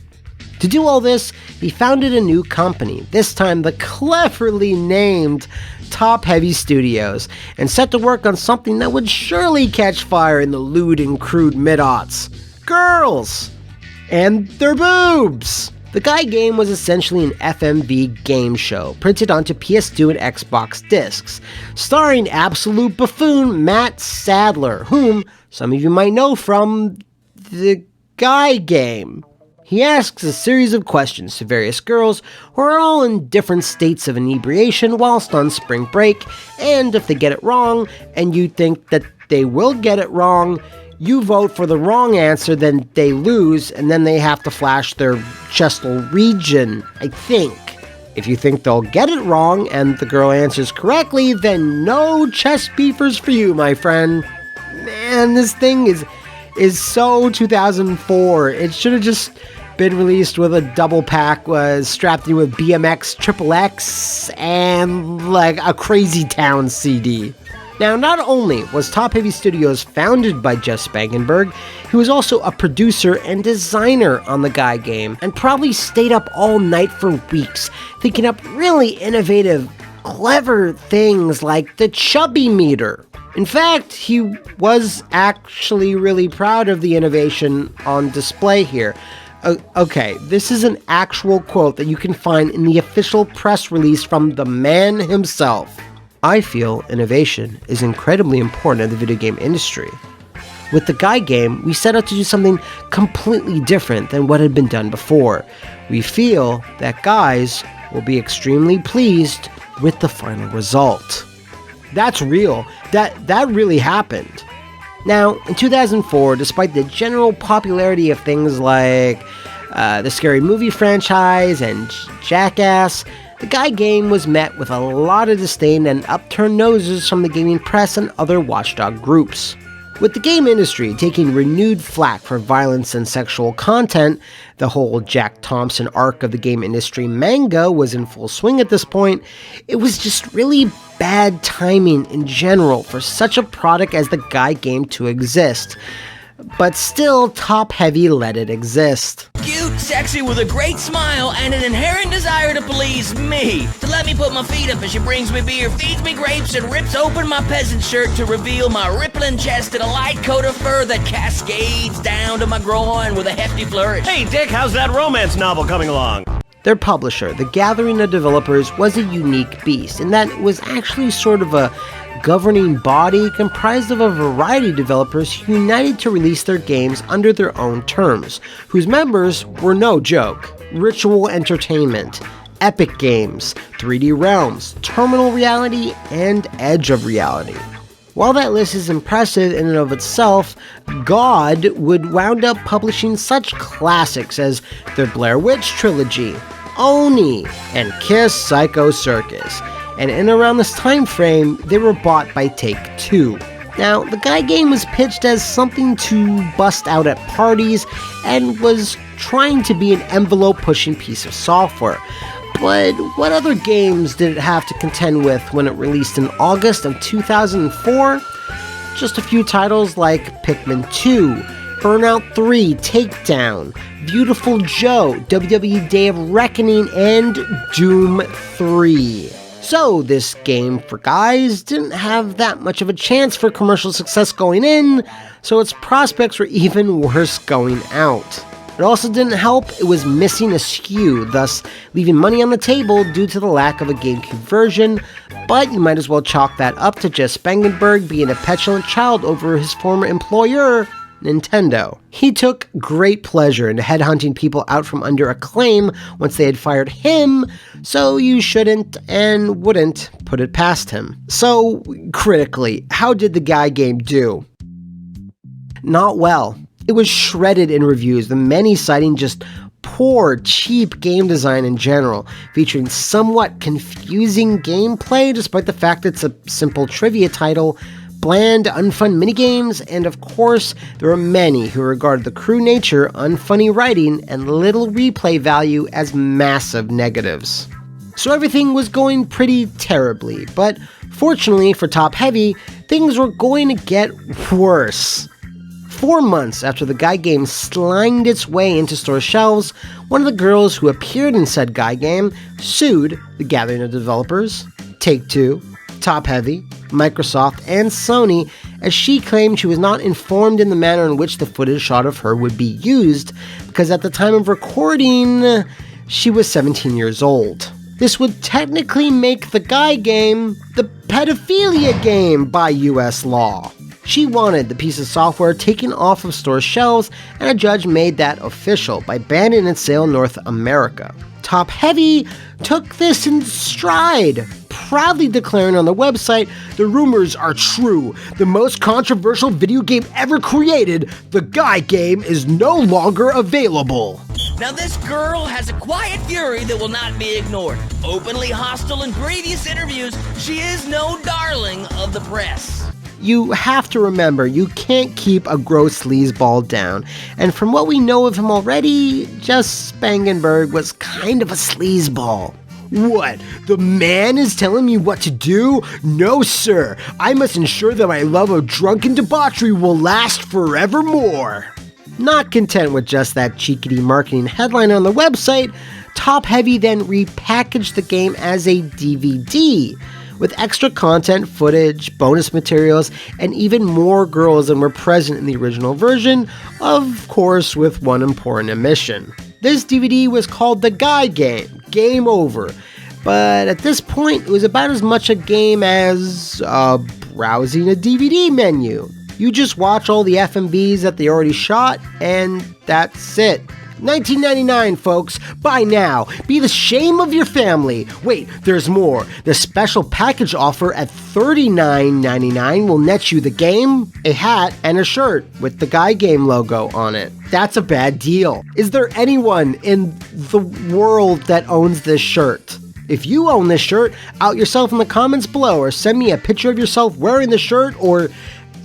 To do all this, he founded a new company, this time the cleverly named Top Heavy Studios, and set to work on something that would surely catch fire in the lewd and crude mid-aughts. Girls! And their boobs! The Guy game was essentially an FMV game show, printed onto PS2 and Xbox discs, starring absolute buffoon Matt Sadler, whom some of you might know from the Guy game. He asks a series of questions to various girls who are all in different states of inebriation whilst on spring break, and if they get it wrong, and you think that they will get it wrong, you vote for the wrong answer, then they lose, and then they have to flash their chestal region, I think. If you think they'll get it wrong, and the girl answers correctly, then no chest beefers for you, my friend. Man, this thing is so 2004. It should have just been released with a double pack, strapped in with BMX XXX and like a Crazy Town CD. Now, not only was Top Heavy Studios founded by Jeff Spangenberg, he was also a producer and designer on the Guy game, and probably stayed up all night for weeks, thinking up really innovative, clever things like the chubby meter. In fact, he was actually really proud of the innovation on display here. Okay, this is an actual quote that you can find in the official press release from the man himself. I feel innovation is incredibly important in the video game industry. With the Guy game, we set out to do something completely different than what had been done before. We feel that guys will be extremely pleased with the final result. That's real. That really happened. Now, in 2004, despite the general popularity of things like the Scary Movie franchise and Jackass, the Guy game was met with a lot of disdain and upturned noses from the gaming press and other watchdog groups. With the game industry taking renewed flack for violence and sexual content, the whole Jack Thompson arc of the game industry manga was in full swing at this point. It was just really bad timing in general for such a product as the Guy game to exist. But still, Top Heavy let it exist. Cute, sexy, with a great smile and an inherent desire to please me. To let me put my feet up as she brings me beer, feeds me grapes, and rips open my peasant shirt to reveal my rippling chest and a light coat of fur that cascades down to my groin with a hefty flourish. Hey, Dick, how's that romance novel coming along? Their publisher, The Gathering of Developers, was a unique beast in that it was actually sort of a governing body comprised of a variety of developers who united to release their games under their own terms, whose members were no joke: Ritual Entertainment, Epic Games, 3D Realms, Terminal Reality, and Edge of Reality. While that list is impressive in and of itself, God would wound up publishing such classics as the Blair Witch Trilogy, Oni, and Kiss Psycho Circus. And in around this time frame, they were bought by Take-Two. Now, the Guy game was pitched as something to bust out at parties and was trying to be an envelope-pushing piece of software. But what other games did it have to contend with when it released in August of 2004? Just a few titles like Pikmin 2, Burnout 3, Takedown, Beautiful Joe, WWE Day of Reckoning, and Doom 3. So this game for guys didn't have that much of a chance for commercial success going in, so its prospects were even worse going out. It also didn't help it was missing a SKU, thus leaving money on the table due to the lack of a GameCube version, but you might as well chalk that up to Jess Spangenberg being a petulant child over his former employer, Nintendo. He took great pleasure in headhunting people out from under Acclaim once they had fired him, so you shouldn't and wouldn't put it past him. So, critically, how did the Guy game do? Not well. It was shredded in reviews, the many citing just poor, cheap game design in general, featuring somewhat confusing gameplay despite the fact it's a simple trivia title, bland, unfun minigames, and of course, there are many who regard the crude nature, unfunny writing, and little replay value as massive negatives. So everything was going pretty terribly, but fortunately for Top Heavy, things were going to get worse. 4 months after the Guy game slanged its way into store shelves, one of the girls who appeared in said Guy game sued the gathering of developers, Take-Two, Top Heavy, Microsoft, and Sony, as she claimed she was not informed in the manner in which the footage shot of her would be used, because at the time of recording, she was 17 years old. This would technically make the Guy game the pedophilia game by US law. She wanted the piece of software taken off of store shelves, and a judge made that official by banning its sale in North America. Top Heavy took this in stride, proudly declaring on the website, "The rumors are true. The most controversial video game ever created, the Guy game, is no longer available." Now this girl has a quiet fury that will not be ignored. Openly hostile in previous interviews, she is no darling of the press. You have to remember, you can't keep a gross sleazeball down, and from what we know of him already, Jess Spangenberg was kind of a sleazeball. What? The man is telling me what to do? No, sir. I must ensure that my love of drunken debauchery will last forevermore. Not content with just that cheekity marketing headline on the website, Top Heavy then repackaged the game as a DVD, with extra content, footage, bonus materials, and even more girls than were present in the original version, of course with one important omission. This DVD was called The Guy Game, Game Over, but at this point it was about as much a game as browsing a DVD menu. You just watch all the FMVs that they already shot, and that's it. $19.99, folks. Buy now. Be the shame of your family. Wait, there's more. The special package offer at $39.99 will net you the game, a hat, and a shirt with the Guy Game logo on it. That's a bad deal. Is there anyone in the world that owns this shirt? If you own this shirt, out yourself in the comments below, or send me a picture of yourself wearing the shirt, or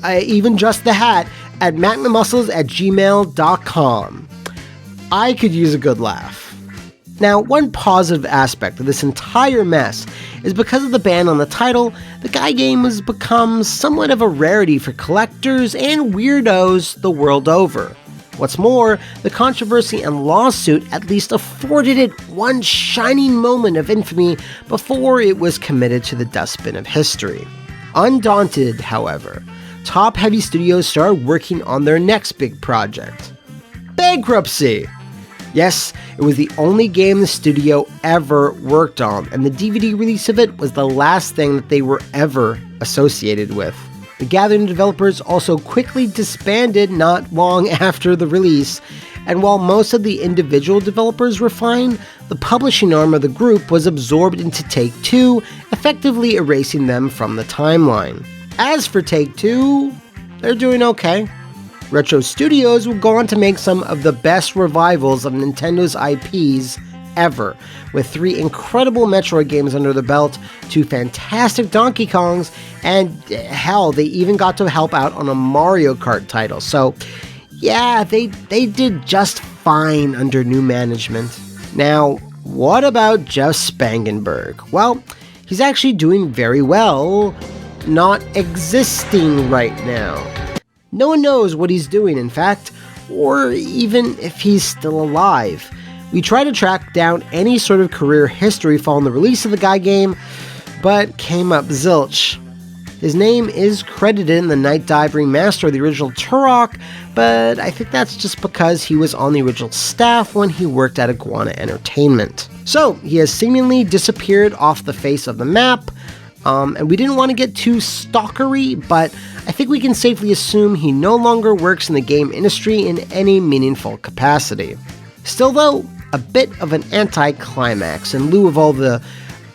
even just the hat, at McMuscles@gmail.com. I could use a good laugh. Now, one positive aspect of this entire mess is because of the ban on the title, the Guy game has become somewhat of a rarity for collectors and weirdos the world over. What's more, the controversy and lawsuit at least afforded it one shining moment of infamy before it was committed to the dustbin of history. Undaunted, however, Top Heavy Studios started working on their next big project, bankruptcy. Yes, it was the only game the studio ever worked on, and the DVD release of it was the last thing that they were ever associated with. The Gathering developers also quickly disbanded not long after the release, and while most of the individual developers were fine, the publishing arm of the group was absorbed into Take-Two, effectively erasing them from the timeline. As for Take-Two, they're doing okay. Retro Studios would go on to make some of the best revivals of Nintendo's IPs ever, with 3 incredible Metroid games under the belt, 2 fantastic Donkey Kongs, and hell, they even got to help out on a Mario Kart title. So yeah, they did just fine under new management. Now, what about Jeff Spangenberg? Well, he's actually doing very well, not existing right now. No one knows what he's doing, in fact, or even if he's still alive. We tried to track down any sort of career history following the release of the Guy game, but came up zilch. His name is credited in the Night Dive remaster of the original Turok, but I think that's just because he was on the original staff when he worked at Iguana Entertainment. So, he has seemingly disappeared off the face of the map, and we didn't want to get too stalkery, but I think we can safely assume he no longer works in the game industry in any meaningful capacity. Still though, a bit of an anticlimax in lieu of all the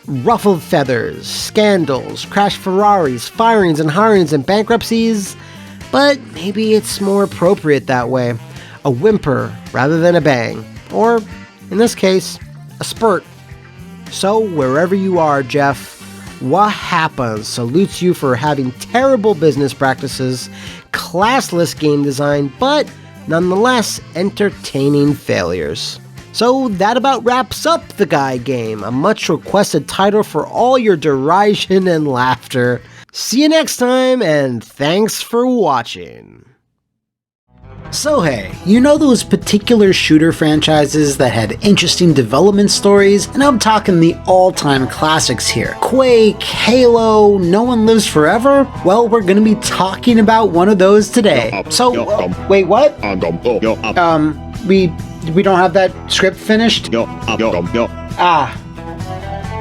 ruffled feathers, scandals, crashed Ferraris, firings and hirings and bankruptcies, but maybe it's more appropriate that way. A whimper rather than a bang, or, in this case, a spurt. So, wherever you are, Jeff, what happens salutes you for having terrible business practices, classless game design, but nonetheless entertaining failures. So that about wraps up the Guy game, a much requested title for all your derision and laughter. See you next time, and thanks for watching. So hey, you know those particular shooter franchises that had interesting development stories? And I'm talking the all-time classics here. Quake, Halo, No One Lives Forever? Well, we're gonna be talking about one of those today. So, wait, what? We don't have that script finished?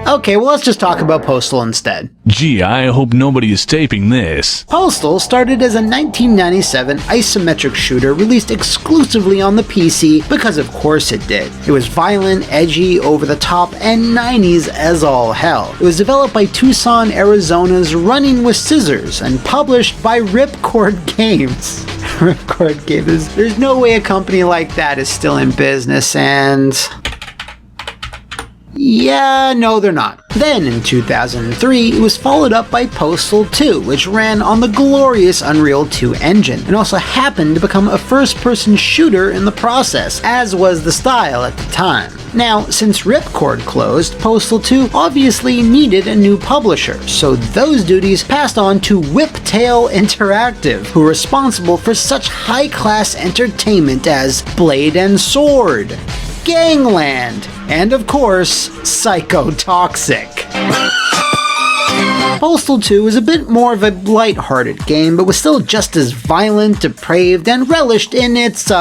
Okay, well let's just talk about Postal instead. Gee, I hope nobody is taping this. Postal started as a 1997 isometric shooter released exclusively on the PC because of course it did. It was violent, edgy, over the top, and 90s as all hell. It was developed by Tucson, Arizona's Running with Scissors and published by Ripcord Games. Ripcord Games. There's no way a company like that is still in business, and yeah, no they're not. Then in 2003, it was followed up by Postal 2, which ran on the glorious Unreal 2 engine, and also happened to become a first-person shooter in the process, as was the style at the time. Now, since Ripcord closed, Postal 2 obviously needed a new publisher, so those duties passed on to Whiptail Interactive, who were responsible for such high-class entertainment as Blade and Sword, Gangland, and of course, Psychotoxic. Postal 2 was a bit more of a light-hearted game, but was still just as violent, depraved, and relished in its,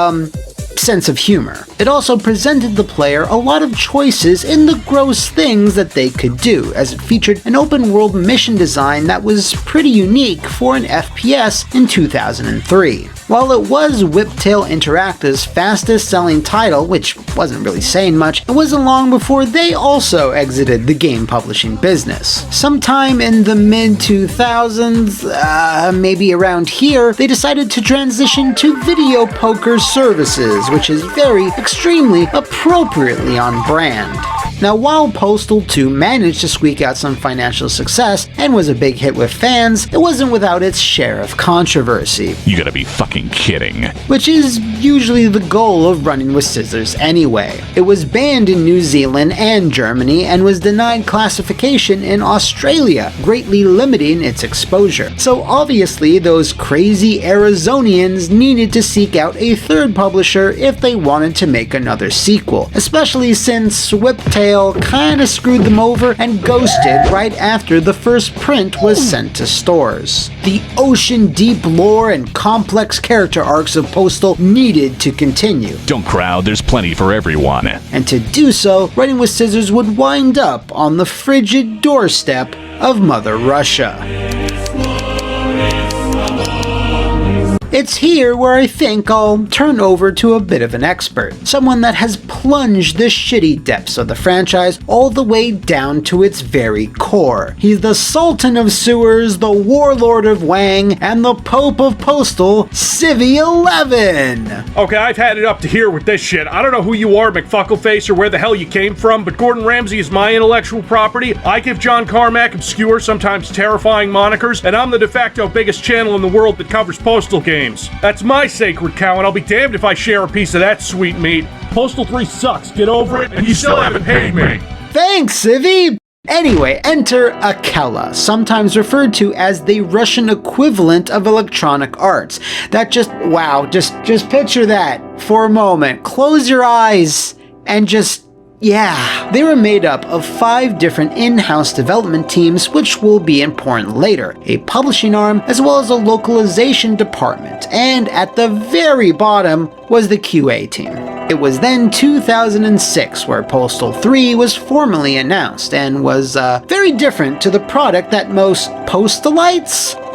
sense of humor. It also presented the player a lot of choices in the gross things that they could do, as it featured an open-world mission design that was pretty unique for an FPS in 2003. While it was Whiptail Interactive's fastest-selling title, which wasn't really saying much, it wasn't long before they also exited the game publishing business. Sometime in the mid-2000s, maybe around here, they decided to transition to video poker services, which is very, extremely appropriately on brand. Now, while Postal 2 managed to squeak out some financial success and was a big hit with fans, it wasn't without its share of controversy. You gotta be fucking kidding. Which is usually the goal of Running with Scissors anyway. It was banned in New Zealand and Germany and was denied classification in Australia, greatly limiting its exposure. So obviously those crazy Arizonians needed to seek out a third publisher if they wanted to make another sequel, especially since Whiptail kinda screwed them over and ghosted right after the first print was sent to stores. The ocean-deep lore and complex character arcs of Postal needed to continue. Don't crowd, there's plenty for everyone. And to do so, Running with Scissors would wind up on the frigid doorstep of Mother Russia. It's here where I think I'll turn over to a bit of an expert, someone that has plunged the shitty depths of the franchise all the way down to its very core. He's the Sultan of Sewers, the Warlord of Wang, and the Pope of Postal, Civi11! Okay, I've had it up to here with this shit. I don't know who you are, McFuckleface, or where the hell you came from, but Gordon Ramsay is my intellectual property. I give John Carmack obscure, sometimes terrifying monikers, and I'm the de facto biggest channel in the world that covers Postal games. That's my sacred cow, and I'll be damned if I share a piece of that sweet meat. Postal 3 sucks, get over it, and you still haven't paid me. Thanks, Civi! Anyway, enter Akela, sometimes referred to as the Russian equivalent of Electronic Arts. That just picture that for a moment. Close your eyes and yeah. They were made up of 5 different in-house development teams, which will be important later, a publishing arm, as well as a localization department, and at the very bottom was the QA team. It was then 2006 where Postal 3 was formally announced, and was very different to the product that most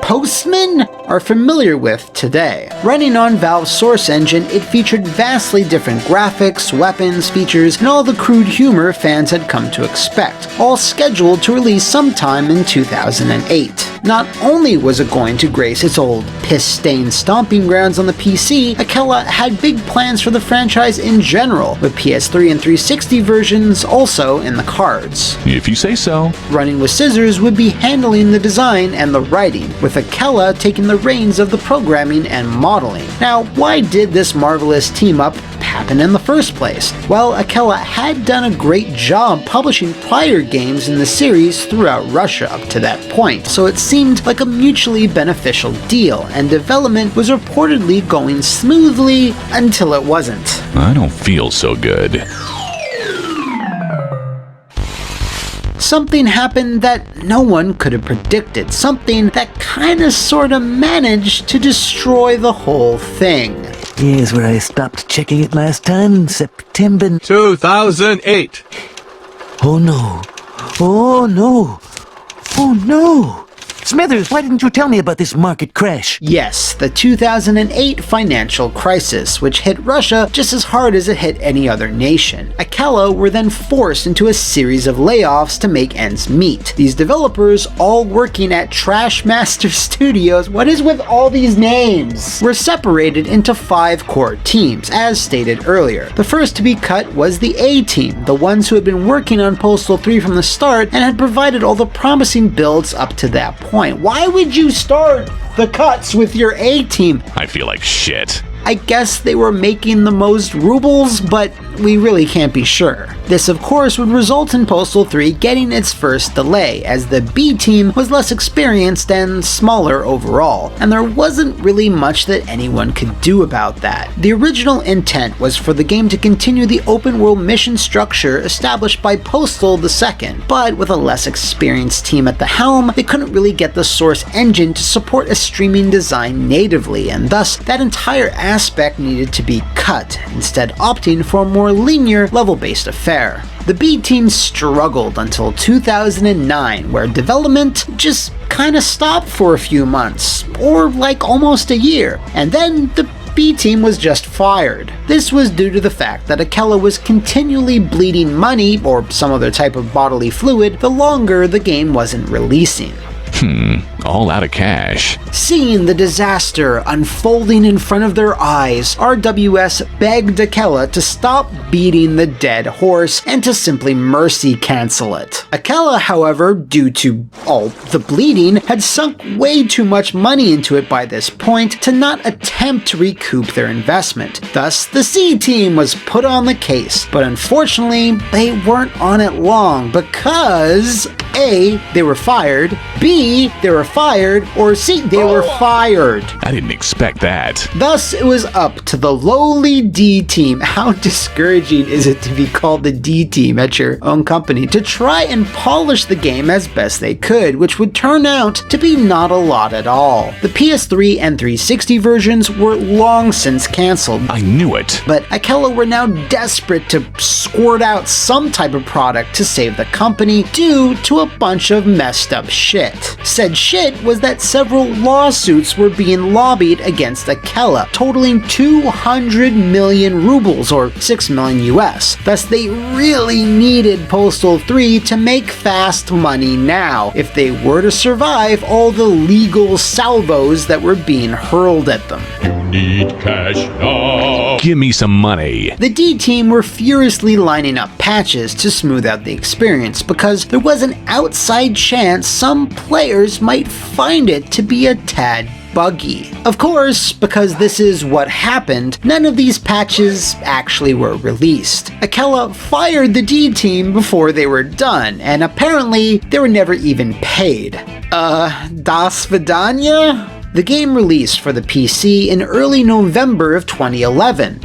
postmen are familiar with today. Running on Valve's Source engine, it featured vastly different graphics, weapons, features, and all the crude humor fans had come to expect, all scheduled to release sometime in 2008. Not only was it going to grace its old piss-stained stomping grounds on the PC, Akela had big plans for the franchise in general, with PS3 and 360 versions also in the cards. If you say so. Running with Scissors would be handling the design and the writing, with Akela taking the reins of the programming and modeling. Now, why did this marvelous team-up happen in the first place? Well, Akela had done a great job publishing prior games in the series throughout Russia up to that point, so it seemed like a mutually beneficial deal, and development was reportedly going smoothly until it wasn't. I don't feel so good. Something happened that no one could have predicted, something that kinda sorta managed to destroy the whole thing. Here's where I stopped checking it last time, September 2008. Oh no. Oh no. Oh no. Smithers, why didn't you tell me about this market crash? Yes, the 2008 financial crisis, which hit Russia just as hard as it hit any other nation. Akela were then forced into a series of layoffs to make ends meet. These developers, all working at Trashmaster Studios, what is with all these names? Were separated into 5 core teams, as stated earlier. The first to be cut was the A team, the ones who had been working on Postal 3 from the start and had provided all the promising builds up to that point. Why would you start the cuts with your A team? I feel like shit. I guess they were making the most rubles, but we really can't be sure. This, of course, would result in Postal 3 getting its first delay, as the B team was less experienced and smaller overall, and there wasn't really much that anyone could do about that. The original intent was for the game to continue the open-world mission structure established by Postal II, but with a less experienced team at the helm, they couldn't really get the Source engine to support a streaming design natively, and thus that entire aspect needed to be cut, instead opting for a more linear, level-based affair. The B team struggled until 2009, where development just kinda stopped for a few months, or like almost a year, and then the B team was just fired. This was due to the fact that Akela was continually bleeding money, or some other type of bodily fluid, the longer the game wasn't releasing. All out of cash. Seeing the disaster unfolding in front of their eyes, RWS begged Akela to stop beating the dead horse and to simply mercy cancel it. Akela, however, due to all the bleeding, had sunk way too much money into it by this point to not attempt to recoup their investment. Thus, the C team was put on the case, but unfortunately, they weren't on it long because A, they were fired, B, they were fired, or C, they were fired. I didn't expect that. Thus, it was up to the lowly D team. How discouraging is it to be called the D team at your own company, to try and polish the game as best they could, which would turn out to be not a lot at all. The PS3 and 360 versions were long since cancelled. I knew it. But Akela were now desperate to squirt out some type of product to save the company due to a bunch of messed up shit. Said shit was that several lawsuits were being lobbied against Akela, totaling 200 million rubles or 6 million US. Thus, they really needed Postal 3 to make fast money now if they were to survive all the legal salvos that were being hurled at them. Need cash now. Give me some money. The D team were furiously lining up patches to smooth out the experience because there was an outside chance some players might find it to be a tad buggy. Of course, because this is what happened, none of these patches actually were released. Akela fired the D team before they were done, and apparently they were never even paid. Das Vidanya? The game released for the PC in early November of 2011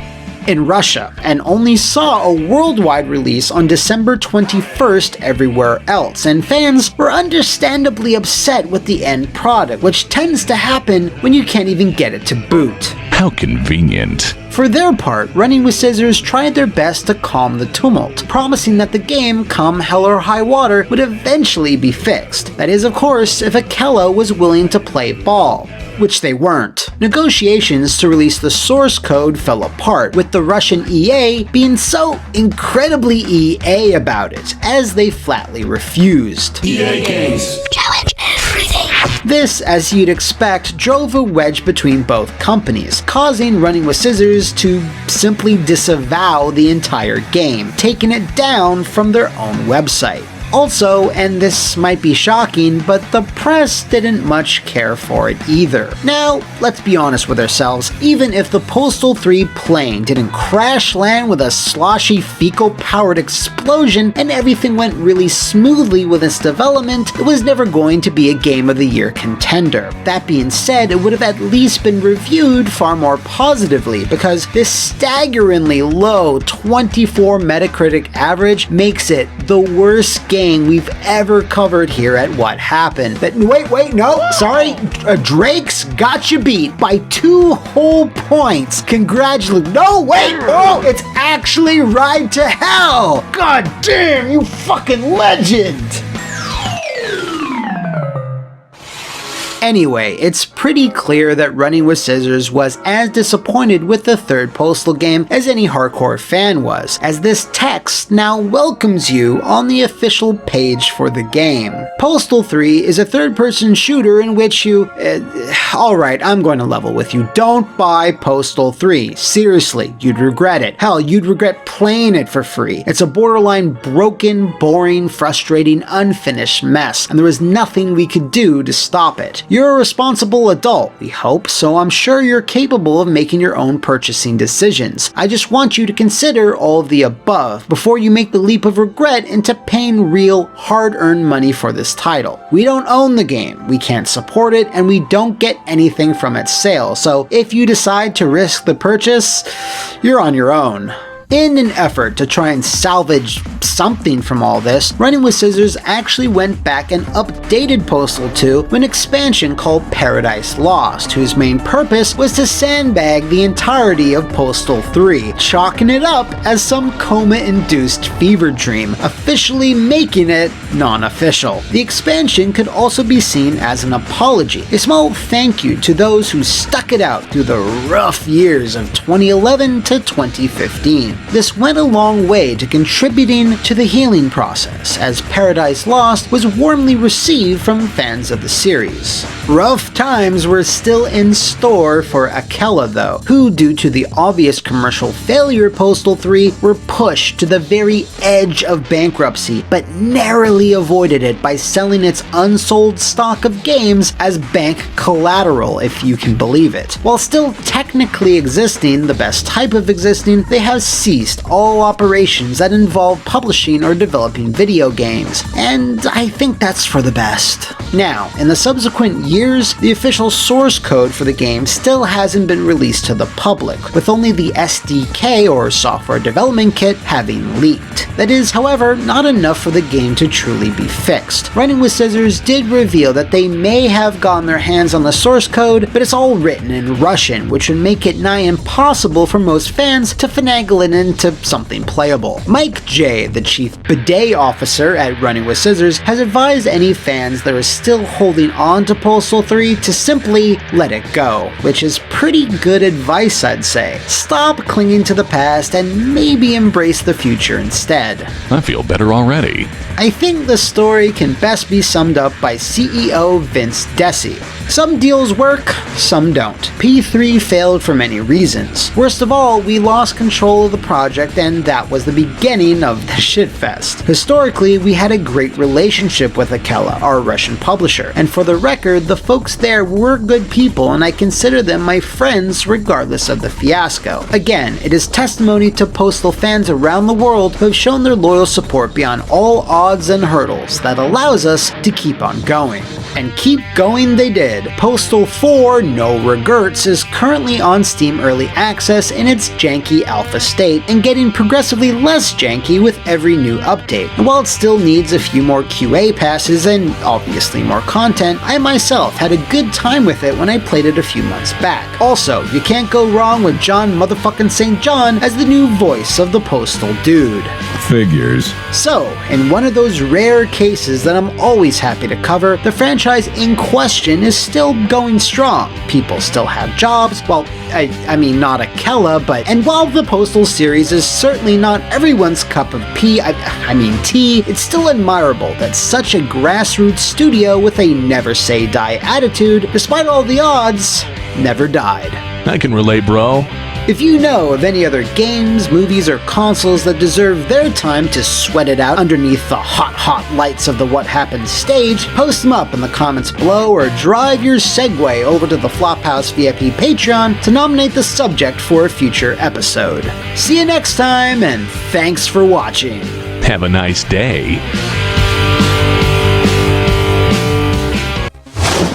in Russia, and only saw a worldwide release on December 21st everywhere else, and fans were understandably upset with the end product, which tends to happen when you can't even get it to boot. How convenient. For their part, Running with Scissors tried their best to calm the tumult, promising that the game, come hell or high water, would eventually be fixed. That is, of course, if Akela was willing to play ball, which they weren't. Negotiations to release the source code fell apart, with the Russian EA being so incredibly EA about it, as they flatly refused. EA Games. Challenge everything. This, as you'd expect, drove a wedge between both companies, causing Running with Scissors to simply disavow the entire game, taking it down from their own website. Also, and this might be shocking, but the press didn't much care for it either. Now, let's be honest with ourselves, even if the Postal 3 plane didn't crash land with a sloshy fecal-powered explosion and everything went really smoothly with its development, it was never going to be a Game of the Year contender. That being said, it would have at least been reviewed far more positively, because this staggeringly low 24 Metacritic average makes it the worst game we've ever covered here at What Happened. But wait, no, sorry, Drake's got you beat by 2 whole points. Congratulations. No, wait, oh, it's actually Ride to Hell. God damn, you fucking legend. Anyway, it's pretty clear that Running with Scissors was as disappointed with the third Postal game as any hardcore fan was, as this text now welcomes you on the official page for the game. Postal 3 is a third-person shooter in which you... Alright, I'm going to level with you. Don't buy Postal 3. Seriously, you'd regret it. Hell, you'd regret playing it for free. It's a borderline broken, boring, frustrating, unfinished mess, and there was nothing we could do to stop it. You're a responsible adult, we hope, so I'm sure you're capable of making your own purchasing decisions. I just want you to consider all of the above before you make the leap of regret into paying real, hard-earned money for this title. We don't own the game, we can't support it, and we don't get anything from its sale, so if you decide to risk the purchase, you're on your own. In an effort to try and salvage something from all this, Running with Scissors actually went back and updated Postal 2 with an expansion called Paradise Lost, whose main purpose was to sandbag the entirety of Postal 3, chalking it up as some coma-induced fever dream, officially making it non-official. The expansion could also be seen as an apology, a small thank you to those who stuck it out through the rough years of 2011 to 2015. This went a long way to contributing to the healing process, as Paradise Lost was warmly received from fans of the series. Rough times were still in store for Akela though, who, due to the obvious commercial failure of Postal 3, were pushed to the very edge of bankruptcy, but narrowly avoided it by selling its unsold stock of games as bank collateral, if you can believe it. While still technically existing, the best type of existing, they have ceased all operations that involve publishing or developing video games, and I think that's for the best. Now, in the subsequent years, the official source code for the game still hasn't been released to the public, with only the SDK or software development kit having leaked. That is, however, not enough for the game to truly be fixed. Running with Scissors did reveal that they may have gotten their hands on the source code, but it's all written in Russian, which would make it nigh impossible for most fans to finagle it into something playable. Mike J, the chief bidet officer at Running with Scissors, has advised any fans that are still holding on to Postal 3 to simply let it go, which is pretty good advice, I'd say. Stop clinging to the past and maybe embrace the future instead. I feel better already. I think the story can best be summed up by CEO Vince Desi. Some deals work, some don't. P3 failed for many reasons. Worst of all, we lost control of the project, and that was the beginning of the shitfest. Historically, we had a great relationship with Akela, our Russian publisher, and for the record, the folks there were good people, and I consider them my friends regardless of the fiasco. Again, it is testimony to Postal fans around the world who have shown their loyal support beyond all odds and hurdles that allows us to keep on going. And keep going they did. Postal 4 No Regrets is currently on Steam Early Access in its janky alpha state and getting progressively less janky with every new update. And while it still needs a few more QA passes and obviously more content, I myself had a good time with it when I played it a few months back. Also, you can't go wrong with John motherfucking St. John as the new voice of the Postal dude. Figures. So, in one of those rare cases that I'm always happy to cover, the franchise in question is still going strong. People still have jobs, well, I mean not Akela, but, and while the Postal series is certainly not everyone's cup of tea, it's still admirable that such a grassroots studio with a never say die attitude, despite all the odds, never died. I can relate, bro. If you know of any other games, movies, or consoles that deserve their time to sweat it out underneath the hot lights of the What Happened stage, post them up in the comments below or drive your segue over to the Flophouse VIP Patreon to nominate the subject for a future episode. See you next time, and thanks for watching. Have a nice day.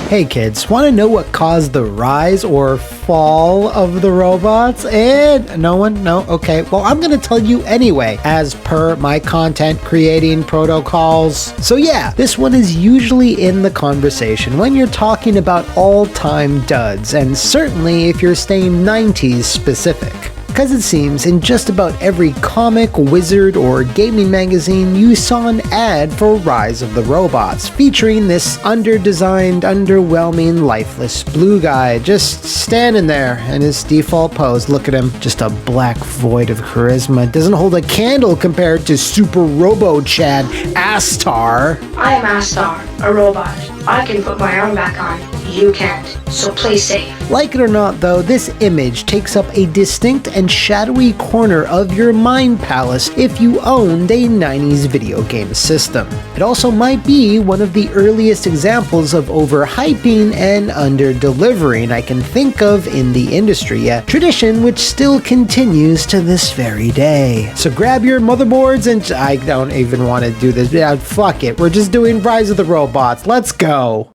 Hey kids, want to know what caused the rise or fall of the robots? And no one? No? Okay, well I'm going to tell you anyway, as per my content creating protocols. So yeah, this one is usually in the conversation when you're talking about all-time duds, and certainly if you're staying 90s specific. Because it seems in just about every comic, wizard, or gaming magazine you saw an ad for Rise of the Robots, featuring this underdesigned, underwhelming, lifeless blue guy just standing there in his default pose. Look at him, just a black void of charisma. Doesn't hold a candle compared to Super Robo Chad Astar. I am Astar, a robot. I can put my arm back on. You can't, so play safe. Like it or not though, this image takes up a distinct and shadowy corner of your mind palace if you owned a 90s video game system. It also might be one of the earliest examples of overhyping and under-delivering I can think of in the industry, a tradition which still continues to this very day. So grab your motherboards and I don't even want to do this. Yeah, fuck it, we're just doing Rise of the Robots. Let's go.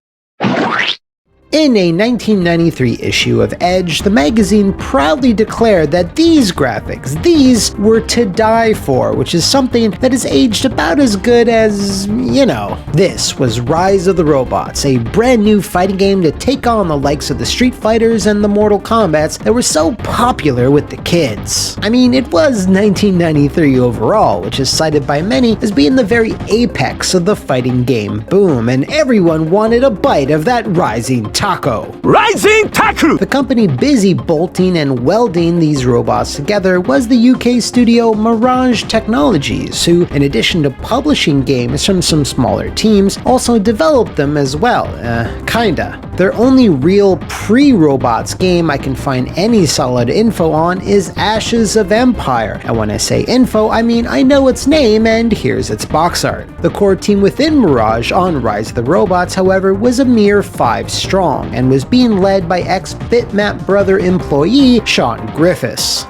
In a 1993 issue of Edge, the magazine proudly declared that these graphics, these were to die for, which is something that has aged about as good as, you know. This was Rise of the Robots, a brand new fighting game to take on the likes of the Street Fighters and the Mortal Kombats that were so popular with the kids. I mean, it was 1993 overall, which is cited by many as being the very apex of the fighting game boom, and everyone wanted a bite of that rising taco. Rising taco! The company busy bolting and welding these robots together was the UK studio Mirage Technologies, who, in addition to publishing games from some smaller teams, also developed them as well. Kinda. Their only real pre-robots game I can find any solid info on is Ashes of Empire. And when I say info, I mean I know its name, and here's its box art. The core team within Mirage on Rise of the Robots, however, was a mere 5 strong, and was being led by ex-Bitmap Brother employee Sean Griffiths,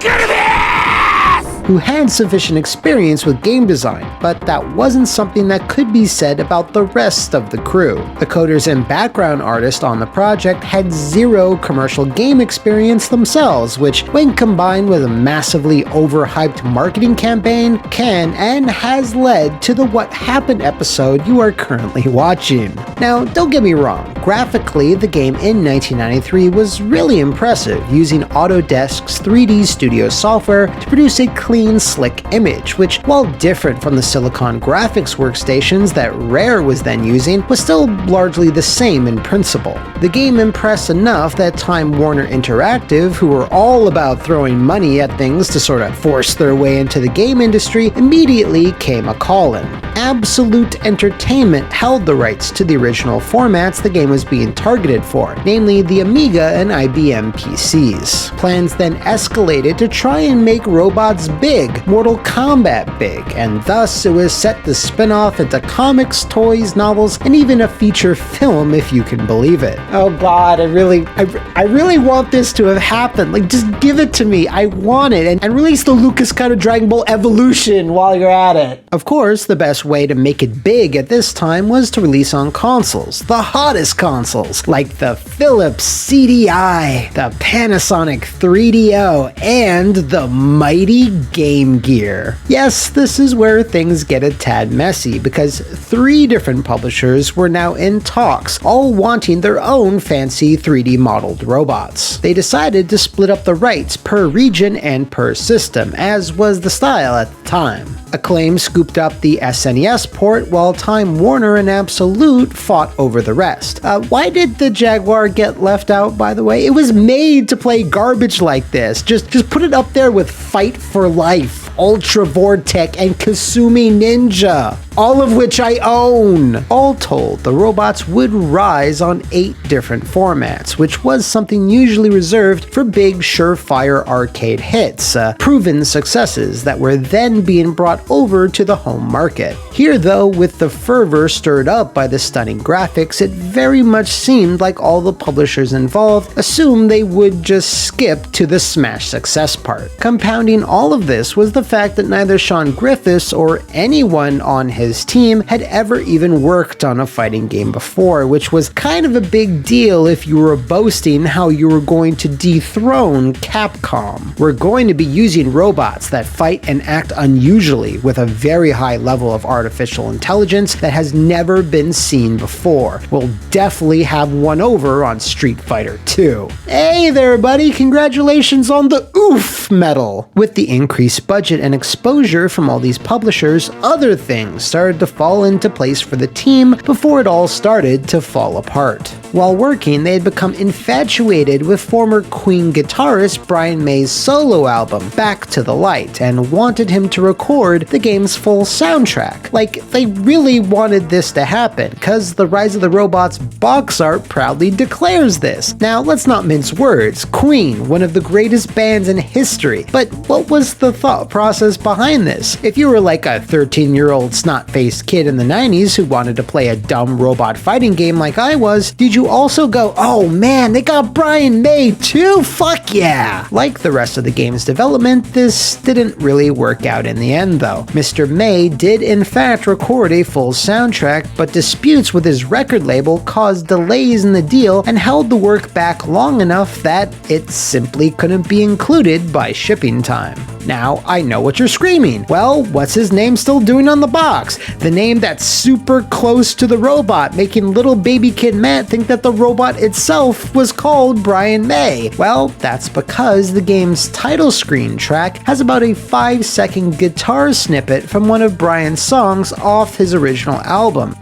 who had sufficient experience with game design, but that wasn't something that could be said about the rest of the crew. The coders and background artists on the project had zero commercial game experience themselves, which, when combined with a massively overhyped marketing campaign, can and has led to the What Happened episode you are currently watching. Now, don't get me wrong, graphically, the game in 1993 was really impressive, using Autodesk's 3D Studio software to produce a clear clean, slick image, which, while different from the Silicon graphics workstations that Rare was then using, was still largely the same in principle. The game impressed enough that Time Warner Interactive, who were all about throwing money at things to sort of force their way into the game industry, immediately came a call-in. Absolute Entertainment held the rights to the original formats the game was being targeted for, namely the Amiga and IBM PCs. Plans then escalated to try and make robots big, Mortal Kombat big, and thus it was set to spin off into comics, toys, novels, and even a feature film if you can believe it. Oh god, I really want this to have happened. Like, just give it to me. I want it. And release the Lucas kind of Dragon Ball Evolution while you're at it. Of course, the best way to make it big at this time was to release on consoles. The hottest consoles, like the Philips CD-I, the Panasonic 3DO, and the mighty Game Gear. Yes, this is where things get a tad messy, because 3 different publishers were now in talks, all wanting their own fancy 3D modeled robots. They decided to split up the rights per region and per system, as was the style at the time. Acclaim scooped up the SNES port, while Time Warner and Absolute fought over the rest. Why did the Jaguar get left out, by the way? It was made to play garbage like this. Just put it up there with Fight for Life, Ultra Vortec, and Kasumi Ninja, all of which I own. All told, the robots would rise on 8 different formats, which was something usually reserved for big, surefire arcade hits, proven successes that were then being brought over to the home market. Here though, with the fervor stirred up by the stunning graphics, it very much seemed like all the publishers involved assumed they would just skip to the smash success part. Compounding all of this was the fact that neither Sean Griffiths or anyone on his team had ever even worked on a fighting game before, which was kind of a big deal if you were boasting how you were going to dethrone Capcom. We're going to be using robots that fight and act unusually with a very high level of artificial intelligence that has never been seen before. We'll definitely have one over on Street Fighter 2. Hey there, buddy, congratulations on the OOF medal! With the increased budget and exposure from all these publishers, other things started to fall into place for the team before it all started to fall apart. While working, they had become infatuated with former Queen guitarist Brian May's solo album, Back to the Light, and wanted him to record the game's full soundtrack. Like, they really wanted this to happen, cause the Rise of the Robots box art proudly declares this. Now, let's not mince words. Queen, one of the greatest bands in history. But what was the thought process behind this? If you were like a 13-year-old snot-faced kid in the 90s who wanted to play a dumb robot fighting game like I was, did you also go, oh man, they got Brian May too? Fuck yeah! Like the rest of the game's development, this didn't really work out in the end though. Mr. May did in fact record a full soundtrack, but disputes with his record label caused delays in the deal and held the work back long enough that it simply couldn't be included by shipping time. Now, I know what you're screaming. Well, what's his name still doing on the box? The name that's super close to the robot, making little baby kid Matt think that the robot itself was called Brian May. Well, that's because the game's title screen track has about a 5-second guitar snippet from one of Brian's songs off his original album.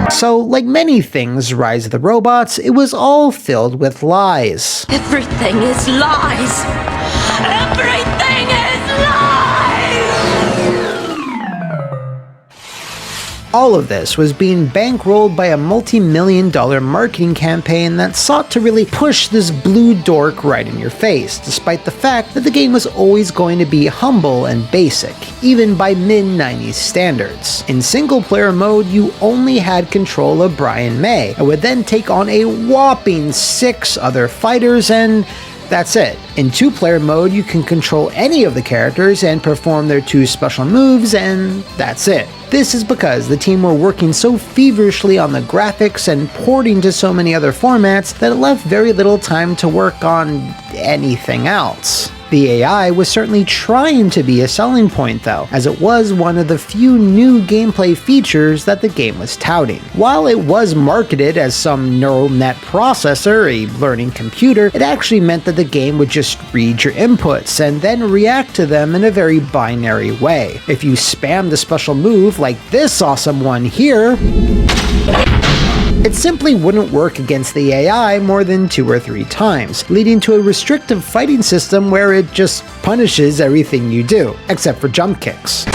So, like many things Rise of the Robots, it was all filled with lies. Everything is lies! Everything is lies! All of this was being bankrolled by a multi-million-dollar marketing campaign that sought to really push this blue dork right in your face, despite the fact that the game was always going to be humble and basic, even by mid-90s standards. In single-player mode, you only had control of Brian May, and would then take on a whopping 6 other fighters, and that's it. In 2-player mode, you can control any of the characters and perform their 2 special moves, and that's it. This is because the team were working so feverishly on the graphics and porting to so many other formats that it left very little time to work on anything else. The AI was certainly trying to be a selling point though, as it was one of the few new gameplay features that the game was touting. While it was marketed as some neural net processor, a learning computer, it actually meant that the game would just read your inputs and then react to them in a very binary way. If you spammed a special move like this awesome one here, it simply wouldn't work against the AI more than 2 or 3 times, leading to a restrictive fighting system where it just punishes everything you do, except for jump kicks.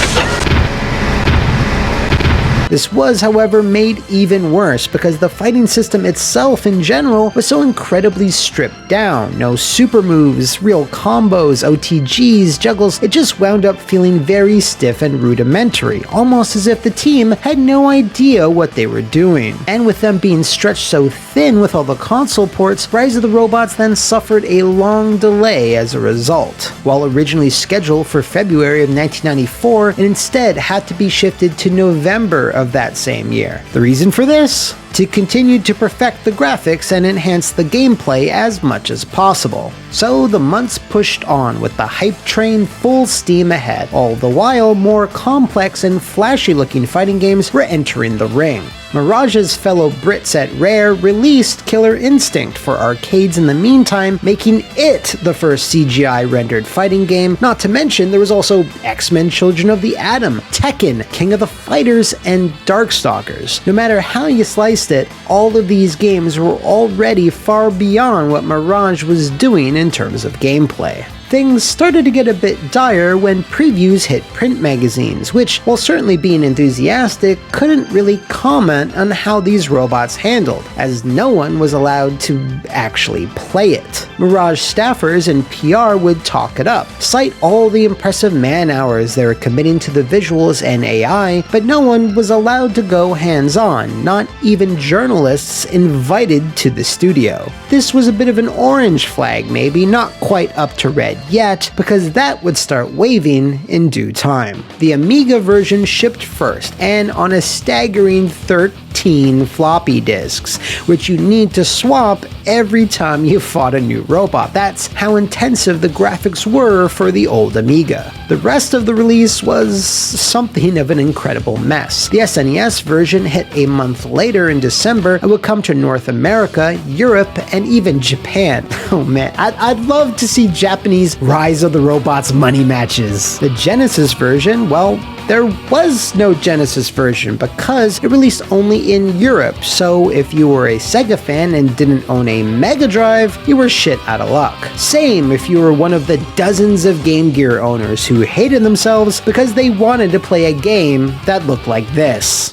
This was, however, made even worse because the fighting system itself in general was so incredibly stripped down. No super moves, real combos, OTGs, juggles, it just wound up feeling very stiff and rudimentary, almost as if the team had no idea what they were doing. And with them being stretched so thin with all the console ports, Rise of the Robots then suffered a long delay as a result. While originally scheduled for February of 1994, it instead had to be shifted to November of that same year. The reason for this? To continue to perfect the graphics and enhance the gameplay as much as possible. So the months pushed on with the hype train full steam ahead, all the while more complex and flashy looking fighting games were entering the ring. Mirage's fellow Brits at Rare released Killer Instinct for arcades in the meantime, making it the first CGI rendered fighting game. Not to mention there was also X-Men Children of the Atom, Tekken, King of the Fighters, and Darkstalkers. No matter how you sliced it, all of these games were already far beyond what Mirage was doing in terms of gameplay. Things started to get a bit dire when previews hit print magazines, which, while certainly being enthusiastic, couldn't really comment on how these robots handled, as no one was allowed to actually play it. Mirage staffers and PR would talk it up, cite all the impressive man-hours they were committing to the visuals and AI, but no one was allowed to go hands-on, not even journalists invited to the studio. This was a bit of an orange flag maybe, not quite up to red yet, because that would start waving in due time. The Amiga version shipped first, and on a staggering 13 floppy disks, which you need to swap every time you fought a new robot. That's how intensive the graphics were for the old Amiga. The rest of the release was something of an incredible mess. The SNES version hit a month later in December and would come to North America, Europe, and even Japan. Oh man, I'd love to see Japanese Rise of the Robots money matches. The Genesis version, well, there was no Genesis version because it released only in Europe, so if you were a Sega fan and didn't own a Mega Drive, you were shit out of luck. Same if you were one of the dozens of Game Gear owners who hated themselves because they wanted to play a game that looked like this.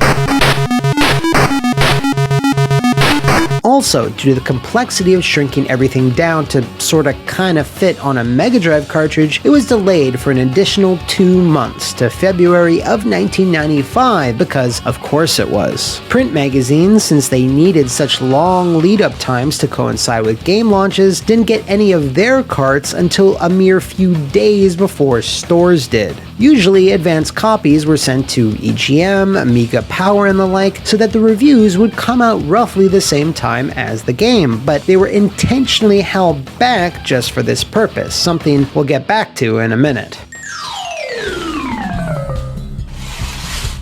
Also, due to the complexity of shrinking everything down to sorta kinda fit on a Mega Drive cartridge, it was delayed for an additional 2 months to February of 1995 because, of course it was. Print magazines, since they needed such long lead-up times to coincide with game launches, didn't get any of their carts until a mere few days before stores did. Usually, advanced copies were sent to EGM, Amiga Power, and the like, so that the reviews would come out roughly the same time as the game, but they were intentionally held back just for this purpose, something we'll get back to in a minute.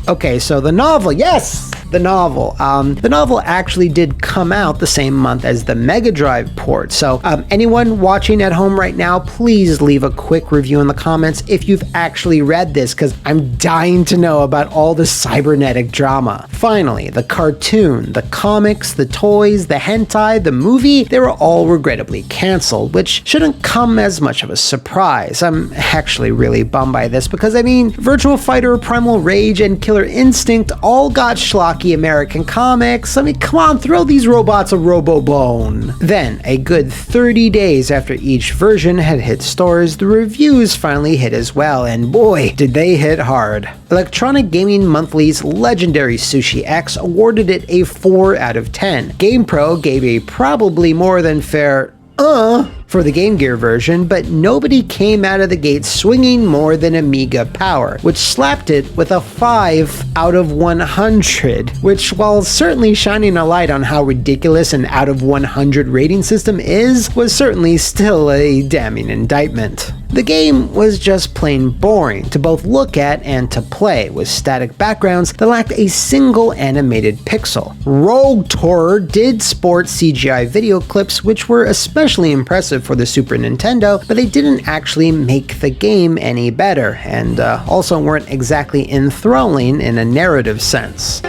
Okay, so the novel, yes! The novel. The novel actually did come out the same month as the Mega Drive port, so anyone watching at home right now, please leave a quick review in the comments if you've actually read this, because I'm dying to know about all the cybernetic drama. Finally, the cartoon, the comics, the toys, the hentai, the movie, they were all regrettably cancelled, which shouldn't come as much of a surprise. I'm actually really bummed by this because, I mean, Virtua Fighter, Primal Rage, and Killer Instinct all got schlocky American comics. I mean, come on, throw these robots a robo-bone. Then, a good 30 days after each version had hit stores, the reviews finally hit as well, and boy, did they hit hard. Electronic Gaming Monthly's legendary Sushi X awarded it a 4 out of 10. GamePro gave a probably more than fair for the Game Gear version, but nobody came out of the gate swinging more than Amiga Power, which slapped it with a 5 out of 100, which, while certainly shining a light on how ridiculous an out of 100 rating system is, was certainly still a damning indictment. The game was just plain boring to both look at and to play, with static backgrounds that lacked a single animated pixel. Rogue Tour did sport CGI video clips, which were especially impressive for the Super Nintendo, but they didn't actually make the game any better, and also weren't exactly enthralling in a narrative sense.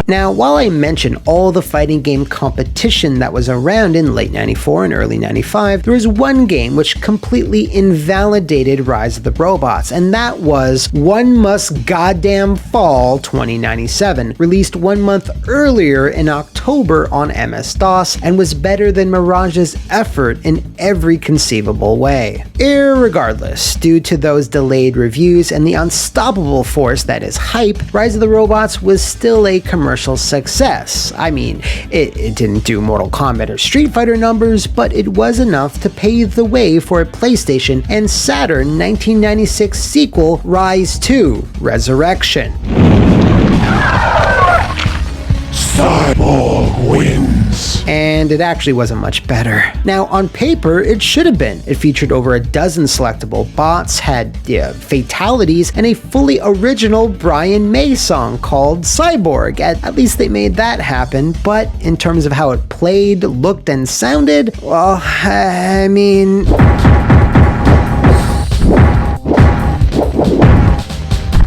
Now, while I mention all the fighting game competition that was around in late 94 and early 95, there was one game which completely invalidated Rise of the Robots, and that was One Must Goddamn Fall 2097, released 1 month earlier in October on MS-DOS, and was better than Mirage's effort in every conceivable way. Irregardless, due to those delayed reviews and the unstoppable force that is hype, Rise of the Robots was still a commercial success. I mean, it didn't do Mortal Kombat or Street Fighter numbers, but it was enough to pave the way for a PlayStation and Saturn 1996 sequel, Rise 2: Resurrection. Cyborg wins. And it actually wasn't much better. Now, on paper, it should have been. It featured over a dozen selectable bots, had fatalities, and a fully original Brian May song called Cyborg. At least they made that happen, but in terms of how it played, looked, and sounded, well, I mean...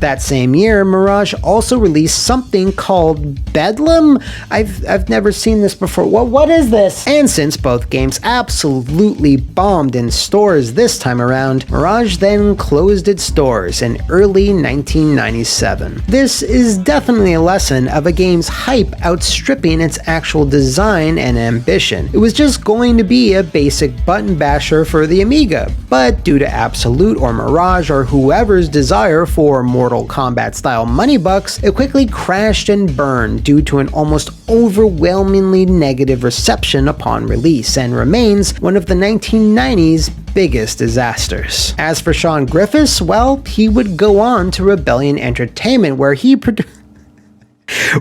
That same year, Mirage also released something called Bedlam? I've never seen this before. What is this? And since both games absolutely bombed in stores this time around, Mirage then closed its doors in early 1997. This is definitely a lesson of a game's hype outstripping its actual design and ambition. It was just going to be a basic button basher for the Amiga, but due to Absolute or Mirage or whoever's desire for Mortal Kombat style money bucks, it quickly crashed and burned due to an almost overwhelmingly negative reception upon release, and remains one of the 1990s biggest disasters. As for Sean Griffiths, well, he would go on to Rebellion Entertainment, where he produced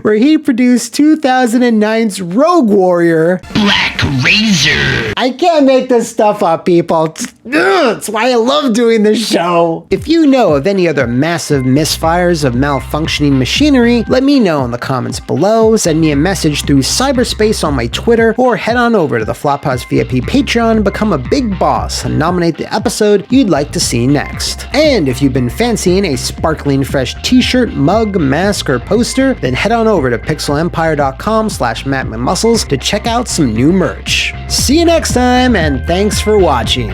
2009's Rogue Warrior Black Razor. I can't make this stuff up, people. It's why I love doing this show. If you know of any other massive misfires of malfunctioning machinery, let me know in the comments below, send me a message through cyberspace on my Twitter, or head on over to the Flophouse VIP Patreon and become a big boss and nominate the episode you'd like to see next. And if you've been fancying a sparkling fresh t-shirt, mug, mask, or poster, then head on over to pixelempire.com/MattMcMuscles to check out some new merch. See you next time, and thanks for watching.